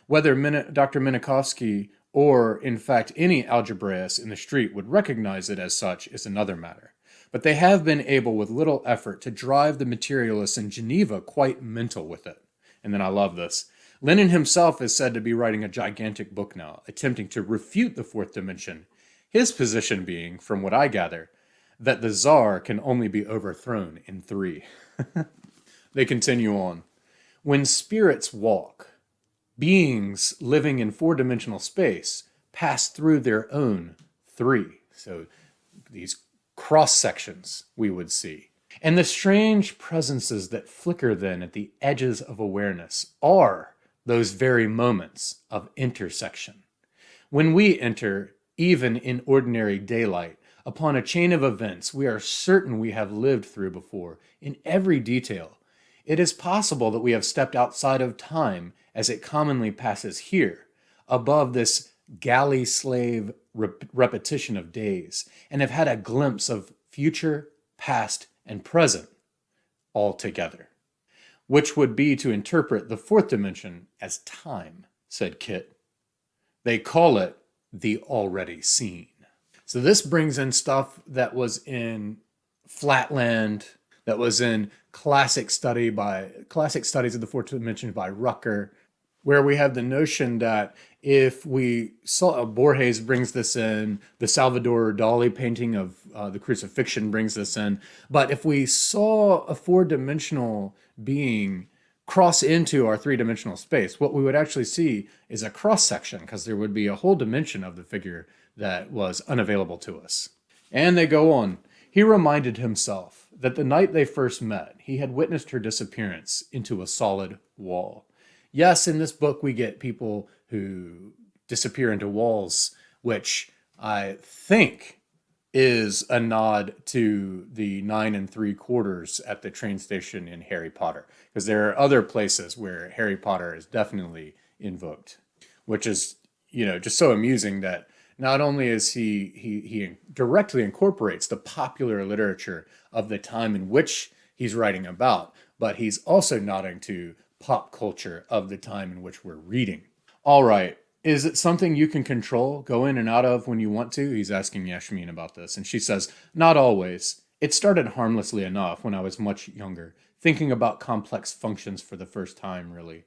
Whether Dr. Minkowski or, in fact, any algebraist in the street would recognize it as such is another matter. But they have been able, with little effort, to drive the materialists in Geneva quite mental with it. And then I love this. Lenin himself is said to be writing a gigantic book now, attempting to refute the fourth dimension. His position being, from what I gather, that the Tsar can only be overthrown in 3. They continue on. When spirits walk, beings living in 4-dimensional space pass through their own 3. So these cross sections we would see. And the strange presences that flicker then at the edges of awareness are those very moments of intersection. When we enter, even in ordinary daylight, upon a chain of events we are certain we have lived through before, in every detail, it is possible that we have stepped outside of time as it commonly passes here, above this galley slave repetition of days, and have had a glimpse of future, past, and present all together, which would be to interpret the fourth dimension as time, said Kit. They call it the already seen. So this brings in stuff that was in Flatland, that was in classic studies of the fourth dimension by Rucker, where we have the notion that if we saw, Borges brings this in, the Salvador Dali painting of the crucifixion brings this in, but if we saw a 4-dimensional being cross into our 3-dimensional space, what we would actually see is a cross section, because there would be a whole dimension of the figure that was unavailable to us. And they go on. He reminded himself that the night they first met, he had witnessed her disappearance into a solid wall. Yes, in this book we get people who disappear into walls, which I think is a nod to the 9 3/4 at the train station in Harry Potter, because there are other places where Harry Potter is definitely invoked, which is, just so amusing that not only is he directly incorporates the popular literature of the time in which he's writing about, but he's also nodding to pop culture of the time in which we're reading. All right. Is it something you can control, go in and out of when you want to? He's asking Yasmin about this. And she says, not always. It started harmlessly enough when I was much younger, thinking about complex functions for the first time, really,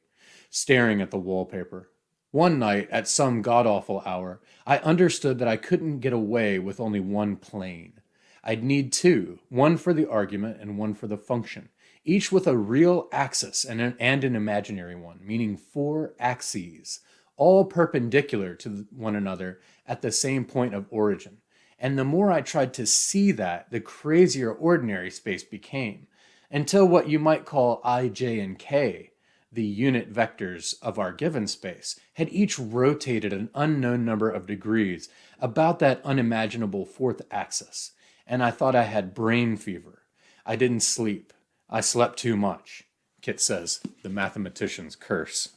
staring at the wallpaper. One night, at some god-awful hour, I understood that I couldn't get away with only one plane. I'd need two, one for the argument and one for the function, each with a real axis and an imaginary one, meaning 4 axes, all perpendicular to one another at the same point of origin. And the more I tried to see that, the crazier ordinary space became, until what you might call I, J, and K, the unit vectors of our given space, had each rotated an unknown number of degrees about that unimaginable 4th axis. And I thought I had brain fever. I didn't sleep. I slept too much. Kit says, the mathematician's curse.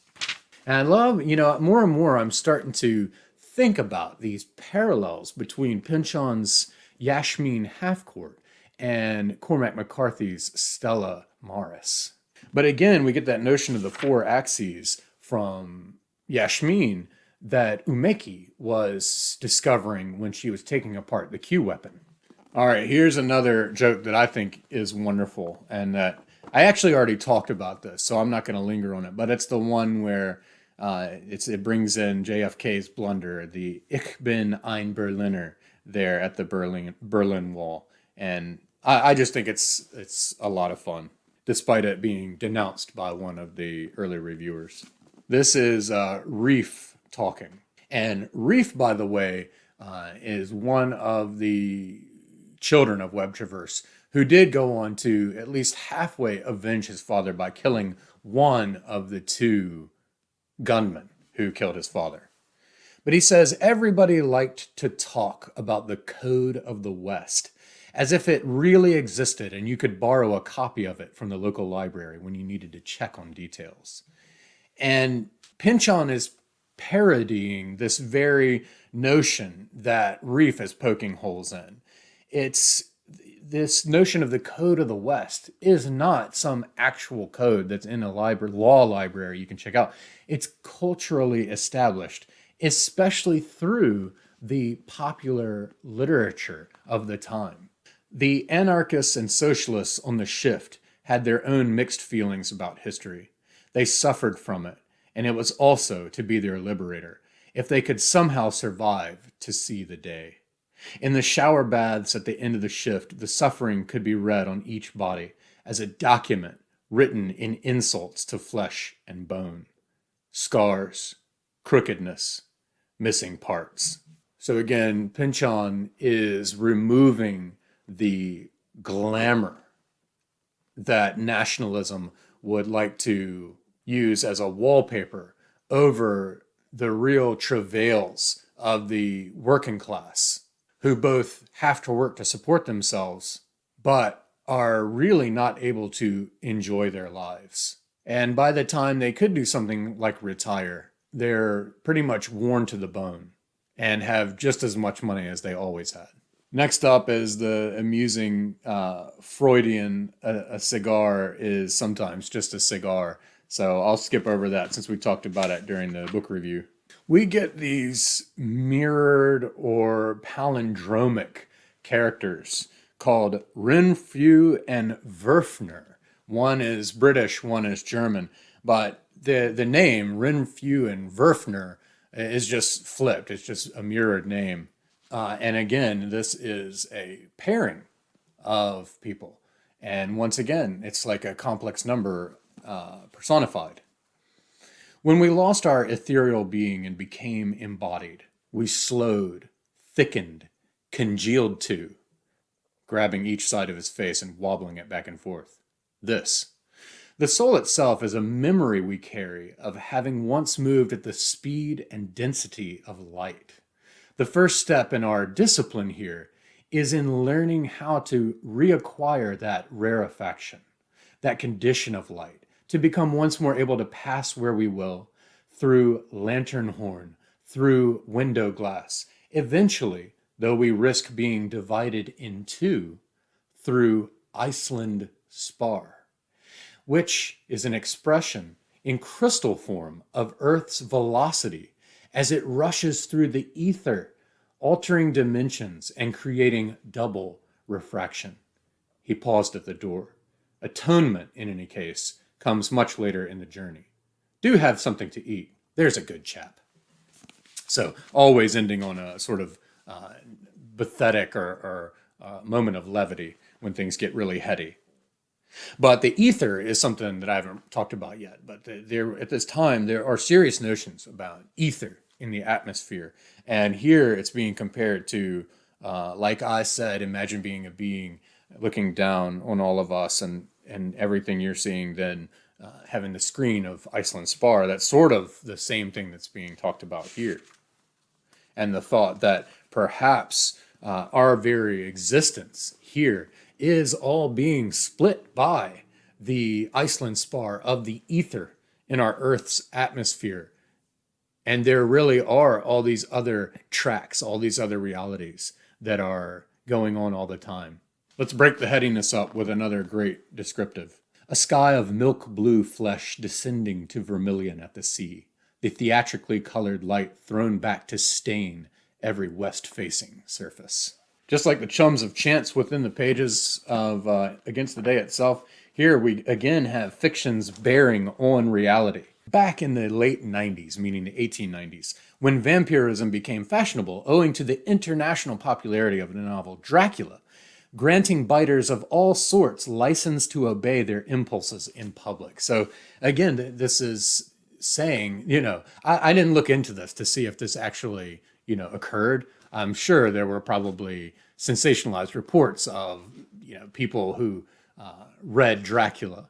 And I love, more and more I'm starting to think about these parallels between Pynchon's Yasmin Half-Court and Cormac McCarthy's Stella Maris. But again, we get that notion of the 4 axes from Yasmin that Umeki was discovering when she was taking apart the Q weapon. All right, here's another joke that I think is wonderful, and that I actually already talked about this, so I'm not going to linger on it, but it's the one where it brings in JFK's blunder, the Ich bin ein Berliner, there at the Berlin Wall. And I just think it's a lot of fun, despite it being denounced by one of the early reviewers. This is Reef talking. And Reef, by the way, is one of the children of Web Traverse, who did go on to at least halfway avenge his father by killing one of the 2 gunmen who killed his father. But he says everybody liked to talk about the Code of the West, as if it really existed and you could borrow a copy of it from the local library when you needed to check on details. And Pynchon is parodying this very notion that Reef is poking holes in. It's this notion of the Code of the West is not some actual code that's in a law library you can check out. It's culturally established, especially through the popular literature of the time. The anarchists and socialists on the shift had their own mixed feelings about history. They suffered from it, and it was also to be their liberator, if they could somehow survive to see the day. In the shower baths at the end of the shift, the suffering could be read on each body as a document written in insults to flesh and bone. Scars, crookedness, missing parts. So again, Pynchon is removing the glamour that nationalism would like to use as a wallpaper over the real travails of the working class, who both have to work to support themselves, but are really not able to enjoy their lives. And by the time they could do something like retire, they're pretty much worn to the bone and have just as much money as they always had. Next up is the amusing Freudian, a cigar is sometimes just a cigar. So I'll skip over that since we talked about it during the book review. We get these mirrored or palindromic characters called Renfrew and Werfner. One is British, one is German, but the name Renfrew and Werfner is just flipped. It's just a mirrored name. And again, this is a pairing of people. And once again, it's like a complex number personified. When we lost our ethereal being and became embodied, we slowed, thickened, congealed to, grabbing each side of his face and wobbling it back and forth. This. The soul itself is a memory we carry of having once moved at the speed and density of light. The first step in our discipline here is in learning how to reacquire that rarefaction, that condition of light, to become once more able to pass where we will, through lantern horn, through window glass, eventually, though we risk being divided in two, through Iceland spar, which is an expression in crystal form of Earth's velocity as it rushes through the ether, altering dimensions and creating double refraction. He paused at the door. Atonement, in any case, comes much later in the journey. Do have something to eat. There's a good chap. So always ending on a sort of pathetic or moment of levity when things get really heady. But the ether is something that I haven't talked about yet. But there, at this time, there are serious notions about ether in the atmosphere. And here it's being compared to, like I said, imagine being a being looking down on all of us and everything you're seeing, then having the screen of Iceland spar. That's sort of the same thing that's being talked about here. And the thought that perhaps our very existence here is all being split by the Iceland spar of the ether in our Earth's atmosphere. And there really are all these other tracks, all these other realities that are going on all the time. Let's break the headiness up with another great descriptive. A sky of milk blue flesh descending to vermilion at the sea, the theatrically colored light thrown back to stain every west-facing surface. Just like the chums of chance within the pages of Against the Day itself, here we again have fictions bearing on reality. Back in the late 90s, meaning the 1890s, when vampirism became fashionable owing to the international popularity of the novel Dracula, granting biters of all sorts license to obey their impulses in public. So again, this is saying, I didn't look into this to see if this actually, occurred. I'm sure there were probably sensationalized reports of, people who read Dracula,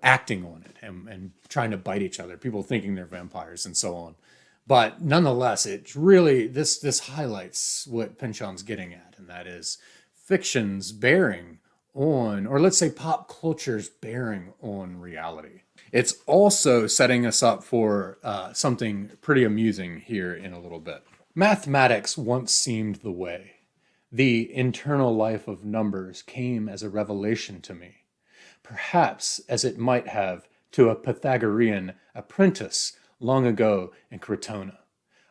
acting on it and trying to bite each other, people thinking they're vampires and so on. But nonetheless, it's really, this highlights what Pynchon's getting at, and that is fiction's bearing on, or let's say pop culture's bearing on reality. It's also setting us up for something pretty amusing here in a little bit. Mathematics once seemed the way. The internal life of numbers came as a revelation to me, perhaps as it might have to a Pythagorean apprentice long ago in Crotona,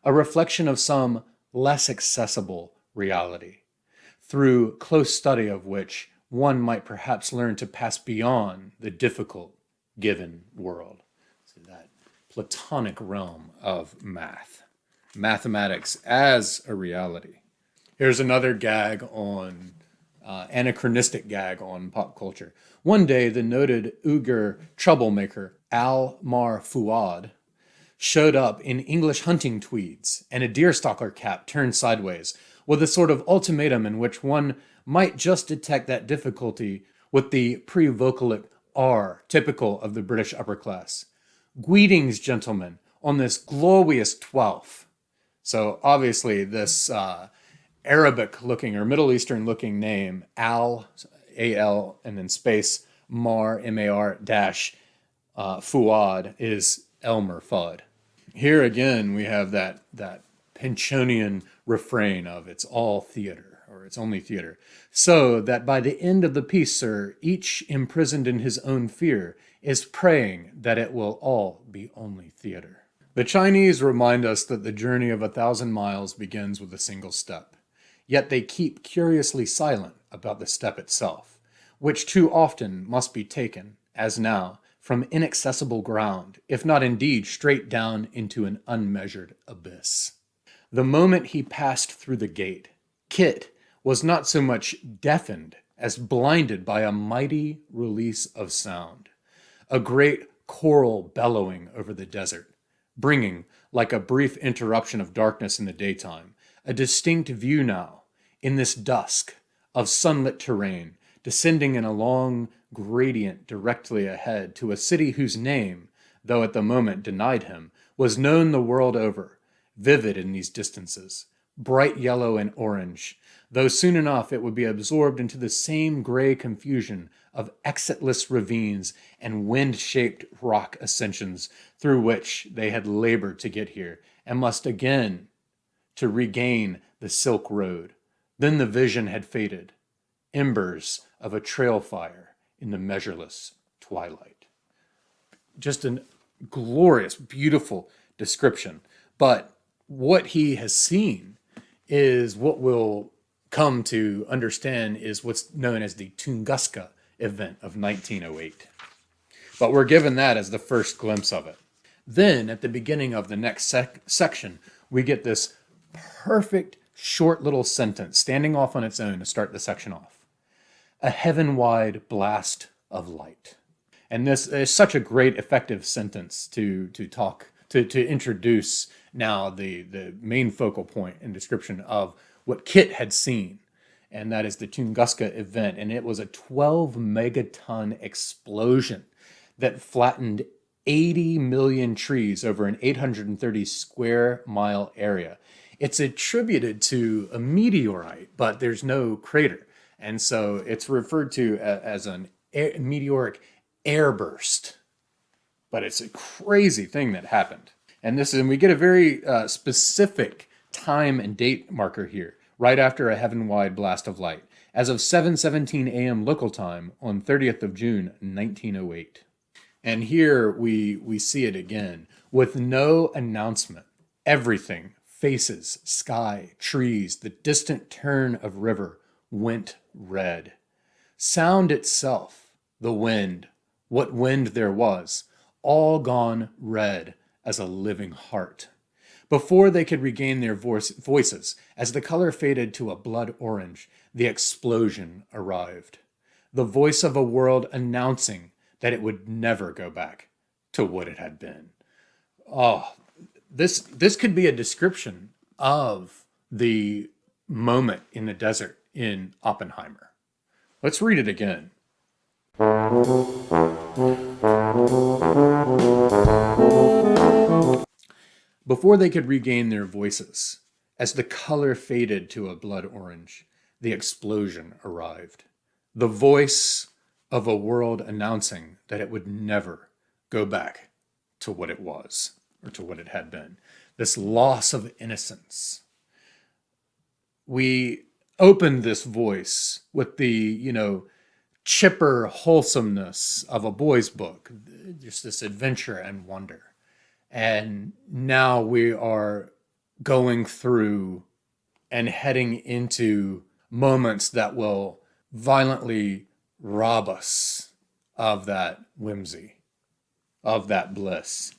a reflection of some less accessible reality, through close study of which one might perhaps learn to pass beyond the difficult given world. So that Platonic realm of math. Mathematics as a reality. Here's another gag on, anachronistic gag on pop culture. One day, the noted Uyghur troublemaker Al-Mar Fuad showed up in English hunting tweeds and a deerstalker cap turned sideways, with a sort of ultimatum in which one might just detect that difficulty with the pre-vocalic R typical of the British upper class. Greetings, gentlemen, on this glorious 12th. So obviously this Arabic-looking or Middle Eastern-looking name, Al, A-L, and then space, Mar, M-A-R, dash, Fuad, is Elmer Fudd. Here again, we have that Pynchonian refrain of it's all theater, or it's only theater. So that by the end of the piece, sir, each imprisoned in his own fear is praying that it will all be only theater. The Chinese remind us that the journey of 1,000 miles begins with a single step. Yet they keep curiously silent about the step itself, which too often must be taken, as now, from inaccessible ground, if not indeed straight down into an unmeasured abyss. The moment he passed through the gate, Kit was not so much deafened as blinded by a mighty release of sound, a great choral bellowing over the desert, bringing, like a brief interruption of darkness in the daytime, a distinct view now, in this dusk, of sunlit terrain, descending in a long gradient directly ahead to a city whose name, though at the moment denied him, was known the world over, vivid in these distances, bright yellow and orange, though soon enough it would be absorbed into the same gray confusion of exitless ravines and wind-shaped rock ascensions through which they had labored to get here, and must again to regain the Silk Road. Then the vision had faded, embers of a trail fire in the measureless twilight. Just a glorious, beautiful description. But what he has seen is what we'll come to understand is what's known as the Tunguska event of 1908. But we're given that as the first glimpse of it. Then, at the beginning of the next section, we get this perfect short little sentence standing off on its own to start the section off. A heaven-wide blast of light. And this is such a great, effective sentence to introduce now the main focal point and description of what Kit had seen. And that is the Tunguska event. And it was a 12 megaton explosion that flattened 80 million trees over an 830 square mile area. It's attributed to a meteorite, but there's no crater. And so it's referred to as a meteoric airburst. But it's a crazy thing that happened. And we get a very specific time and date marker here, right after a heaven-wide blast of light, as of 7:17 a.m. local time on 30th of June, 1908. And here we see it again, with no announcement. Everything, faces, sky, trees, the distant turn of river, went red. Sound itself, the wind, what wind there was, all gone red as a living heart. Before they could regain their voices, as the color faded to a blood orange, the explosion arrived. The voice of a world announcing that it would never go back to what it had been. Oh, this could be a description of the moment in the desert in Oppenheimer. Let's read it again. Before they could regain their voices, as the color faded to a blood orange, the explosion arrived. The voice of a world announcing that it would never go back to what it was, or to what it had been. This loss of innocence. We opened this voice with the, chipper wholesomeness of a boy's book, just this adventure and wonder. And now we are going through and heading into moments that will violently rob us of that whimsy, of that bliss,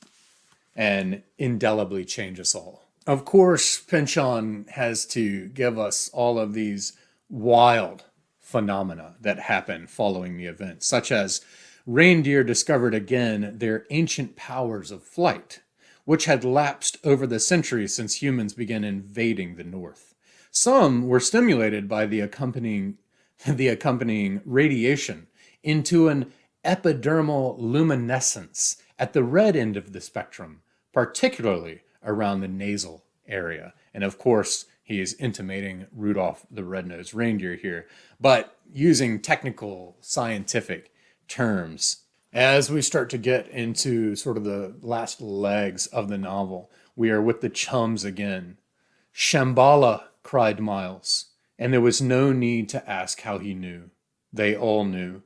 and indelibly change us all. Of course, Pynchon has to give us all of these wild phenomena that happen following the event, such as reindeer discovered again their ancient powers of flight, which had lapsed over the centuries since humans began invading the north. Some were stimulated by the accompanying radiation into an epidermal luminescence at the red end of the spectrum, particularly around the nasal area. And of course, he is intimating Rudolph the Red-Nosed Reindeer here, but using technical scientific terms. As we start to get into sort of the last legs of the novel, we are with the chums again. Shambhala, cried Miles, and there was no need to ask how he knew. They all knew.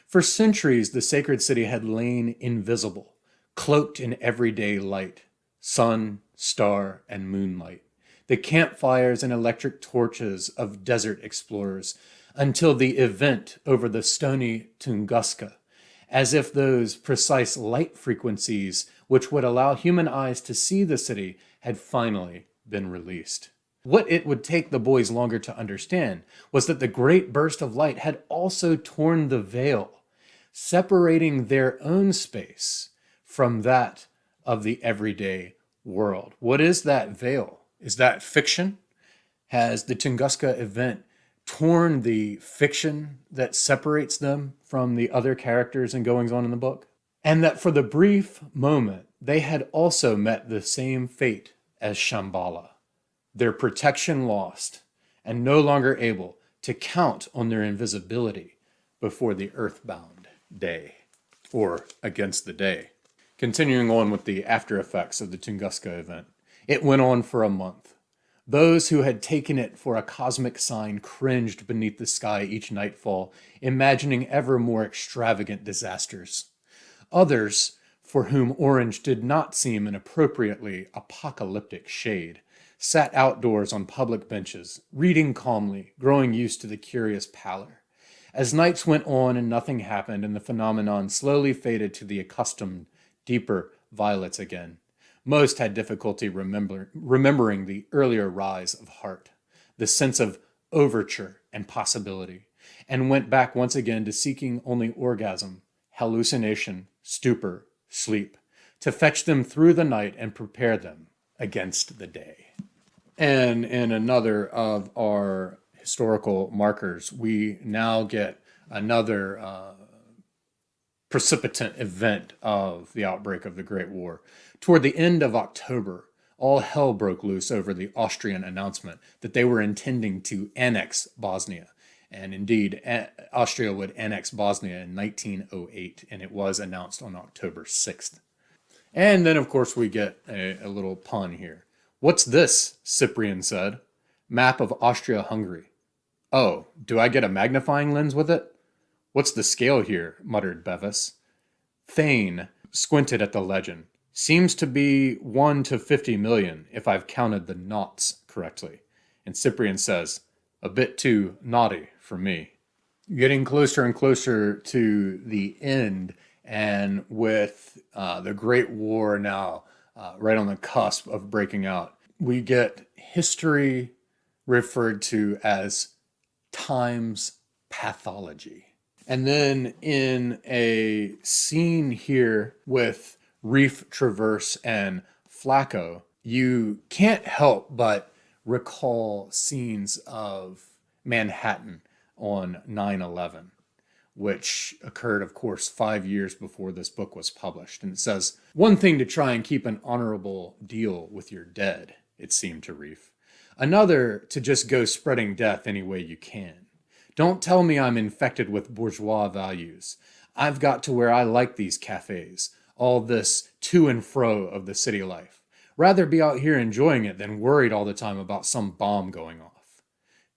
For centuries, the sacred city had lain invisible, cloaked in everyday light, sun, star, and moonlight, the campfires and electric torches of desert explorers, until the event over the stony Tunguska, as if those precise light frequencies which would allow human eyes to see the city had finally been released. What it would take the boys longer to understand was that the great burst of light had also torn the veil, separating their own space from that of the everyday world. What is that veil? Is that fiction? Has the Tunguska event torn the fiction that separates them from the other characters and goings on in the book? And that for the brief moment, they had also met the same fate as Shambhala, their protection lost, and no longer able to count on their invisibility before the earthbound day, or against the day. Continuing on with the after effects of the Tunguska event, it went on for a month. Those who had taken it for a cosmic sign cringed beneath the sky each nightfall, imagining ever more extravagant disasters. Others, for whom orange did not seem an appropriately apocalyptic shade, sat outdoors on public benches, reading calmly, growing used to the curious pallor. As nights went on and nothing happened, and the phenomenon slowly faded to the accustomed, deeper violets again, most had difficulty remembering the earlier rise of heart, the sense of overture and possibility, and went back once again to seeking only orgasm, hallucination, stupor, sleep, to fetch them through the night and prepare them against the day. And in another of our historical markers, we now get another precipitant event of the outbreak of the Great War. Toward the end of October, all hell broke loose over the Austrian announcement that they were intending to annex Bosnia. And indeed, Austria would annex Bosnia in 1908, and it was announced on October 6th. And then, of course, we get a little pun here. "What's this?" Cyprian said. "Map of Austria-Hungary." "Oh, do I get a magnifying lens with it?" "What's the scale here?" muttered Bevis. Thane squinted at the legend. "Seems to be 1 to 50 million, if I've counted the noughts correctly." And Cyprian says, "A bit too naughty for me." Getting closer and closer to the end, and with the Great War now right on the cusp of breaking out, we get history referred to as time's pathology. And then in a scene here with Reef, Traverse, and Flacco, you can't help but recall scenes of Manhattan on 9/11, which occurred, of course, 5 years before this book was published. And it says, "One thing to try and keep an honorable deal with your dead," it seemed to Reef. "Another to just go spreading death any way you can. Don't tell me I'm infected with bourgeois values. I've got to where I like these cafes, all this to and fro of the city life. Rather be out here enjoying it than worried all the time about some bomb going off."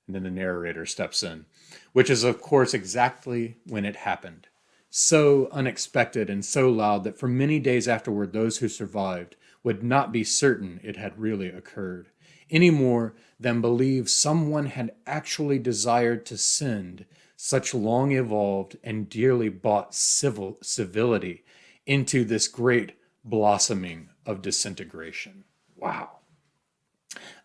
And then the narrator steps in, which is, of course, exactly when it happened. So unexpected and so loud that for many days afterward, those who survived would not be certain it had really occurred, any more than believe someone had actually desired to send such long evolved and dearly bought civility into this great blossoming of disintegration. Wow.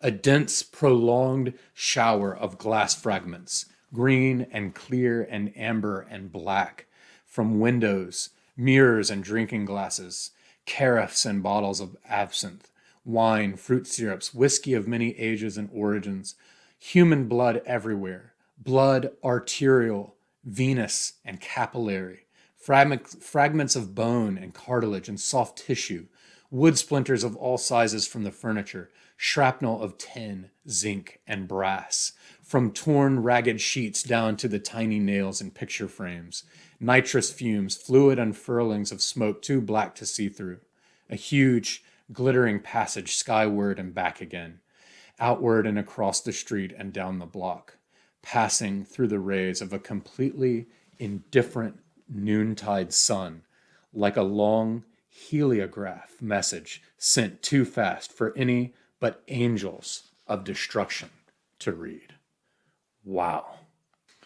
A dense, prolonged shower of glass fragments, green and clear and amber and black, from windows, mirrors and drinking glasses, carafes and bottles of absinthe, wine, fruit syrups, whiskey of many ages and origins, human blood everywhere, blood arterial, venous, and capillary, fragments of bone and cartilage and soft tissue, wood splinters of all sizes from the furniture, shrapnel of tin, zinc, and brass, from torn, ragged sheets down to the tiny nails in picture frames, nitrous fumes, fluid unfurlings of smoke too black to see through, a huge, glittering passage skyward and back again, outward and across the street and down the block, passing through the rays of a completely indifferent noontide sun, like a long heliograph message sent too fast for any but angels of destruction to read. Wow.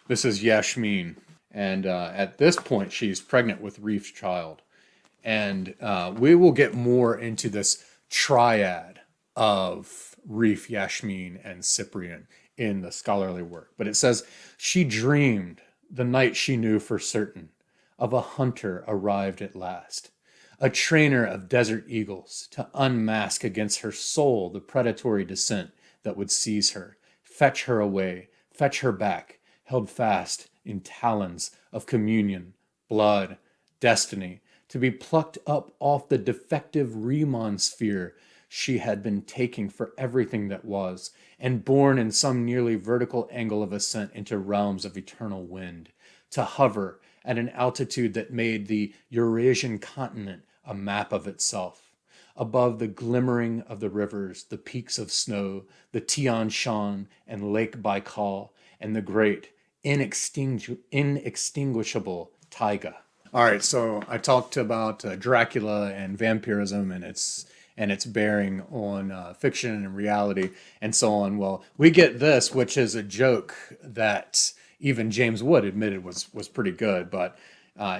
This is Yasmin, and at this point she's pregnant with Reef's child. And we will get more into this triad of Reef, Yasmin, and Cyprian in the scholarly work. But it says, "She dreamed the night she knew for certain of a hunter arrived at last, a trainer of desert eagles to unmask against her soul the predatory descent that would seize her, fetch her away, fetch her back, held fast in talons of communion, blood, destiny, to be plucked up off the defective Riemann sphere, she had been taking for everything that was, and borne in some nearly vertical angle of ascent into realms of eternal wind, to hover at an altitude that made the Eurasian continent a map of itself, above the glimmering of the rivers, the peaks of snow, the Tian Shan and Lake Baikal, and the great, inextinguishable taiga. All right, so I talked about Dracula and vampirism and its bearing on fiction and reality and so on. Well, we get this, which is a joke that even James Wood admitted was pretty good. But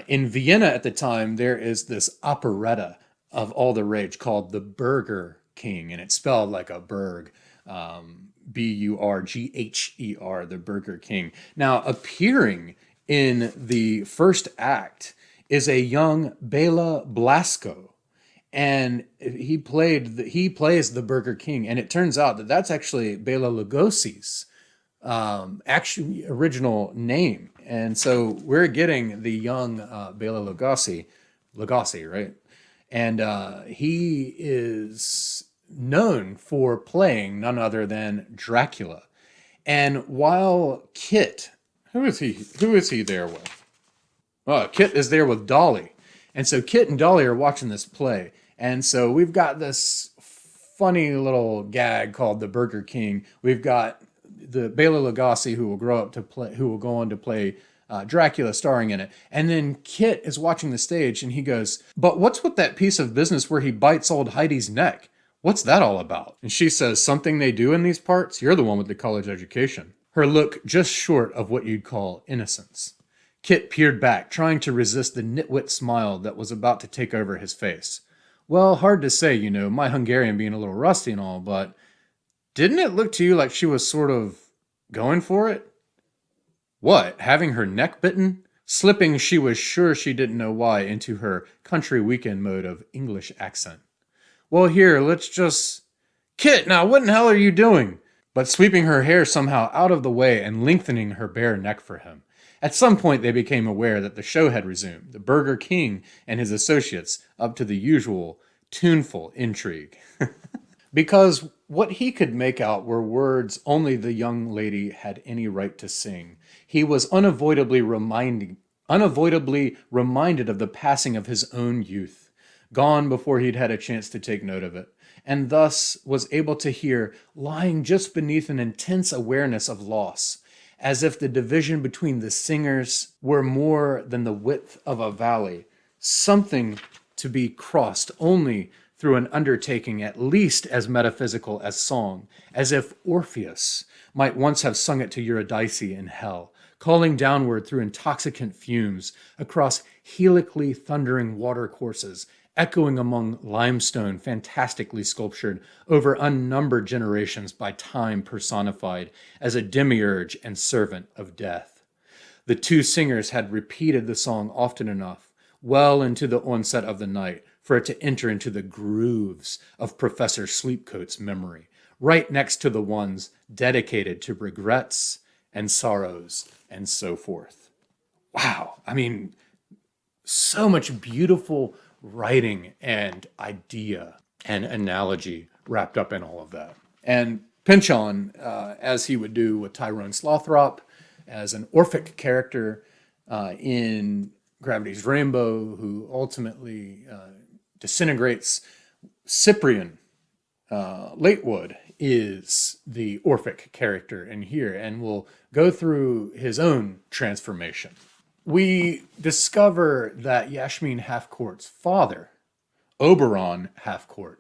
in Vienna at the time, there is this operetta of all the rage called The Burger King, and it's spelled like a burg, Burgher, The Burger King. Now, appearing in the first act is a young Bela Blasko, and he plays the Burger King, and it turns out that that's actually Bela Lugosi's actually original name, and so we're getting the young Bela Lugosi, right? And he is known for playing none other than Dracula. And while Kit, who is he there with? Kit is there with Dolly. And so Kit and Dolly are watching this play. And so we've got this funny little gag called the Burger King. We've got the Bela Lugosi who will go on to play Dracula, starring in it. And then Kit is watching the stage and he goes, "But what's with that piece of business where he bites old Heidi's neck? What's that all about?" And she says, "Something they do in these parts? You're the one with the college education." Her look just short of what you'd call innocence. Kit peered back, trying to resist the nitwit smile that was about to take over his face. "Well, hard to say, my Hungarian being a little rusty and all, but didn't it look to you like she was sort of going for it?" "What, having her neck bitten?" Slipping, she was sure she didn't know why, into her country weekend mode of English accent. "Well, here, let's just..." "Kit, now what in hell are you doing?" But sweeping her hair somehow out of the way and lengthening her bare neck for him. At some point they became aware that the show had resumed, the Burger King and his associates up to the usual tuneful intrigue. Because what he could make out were words only the young lady had any right to sing. He was unavoidably reminded of the passing of his own youth, gone before he'd had a chance to take note of it, and thus was able to hear, lying just beneath an intense awareness of loss, as if the division between the singers were more than the width of a valley, something to be crossed only through an undertaking at least as metaphysical as song, as if Orpheus might once have sung it to Eurydice in hell, calling downward through intoxicant fumes, across helically thundering watercourses, echoing among limestone fantastically sculptured over unnumbered generations by time personified as a demiurge and servant of death. The two singers had repeated the song often enough, well into the onset of the night, for it to enter into the grooves of Professor Sleepcoat's memory, right next to the ones dedicated to regrets and sorrows and so forth. Wow, I mean, so much beautiful writing and idea and analogy wrapped up in all of that. And Pynchon, as he would do with Tyrone Slothrop, as an Orphic character in Gravity's Rainbow, who ultimately disintegrates. Cyprian Latewood is the Orphic character in here, and will go through his own transformation. We discover that Yashmin Halfcourt's father, Oberon Halfcourt,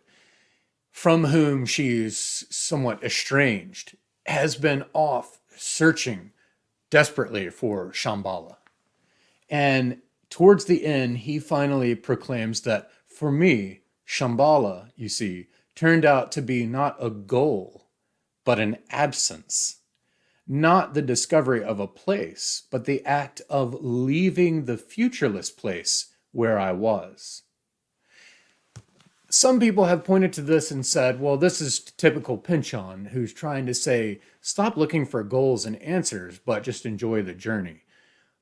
from whom she's somewhat estranged, has been off searching desperately for Shambhala. And towards the end, he finally proclaims that, for me, Shambhala, you see, turned out to be not a goal, but an absence. Not the discovery of a place, but the act of leaving the futureless place where I was. Some people have pointed to this and said, well, this is typical Pynchon, who's trying to say, stop looking for goals and answers, but just enjoy the journey.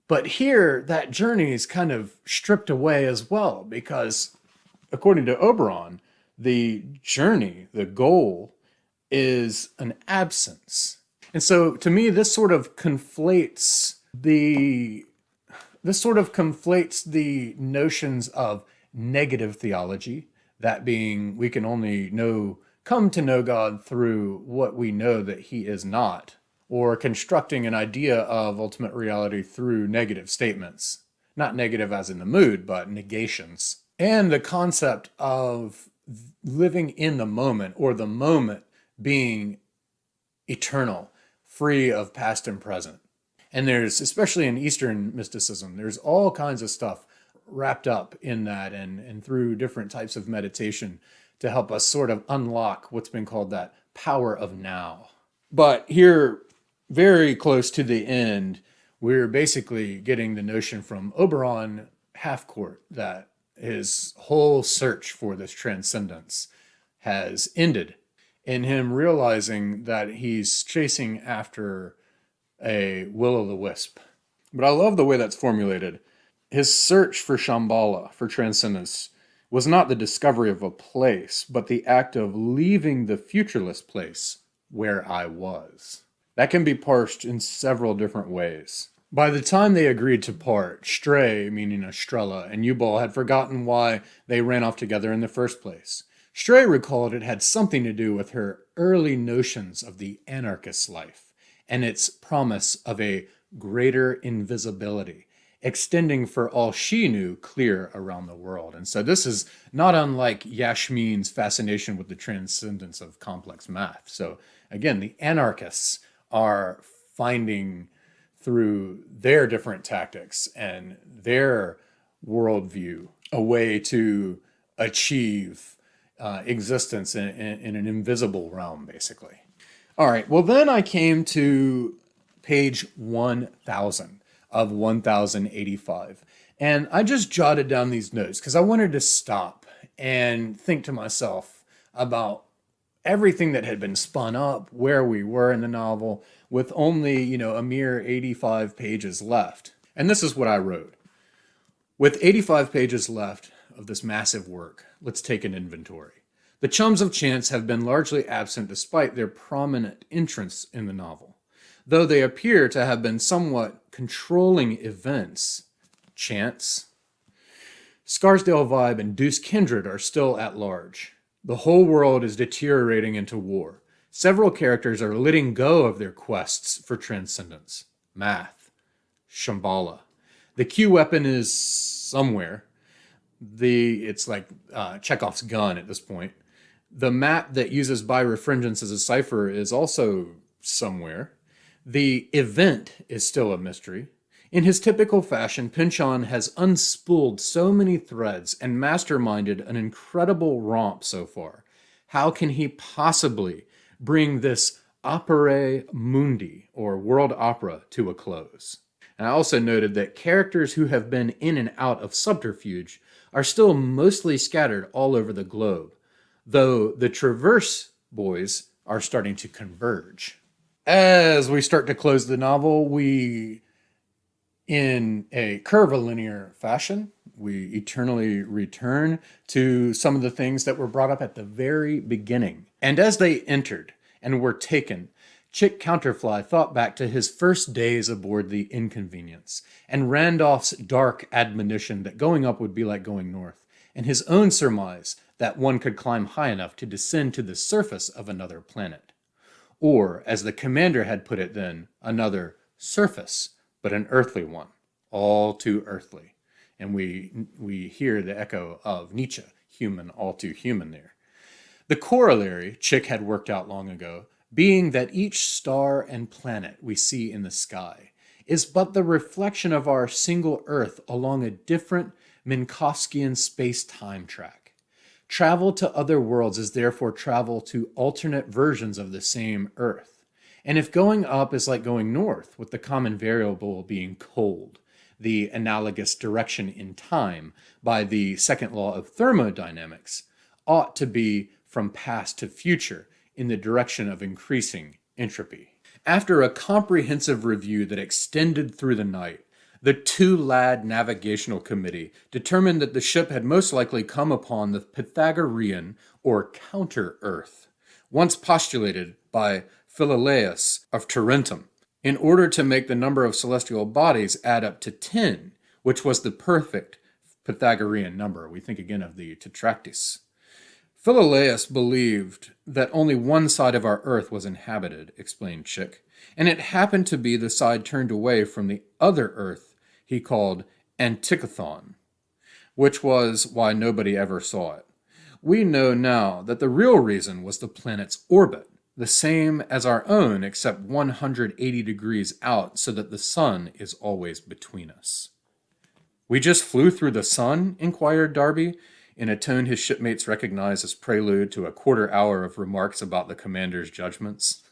But here, that journey is kind of stripped away as well, because according to Oberon, The journey, the goal, is an absence. And so to me, this sort of conflates the notions of negative theology, that being we can only come to know God through what we know that he is not, or constructing an idea of ultimate reality through negative statements. Not negative as in the mood, but negations. And the concept of living in the moment, or the moment being eternal, free of past and present. And there's, especially in Eastern mysticism, there's all kinds of stuff wrapped up in that and through different types of meditation to help us sort of unlock what's been called that power of now. But here, very close to the end, we're basically getting the notion from Oberon Halfcourt that his whole search for this transcendence has ended in him realizing that he's chasing after a will-o'-the-wisp. But I love the way that's formulated. His search for Shambhala, for transcendence, was not the discovery of a place, but the act of leaving the futureless place where I was. That can be parsed in several different ways. By the time they agreed to part, Stray, meaning Estrella, and Ubal had forgotten why they ran off together in the first place. Stray recalled it had something to do with her early notions of the anarchist life and its promise of a greater invisibility, extending for all she knew clear around the world. And so this is not unlike Yashmin's fascination with the transcendence of complex math. So again, the anarchists are finding through their different tactics and their worldview a way to achieve existence in an invisible realm, basically. All right, well, then I came to page 1000 of 1085. And I just jotted down these notes because I wanted to stop and think to myself about everything that had been spun up, where we were in the novel, with only, a mere 85 pages left. And this is what I wrote. With 85 pages left of this massive work, let's take an inventory. The chums of chance have been largely absent despite their prominent entrance in the novel. Though they appear to have been somewhat controlling events, chance, Scarsdale Vibe and Deuce Kindred are still at large. The whole world is deteriorating into war. Several characters are letting go of their quests for transcendence. Math. Shambhala. The Q weapon is somewhere. It's like Chekhov's gun at this point. The map that uses birefringence as a cipher is also somewhere. The event is still a mystery. In his typical fashion, Pynchon has unspooled so many threads and masterminded an incredible romp so far. How can he possibly bring this opere mundi, or world opera, to a close? And I also noted that characters who have been in and out of subterfuge are still mostly scattered all over the globe, though the Traverse boys are starting to converge. As we start to close the novel, we, in a curvilinear fashion, we eternally return to some of the things that were brought up at the very beginning. And as they entered and were taken, Chick Counterfly thought back to his first days aboard the Inconvenience, and Randolph's dark admonition that going up would be like going north, and his own surmise that one could climb high enough to descend to the surface of another planet. Or, as the commander had put it then, another surface, but an earthly one, all too earthly. And we hear the echo of Nietzsche, human, all too human there. The corollary, Chick had worked out long ago, being that each star and planet we see in the sky is but the reflection of our single Earth along a different Minkowskian space-time track. Travel to other worlds is therefore travel to alternate versions of the same Earth. And if going up is like going north, with the common variable being cold, the analogous direction in time by the second law of thermodynamics ought to be from past to future in the direction of increasing entropy. After a comprehensive review that extended through the night, The Two-Lad Navigational Committee determined that the ship had most likely come upon the Pythagorean or counter-Earth, once postulated by Philolaus of Tarentum, in order to make the number of celestial bodies add up to 10, which was the perfect Pythagorean number. We think again of the Tetractys. Philolaus believed that only one side of our Earth was inhabited, explained Chick, and it happened to be the side turned away from the other Earth he called Antikython, which was why nobody ever saw it. We know now that the real reason was the planet's orbit, the same as our own except 180 degrees out so that the sun is always between us. We just flew through the sun? Inquired Darby, in a tone his shipmates recognized as prelude to a quarter hour of remarks about the commander's judgments.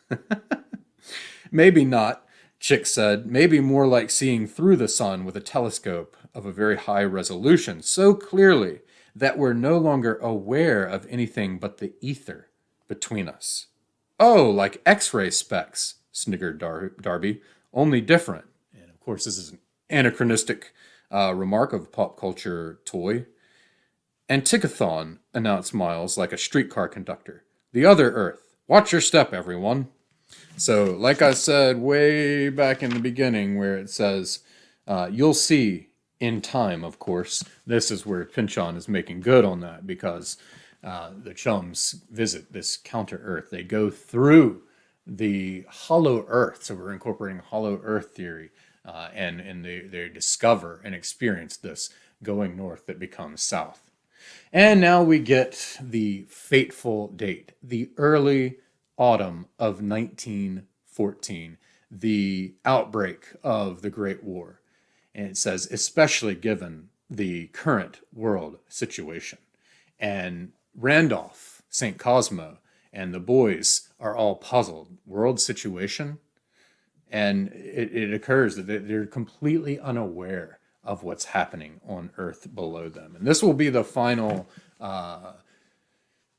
Maybe not, Chick said. Maybe more like seeing through the sun with a telescope of a very high resolution, so clearly that we're no longer aware of anything but the ether between us. Oh, like X-ray specks, sniggered Darby, only different. And of course, this is an anachronistic remark of pop culture toy. Antikython, announced Miles like a streetcar conductor. The other Earth. Watch your step, everyone. So, like I said way back in the beginning where it says, you'll see in time, of course. This is where Pynchon is making good on that because the chums visit this counter-Earth. They go through the hollow Earth. So we're incorporating hollow Earth theory. And they discover and experience this going north that becomes south. And now we get the fateful date, the early autumn of 1914, the outbreak of the Great War. And it says, especially given the current world situation. And Randolph, St. Cosmo, and the boys are all puzzled. World situation? And it occurs that they're completely unaware of what's happening on Earth below them. And this will be the final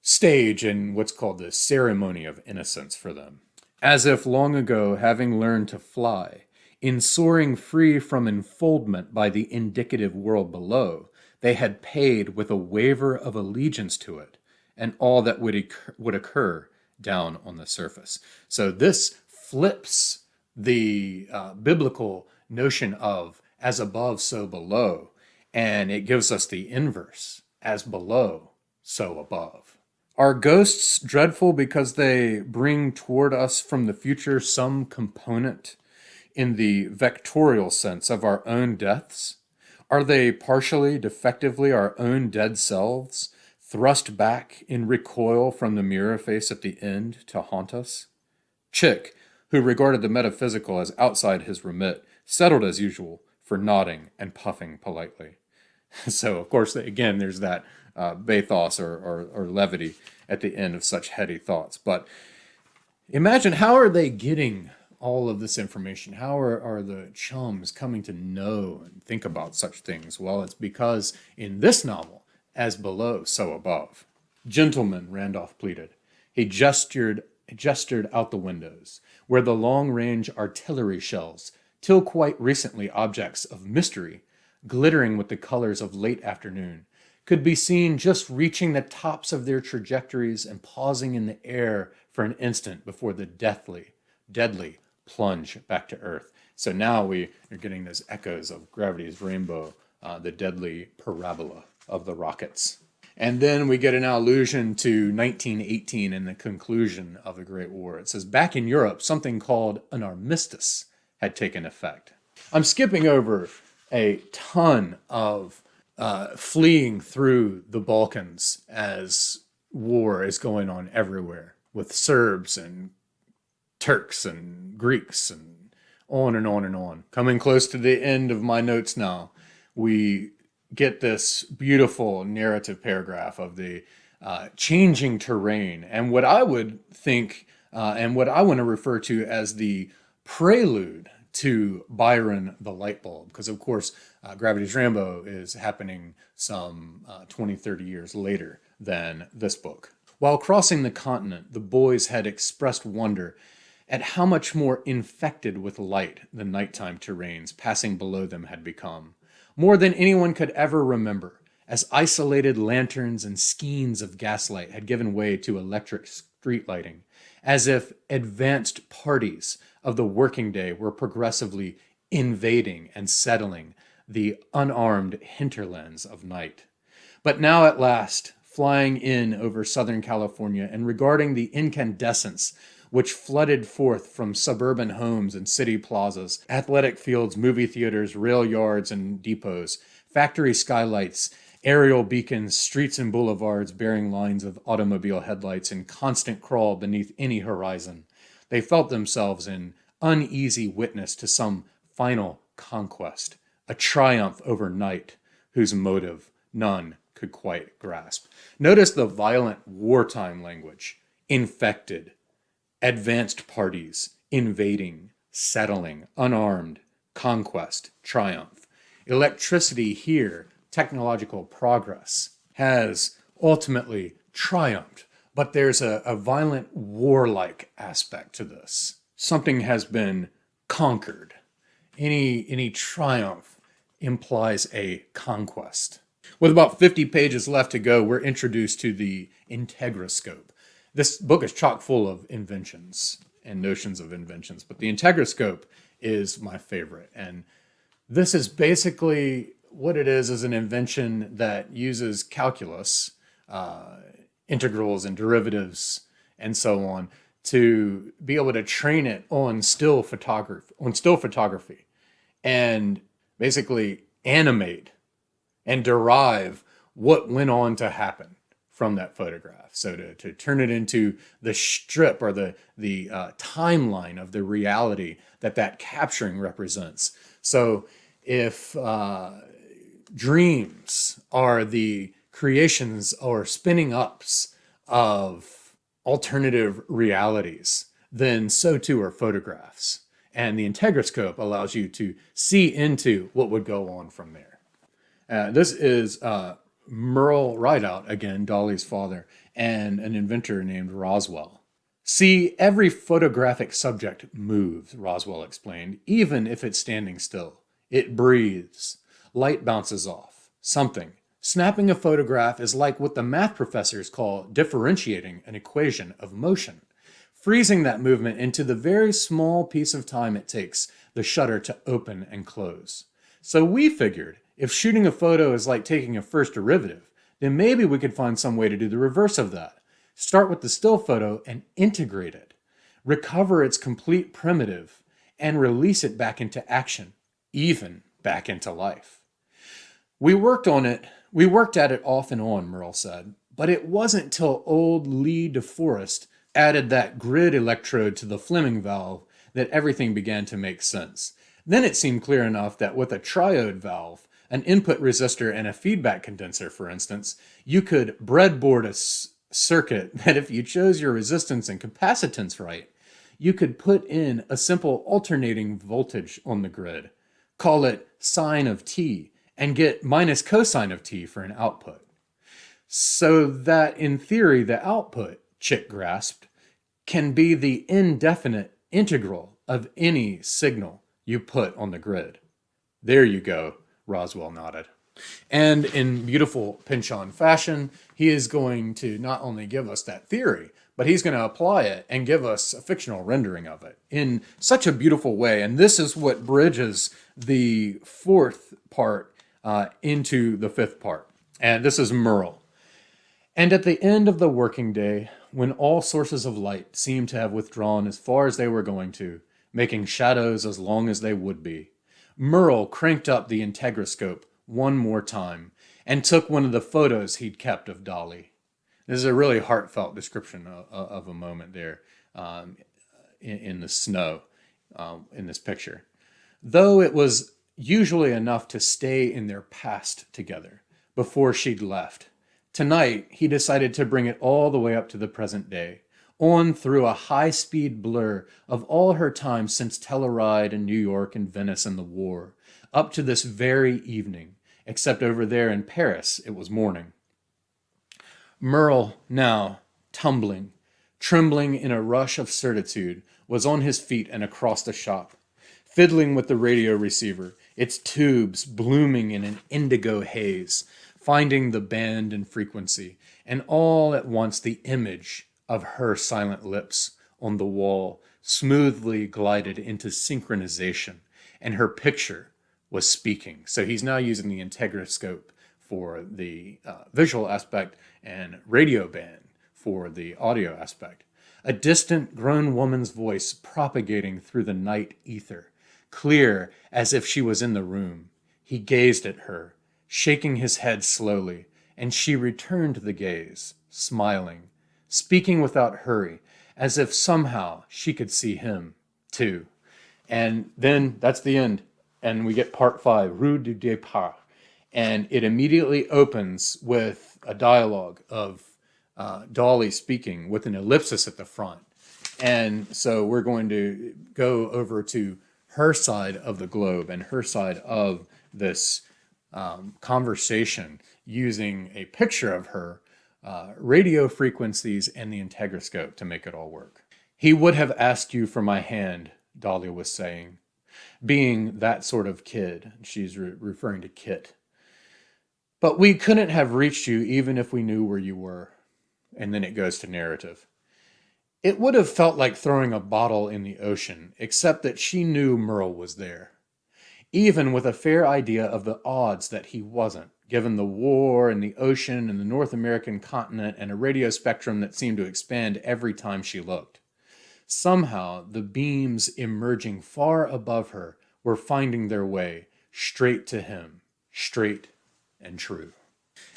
stage in what's called the ceremony of innocence for them. As if long ago, having learned to fly, in soaring free from enfoldment by the indicative world below, they had paid with a waiver of allegiance to it, and all that would occur down on the surface. So this flips the biblical notion of as above, so below. And it gives us the inverse, as below, so above. Are ghosts dreadful because they bring toward us from the future some component in the vectorial sense of our own deaths? Are they partially, defectively our own dead selves, thrust back in recoil from the mirror face at the end to haunt us? Chick, who regarded the metaphysical as outside his remit, settled as usual for nodding and puffing politely. So, of course, again, there's that bathos or levity at the end of such heady thoughts. But imagine, how are they getting all of this information? How are the chums coming to know and think about such things? Well, it's because in this novel, as below, so above. Gentlemen, Randolph pleaded. He gestured out the windows, where the long-range artillery shells, till quite recently objects of mystery, glittering with the colors of late afternoon, could be seen just reaching the tops of their trajectories and pausing in the air for an instant before the deadly plunge back to Earth. So now we are getting those echoes of gravity's rainbow, the deadly parabola of the rockets. And then we get an allusion to 1918 and the conclusion of the Great War. It says, back in Europe, something called an armistice had taken effect. I'm skipping over a ton of fleeing through the Balkans as war is going on everywhere with Serbs and Turks and Greeks and on and on and on. Coming close to the end of my notes now, we get this beautiful narrative paragraph of the changing terrain and what I would think and what I want to refer to as the prelude to Byron the Light Bulb, because of course Gravity's Rainbow is happening some 20, 30 years later than this book. While crossing the continent, the boys had expressed wonder at how much more infected with light the nighttime terrains passing below them had become, more than anyone could ever remember, as isolated lanterns and skeins of gaslight had given way to electric street lighting, as if advanced parties of the working day were progressively invading and settling the unarmed hinterlands of night. But now at last, flying in over Southern California and regarding the incandescence which flooded forth from suburban homes and city plazas, athletic fields, movie theaters, rail yards and depots, factory skylights, aerial beacons, streets and boulevards bearing lines of automobile headlights in constant crawl beneath any horizon, they felt themselves in uneasy witness to some final conquest, a triumph over night whose motive none could quite grasp. Notice the violent wartime language: infected, advanced parties, invading, settling, unarmed, conquest, triumph. Electricity here, technological progress, has ultimately triumphed, but there's a violent warlike aspect to this. Something has been conquered. Any triumph implies a conquest. With about 50 pages left to go, we're introduced to the integroscope. This book is chock full of inventions and notions of inventions, but the integroscope is my favorite. And this is basically what it is an invention that uses calculus, integrals and derivatives and so on, to be able to train it on still photography, and basically animate and derive what went on to happen from that photograph. So to turn it into the strip or the timeline of the reality that capturing represents. So if dreams are the creations or spinning ups of alternative realities, then so too are photographs. And the integroscope allows you to see into what would go on from there. This is Merle Rideout, again, Dolly's father, and an inventor named Roswell. See, every photographic subject moves, Roswell explained, even if it's standing still. It breathes. Light bounces off. Something. Snapping a photograph is like what the math professors call differentiating an equation of motion, freezing that movement into the very small piece of time it takes the shutter to open and close. So we figured, if shooting a photo is like taking a first derivative, then maybe we could find some way to do the reverse of that. Start with the still photo and integrate it. Recover its complete primitive and release it back into action, even back into life. We worked at it off and on, Merle said, but it wasn't till old Lee DeForest added that grid electrode to the Fleming valve that everything began to make sense. Then it seemed clear enough that with a triode valve, an input resistor and a feedback condenser, for instance, you could breadboard a circuit that if you chose your resistance and capacitance right, you could put in a simple alternating voltage on the grid, call it sine of t, and get minus cosine of t for an output. So that in theory, the output, Chick grasped, can be the indefinite integral of any signal you put on the grid. There you go, Roswell nodded. And in beautiful Pynchon fashion, he is going to not only give us that theory, but he's going to apply it and give us a fictional rendering of it in such a beautiful way. And this is what bridges the fourth part into the fifth part. And this is Merle. And at the end of the working day, when all sources of light seemed to have withdrawn as far as they were going to, making shadows as long as they would be, Merle cranked up the integroscope one more time and took one of the photos he'd kept of Dolly. This is a really heartfelt description of a moment there in the snow in this picture. Though it was usually enough to stay in their past together before she'd left, tonight he decided to bring it all the way up to the present day, on through a high-speed blur of all her time since Telluride and New York and Venice and the war, up to this very evening, except over there in Paris it was morning. Merle now, tumbling, trembling in a rush of certitude, was on his feet and across the shop, fiddling with the radio receiver, its tubes blooming in an indigo haze, finding the band and frequency, and all at once the image of her silent lips on the wall smoothly glided into synchronization, and her picture was speaking. So he's now using the integroscope for the visual aspect and radio band for the audio aspect. A distant grown woman's voice propagating through the night ether, clear as if she was in the room. He gazed at her, shaking his head slowly, and she returned the gaze, smiling, speaking without hurry, as if somehow she could see him, too. And then that's the end. And we get part 5, Rue du Départ. And it immediately opens with a dialogue of Dolly speaking with an ellipsis at the front. And so we're going to go over to her side of the globe and her side of this conversation using a picture of her radio frequencies and the integroscope to make it all work. He would have asked you for my hand, Dolly was saying, being that sort of kid. She's referring to Kit. But we couldn't have reached you even if we knew where you were. And then it goes to narrative. It would have felt like throwing a bottle in the ocean, except that she knew Merle was there. Even with a fair idea of the odds that he wasn't, given the war and the ocean and the North American continent and a radio spectrum that seemed to expand every time she looked. Somehow, the beams emerging far above her were finding their way straight to him, straight and true.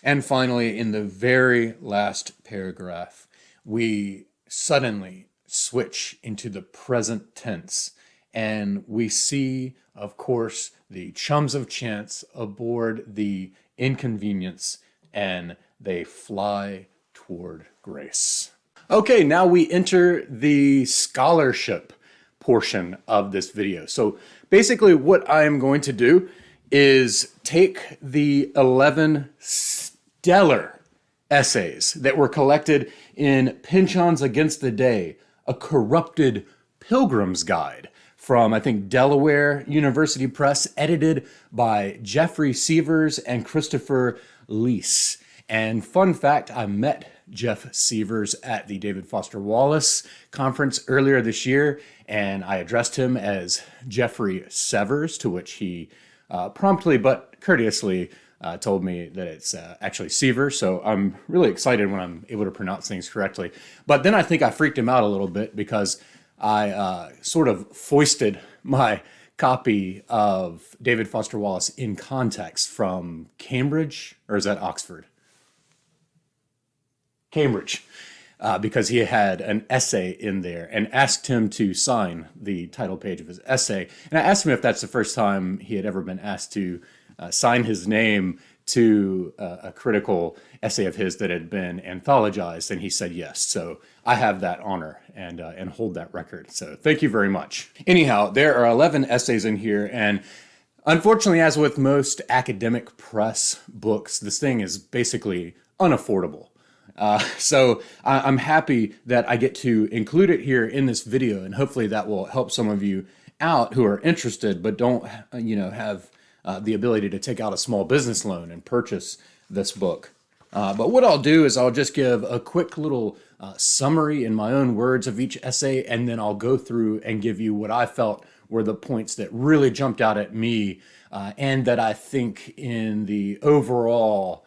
And finally, in the very last paragraph, we suddenly switch into the present tense, and we see, of course, the chums of chance aboard the Inconvenience, and they fly toward grace. Okay, now we enter the scholarship portion of this video. So basically what I am going to do is take the 11 stellar essays that were collected in Pynchon's Against the Day, a corrupted pilgrim's guide from, I think, Delaware University Press, edited by Jeffrey Sievers and Christopher Lease. And fun fact, I met Jeff Sievers at the David Foster Wallace conference earlier this year, and I addressed him as Jeffrey Severs, to which he promptly but courteously told me that it's actually Sievers. So I'm really excited when I'm able to pronounce things correctly. But then I think I freaked him out a little bit because I sort of foisted my copy of David Foster Wallace in context from Cambridge, or is that Oxford? Cambridge, because he had an essay in there and asked him to sign the title page of his essay. And I asked him if that's the first time he had ever been asked to sign his name to a critical essay of his that had been anthologized, and he said yes. So I have that honor and hold that record. So thank you very much. Anyhow, there are 11 essays in here, and unfortunately, as with most academic press books, this thing is basically unaffordable. So I'm happy that I get to include it here in this video, and hopefully that will help some of you out who are interested but don't, have the ability to take out a small business loan and purchase this book. But what I'll do is I'll just give a quick little summary in my own words of each essay, and then I'll go through and give you what I felt were the points that really jumped out at me and that I think in the overall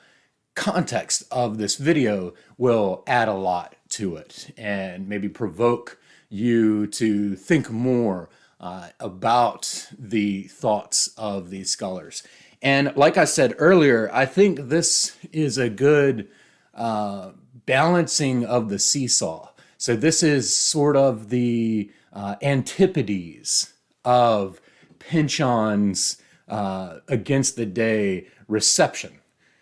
context of this video will add a lot to it and maybe provoke you to think more about the thoughts of these scholars. And like I said earlier, I think this is a good balancing of the seesaw. So this is sort of the antipodes of Pynchon's Against the Day reception.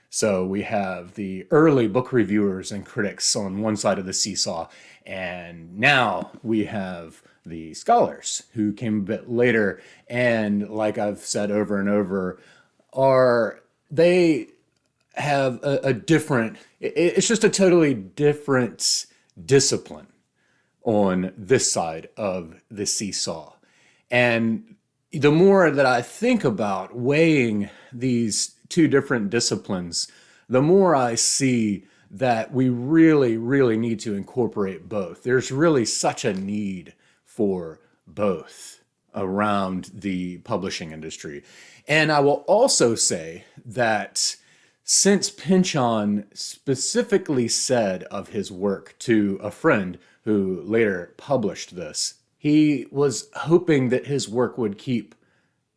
So we have the early book reviewers and critics on one side of the seesaw, and now we have the scholars who came a bit later, and like I've said over and over, they have a different, it's just a totally different discipline on this side of the seesaw. And the more that I think about weighing these two different disciplines, the more I see that we really, really need to incorporate both. There's really such a need for both around the publishing industry. And I will also say that since Pynchon specifically said of his work to a friend who later published this, he was hoping that his work would keep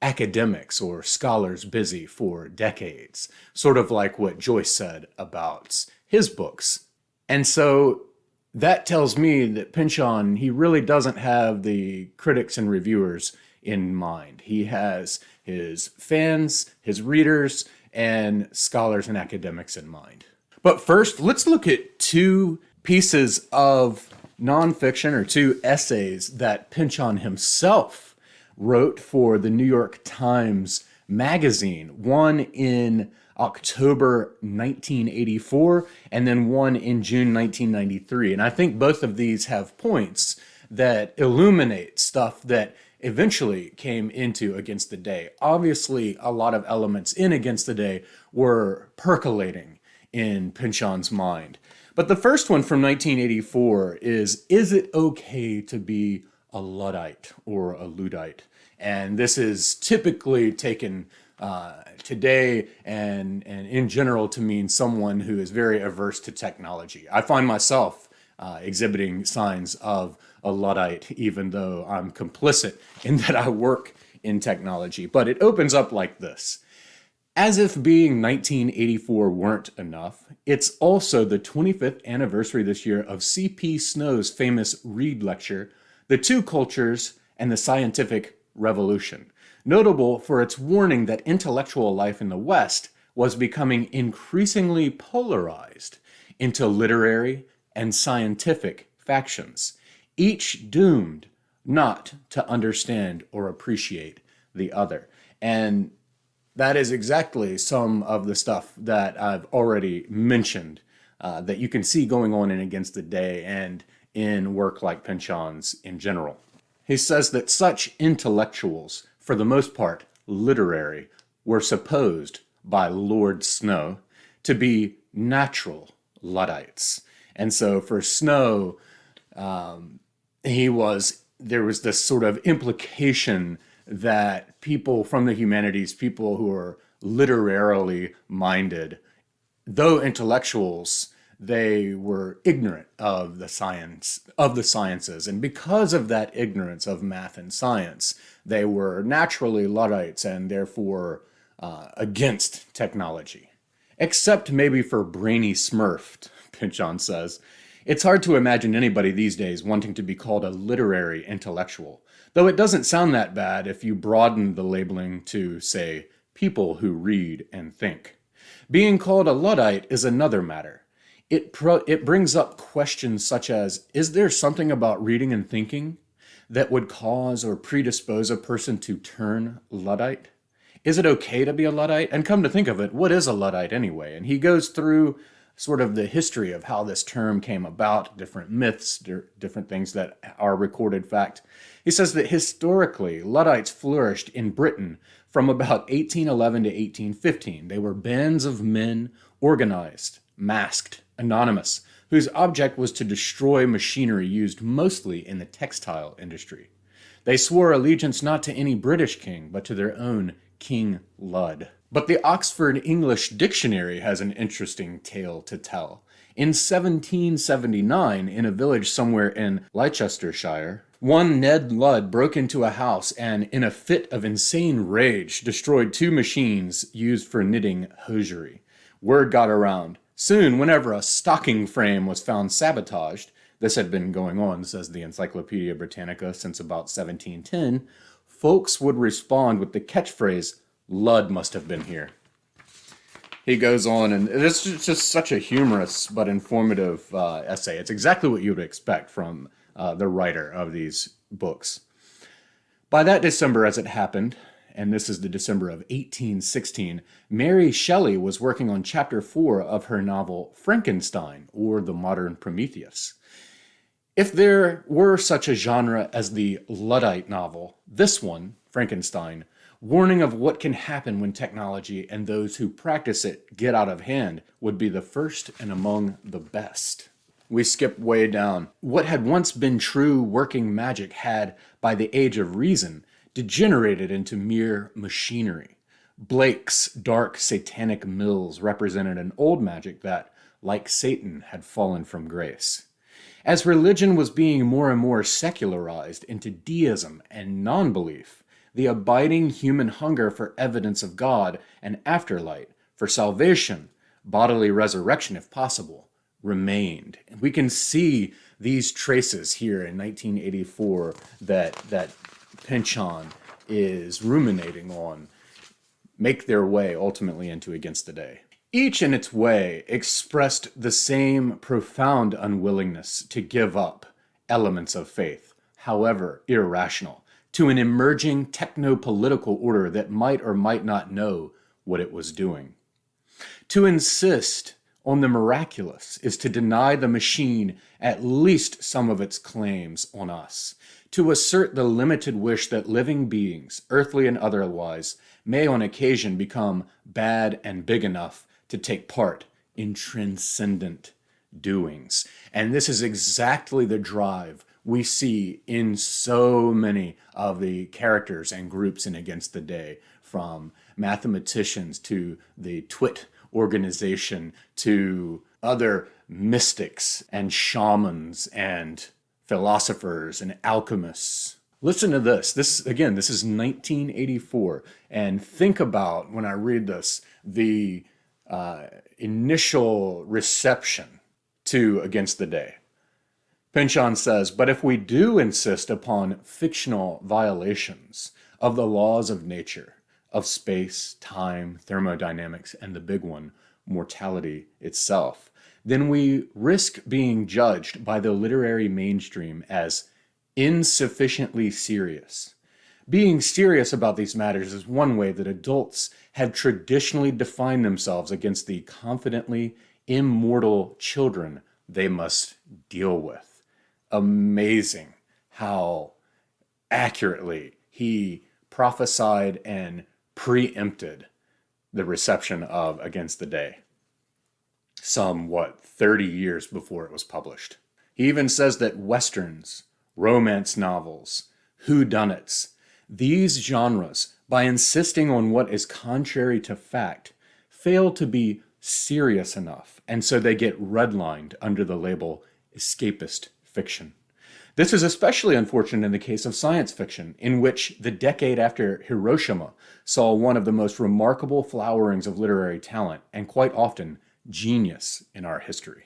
academics or scholars busy for decades, sort of like what Joyce said about his books. And so that tells me that Pynchon, he really doesn't have the critics and reviewers in mind. He has his fans, his readers, and scholars and academics in mind. But first, let's look at two pieces of nonfiction, or two essays that Pynchon himself wrote for the New York Times Magazine, one in October 1984 and then one in June 1993. And I think both of these have points that illuminate stuff that eventually came into Against the Day. Obviously, a lot of elements in Against the Day were percolating in Pynchon's mind. But the first one from 1984 is it okay to be a Luddite or a Luddite? And this is typically taken today and in general to mean someone who is very averse to technology. I find myself exhibiting signs of a Luddite, even though I'm complicit in that I work in technology. But it opens up like this. As if being 1984 weren't enough, it's also the 25th anniversary this year of C.P. Snow's famous Reed lecture, The Two Cultures and the Scientific Revolution, notable for its warning that intellectual life in the West was becoming increasingly polarized into literary and scientific factions, each doomed not to understand or appreciate the other. And that is exactly some of the stuff that I've already mentioned that you can see going on in Against the Day and in work like Pynchon's in general. He says that such intellectuals, for the most part literary, were supposed by Lord Snow to be natural Luddites. And so for Snow, there was this sort of implication that people from the humanities, people who are literarily minded, though intellectuals, they were ignorant of the sciences. And because of that ignorance of math and science, they were naturally Luddites and therefore against technology. Except maybe for brainy Smurf, Pynchon says. It's hard to imagine anybody these days wanting to be called a literary intellectual, though it doesn't sound that bad if you broaden the labeling to, say, people who read and think. Being called a Luddite is another matter. It brings up questions such as, is there something about reading and thinking that would cause or predispose a person to turn Luddite? Is it okay to be a Luddite? And come to think of it, what is a Luddite anyway? And he goes through sort of the history of how this term came about, different myths, different things that are recorded fact. He says that historically, Luddites flourished in Britain from about 1811 to 1815. They were bands of men, organized, masked, anonymous, whose object was to destroy machinery used mostly in the textile industry. They swore allegiance not to any British king, but to their own King Lud. But the Oxford English Dictionary has an interesting tale to tell. In 1779, in a village somewhere in Leicestershire, one Ned Ludd broke into a house and, in a fit of insane rage, destroyed 2 machines used for knitting hosiery. Word got around. Soon, whenever a stocking frame was found sabotaged, this had been going on, says the Encyclopedia Britannica, since about 1710, folks would respond with the catchphrase, "Ludd must have been here." He goes on, and it's just such a humorous but informative essay. It's exactly what you would expect from the writer of these books. By that December, as it happened, and this is the December of 1816, Mary Shelley was working on chapter 4 of her novel Frankenstein, or The Modern Prometheus. If there were such a genre as the Luddite novel, this one, Frankenstein, warning of what can happen when technology and those who practice it get out of hand, would be the first and among the best. We skip way down. What had once been true working magic had, by the age of reason, degenerated into mere machinery. Blake's dark satanic mills represented an old magic that, like Satan, had fallen from grace. As religion was being more and more secularized into deism and non-belief, the abiding human hunger for evidence of God and afterlife, for salvation, bodily resurrection if possible, remained. And we can see these traces here in 1984 that Pynchon is ruminating on make their way ultimately into Against the Day. Each in its way expressed the same profound unwillingness to give up elements of faith, however irrational, to an emerging techno-political order that might or might not know what it was doing. To insist on the miraculous is to deny the machine at least some of its claims on us, to assert the limited wish that living beings, earthly and otherwise, may on occasion become bad and big enough to take part in transcendent doings. And this is exactly the drive we see in so many of the characters and groups in Against the Day, from mathematicians to the Twit organization to other mystics and shamans and philosophers and alchemists. Listen to this. This is 1984. And think about, when I read this, the initial reception to Against the Day. Pynchon says, but if we do insist upon fictional violations of the laws of nature, of space, time, thermodynamics, and the big one, mortality itself, then we risk being judged by the literary mainstream as insufficiently serious. Being serious about these matters is one way that adults have traditionally defined themselves against the confidently immortal children they must deal with. Amazing how accurately he prophesied and preempted the reception of Against the Day, some, 30 years before it was published. He even says that Westerns, romance novels, whodunits, these genres, by insisting on what is contrary to fact, fail to be serious enough, and so they get redlined under the label escapist fiction. This is especially unfortunate in the case of science fiction, in which the decade after Hiroshima saw one of the most remarkable flowerings of literary talent, and quite often genius, in our history.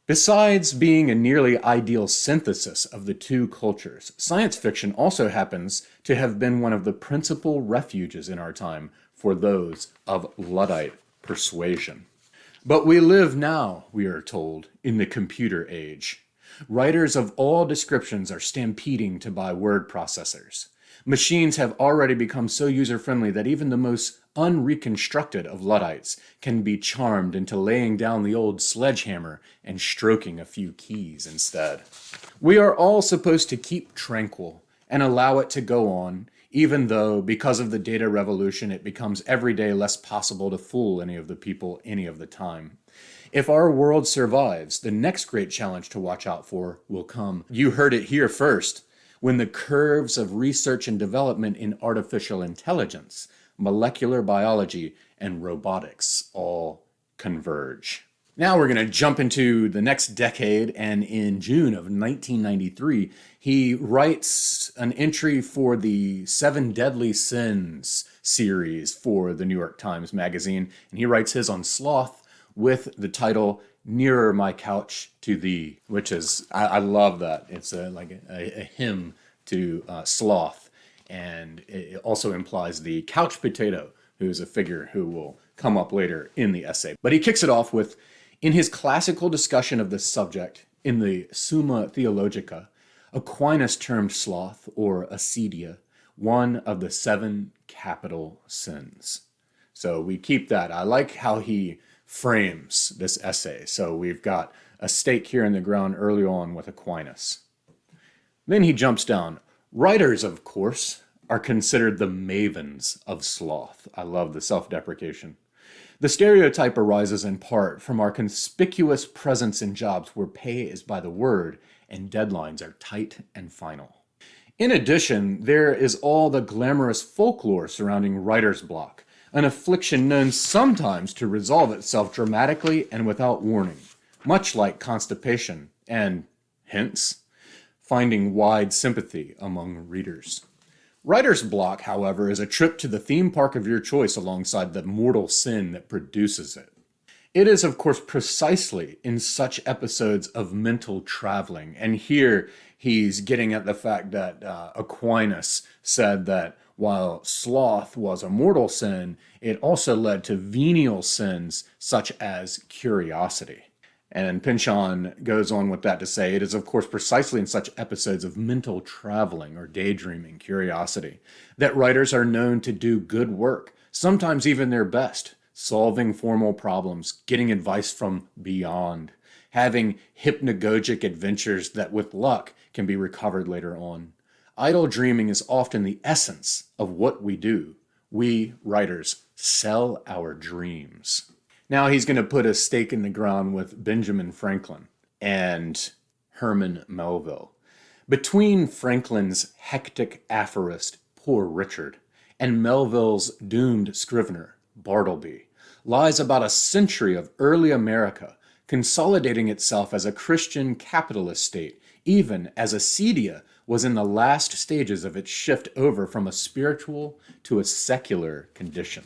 Besides being a nearly ideal synthesis of the two cultures, science fiction also happens to have been one of the principal refuges in our time for those of Luddite persuasion. But we live now, we are told, in the computer age. Writers of all descriptions are stampeding to buy word processors. Machines have already become so user-friendly that even the most unreconstructed of Luddites can be charmed into laying down the old sledgehammer and stroking a few keys instead. We are all supposed to keep tranquil and allow it to go on, even though, because of the data revolution, it becomes every day less possible to fool any of the people any of the time. If our world survives, the next great challenge to watch out for will come. You heard it here first, when the curves of research and development in artificial intelligence, molecular biology, and robotics all converge. Now we're going to jump into the next decade, and in June of 1993, he writes an entry for the 7 Deadly Sins series for the New York Times Magazine, and he writes his on sloth with the title Nearer My Couch to Thee, which is, I love that. It's like a hymn to sloth, and it also implies the couch potato, who is a figure who will come up later in the essay. But he kicks it off with, in his classical discussion of this subject in the Summa Theologica, Aquinas termed sloth, or acedia, one of the 7 capital sins. So we keep that. I like how he frames this essay. So we've got a stake here in the ground early on with Aquinas. Then he jumps down. Writers, of course, are considered the mavens of sloth. I love the self-deprecation. The stereotype arises in part from our conspicuous presence in jobs where pay is by the word and deadlines are tight and final. In addition, there is all the glamorous folklore surrounding writer's block, an affliction known sometimes to resolve itself dramatically and without warning, much like constipation and, hence, finding wide sympathy among readers. Writer's block, however, is a trip to the theme park of your choice alongside the mortal sin that produces it. It is, of course, precisely in such episodes of mental traveling, and here he's getting at the fact that Aquinas said that while sloth was a mortal sin, it also led to venial sins such as curiosity. And Pynchon goes on with that to say, it is of course precisely in such episodes of mental traveling or daydreaming curiosity that writers are known to do good work, sometimes even their best, solving formal problems, getting advice from beyond, having hypnagogic adventures that with luck can be recovered later on. Idle dreaming is often the essence of what we do. We, writers, sell our dreams. Now he's going to put a stake in the ground with Benjamin Franklin and Herman Melville. Between Franklin's hectic aphorist, Poor Richard, and Melville's doomed scrivener, Bartleby, lies about a century of early America consolidating itself as a Christian capitalist state, even as Acedia was in the last stages of its shift over from a spiritual to a secular condition.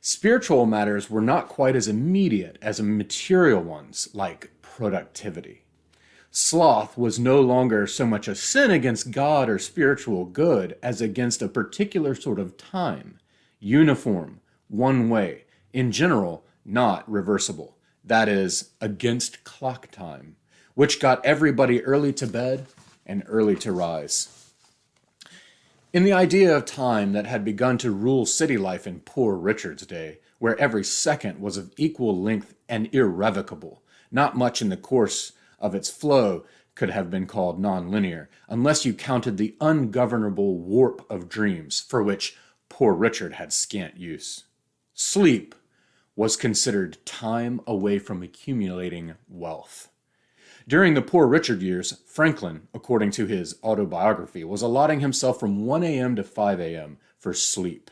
Spiritual matters were not quite as immediate as material ones, like productivity. Sloth was no longer so much a sin against God or spiritual good as against a particular sort of time, uniform, one way, in general, not reversible. That is, against clock time, which got everybody early to bed and early to rise. In the idea of time that had begun to rule city life in Poor Richard's day, where every second was of equal length and irrevocable, not much in the course of its flow could have been called nonlinear, unless you counted the ungovernable warp of dreams for which Poor Richard had scant use. Sleep was considered time away from accumulating wealth. During the Poor Richard years, Franklin, according to his autobiography, was allotting himself from 1 a.m. to 5 a.m. for sleep.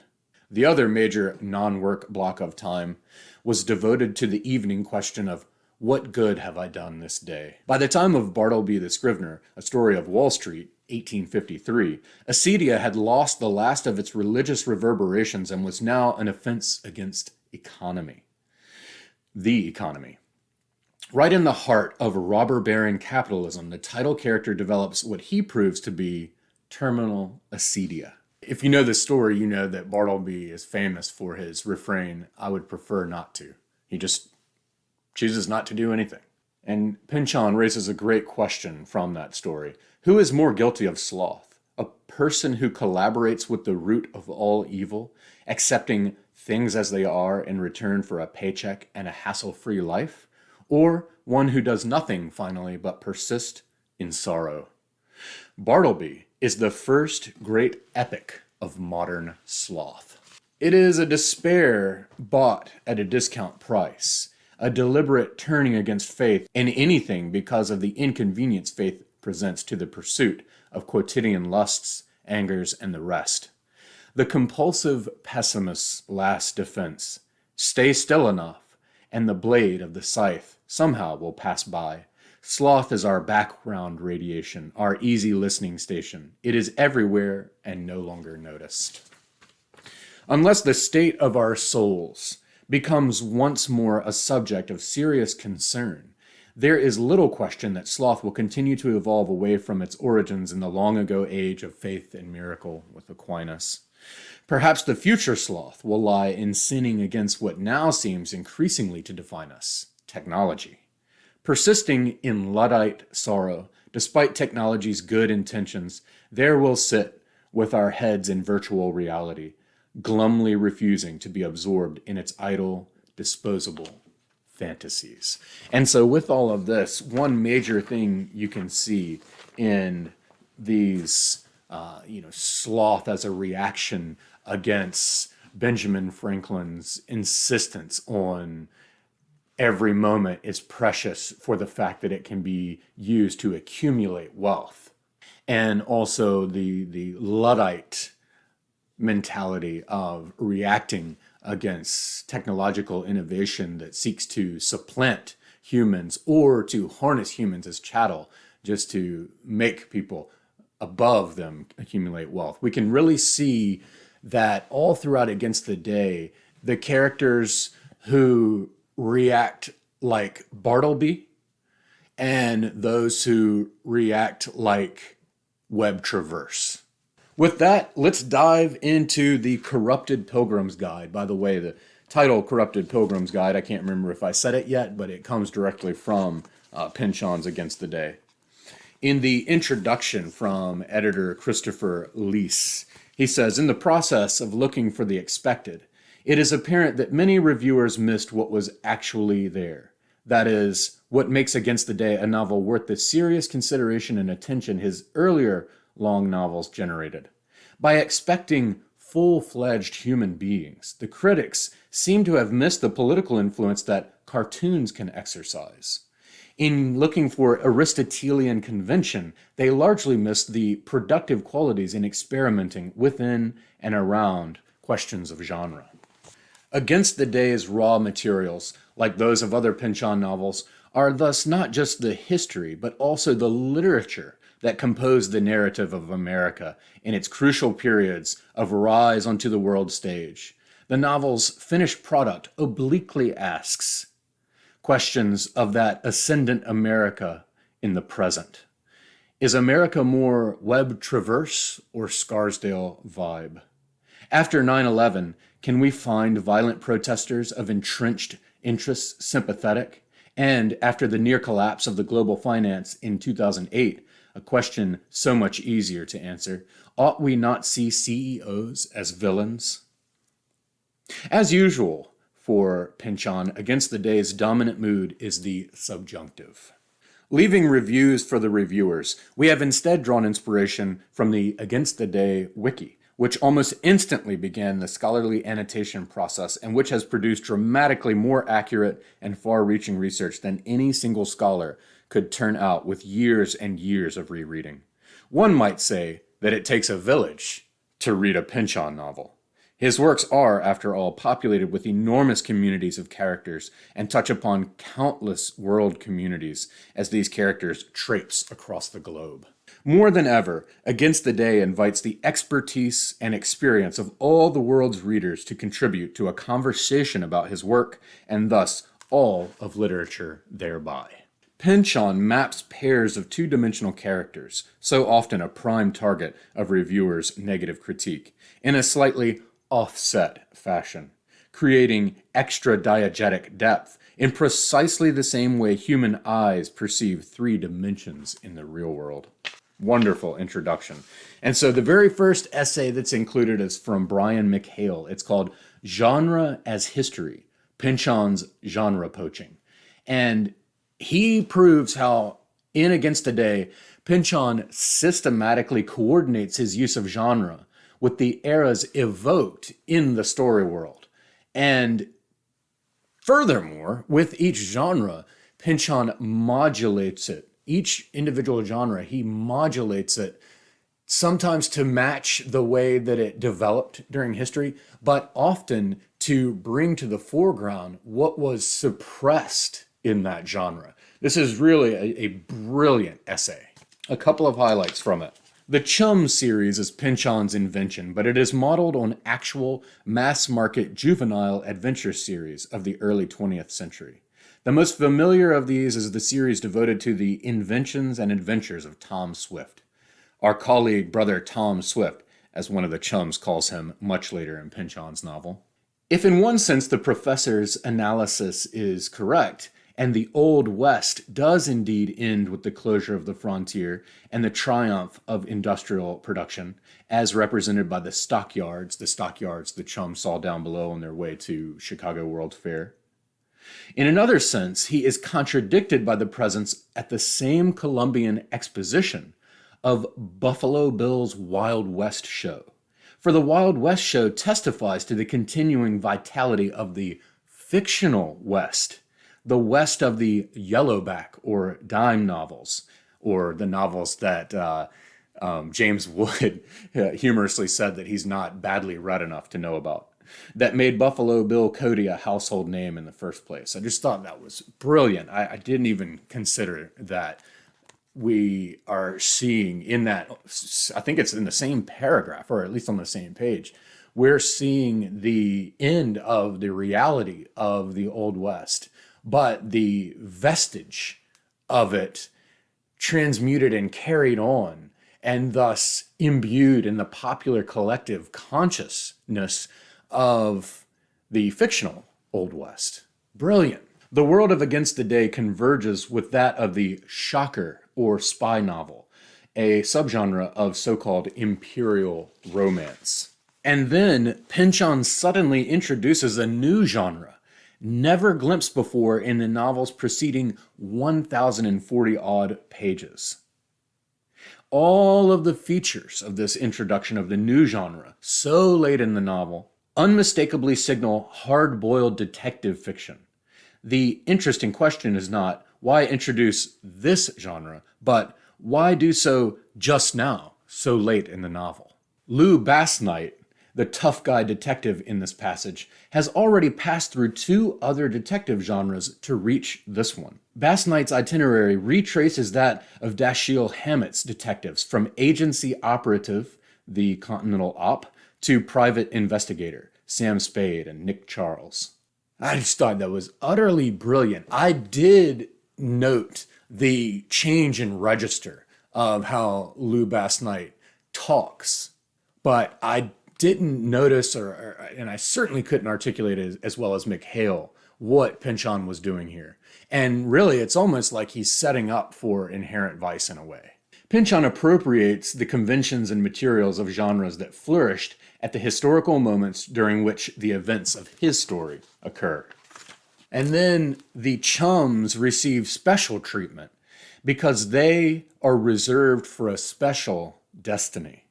The other major non-work block of time was devoted to the evening question of, what good have I done this day? By the time of Bartleby the Scrivener, A Story of Wall Street, 1853, Acedia had lost the last of its religious reverberations and was now an offense against economy. The economy. Right in the heart of robber baron capitalism, the title character develops what he proves to be terminal acedia. If you know this story, you know that Bartleby is famous for his refrain, I would prefer not to. He just chooses not to do anything. And Pynchon raises a great question from that story. Who is more guilty of sloth? A person who collaborates with the root of all evil, accepting things as they are in return for a paycheck and a hassle-free life? Or one who does nothing, finally, but persist in sorrow? Bartleby is the first great epic of modern sloth. It is a despair bought at a discount price, a deliberate turning against faith in anything because of the inconvenience faith presents to the pursuit of quotidian lusts, angers, and the rest. The compulsive pessimist's last defense, stay still enough, and the blade of the scythe somehow will pass by. Sloth is our background radiation, our easy listening station. It is everywhere and no longer noticed. Unless the state of our souls becomes once more a subject of serious concern, there is little question that sloth will continue to evolve away from its origins in the long ago age of faith and miracle with Aquinas. Perhaps the future sloth will lie in sinning against what now seems increasingly to define us, technology. Persisting in Luddite sorrow, despite technology's good intentions, there we'll sit with our heads in virtual reality, glumly refusing to be absorbed in its idle, disposable fantasies. And so with all of this, one major thing you can see in these, sloth as a reaction against Benjamin Franklin's insistence on every moment is precious for the fact that it can be used to accumulate wealth. And also the Luddite mentality of reacting against technological innovation that seeks to supplant humans or to harness humans as chattel just to make people above them accumulate wealth. We can really see that all throughout Against the Day, the characters who react like Bartleby and those who react like Web Traverse. With that, let's dive into the Corrupted Pilgrim's Guide. By the way, the title Corrupted Pilgrim's Guide, I can't remember if I said it yet, but it comes directly from Pynchon's Against the Day. In the introduction from editor Christopher Leese, he says, in the process of looking for the expected, it is apparent that many reviewers missed what was actually there. That is, what makes Against the Day a novel worth the serious consideration and attention his earlier long novels generated. By expecting full-fledged human beings, the critics seem to have missed the political influence that cartoons can exercise. In looking for Aristotelian convention, they largely missed the productive qualities in experimenting within and around questions of genre. Against the Day's raw materials, like those of other Pynchon novels, are thus not just the history, but also the literature that composed the narrative of America in its crucial periods of rise onto the world stage. The novel's finished product obliquely asks questions of that ascendant America in the present. Is America more Web Traverse or Scarsdale vibe? After 9/11, can we find violent protesters of entrenched interests sympathetic? And after the near collapse of the global finance in 2008, a question so much easier to answer, ought we not see CEOs as villains? As usual, for Pynchon, Against the Day's dominant mood is the subjunctive. Leaving reviews for the reviewers, we have instead drawn inspiration from the Against the Day wiki, which almost instantly began the scholarly annotation process and which has produced dramatically more accurate and far-reaching research than any single scholar could turn out with years and years of rereading. One might say that it takes a village to read a Pynchon novel. His works are, after all, populated with enormous communities of characters and touch upon countless world communities as these characters traipse across the globe. More than ever, Against the Day invites the expertise and experience of all the world's readers to contribute to a conversation about his work, and thus all of literature thereby. Pynchon maps pairs of two-dimensional characters, so often a prime target of reviewers' negative critique, in a slightly offset fashion, creating extra diegetic depth in precisely the same way human eyes perceive three dimensions in the real world. Wonderful introduction. And so the very first essay that's included is from Brian McHale. It's called Genre as History, Pynchon's Genre Poaching. And he proves how, in Against the Day, Pynchon systematically coordinates his use of genre with the eras evoked in the story world. And furthermore, with each genre, Pynchon modulates it. Each individual genre, he modulates it, sometimes to match the way that it developed during history, but often to bring to the foreground what was suppressed in that genre. This is really a brilliant essay. A couple of highlights from it. The Chum series is Pynchon's invention, but it is modeled on actual mass-market juvenile adventure series of the early 20th century. The most familiar of these is the series devoted to the inventions and adventures of Tom Swift. Our colleague, brother Tom Swift, as one of the chums calls him much later in Pynchon's novel. If in one sense the professor's analysis is correct, and the Old West does indeed end with the closure of the frontier and the triumph of industrial production, as represented by the stockyards the chums saw down below on their way to Chicago World's Fair, In another sense, he is contradicted by the presence at the same Columbian exposition of Buffalo Bill's Wild West show. For the Wild West show testifies to the continuing vitality of the fictional West, the West of the yellowback or dime novels, or the novels that James Wood humorously said that he's not badly read enough to know about, that made Buffalo Bill Cody a household name in the first place. I just thought that was brilliant. I didn't even consider that we are seeing in that, I think it's in the same paragraph, or at least on the same page, we're seeing the end of the reality of the Old West, but the vestige of it transmuted and carried on, and thus imbued in the popular collective consciousness of the fictional Old West. Brilliant. The world of Against the Day converges with that of the shocker or spy novel, a subgenre of so-called imperial romance. And then Pynchon suddenly introduces a new genre, never glimpsed before in the novel's preceding 1,040-odd pages. All of the features of this introduction of the new genre, so late in the novel, unmistakably signal hard-boiled detective fiction. The interesting question is not, why introduce this genre, but why do so just now, so late in the novel? Lou Bassnight, the tough guy detective in this passage, has already passed through two other detective genres to reach this one. Bassnight's itinerary retraces that of Dashiell Hammett's detectives from agency operative, the Continental Op, to private investigator, Sam Spade and Nick Charles. I just thought that was utterly brilliant. I did note the change in register of how Lou Bassnight talks, but I didn't notice, and I certainly couldn't articulate it as well as Mick Hale, what Pynchon was doing here. And really, it's almost like he's setting up for Inherent Vice in a way. Pynchon appropriates the conventions and materials of genres that flourished at the historical moments during which the events of his story occur. And then the chums receive special treatment because they are reserved for a special destiny.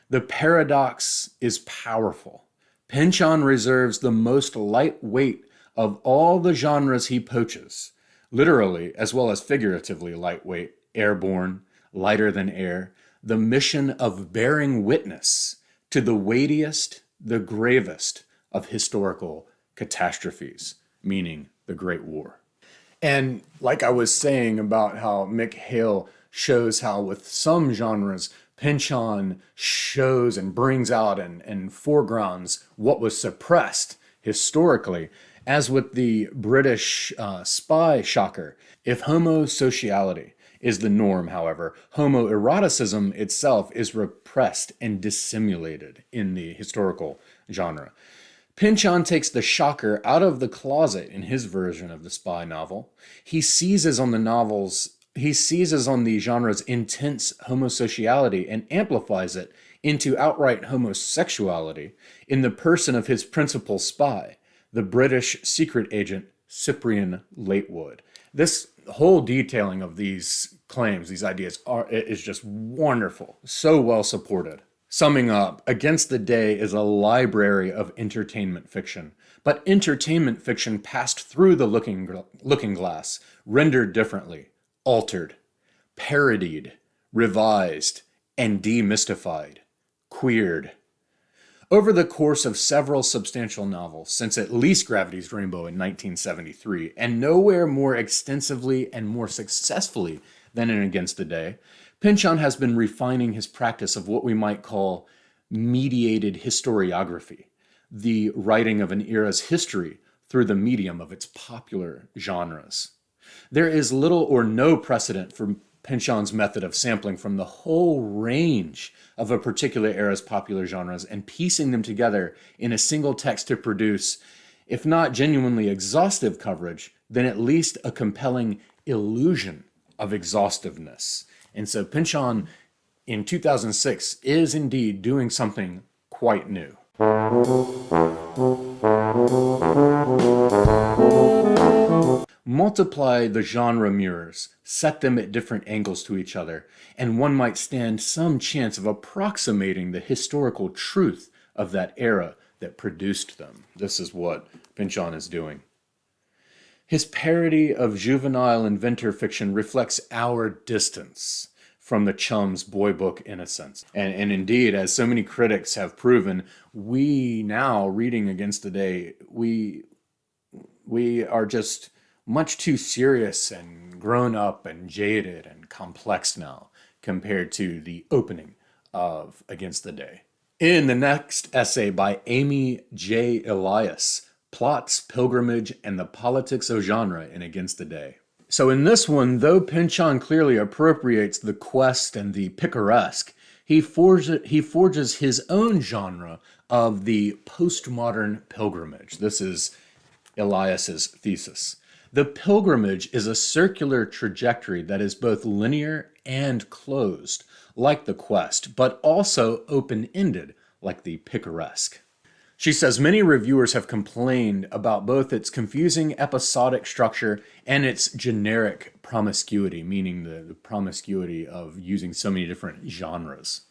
The paradox is powerful. Pynchon reserves the most lightweight of all the genres he poaches, literally as well as figuratively lightweight, airborne, lighter than air, the mission of bearing witness to the weightiest, the gravest of historical catastrophes, meaning the Great War. And like I was saying about how Mick Hale shows how with some genres, Pynchon shows and brings out and foregrounds what was suppressed historically, as with the British spy shocker. If homosociality is the norm, however, homoeroticism itself is repressed and dissimulated in the historical genre. Pynchon takes the shocker out of the closet in his version of the spy novel. He seizes on the genre's intense homosociality and amplifies it into outright homosexuality in the person of his principal spy, the British secret agent Cyprian Latewood. This whole detailing of these claims, these ideas, is just wonderful, so well supported. Summing up, Against the Day is a library of entertainment fiction, but entertainment fiction passed through the looking glass, rendered differently, altered, parodied, revised, and demystified, queered. Over the course of several substantial novels, since at least Gravity's Rainbow in 1973, and nowhere more extensively and more successfully than in Against the Day, Pynchon has been refining his practice of what we might call mediated historiography, the writing of an era's history through the medium of its popular genres. There is little or no precedent for Pynchon's method of sampling from the whole range of a particular era's popular genres and piecing them together in a single text to produce, if not genuinely exhaustive coverage, then at least a compelling illusion of exhaustiveness. And so Pynchon in 2006 is indeed doing something quite new. Multiply the genre mirrors, set them at different angles to each other, and one might stand some chance of approximating the historical truth of that era that produced them. This is what Pynchon is doing. His parody of juvenile inventor fiction reflects our distance from the chum's boy book innocence. And indeed, as so many critics have proven, we now, reading Against the Day, we are just much too serious and grown up and jaded and complex now compared to the opening of Against the Day. In the next essay by Amy J. Elias, Plots, Pilgrimage, and the Politics of Genre in Against the Day. So in this one, though Pynchon clearly appropriates the quest and the picaresque, he forges his own genre of the postmodern pilgrimage. This is Elias's thesis. The pilgrimage is a circular trajectory that is both linear and closed, like the quest, but also open-ended, like the picaresque. She says many reviewers have complained about both its confusing episodic structure and its generic promiscuity, meaning the promiscuity of using so many different genres.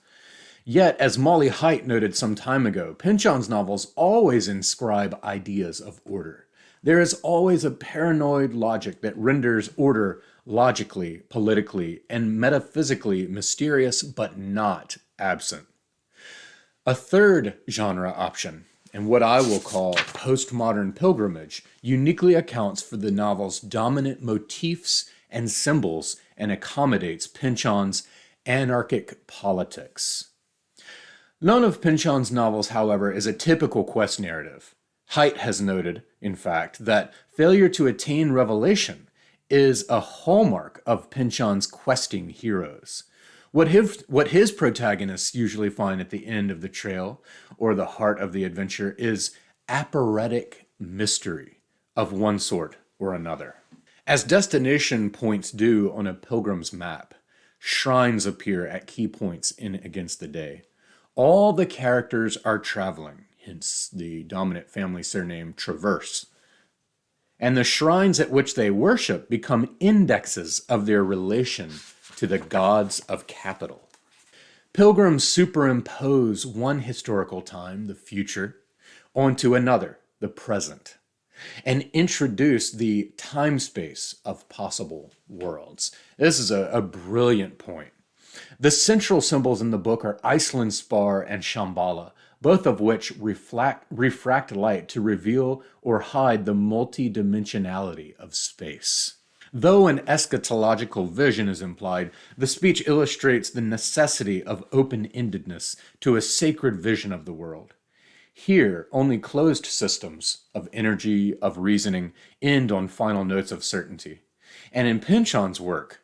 Yet, as Molly Height noted some time ago, Pynchon's novels always inscribe ideas of order. There is always a paranoid logic that renders order logically, politically, and metaphysically mysterious but not absent. A third genre option, and what I will call postmodern pilgrimage, uniquely accounts for the novel's dominant motifs and symbols and accommodates Pynchon's anarchic politics. None of Pynchon's novels, however, is a typical quest narrative. Height has noted, in fact, that failure to attain revelation is a hallmark of Pynchon's questing heroes. What his protagonists usually find at the end of the trail or the heart of the adventure is aphoretic mystery of one sort or another. As destination points do on a pilgrim's map, shrines appear at key points in Against the Day. All the characters are traveling, hence the dominant family surname Traverse. And the shrines at which they worship become indexes of their relation to the gods of capital. Pilgrims superimpose one historical time, the future, onto another, the present, and introduce the time-space of possible worlds. This is a brilliant point. The central symbols in the book are Iceland Spar and Shambhala, both of which refract light to reveal or hide the multidimensionality of space. Though an eschatological vision is implied, the speech illustrates the necessity of open-endedness to a sacred vision of the world. Here, only closed systems of energy, of reasoning, end on final notes of certainty. And in Pynchon's work,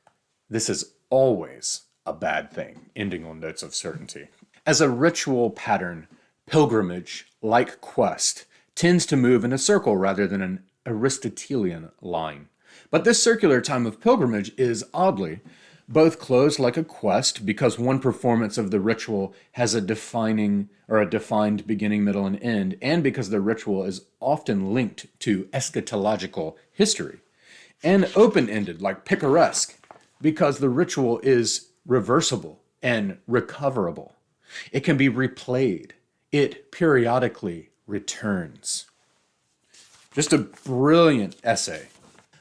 this is always a bad thing, ending on notes of certainty. As a ritual pattern, pilgrimage, like quest, tends to move in a circle rather than an Aristotelian line. But this circular time of pilgrimage is, oddly, both closed like a quest because one performance of the ritual has a defined beginning, middle, and end, and because the ritual is often linked to eschatological history, and open-ended like picaresque because the ritual is reversible and recoverable. It can be replayed. It periodically returns. Just a brilliant essay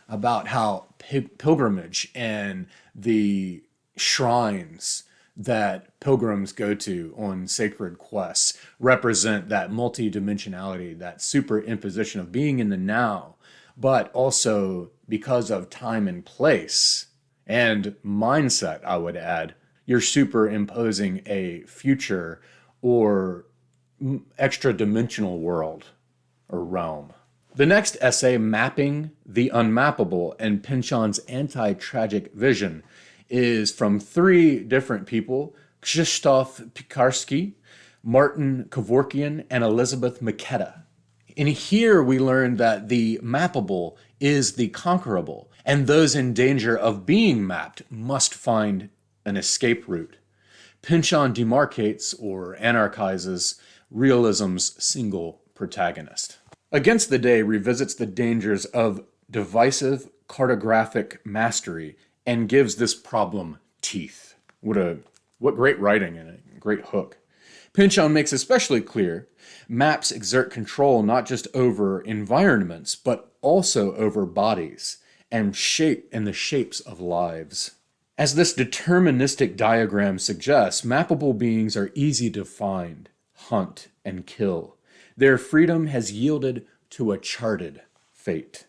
about how pilgrimage and the shrines that pilgrims go to on sacred quests represent that multidimensionality, that superimposition of being in the now, but also because of time and place and mindset, I would add, you're superimposing a future or extra-dimensional world or realm. The next essay, Mapping the Unmappable and Pynchon's Anti-Tragic Vision, is from three different people, Krzysztof Pikarski, Martin Kevorkian, and Elizabeth Maketa. And here we learn that the mappable is the conquerable, and those in danger of being mapped must find an escape route. Pynchon demarcates or anarchizes realism's single protagonist. Against the Day revisits the dangers of divisive cartographic mastery and gives this problem teeth. What great writing and a great hook. Pynchon makes especially clear maps exert control not just over environments, but also over bodies and the shapes of lives. As this deterministic diagram suggests, mappable beings are easy to find, hunt, and kill. Their freedom has yielded to a charted fate.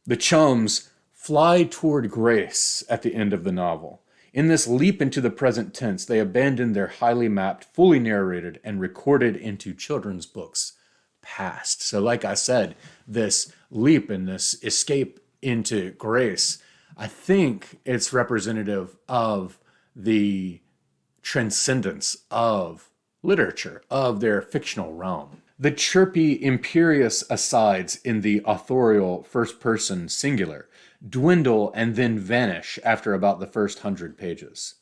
The chums fly toward grace at the end of the novel. In this leap into the present tense, they abandon their highly mapped, fully narrated, and recorded into children's books past. So like I said, this leap and this escape into grace, I think it's representative of the transcendence of literature, of their fictional realm. The chirpy, imperious asides in the authorial first-person singular dwindle and then vanish after about the first 100 pages.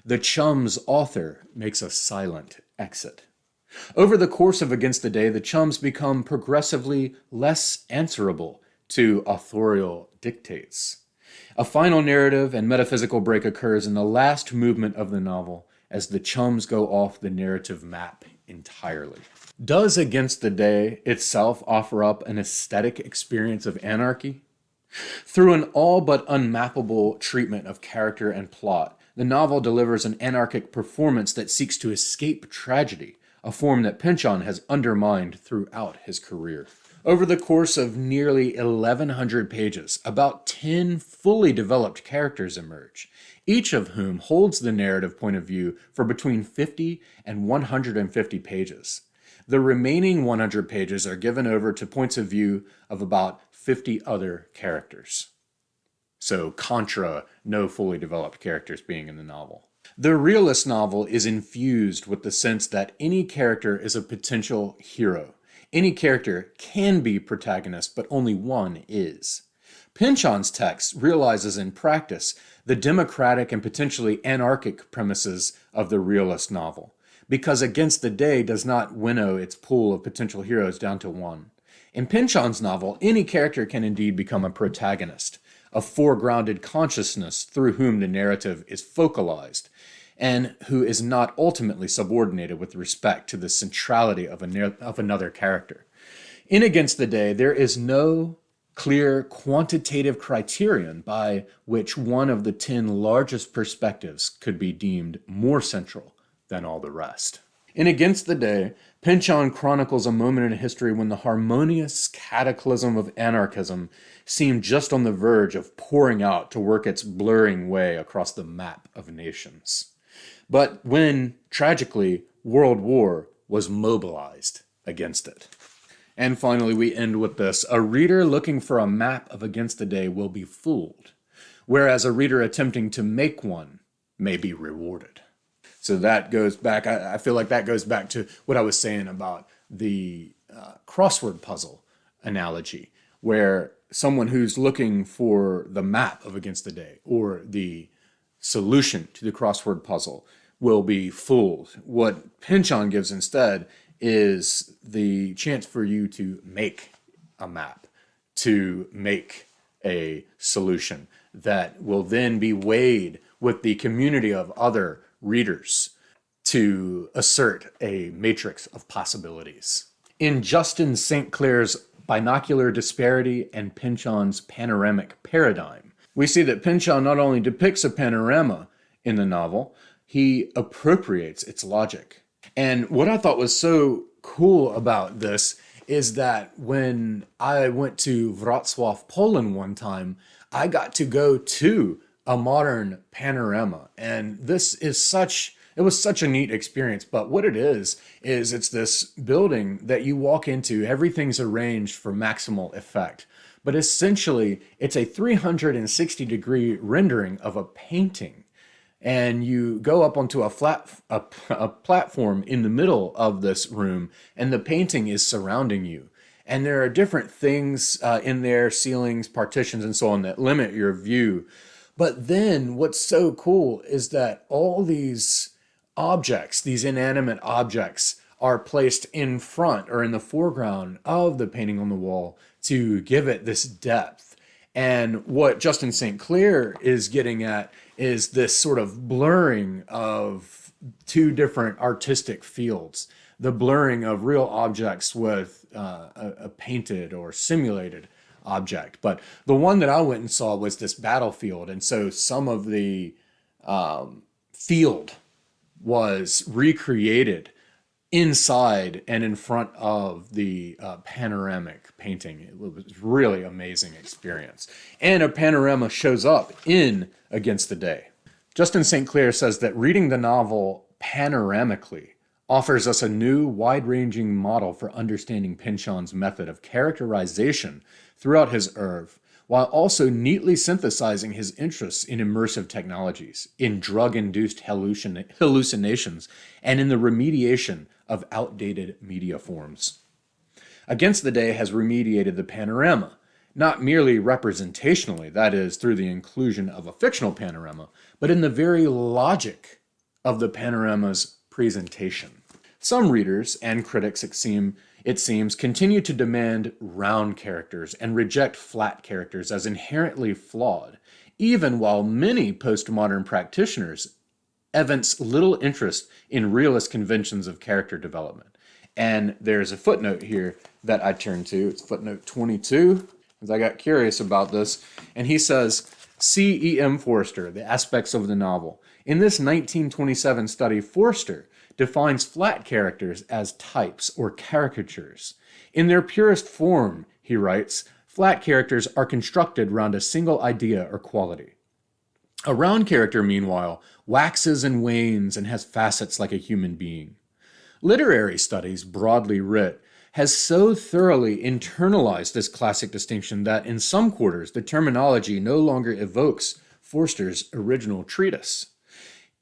The chums' author makes a silent exit. Over the course of Against the Day, the chums become progressively less answerable to authorial dictates. A final narrative and metaphysical break occurs in the last movement of the novel as the chums go off the narrative map entirely. Does Against the Day itself offer up an aesthetic experience of anarchy? Through an all but unmappable treatment of character and plot, the novel delivers an anarchic performance that seeks to escape tragedy, a form that Pynchon has undermined throughout his career. Over the course of nearly 1,100 pages, about 10 fully developed characters emerge, each of whom holds the narrative point of view for between 50 and 150 pages. The remaining 100 pages are given over to points of view of about 50 other characters. So contra no fully developed characters being in the novel. The realist novel is infused with the sense that any character is a potential hero. Any character can be protagonist, but only one is. Pynchon's text realizes in practice the democratic and potentially anarchic premises of the realist novel, because Against the Day does not winnow its pool of potential heroes down to one. In Pynchon's novel, any character can indeed become a protagonist, a foregrounded consciousness through whom the narrative is focalized, and who is not ultimately subordinated with respect to the centrality of another character. In Against the Day, there is no clear quantitative criterion by which one of the 10 largest perspectives could be deemed more central than all the rest. In Against the Day, Pynchon chronicles a moment in history when the harmonious cataclysm of anarchism seemed just on the verge of pouring out to work its blurring way across the map of nations. But when, tragically, World War was mobilized against it. And finally, we end with this. A reader looking for a map of Against the Day will be fooled, whereas a reader attempting to make one may be rewarded. So that goes back, I feel like that goes back to what I was saying about the crossword puzzle analogy, where someone who's looking for the map of Against the Day or the solution to the crossword puzzle will be fooled. What Pynchon gives instead is the chance for you to make a map, to make a solution that will then be weighed with the community of other readers to assert a matrix of possibilities. In Justin St. Clair's Binocular Disparity and Pynchon's Panoramic Paradigm, we see that Pynchon not only depicts a panorama in the novel, he appropriates its logic. And what I thought was so cool about this is that when I went to Wrocław, Poland one time, I got to go to a modern panorama. And it was such a neat experience. But what it is it's this building that you walk into, everything's arranged for maximal effect. But essentially, it's a 360-degree rendering of a painting. And you go up onto a platform in the middle of this room, and the painting is surrounding you. And there are different things in there, ceilings, partitions, and so on, that limit your view. But then what's so cool is that all these objects, these inanimate objects, are placed in front or in the foreground of the painting on the wall to give it this depth. And what Justin St. Clair is getting at is this sort of blurring of two different artistic fields, the blurring of real objects with a painted or simulated object. But the one that I went and saw was this battlefield. And so some of the field was recreated inside and in front of the panoramic painting. It was really amazing experience. And a panorama shows up in Against the Day. Justin St. Clair says that reading the novel panoramically offers us a new, wide-ranging model for understanding Pynchon's method of characterization throughout his oeuvre, while also neatly synthesizing his interests in immersive technologies, in drug-induced hallucinations, and in the remediation of outdated media forms. Against the Day has remediated the panorama, not merely representationally, that is, through the inclusion of a fictional panorama, but in the very logic of the panorama's presentation. Some readers and critics, it seems, continue to demand round characters and reject flat characters as inherently flawed, even while many postmodern practitioners evince little interest in realist conventions of character development. And there's a footnote here that I turned to. It's footnote 22, because I got curious about this. And he says, C. E. M. Forster, The Aspects of the Novel. In this 1927 study, Forster defines flat characters as types or caricatures. In their purest form, he writes, flat characters are constructed around a single idea or quality. A round character, meanwhile, waxes and wanes and has facets like a human being. Literary studies, broadly writ, has so thoroughly internalized this classic distinction that in some quarters the terminology no longer evokes Forster's original treatise.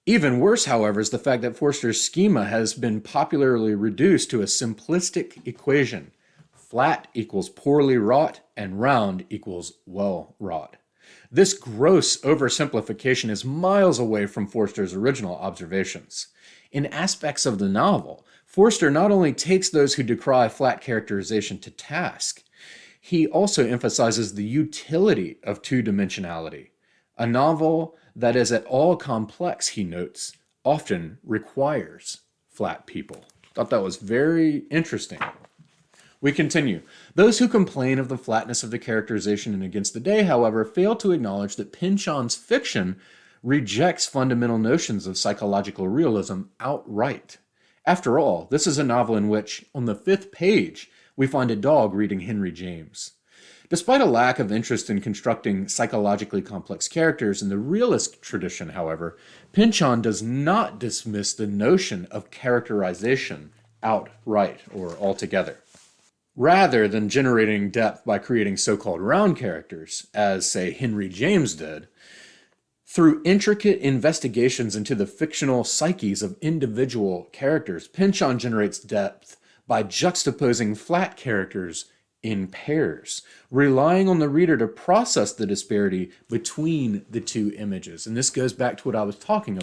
Even worse, however, is the fact that Forster's schema has been popularly reduced to a simplistic equation. Flat equals poorly wrought and round equals well wrought. This gross oversimplification is miles away from Forster's original observations. In Aspects of the Novel, Forster not only takes those who decry flat characterization to task, he also emphasizes the utility of two-dimensionality. A novel that is at all complex, he notes, often requires flat people. Thought that was very interesting. We continue. Those who complain of the flatness of the characterization in Against the Day, however, fail to acknowledge that Pynchon's fiction rejects fundamental notions of psychological realism outright. After all, this is a novel in which, on the 5th page, we find a dog reading Henry James. Despite a lack of interest in constructing psychologically complex characters in the realist tradition, however, Pynchon does not dismiss the notion of characterization outright or altogether. Rather than generating depth by creating so-called round characters, as, say, Henry James did, through intricate investigations into the fictional psyches of individual characters, Pynchon generates depth by juxtaposing flat characters in pairs, relying on the reader to process the disparity between the two images. And this goes back to what I was talking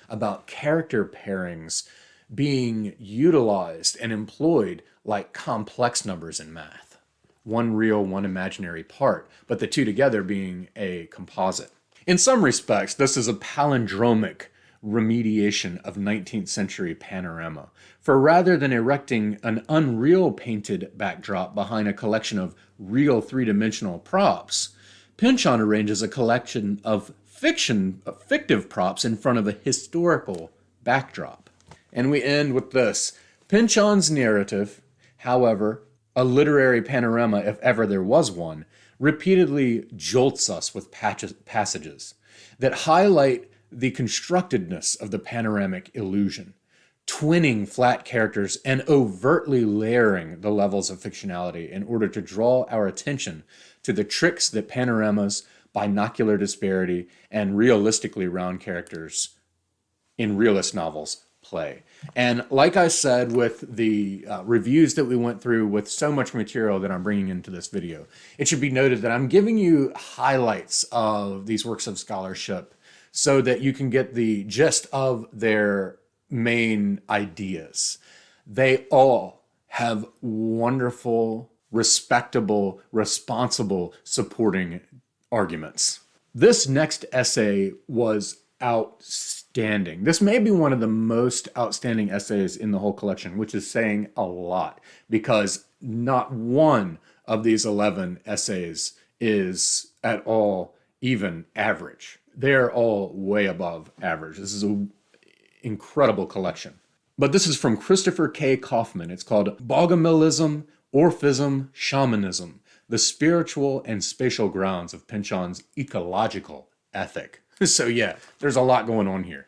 about character pairings being utilized and employed like complex numbers in math. One real, one imaginary part, but the two together being a composite. In some respects, this is a palindromic remediation of 19th century panorama. For rather than erecting an unreal painted backdrop behind a collection of real three-dimensional props, Pynchon arranges a collection of fictive props in front of a historical backdrop. And we end with this. Pynchon's narrative, however, a literary panorama if ever there was one, repeatedly jolts us with passages that highlight the constructedness of the panoramic illusion, twinning flat characters and overtly layering the levels of fictionality in order to draw our attention to the tricks that panoramas, binocular disparity, and realistically round characters in realist novels play. And like I said with the reviews that we went through with so much material that I'm bringing into this video, it should be noted that I'm giving you highlights of these works of scholarship so that you can get the gist of their main ideas. They all have wonderful, respectable, responsible supporting arguments. This next essay was outstanding. This may be one of the most outstanding essays in the whole collection, which is saying a lot because not one of these 11 essays is at all even average. They're all way above average. This is an incredible collection. But this is from Christopher K. Kaufman. It's called Bogomilism, Orphism, Shamanism, the Spiritual and Spatial Grounds of Pynchon's Ecological Ethic. So yeah, there's a lot going on here.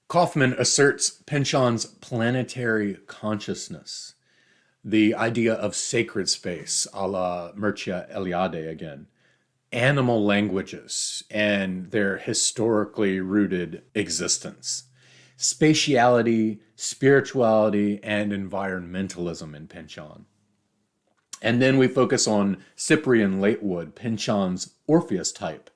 Kaufman asserts Pynchon's planetary consciousness, the idea of sacred space, a la Mircea Eliade again, animal languages and their historically rooted existence, spatiality, spirituality, and environmentalism in Pynchon. And then we focus on Cyprian Latewood, Pynchon's Orpheus type,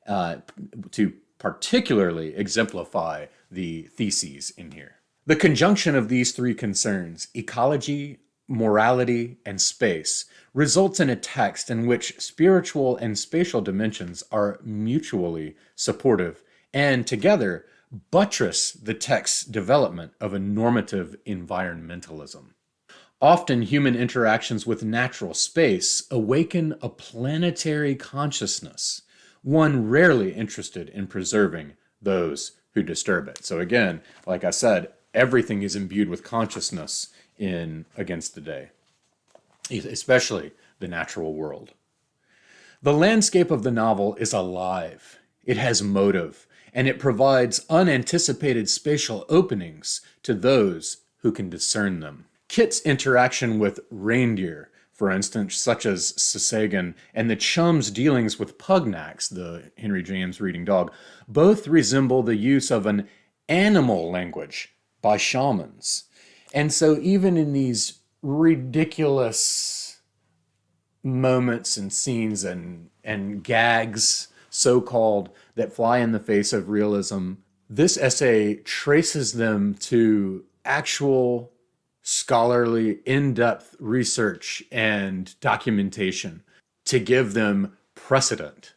to particularly exemplify the theses in here. The conjunction of these three concerns, ecology, morality, and space, results in a text in which spiritual and spatial dimensions are mutually supportive and together buttress the text's development of a normative environmentalism. Often human interactions with natural space awaken a planetary consciousness, one rarely interested in preserving those who disturb it. So again, like I said, everything is imbued with consciousness in Against the Day, especially the natural world. The landscape of the novel is alive. It has motive, and it provides unanticipated spatial openings to those who can discern them. Kit's interaction with reindeer, for instance, such as Sasagan, and the chum's dealings with Pugnax, the Henry James reading dog, both resemble the use of an animal language by shamans. And so even in these ridiculous moments and scenes and gags, so-called, that fly in the face of realism, this essay traces them to actual scholarly, in-depth research and documentation to give them precedent.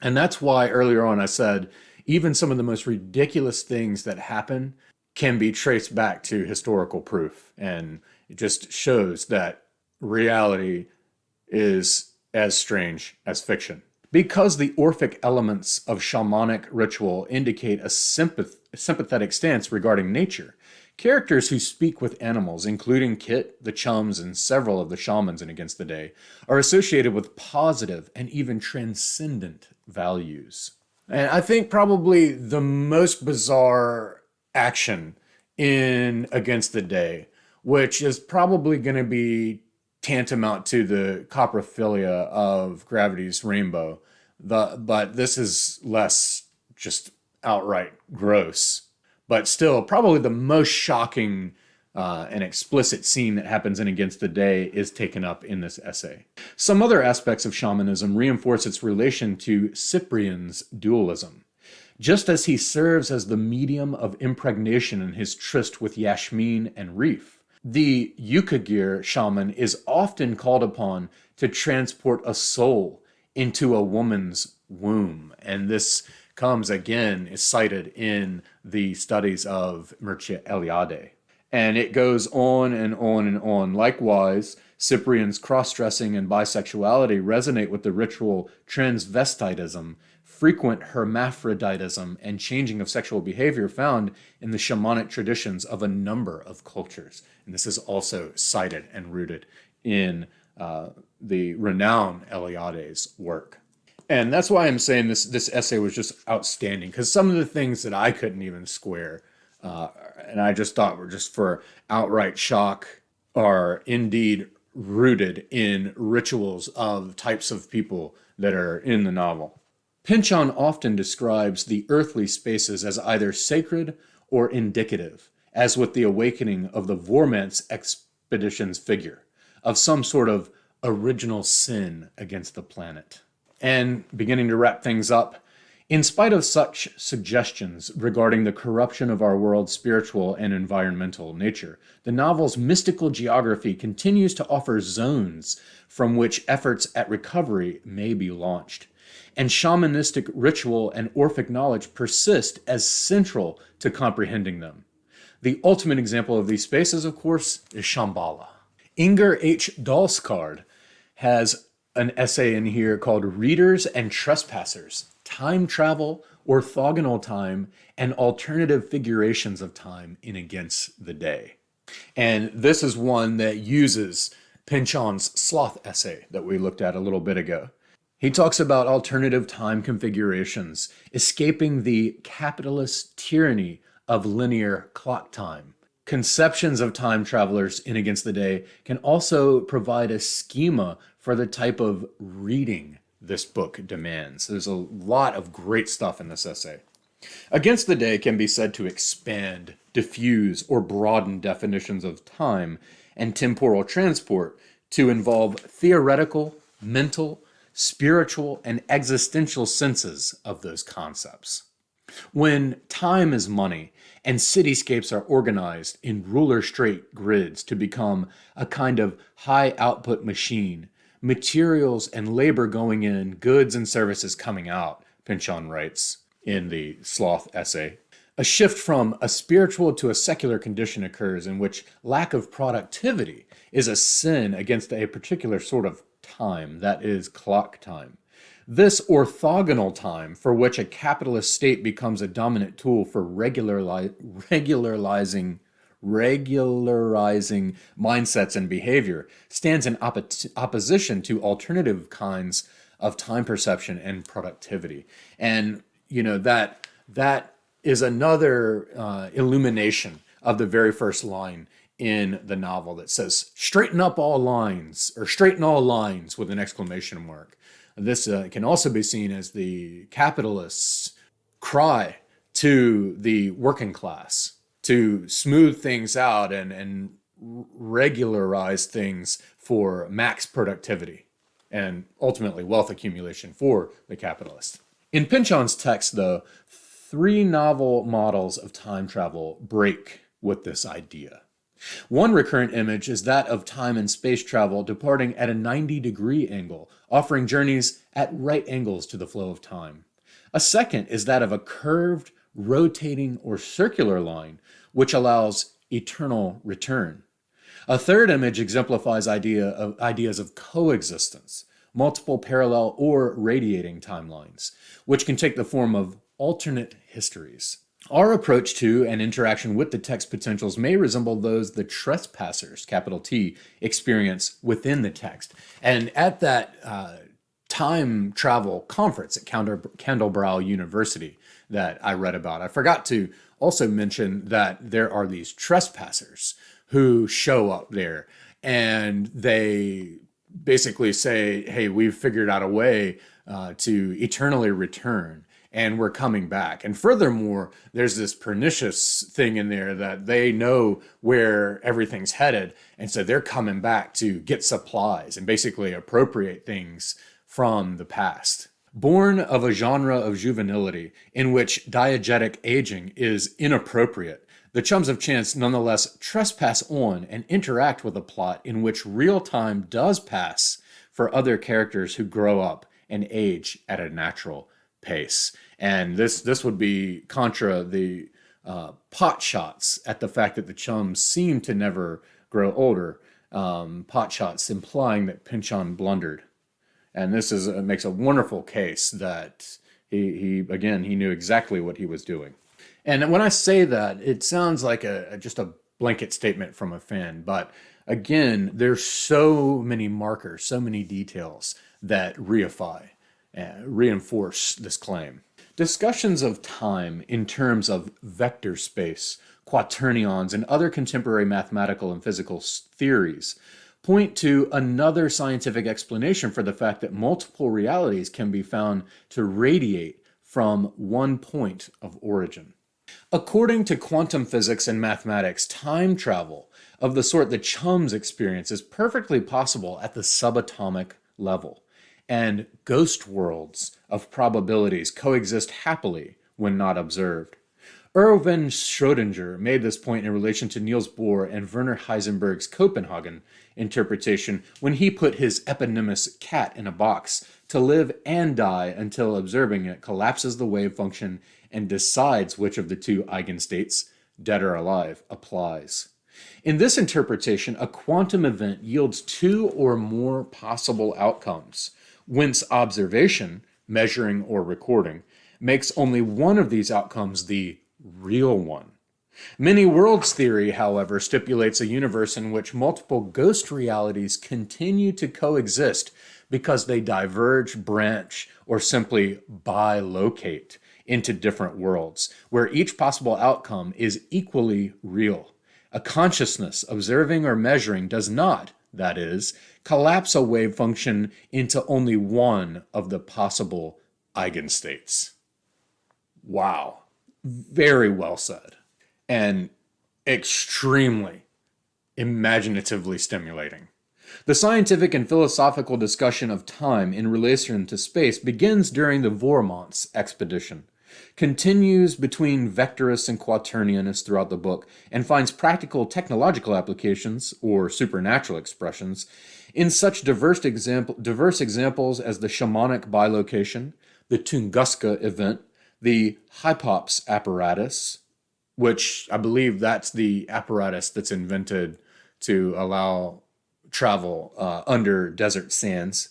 And that's why earlier on I said, even some of the most ridiculous things that happen can be traced back to historical proof. And it just shows that reality is as strange as fiction. Because the Orphic elements of shamanic ritual indicate a sympathetic stance regarding nature, characters who speak with animals, including Kit, the chums, and several of the shamans in Against the Day, are associated with positive and even transcendent values. And I think probably the most bizarre action in Against the Day, which is probably going to be tantamount to the coprophilia of Gravity's Rainbow, but this is less just outright gross. But still, probably the most shocking and explicit scene that happens in Against the Day is taken up in this essay. Some other aspects of shamanism reinforce its relation to Cyprian's dualism. Just as he serves as the medium of impregnation in his tryst with Yashmin and Reef, the Yukagir shaman is often called upon to transport a soul into a woman's womb. And this comes again, is cited in the studies of Mircea Eliade. And it goes on and on and on. Likewise, Cyprian's cross-dressing and bisexuality resonate with the ritual transvestitism, frequent hermaphroditism, and changing of sexual behavior found in the shamanic traditions of a number of cultures. And this is also cited and rooted in the renowned Eliade's work. And that's why I'm saying this essay was just outstanding, because some of the things that I couldn't even square, and I just thought were just for outright shock, are indeed rooted in rituals of types of people that are in the novel. Pynchon often describes the earthly spaces as either sacred or indicative, as with the awakening of the Vormance expedition's figure, of some sort of original sin against the planet. And beginning to wrap things up, in spite of such suggestions regarding the corruption of our world's spiritual and environmental nature, the novel's mystical geography continues to offer zones from which efforts at recovery may be launched. and shamanistic ritual and Orphic knowledge persist as central to comprehending them. The ultimate example of these spaces, of course, is Shambhala. Inger H. Dalsgaard has an essay in here called Readers and Trespassers, Time Travel, Orthogonal Time, and Alternative Figurations of Time in Against the Day. And this is one that uses Pynchon's sloth essay that we looked at a little bit ago. He talks about alternative time configurations, escaping the capitalist tyranny of linear clock time. Conceptions of time travelers in Against the Day can also provide a schema for the type of reading this book demands. There's a lot of great stuff in this essay. Against the Day can be said to expand, diffuse, or broaden definitions of time and temporal transport to involve theoretical, mental, spiritual, and existential senses of those concepts. When time is money and cityscapes are organized in ruler-straight grids to become a kind of high-output machine, materials and labor going in, goods and services coming out, Pynchon writes in the sloth essay, a shift from a spiritual to a secular condition occurs in which lack of productivity is a sin against a particular sort of time, that is, clock time. This orthogonal time, for which a capitalist state becomes a dominant tool for regularizing mindsets and behavior, stands in opposition to alternative kinds of time perception and productivity. And, that is another illumination of the very first line in the novel that says, straighten up all lines, or straighten all lines with an exclamation mark. This can also be seen as the capitalists' cry to the working class to smooth things out and regularize things for max productivity and ultimately wealth accumulation for the capitalist. In Pynchon's text, though, 3 novel models of time travel break with this idea. One recurrent image is that of time and space travel departing at a 90-degree angle, offering journeys at right angles to the flow of time. A second is that of a curved, rotating, or circular line, which allows eternal return. A third image exemplifies ideas of coexistence, multiple parallel or radiating timelines, which can take the form of alternate histories. Our approach to and interaction with the text potentials may resemble those the trespassers, capital T, experience within the text. And at that time travel conference at Candlebrow University that I read about, I forgot to also mention that there are these trespassers who show up there and they basically say, hey, we've figured out a way to eternally return. And we're coming back. And furthermore, there's this pernicious thing in there that they know where everything's headed. And so they're coming back to get supplies and basically appropriate things from the past. Born of a genre of juvenility in which diegetic aging is inappropriate, the Chums of Chance nonetheless trespass on and interact with a plot in which real time does pass for other characters who grow up and age at a natural pace. And this would be contra the pot shots at the fact that the Chums seem to never grow older. Pot shots implying that Pynchon blundered. And this makes a wonderful case that he knew exactly what he was doing. And when I say that, it sounds like just a blanket statement from a fan. But again, there's so many markers, so many details that reinforce this claim. Discussions of time in terms of vector space, quaternions, and other contemporary mathematical and physical theories point to another scientific explanation for the fact that multiple realities can be found to radiate from one point of origin. According to quantum physics and mathematics, time travel of the sort the Chums experience is perfectly possible at the subatomic level, and ghost worlds of probabilities coexist happily when not observed. Erwin Schrödinger made this point in relation to Niels Bohr and Werner Heisenberg's Copenhagen interpretation when he put his eponymous cat in a box to live and die until observing it collapses the wave function and decides which of the two eigenstates, dead or alive, applies. In this interpretation, a quantum event yields two or more possible outcomes, whence observation, measuring or recording, makes only one of these outcomes the real one. Many worlds theory, however, stipulates a universe in which multiple ghost realities continue to coexist because they diverge, branch, or simply bilocate into different worlds, where each possible outcome is equally real. A consciousness observing or measuring does not, that is, collapse a wave function into only one of the possible eigenstates. Wow. Very well said. And extremely imaginatively stimulating. The scientific and philosophical discussion of time in relation to space begins during the Vormans expedition, continues between vectorists and quaternionists throughout the book, and finds practical technological applications, or supernatural expressions, in such diverse examples as the shamanic bilocation, the Tunguska event, the Hypops apparatus, which I believe that's the apparatus that's invented to allow travel under desert sands,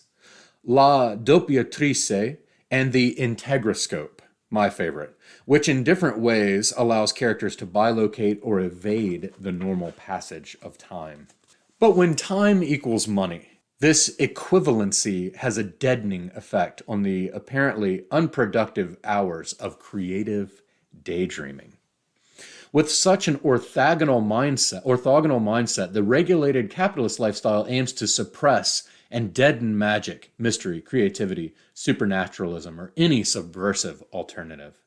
La Doppiatrice, and the Integroscope, my favorite, which in different ways allows characters to bilocate or evade the normal passage of time. But when time equals money, this equivalency has a deadening effect on the apparently unproductive hours of creative daydreaming. With such an orthogonal mindset, the regulated capitalist lifestyle aims to suppress and deaden magic, mystery, creativity, supernaturalism, or any subversive alternative.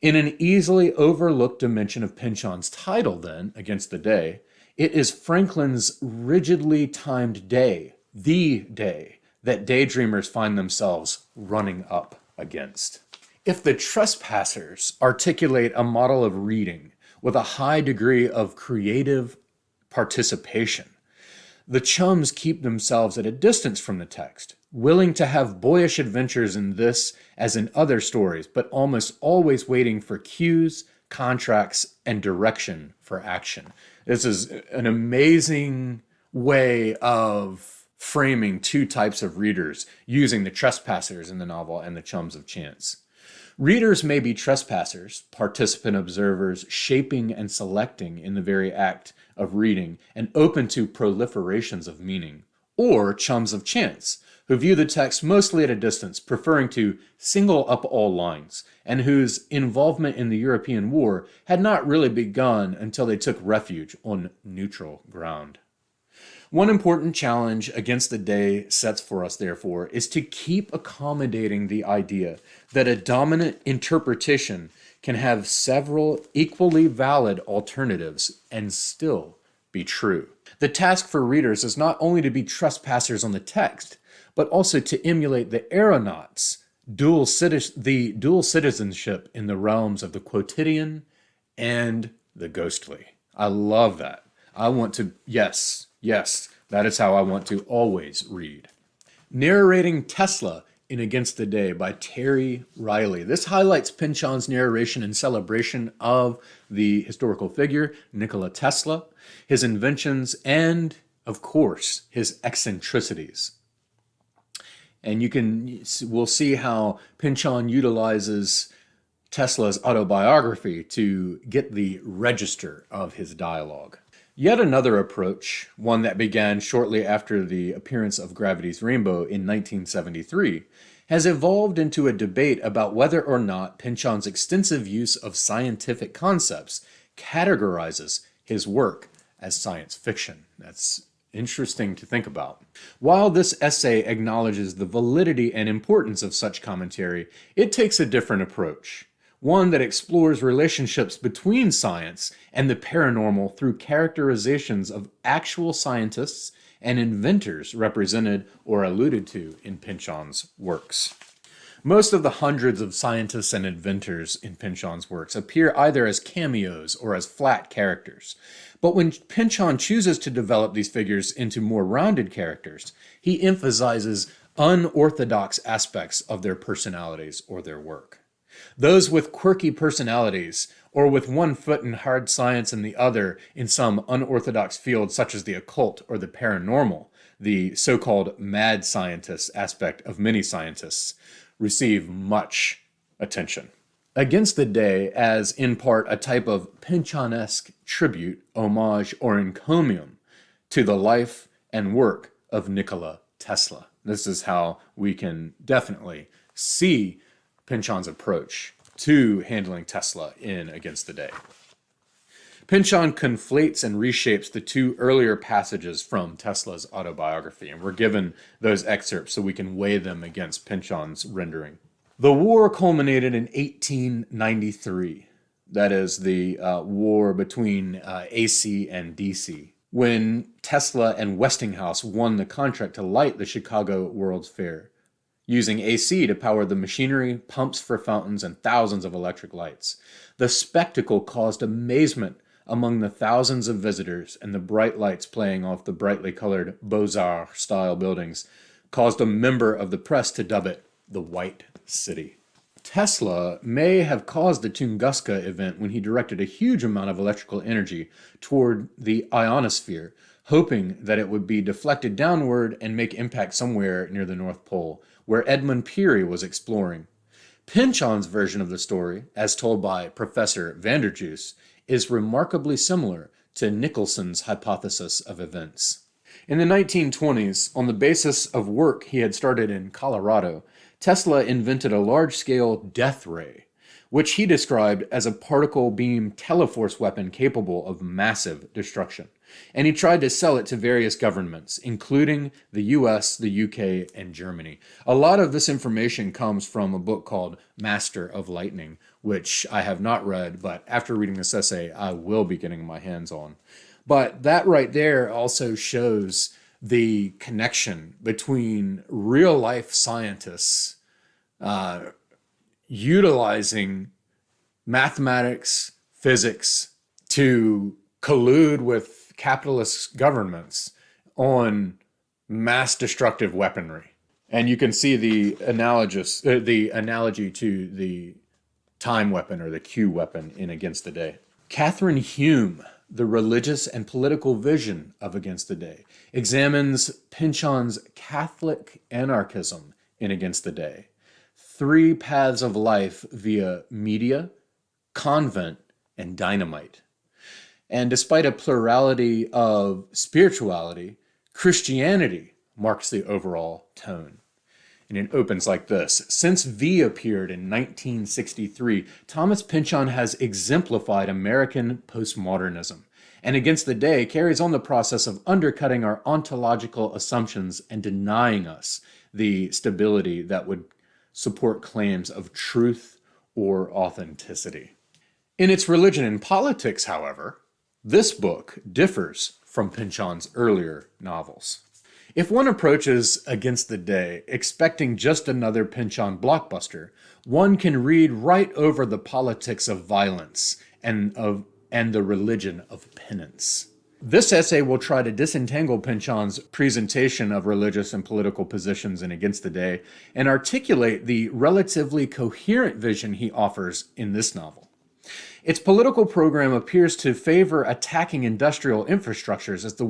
In an easily overlooked dimension of Pynchon's title, then, Against the Day, it is Franklin's rigidly timed day, the day, that daydreamers find themselves running up against. If the trespassers articulate a model of reading with a high degree of creative participation, the chums keep themselves at a distance from the text, willing to have boyish adventures in this as in other stories, but almost always waiting for cues, contracts, and direction for action. This is an amazing way of framing two types of readers using the trespassers in the novel and the chums of chance. Readers may be trespassers, participant observers, shaping and selecting in the very act of reading and open to proliferations of meaning, or chums of chance, who view the text mostly at a distance, preferring to single up all lines, and whose involvement in the European War had not really begun until they took refuge on neutral ground. One important challenge Against the Day sets for us, therefore, is to keep accommodating the idea that a dominant interpretation can have several equally valid alternatives and still be true. The task for readers is not only to be trespassers on the text, but also to emulate the aeronauts, the dual citizenship in the realms of the quotidian and the ghostly. I love that. I want to, yes, that is how I want to always read. Narrating Tesla in Against the Day by Terry Riley. This highlights Pynchon's narration and celebration of the historical figure, Nikola Tesla, his inventions, and, of course, his eccentricities. And we'll see how Pynchon utilizes Tesla's autobiography to get the register of his dialogue. Yet another approach, one that began shortly after the appearance of Gravity's Rainbow in 1973, has evolved into a debate about whether or not Pynchon's extensive use of scientific concepts categorizes his work as science fiction. That's interesting to think about. While this essay acknowledges the validity and importance of such commentary, it takes a different approach. One that explores relationships between science and the paranormal through characterizations of actual scientists and inventors represented or alluded to in Pynchon's works. Most of the hundreds of scientists and inventors in Pynchon's works appear either as cameos or as flat characters. But when Pynchon chooses to develop these figures into more rounded characters, he emphasizes unorthodox aspects of their personalities or their work. Those with quirky personalities, or with one foot in hard science and the other in some unorthodox field such as the occult or the paranormal, the so-called mad scientist aspect of many scientists, receive much attention. Against the Day as in part a type of Pynchonesque tribute, homage, or encomium to the life and work of Nikola Tesla. This is how we can definitely see Pynchon's approach to handling Tesla in Against the Day. Pynchon conflates and reshapes the two earlier passages from Tesla's autobiography, and we're given those excerpts so we can weigh them against Pynchon's rendering. The war culminated in 1893. That is the war between AC and DC, when Tesla and Westinghouse won the contract to light the Chicago World's Fair, using AC to power the machinery, pumps for fountains, and thousands of electric lights. The spectacle caused amazement among the thousands of visitors, and the bright lights playing off the brightly colored Beaux-Arts style buildings caused a member of the press to dub it the White City. Tesla may have caused the Tunguska event when he directed a huge amount of electrical energy toward the ionosphere, hoping that it would be deflected downward and make impact somewhere near the North Pole, where Edmund Peary was exploring. Pynchon's version of the story, as told by Professor Vanderjuice, is remarkably similar to Nicholson's hypothesis of events. In the 1920s, on the basis of work he had started in Colorado, Tesla invented a large-scale death ray, which he described as a particle beam teleforce weapon capable of massive destruction. And he tried to sell it to various governments, including the US, the UK, and Germany. A lot of this information comes from a book called Master of Lightning, which I have not read, but after reading this essay, I will be getting my hands on. But that right there also shows the connection between real-life scientists utilizing mathematics, physics to collude with capitalist governments on mass destructive weaponry. And you can see the analogy to the time weapon or the Q weapon in Against the Day. Catherine Hume, The Religious and Political Vision of Against the Day, examines Pynchon's Catholic anarchism in Against the Day. 3 paths of life via media, convent, and dynamite. And despite a plurality of spirituality, Christianity marks the overall tone. And it opens like this. Since V appeared in 1963, Thomas Pynchon has exemplified American postmodernism, and Against the Day carries on the process of undercutting our ontological assumptions and denying us the stability that would support claims of truth or authenticity. In its religion and politics, however, this book differs from Pynchon's earlier novels. If one approaches Against the Day expecting just another Pynchon blockbuster, one can read right over the politics of violence and the religion of penance. This essay will try to disentangle Pynchon's presentation of religious and political positions in Against the Day and articulate the relatively coherent vision he offers in this novel. Its political program appears to favor attacking industrial infrastructures as the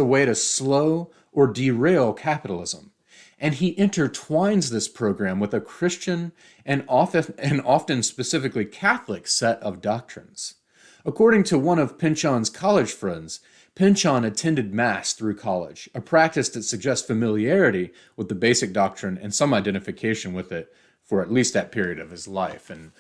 way to slow or derail capitalism. And he intertwines this program with a Christian and often specifically Catholic set of doctrines. According to one of Pynchon's college friends, Pynchon attended Mass through college, a practice that suggests familiarity with the basic doctrine and some identification with it for at least that period of his life. And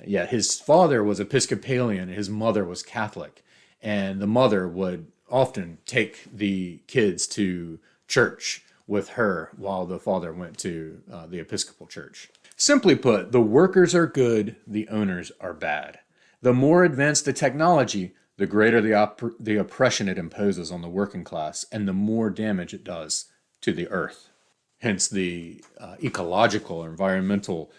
yeah, his father was Episcopalian, his mother was Catholic, and the mother would often take the kids to church with her while the father went to the Episcopal Church. Simply put, the workers are good, the owners are bad. The more advanced the technology, the greater the oppression it imposes on the working class, and the more damage it does to the earth. Hence the ecological or environmental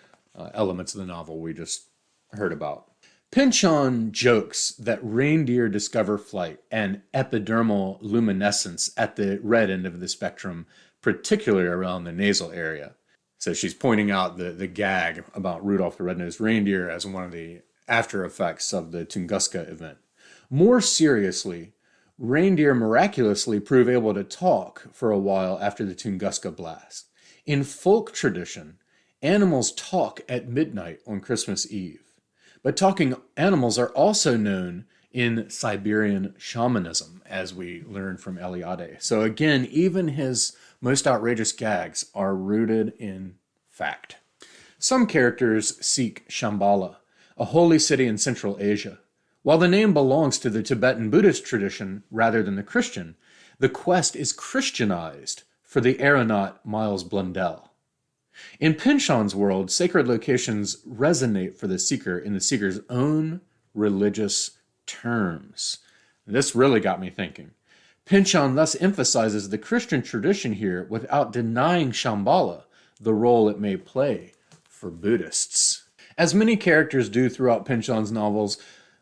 elements of the novel we just heard about. Pynchon jokes that reindeer discover flight and epidermal luminescence at the red end of the spectrum particularly around the nasal area. So she's pointing out the gag about Rudolph the Red-Nosed Reindeer as one of the after effects of the Tunguska event. More seriously, reindeer miraculously prove able to talk for a while after the Tunguska blast. In folk tradition, animals talk at midnight on Christmas Eve. But talking animals are also known in Siberian shamanism, as we learned from Eliade. So again, even his most outrageous gags are rooted in fact. Some characters seek Shambhala, a holy city in Central Asia. While the name belongs to the Tibetan Buddhist tradition rather than the Christian, the quest is Christianized for the aeronaut Miles Blundell. In Pynchon's world, sacred locations resonate for the seeker in the seeker's own religious terms. This really got me thinking. Pynchon thus emphasizes the Christian tradition here without denying Shambhala the role it may play for Buddhists. As many characters do throughout Pynchon's novels,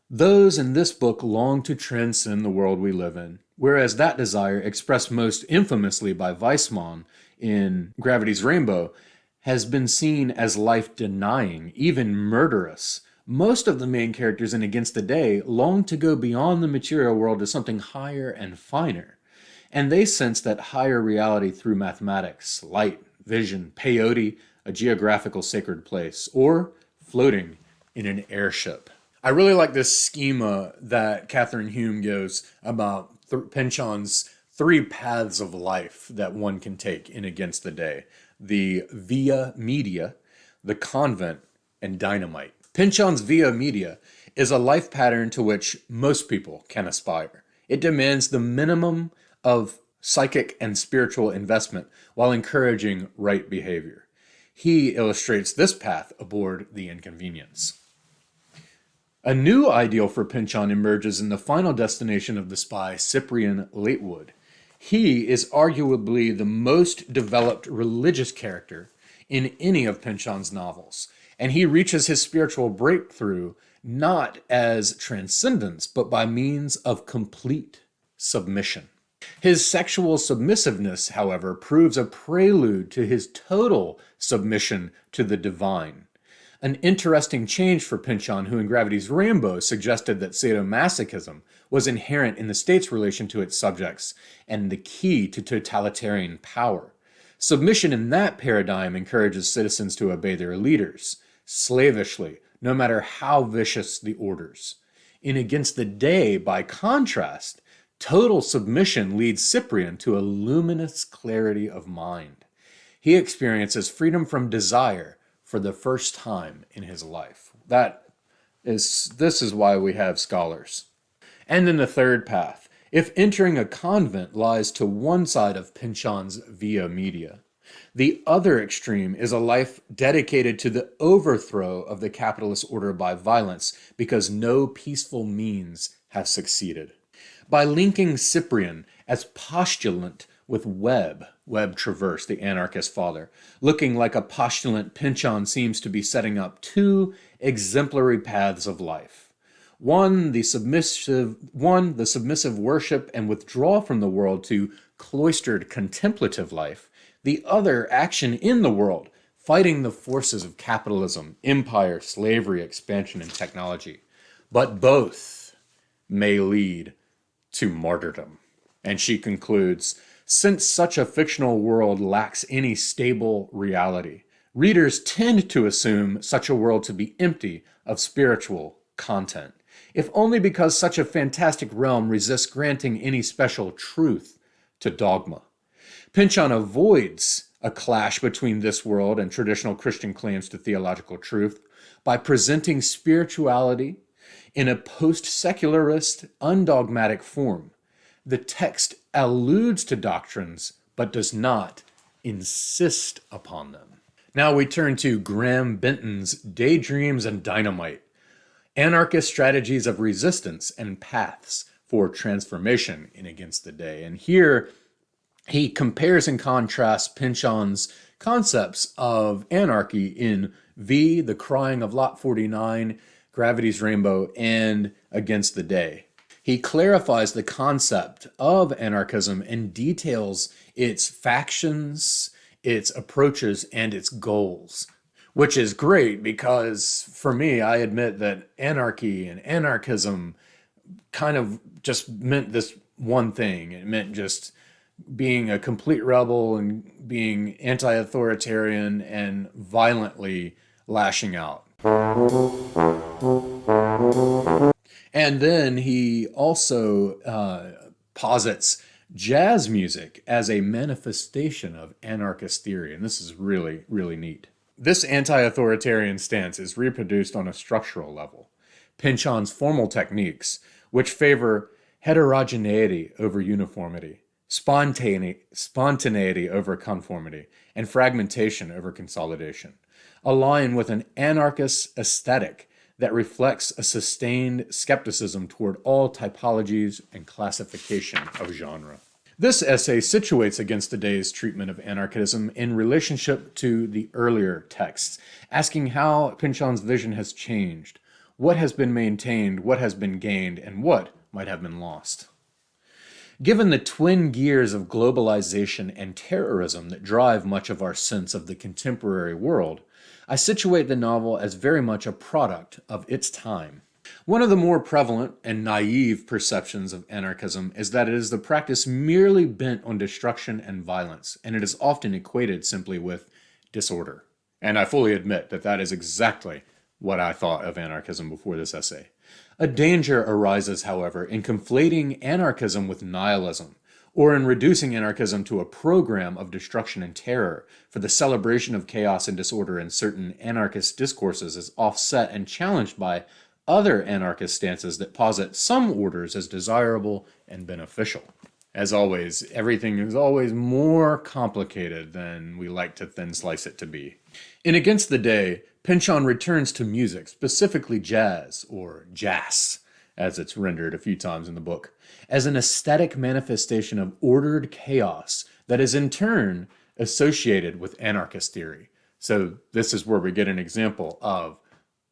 those in this book long to transcend the world we live in, whereas that desire, expressed most infamously by Weismann in Gravity's Rainbow, has been seen as life-denying, even murderous. Most of the main characters in Against the Day long to go beyond the material world to something higher and finer, and they sense that higher reality through mathematics, light, vision, peyote, a geographical sacred place, or floating in an airship. I really like this schema that Catherine Hume gives about Pynchon's three paths of life that one can take in Against the Day: the via media, the convent, and dynamite. Pynchon's via media is a life pattern to which most people can aspire. It demands the minimum of psychic and spiritual investment while encouraging right behavior. He illustrates this path aboard the Inconvenience. A new ideal for Pynchon emerges in the final destination of the spy, Cyprian Latewood. He is arguably the most developed religious character in any of Pynchon's novels, and he reaches his spiritual breakthrough not as transcendence, but by means of complete submission. His sexual submissiveness, however, proves a prelude to his total submission to the divine. An interesting change for Pynchon, who in Gravity's Rainbow suggested that sadomasochism was inherent in the state's relation to its subjects and the key to totalitarian power. Submission in that paradigm encourages citizens to obey their leaders, slavishly, no matter how vicious the orders. In Against the Day, by contrast, total submission leads Cyprian to a luminous clarity of mind. He experiences freedom from desire for the first time in his life. This is why we have scholars. And then the third path. If entering a convent lies to one side of Pynchon's via media, the other extreme is a life dedicated to the overthrow of the capitalist order by violence because no peaceful means have succeeded. By linking Cyprian as postulant with Webb Traverse, the anarchist father, looking like a postulant, Pynchon seems to be setting up two exemplary paths of life. One, the submissive worship and withdrawal from the world to cloistered contemplative life. The other, action in the world, fighting the forces of capitalism, empire, slavery, expansion, and technology. But both may lead to martyrdom. And she concludes, since such a fictional world lacks any stable reality, readers tend to assume such a world to be empty of spiritual content, if only because such a fantastic realm resists granting any special truth to dogma. Pynchon avoids a clash between this world and traditional Christian claims to theological truth by presenting spirituality in a post-secularist, undogmatic form. The text alludes to doctrines, but does not insist upon them. Now we turn to Graham Benton's Daydreams and Dynamite, Anarchist Strategies of Resistance and Paths for Transformation in Against the Day. And here he compares and contrasts Pynchon's concepts of anarchy in V, The Crying of Lot 49, Gravity's Rainbow, and Against the Day. He clarifies the concept of anarchism and details its factions, its approaches, and its goals, which is great because for me, I admit that anarchy and anarchism kind of just meant this one thing. It meant just being a complete rebel and being anti-authoritarian and violently lashing out. And then he also posits jazz music as a manifestation of anarchist theory. And this is really, really neat. This anti-authoritarian stance is reproduced on a structural level. Pynchon's formal techniques, which favor heterogeneity over uniformity, spontaneity over conformity, and fragmentation over consolidation, align with an anarchist aesthetic that reflects a sustained skepticism toward all typologies and classification of genre. This essay situates Against the Day's treatment of anarchism in relationship to the earlier texts, asking how Pynchon's vision has changed, what has been maintained, what has been gained, and what might have been lost. Given the twin gears of globalization and terrorism that drive much of our sense of the contemporary world, I situate the novel as very much a product of its time. One of the more prevalent and naive perceptions of anarchism is that it is the practice merely bent on destruction and violence, and it is often equated simply with disorder. And I fully admit that that is exactly what I thought of anarchism before this essay. A danger arises, however, in conflating anarchism with nihilism, or in reducing anarchism to a program of destruction and terror, for the celebration of chaos and disorder in certain anarchist discourses is offset and challenged by other anarchist stances that posit some orders as desirable and beneficial. As always, everything is always more complicated than we like to thin slice it to be. In Against the Day, Pynchon returns to music, specifically jazz, or jazz, as it's rendered a few times in the book, as an aesthetic manifestation of ordered chaos that is in turn associated with anarchist theory. So this is where we get an example of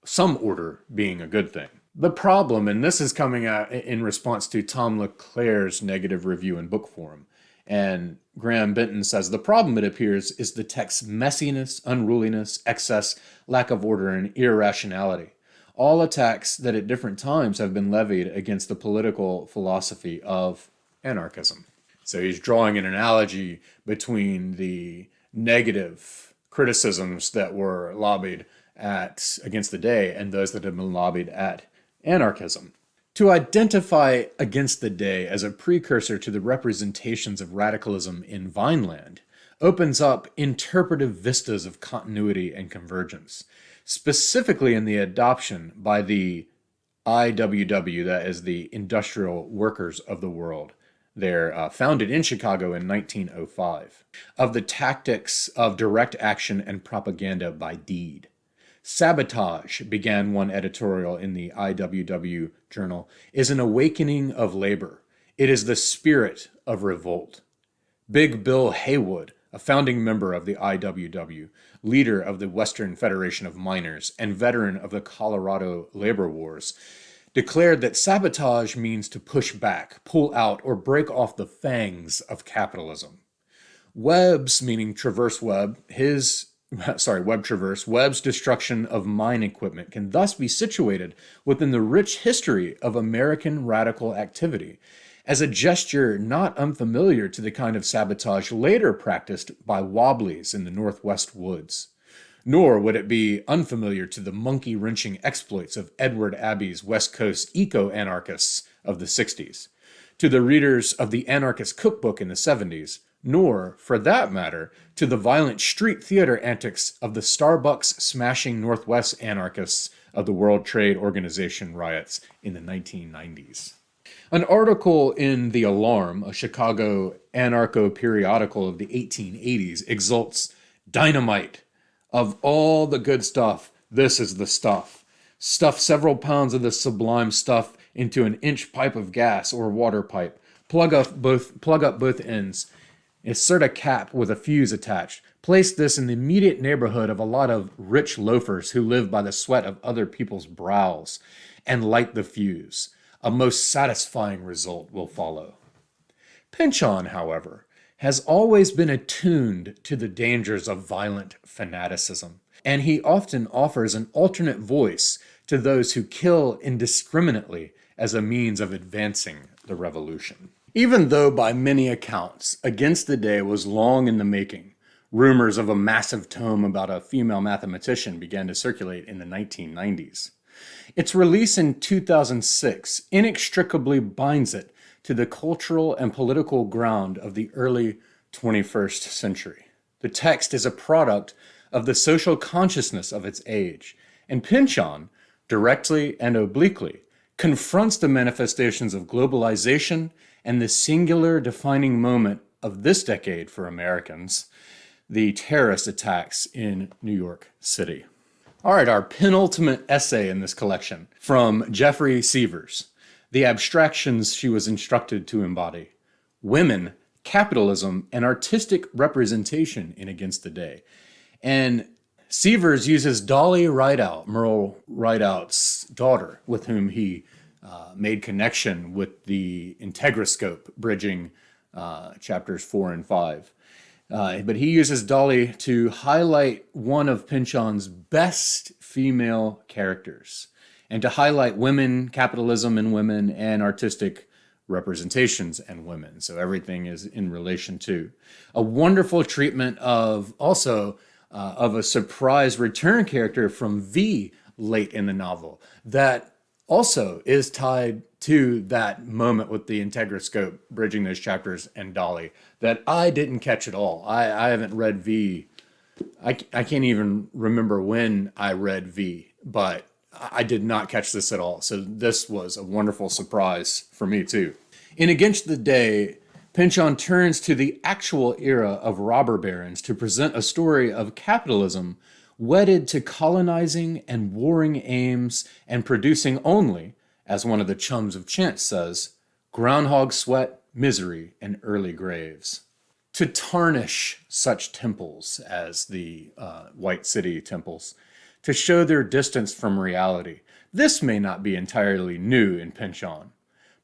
some order being a good thing. The problem, and this is coming out in response to Tom LeClaire's negative review in Book Forum, and Graham Benton says, the problem, it appears, is the text's messiness, unruliness, excess, lack of order, and irrationality. All attacks that at different times have been levied against the political philosophy of anarchism. So he's drawing an analogy between the negative criticisms that were lobbied at Against the Day and those that have been lobbied at anarchism. To identify Against the Day as a precursor to the representations of radicalism in Vineland opens up interpretive vistas of continuity and convergence, specifically in the adoption by the IWW, that is the Industrial Workers of the World. They're founded in Chicago in 1905, of the tactics of direct action and propaganda by deed. Sabotage, began one editorial in the IWW journal, is an awakening of labor. It is the spirit of revolt. Big Bill Haywood, a founding member of the IWW, leader of the Western Federation of Miners, and veteran of the Colorado labor wars, declared that sabotage means to push back, pull out, or break off the fangs of capitalism. Webb's, meaning Traverse Webb, Webb Traverse, Webb's destruction of mine equipment can thus be situated within the rich history of American radical activity, as a gesture not unfamiliar to the kind of sabotage later practiced by Wobblies in the Northwest woods. Nor would it be unfamiliar to the monkey-wrenching exploits of Edward Abbey's West Coast eco-anarchists of the 60s, to the readers of the Anarchist Cookbook in the 70s, nor, for that matter, to the violent street theater antics of the Starbucks-smashing Northwest anarchists of the World Trade Organization riots in the 1990s. An article in The Alarm, a Chicago anarcho-periodical of the 1880s, exults, "Dynamite! Of all the good stuff, this is the stuff. Stuff several pounds of this sublime stuff into an inch pipe of gas or water pipe. Plug up both ends. Insert a cap with a fuse attached. Place this in the immediate neighborhood of a lot of rich loafers who live by the sweat of other people's brows, and light the fuse. a most satisfying result will follow. Pynchon, however, has always been attuned to the dangers of violent fanaticism, and he often offers an alternate voice to those who kill indiscriminately as a means of advancing the revolution. Even though by many accounts Against the Day was long in the making, rumors of a massive tome about a female mathematician began to circulate in the 1990s. Its release in 2006 inextricably binds it to the cultural and political ground of the early 21st century. The text is a product of the social consciousness of its age, and Pynchon, directly and obliquely, confronts the manifestations of globalization and the singular defining moment of this decade for Americans, the terrorist attacks in New York City. All right, our penultimate essay in this collection from Jeffrey Seevers, The Abstractions She Was Instructed to Embody, Women, Capitalism, and Artistic Representation in Against the Day. And Seevers uses Dolly Rideout, Merle Rideout's daughter, with whom he made connection with the Integroscope, bridging chapters 4 and 5. But he uses Dolly to highlight one of Pynchon's best female characters and to highlight women, capitalism in women, and artistic representations and women. So everything is in relation to a wonderful treatment of also of a surprise return character from V late in the novel that also is tied to that moment with the Integroscope bridging those chapters and Dolly that I didn't catch at all. I haven't read V. I can't even remember when I read V, but I did not catch this at all. So this was a wonderful surprise for me too. In Against the Day, Pynchon turns to the actual era of robber barons to present a story of capitalism wedded to colonizing and warring aims and producing only, as one of the chums of chance says, groundhog sweat, misery, and early graves. To tarnish such temples as the White City temples, to show their distance from reality, this may not be entirely new in Pynchon,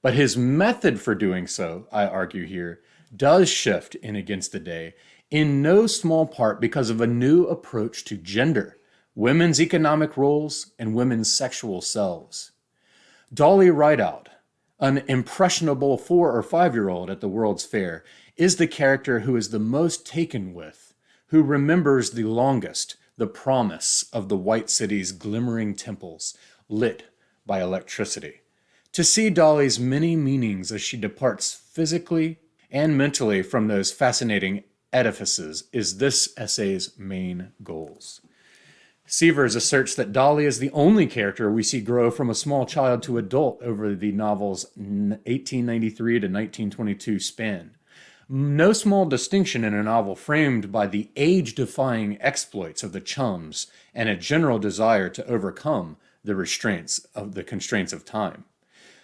but his method for doing so, I argue here, does shift in Against the Day, in no small part because of a new approach to gender, women's economic roles, and women's sexual selves. Dolly Rideout, an impressionable 4 or 5-year-old at the World's Fair, is the character who is the most taken with, who remembers the longest the promise of the White City's glimmering temples lit by electricity. To see Dolly's many meanings as she departs physically and mentally from those fascinating edifices is this essay's main goals. Seevers asserts that Dolly is the only character we see grow from a small child to adult over the novel's 1893 to 1922 span. No small distinction in a novel framed by the age-defying exploits of the chums and a general desire to overcome the constraints of time.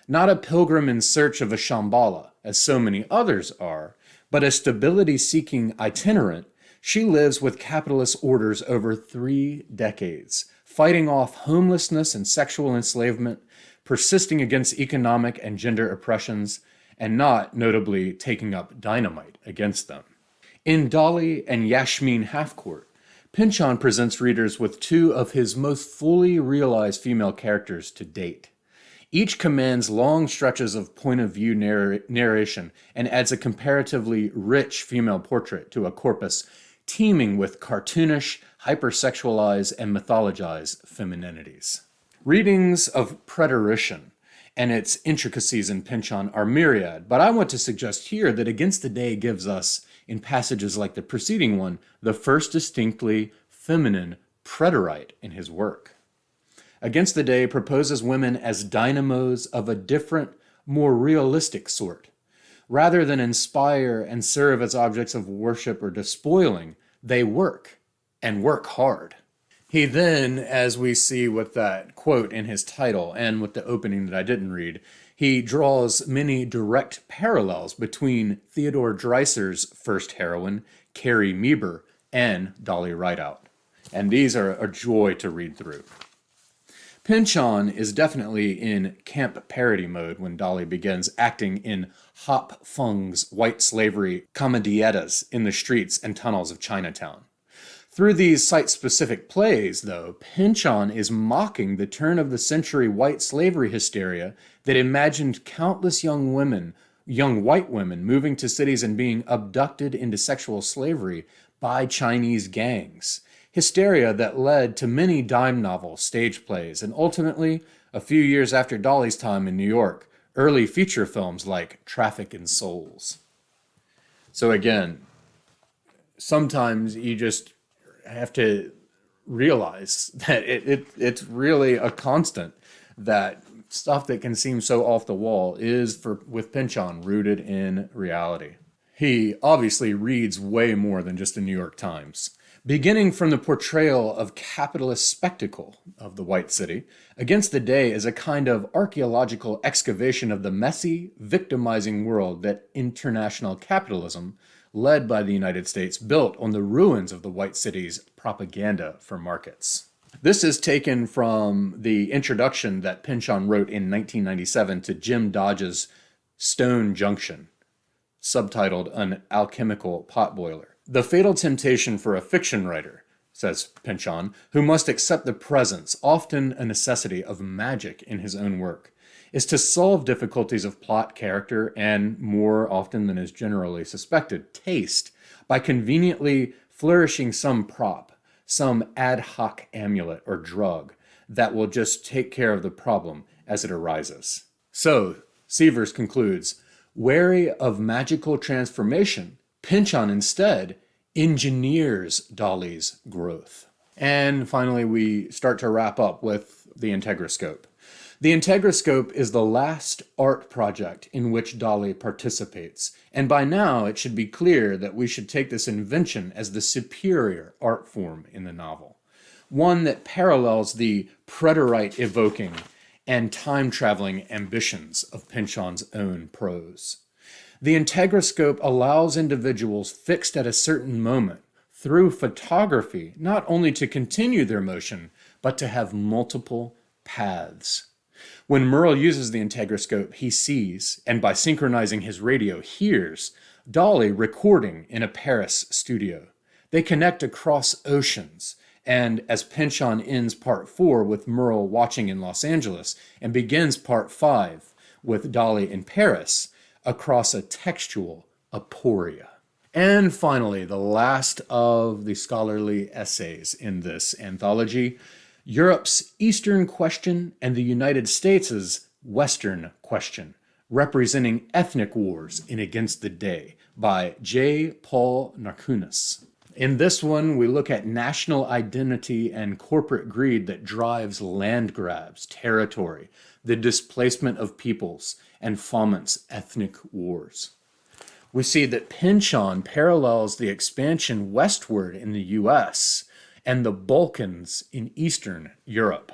Not a pilgrim in search of a Shambhala, as so many others are, but a stability-seeking itinerant, she lives with capitalist orders over 3 decades, fighting off homelessness and sexual enslavement, persisting against economic and gender oppressions, and not, notably, taking up dynamite against them. In Dolly and Yashmin Halfcourt, Pynchon presents readers with 2 of his most fully realized female characters to date. Each commands long stretches of point-of-view narration and adds a comparatively rich female portrait to a corpus teeming with cartoonish, hypersexualized, and mythologized femininities. Readings of preterition and its intricacies in Pynchon are myriad, but I want to suggest here that Against the Day gives us, in passages like the preceding one, the first distinctly feminine preterite in his work. Against the Day proposes women as dynamos of a different, more realistic sort. Rather than inspire and serve as objects of worship or despoiling, they work, and work hard. He then, as we see with that quote in his title and with the opening that I didn't read, he draws many direct parallels between Theodore Dreiser's first heroine, Carrie Meeber, and Dolly Rideout. And these are a joy to read through. Pynchon is definitely in camp parody mode when Dolly begins acting in Hop Fung's white slavery comedietas in the streets and tunnels of Chinatown. Through these site-specific plays, though, Pynchon is mocking the turn-of-the-century white slavery hysteria that imagined countless young white women moving to cities and being abducted into sexual slavery by Chinese gangs. Hysteria that led to many dime novels, stage plays, and ultimately, a few years after Dolly's time in New York, early feature films like Traffic in Souls. So again, sometimes you just have to realize that it's really a constant that stuff that can seem so off the wall is, with Pynchon, rooted in reality. He obviously reads way more than just the New York Times. Beginning from the portrayal of capitalist spectacle of the White City, Against the Day is a kind of archaeological excavation of the messy, victimizing world that international capitalism, led by the United States, built on the ruins of the White City's propaganda for markets. This is taken from the introduction that Pynchon wrote in 1997 to Jim Dodge's Stone Junction, subtitled An Alchemical Potboiler. The fatal temptation for a fiction writer, says Pynchon, who must accept the presence, often a necessity, of magic in his own work, is to solve difficulties of plot, character, and, more often than is generally suspected, taste, by conveniently flourishing some prop, some ad hoc amulet or drug that will just take care of the problem as it arises. So, Sievers concludes, wary of magical transformation, Pynchon instead engineers Dolly's growth. And finally, we start to wrap up with the Integroscope. The Integroscope is the last art project in which Dolly participates, and by now it should be clear that we should take this invention as the superior art form in the novel, one that parallels the preterite-evoking and time-traveling ambitions of Pynchon's own prose. The Integroscope allows individuals fixed at a certain moment, through photography, not only to continue their motion, but to have multiple paths. When Merle uses the Integroscope, he sees, and by synchronizing his radio, hears, Dolly recording in a Paris studio. They connect across oceans, and as Pynchon ends Part 4 with Merle watching in Los Angeles, and begins Part 5 with Dolly in Paris, across a textual aporia. And finally, the last of the scholarly essays in this anthology, Europe's Eastern Question and the United States' Western Question, representing ethnic wars in Against the Day, by J. Paul Narkunis. In this one, we look at national identity and corporate greed that drives land grabs, territory, the displacement of peoples, and foments ethnic wars. We see that Pynchon parallels the expansion westward in the US and the Balkans in Eastern Europe.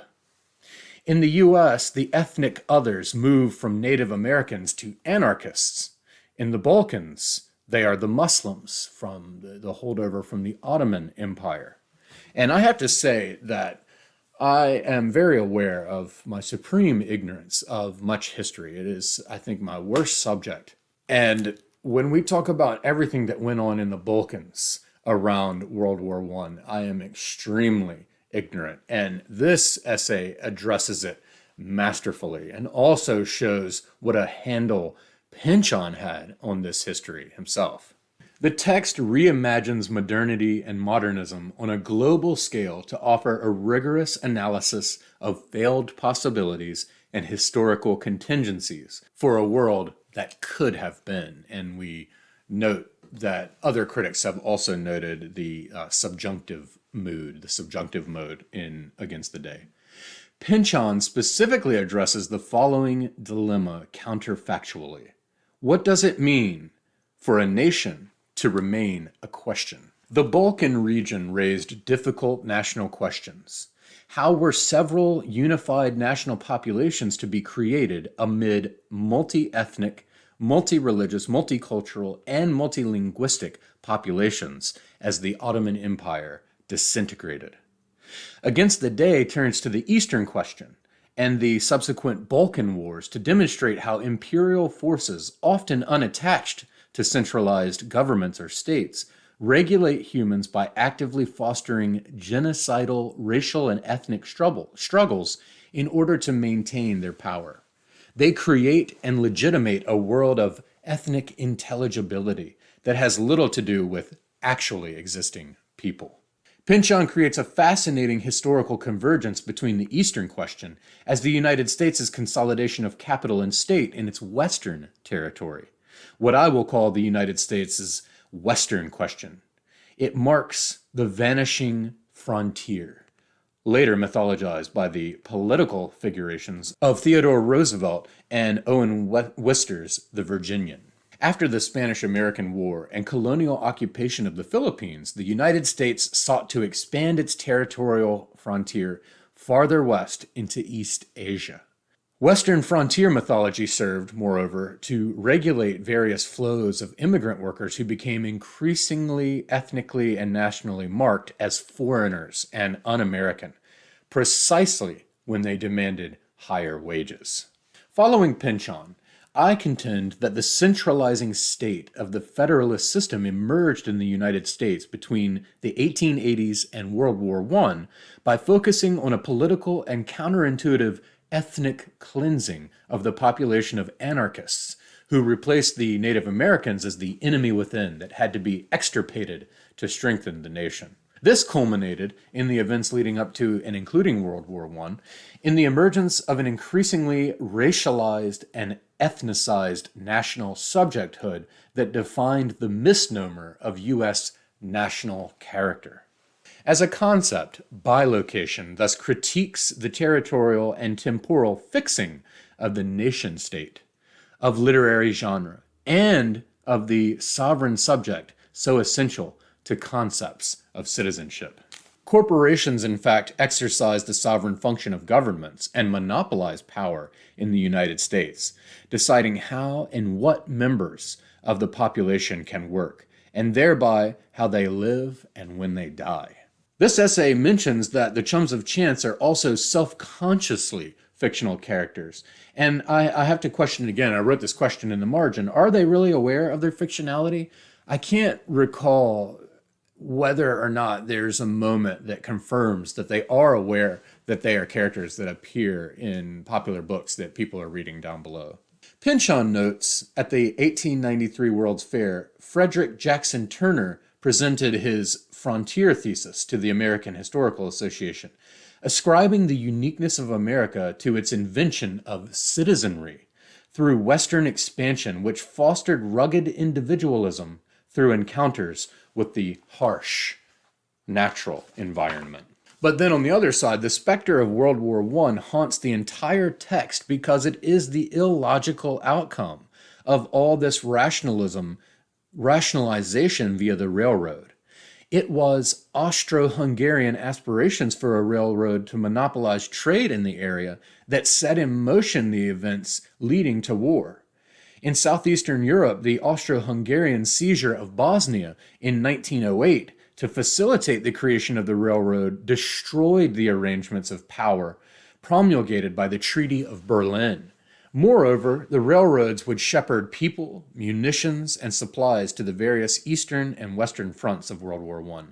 In the US, the ethnic others move from Native Americans to anarchists. In the Balkans, they are the Muslims from the holdover from the Ottoman Empire. And I have to say that I am very aware of my supreme ignorance of much history. It is, I think, my worst subject. And when we talk about everything that went on in the Balkans around World War I am extremely ignorant. And this essay addresses it masterfully and also shows what a handle Pynchon had on this history himself. The text reimagines modernity and modernism on a global scale to offer a rigorous analysis of failed possibilities and historical contingencies for a world that could have been. And we note that other critics have also noted the subjunctive mode in Against the Day. Pynchon specifically addresses the following dilemma counterfactually. What does it mean for a nation to remain a question? The Balkan region raised difficult national questions. How were several unified national populations to be created amid multi-ethnic, multi-religious, multicultural, and multilinguistic populations as the Ottoman Empire disintegrated? Against the Day turns to the Eastern question. and the subsequent Balkan Wars to demonstrate how imperial forces, often unattached to centralized governments or states, regulate humans by actively fostering genocidal racial and ethnic struggles in order to maintain their power. They create and legitimate a world of ethnic intelligibility that has little to do with actually existing people. Pynchon creates a fascinating historical convergence between the Eastern question as the United States' consolidation of capital and state in its Western territory, what I will call the United States' Western question. It marks the vanishing frontier, later mythologized by the political figurations of Theodore Roosevelt and Owen Wister's The Virginian. After the Spanish-American War and colonial occupation of the Philippines, the United States sought to expand its territorial frontier farther west into East Asia. Western frontier mythology served, moreover, to regulate various flows of immigrant workers who became increasingly ethnically and nationally marked as foreigners and un-American, precisely when they demanded higher wages. Following Pynchon, I contend that the centralizing state of the federalist system emerged in the United States between the 1880s and World War I by focusing on a political and counterintuitive ethnic cleansing of the population of anarchists who replaced the Native Americans as the enemy within that had to be extirpated to strengthen the nation. This culminated in the events leading up to and including World War I in the emergence of an increasingly racialized and ethnicized national subjecthood that defined the misnomer of U.S. national character. As a concept, bilocation thus critiques the territorial and temporal fixing of the nation-state, of literary genre, and of the sovereign subject so essential to concepts of citizenship. Corporations, in fact, exercise the sovereign function of governments and monopolize power in the United States, deciding how and what members of the population can work, and thereby how they live and when they die. This essay mentions that the Chums of Chance are also self-consciously fictional characters. And I have to question again, I wrote this question in the margin, are they really aware of their fictionality? I can't recall whether or not there's a moment that confirms that they are aware that they are characters that appear in popular books that people are reading down below. Pynchon notes, at the 1893 World's Fair, Frederick Jackson Turner presented his frontier thesis to the American Historical Association, ascribing the uniqueness of America to its invention of citizenry through Western expansion, which fostered rugged individualism through encounters with the harsh, natural environment. But then on the other side, the specter of World War I haunts the entire text because it is the illogical outcome of all this rationalization via the railroad. It was Austro-Hungarian aspirations for a railroad to monopolize trade in the area that set in motion the events leading to war. In southeastern Europe, the Austro-Hungarian seizure of Bosnia in 1908 to facilitate the creation of the railroad destroyed the arrangements of power promulgated by the Treaty of Berlin. Moreover, the railroads would shepherd people, munitions, and supplies to the various eastern and western fronts of World War I,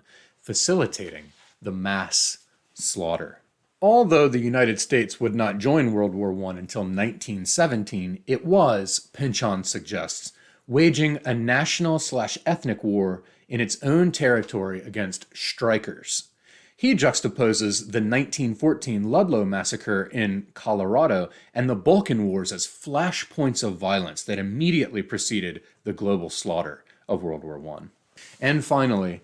facilitating the mass slaughter. Although the United States would not join World War I until 1917, it was, Pynchon suggests, waging a national/ethnic war in its own territory against strikers. He juxtaposes the 1914 Ludlow massacre in Colorado and the Balkan Wars as flashpoints of violence that immediately preceded the global slaughter of World War I. And finally,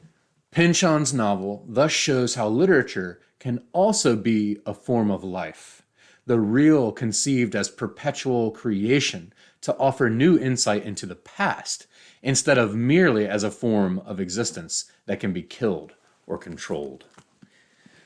Pynchon's novel thus shows how literature can also be a form of life, the real conceived as perpetual creation to offer new insight into the past, instead of merely as a form of existence that can be killed or controlled.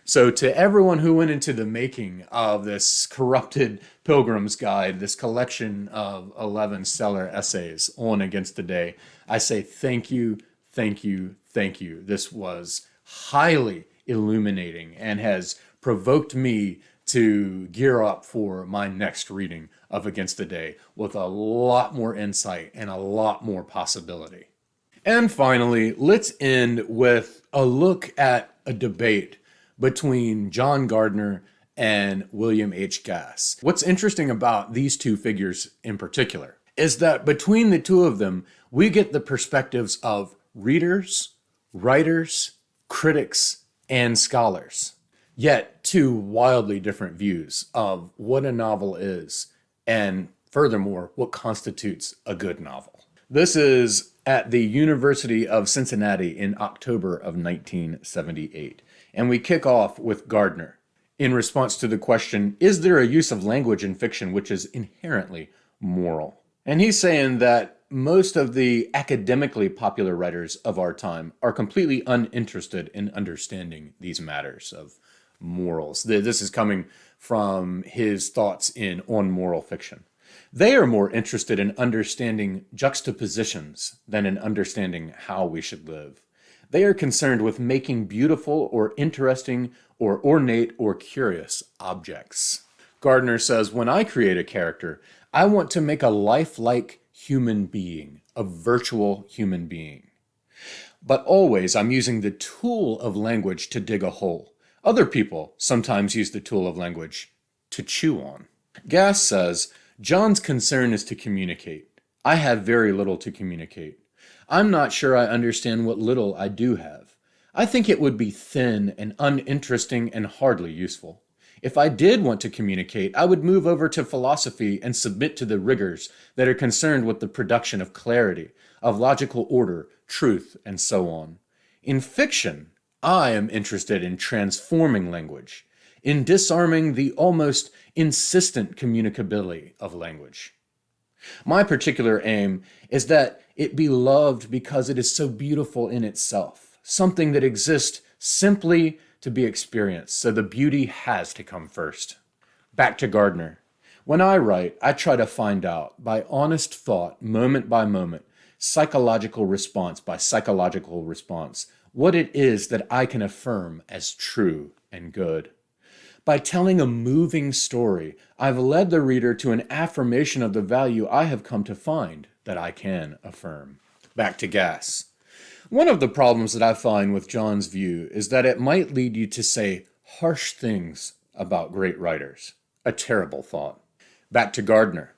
So to everyone who went into the making of this corrupted Pilgrim's Guide, this collection of 11 stellar essays on Against the Day, I say thank you, thank you, thank you. This was highly illuminating and has provoked me to gear up for my next reading of Against the Day with a lot more insight and a lot more possibility. And finally, let's end with a look at a debate between John Gardner and William H. Gass. What's interesting about these two figures in particular is that between the two of them, we get the perspectives of readers, writers, critics, and scholars. Yet two wildly different views of what a novel is, and furthermore, what constitutes a good novel. This is at the University of Cincinnati in October of 1978. And we kick off with Gardner in response to the question, is there a use of language in fiction which is inherently moral? And he's saying that most of the academically popular writers of our time are completely uninterested in understanding these matters of morals. This is coming from his thoughts on moral fiction. They are more interested in understanding juxtapositions than in understanding how we should live. They are concerned with making beautiful or interesting or ornate or curious objects. Gardner says, when I create a character, I want to make a lifelike human being, a virtual human being. But always I'm using the tool of language to dig a hole. Other people sometimes use the tool of language to chew on. Gass says, John's concern is to communicate. I have very little to communicate. I'm not sure I understand what little I do have. I think it would be thin and uninteresting and hardly useful. If I did want to communicate, I would move over to philosophy and submit to the rigors that are concerned with the production of clarity, of logical order, truth, and so on. In fiction, I am interested in transforming language, in disarming the almost insistent communicability of language. My particular aim is that it be loved because it is so beautiful in itself, something that exists simply to be experienced, so the beauty has to come first. Back to Gardner. When I write, I try to find out, by honest thought, moment by moment, psychological response by psychological response, what it is that I can affirm as true and good. By telling a moving story, I've led the reader to an affirmation of the value I have come to find that I can affirm. Back to Gass. One of the problems that I find with John's view is that it might lead you to say harsh things about great writers. A terrible thought. Back to Gardner.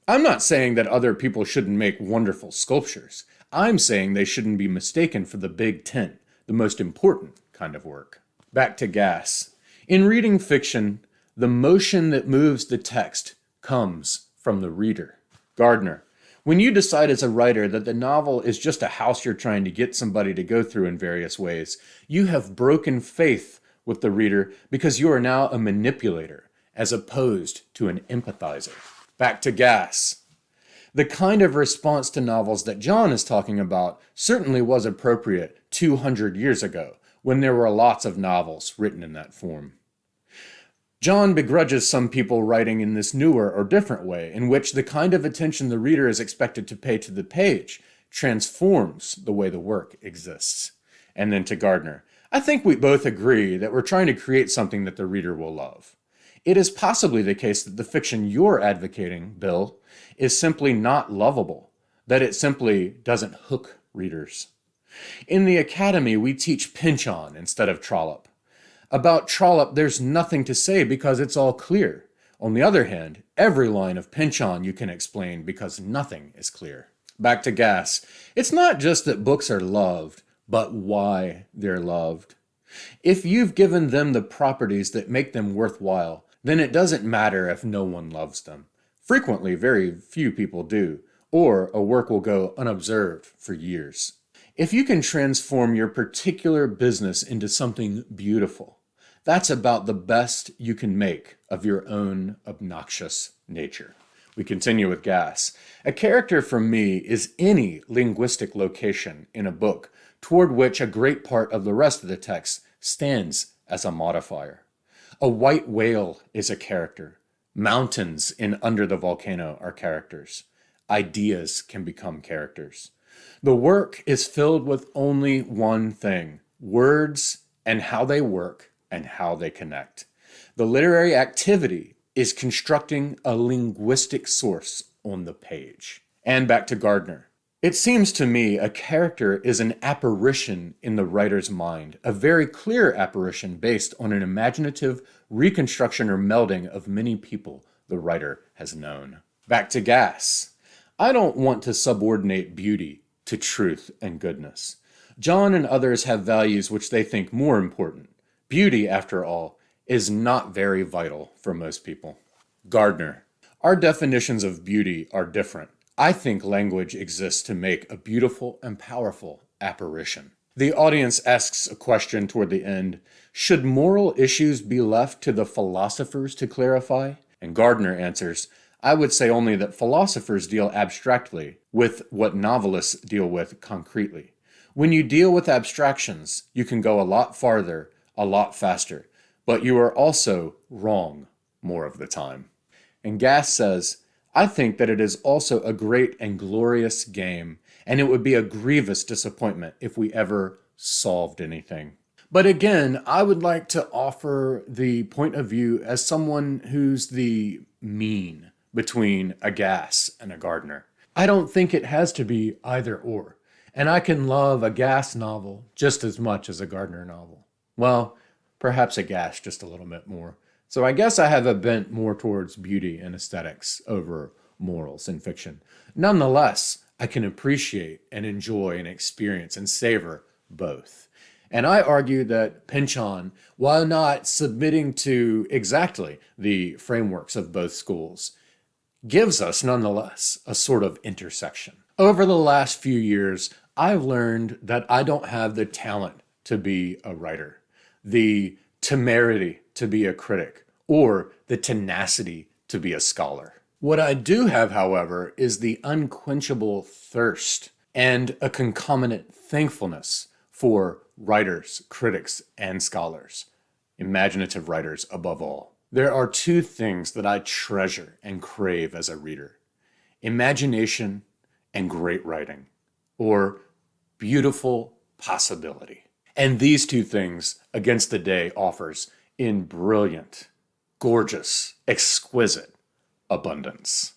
I'm not saying that other people shouldn't make wonderful sculptures. I'm saying they shouldn't be mistaken for the big tent, the most important kind of work. Back to Gass. In reading fiction, the motion that moves the text comes from the reader. Gardner. When you decide as a writer that the novel is just a house you're trying to get somebody to go through in various ways, you have broken faith with the reader because you are now a manipulator as opposed to an empathizer. Back to Gass. The kind of response to novels that John is talking about certainly was appropriate 200 years ago when there were lots of novels written in that form. John begrudges some people writing in this newer or different way, in which the kind of attention the reader is expected to pay to the page transforms the way the work exists. And then to Gardner, I think we both agree that we're trying to create something that the reader will love. It is possibly the case that the fiction you're advocating, Bill, is simply not lovable, that it simply doesn't hook readers. In the academy, we teach Pynchon instead of Trollope. About Trollope, there's nothing to say because it's all clear. On the other hand, every line of Pynchon you can explain because nothing is clear. Back to Gass. It's not just that books are loved, but why they're loved. If you've given them the properties that make them worthwhile, then it doesn't matter if no one loves them. Frequently, very few people do, or a work will go unobserved for years. If you can transform your particular business into something beautiful, that's about the best you can make of your own obnoxious nature. We continue with Gass. A character for me is any linguistic location in a book toward which a great part of the rest of the text stands as a modifier. A white whale is a character. Mountains in Under the Volcano are characters. Ideas can become characters. The work is filled with only one thing: words and how they work and how they connect. The literary activity is constructing a linguistic source on the page. And back to Gardner. It seems to me a character is an apparition in the writer's mind, a very clear apparition based on an imaginative reconstruction or melding of many people the writer has known. Back to Gass. I don't want to subordinate beauty to truth and goodness. John and others have values which they think more important. Beauty, after all, is not very vital for most people. Gardner. Our definitions of beauty are different. I think language exists to make a beautiful and powerful apparition. The audience asks a question toward the end. Should moral issues be left to the philosophers to clarify? And Gardner answers, I would say only that philosophers deal abstractly with what novelists deal with concretely. When you deal with abstractions, you can go a lot farther, a lot faster, but you are also wrong more of the time. And Gass says, I think that it is also a great and glorious game, and it would be a grievous disappointment if we ever solved anything. But again, I would like to offer the point of view as someone who's the mean between a Gass and a Gardner. I don't think it has to be either or, and I can love a Gass novel just as much as a Gardner novel. Well, perhaps a Gass just a little bit more. So I guess I have a bent more towards beauty and aesthetics over morals in fiction. Nonetheless, I can appreciate and enjoy and experience and savor both. And I argue that Pynchon, while not submitting to exactly the frameworks of both schools, gives us nonetheless a sort of intersection. Over the last few years, I've learned that I don't have the talent to be a writer, the temerity to be a critic, or the tenacity to be a scholar. What I do have, however, is the unquenchable thirst and a concomitant thankfulness for writers, critics, and scholars, imaginative writers above all. There are two things that I treasure and crave as a reader: imagination and great writing, or beautiful possibility. And these two things Against the Day offers in brilliant, gorgeous, exquisite abundance.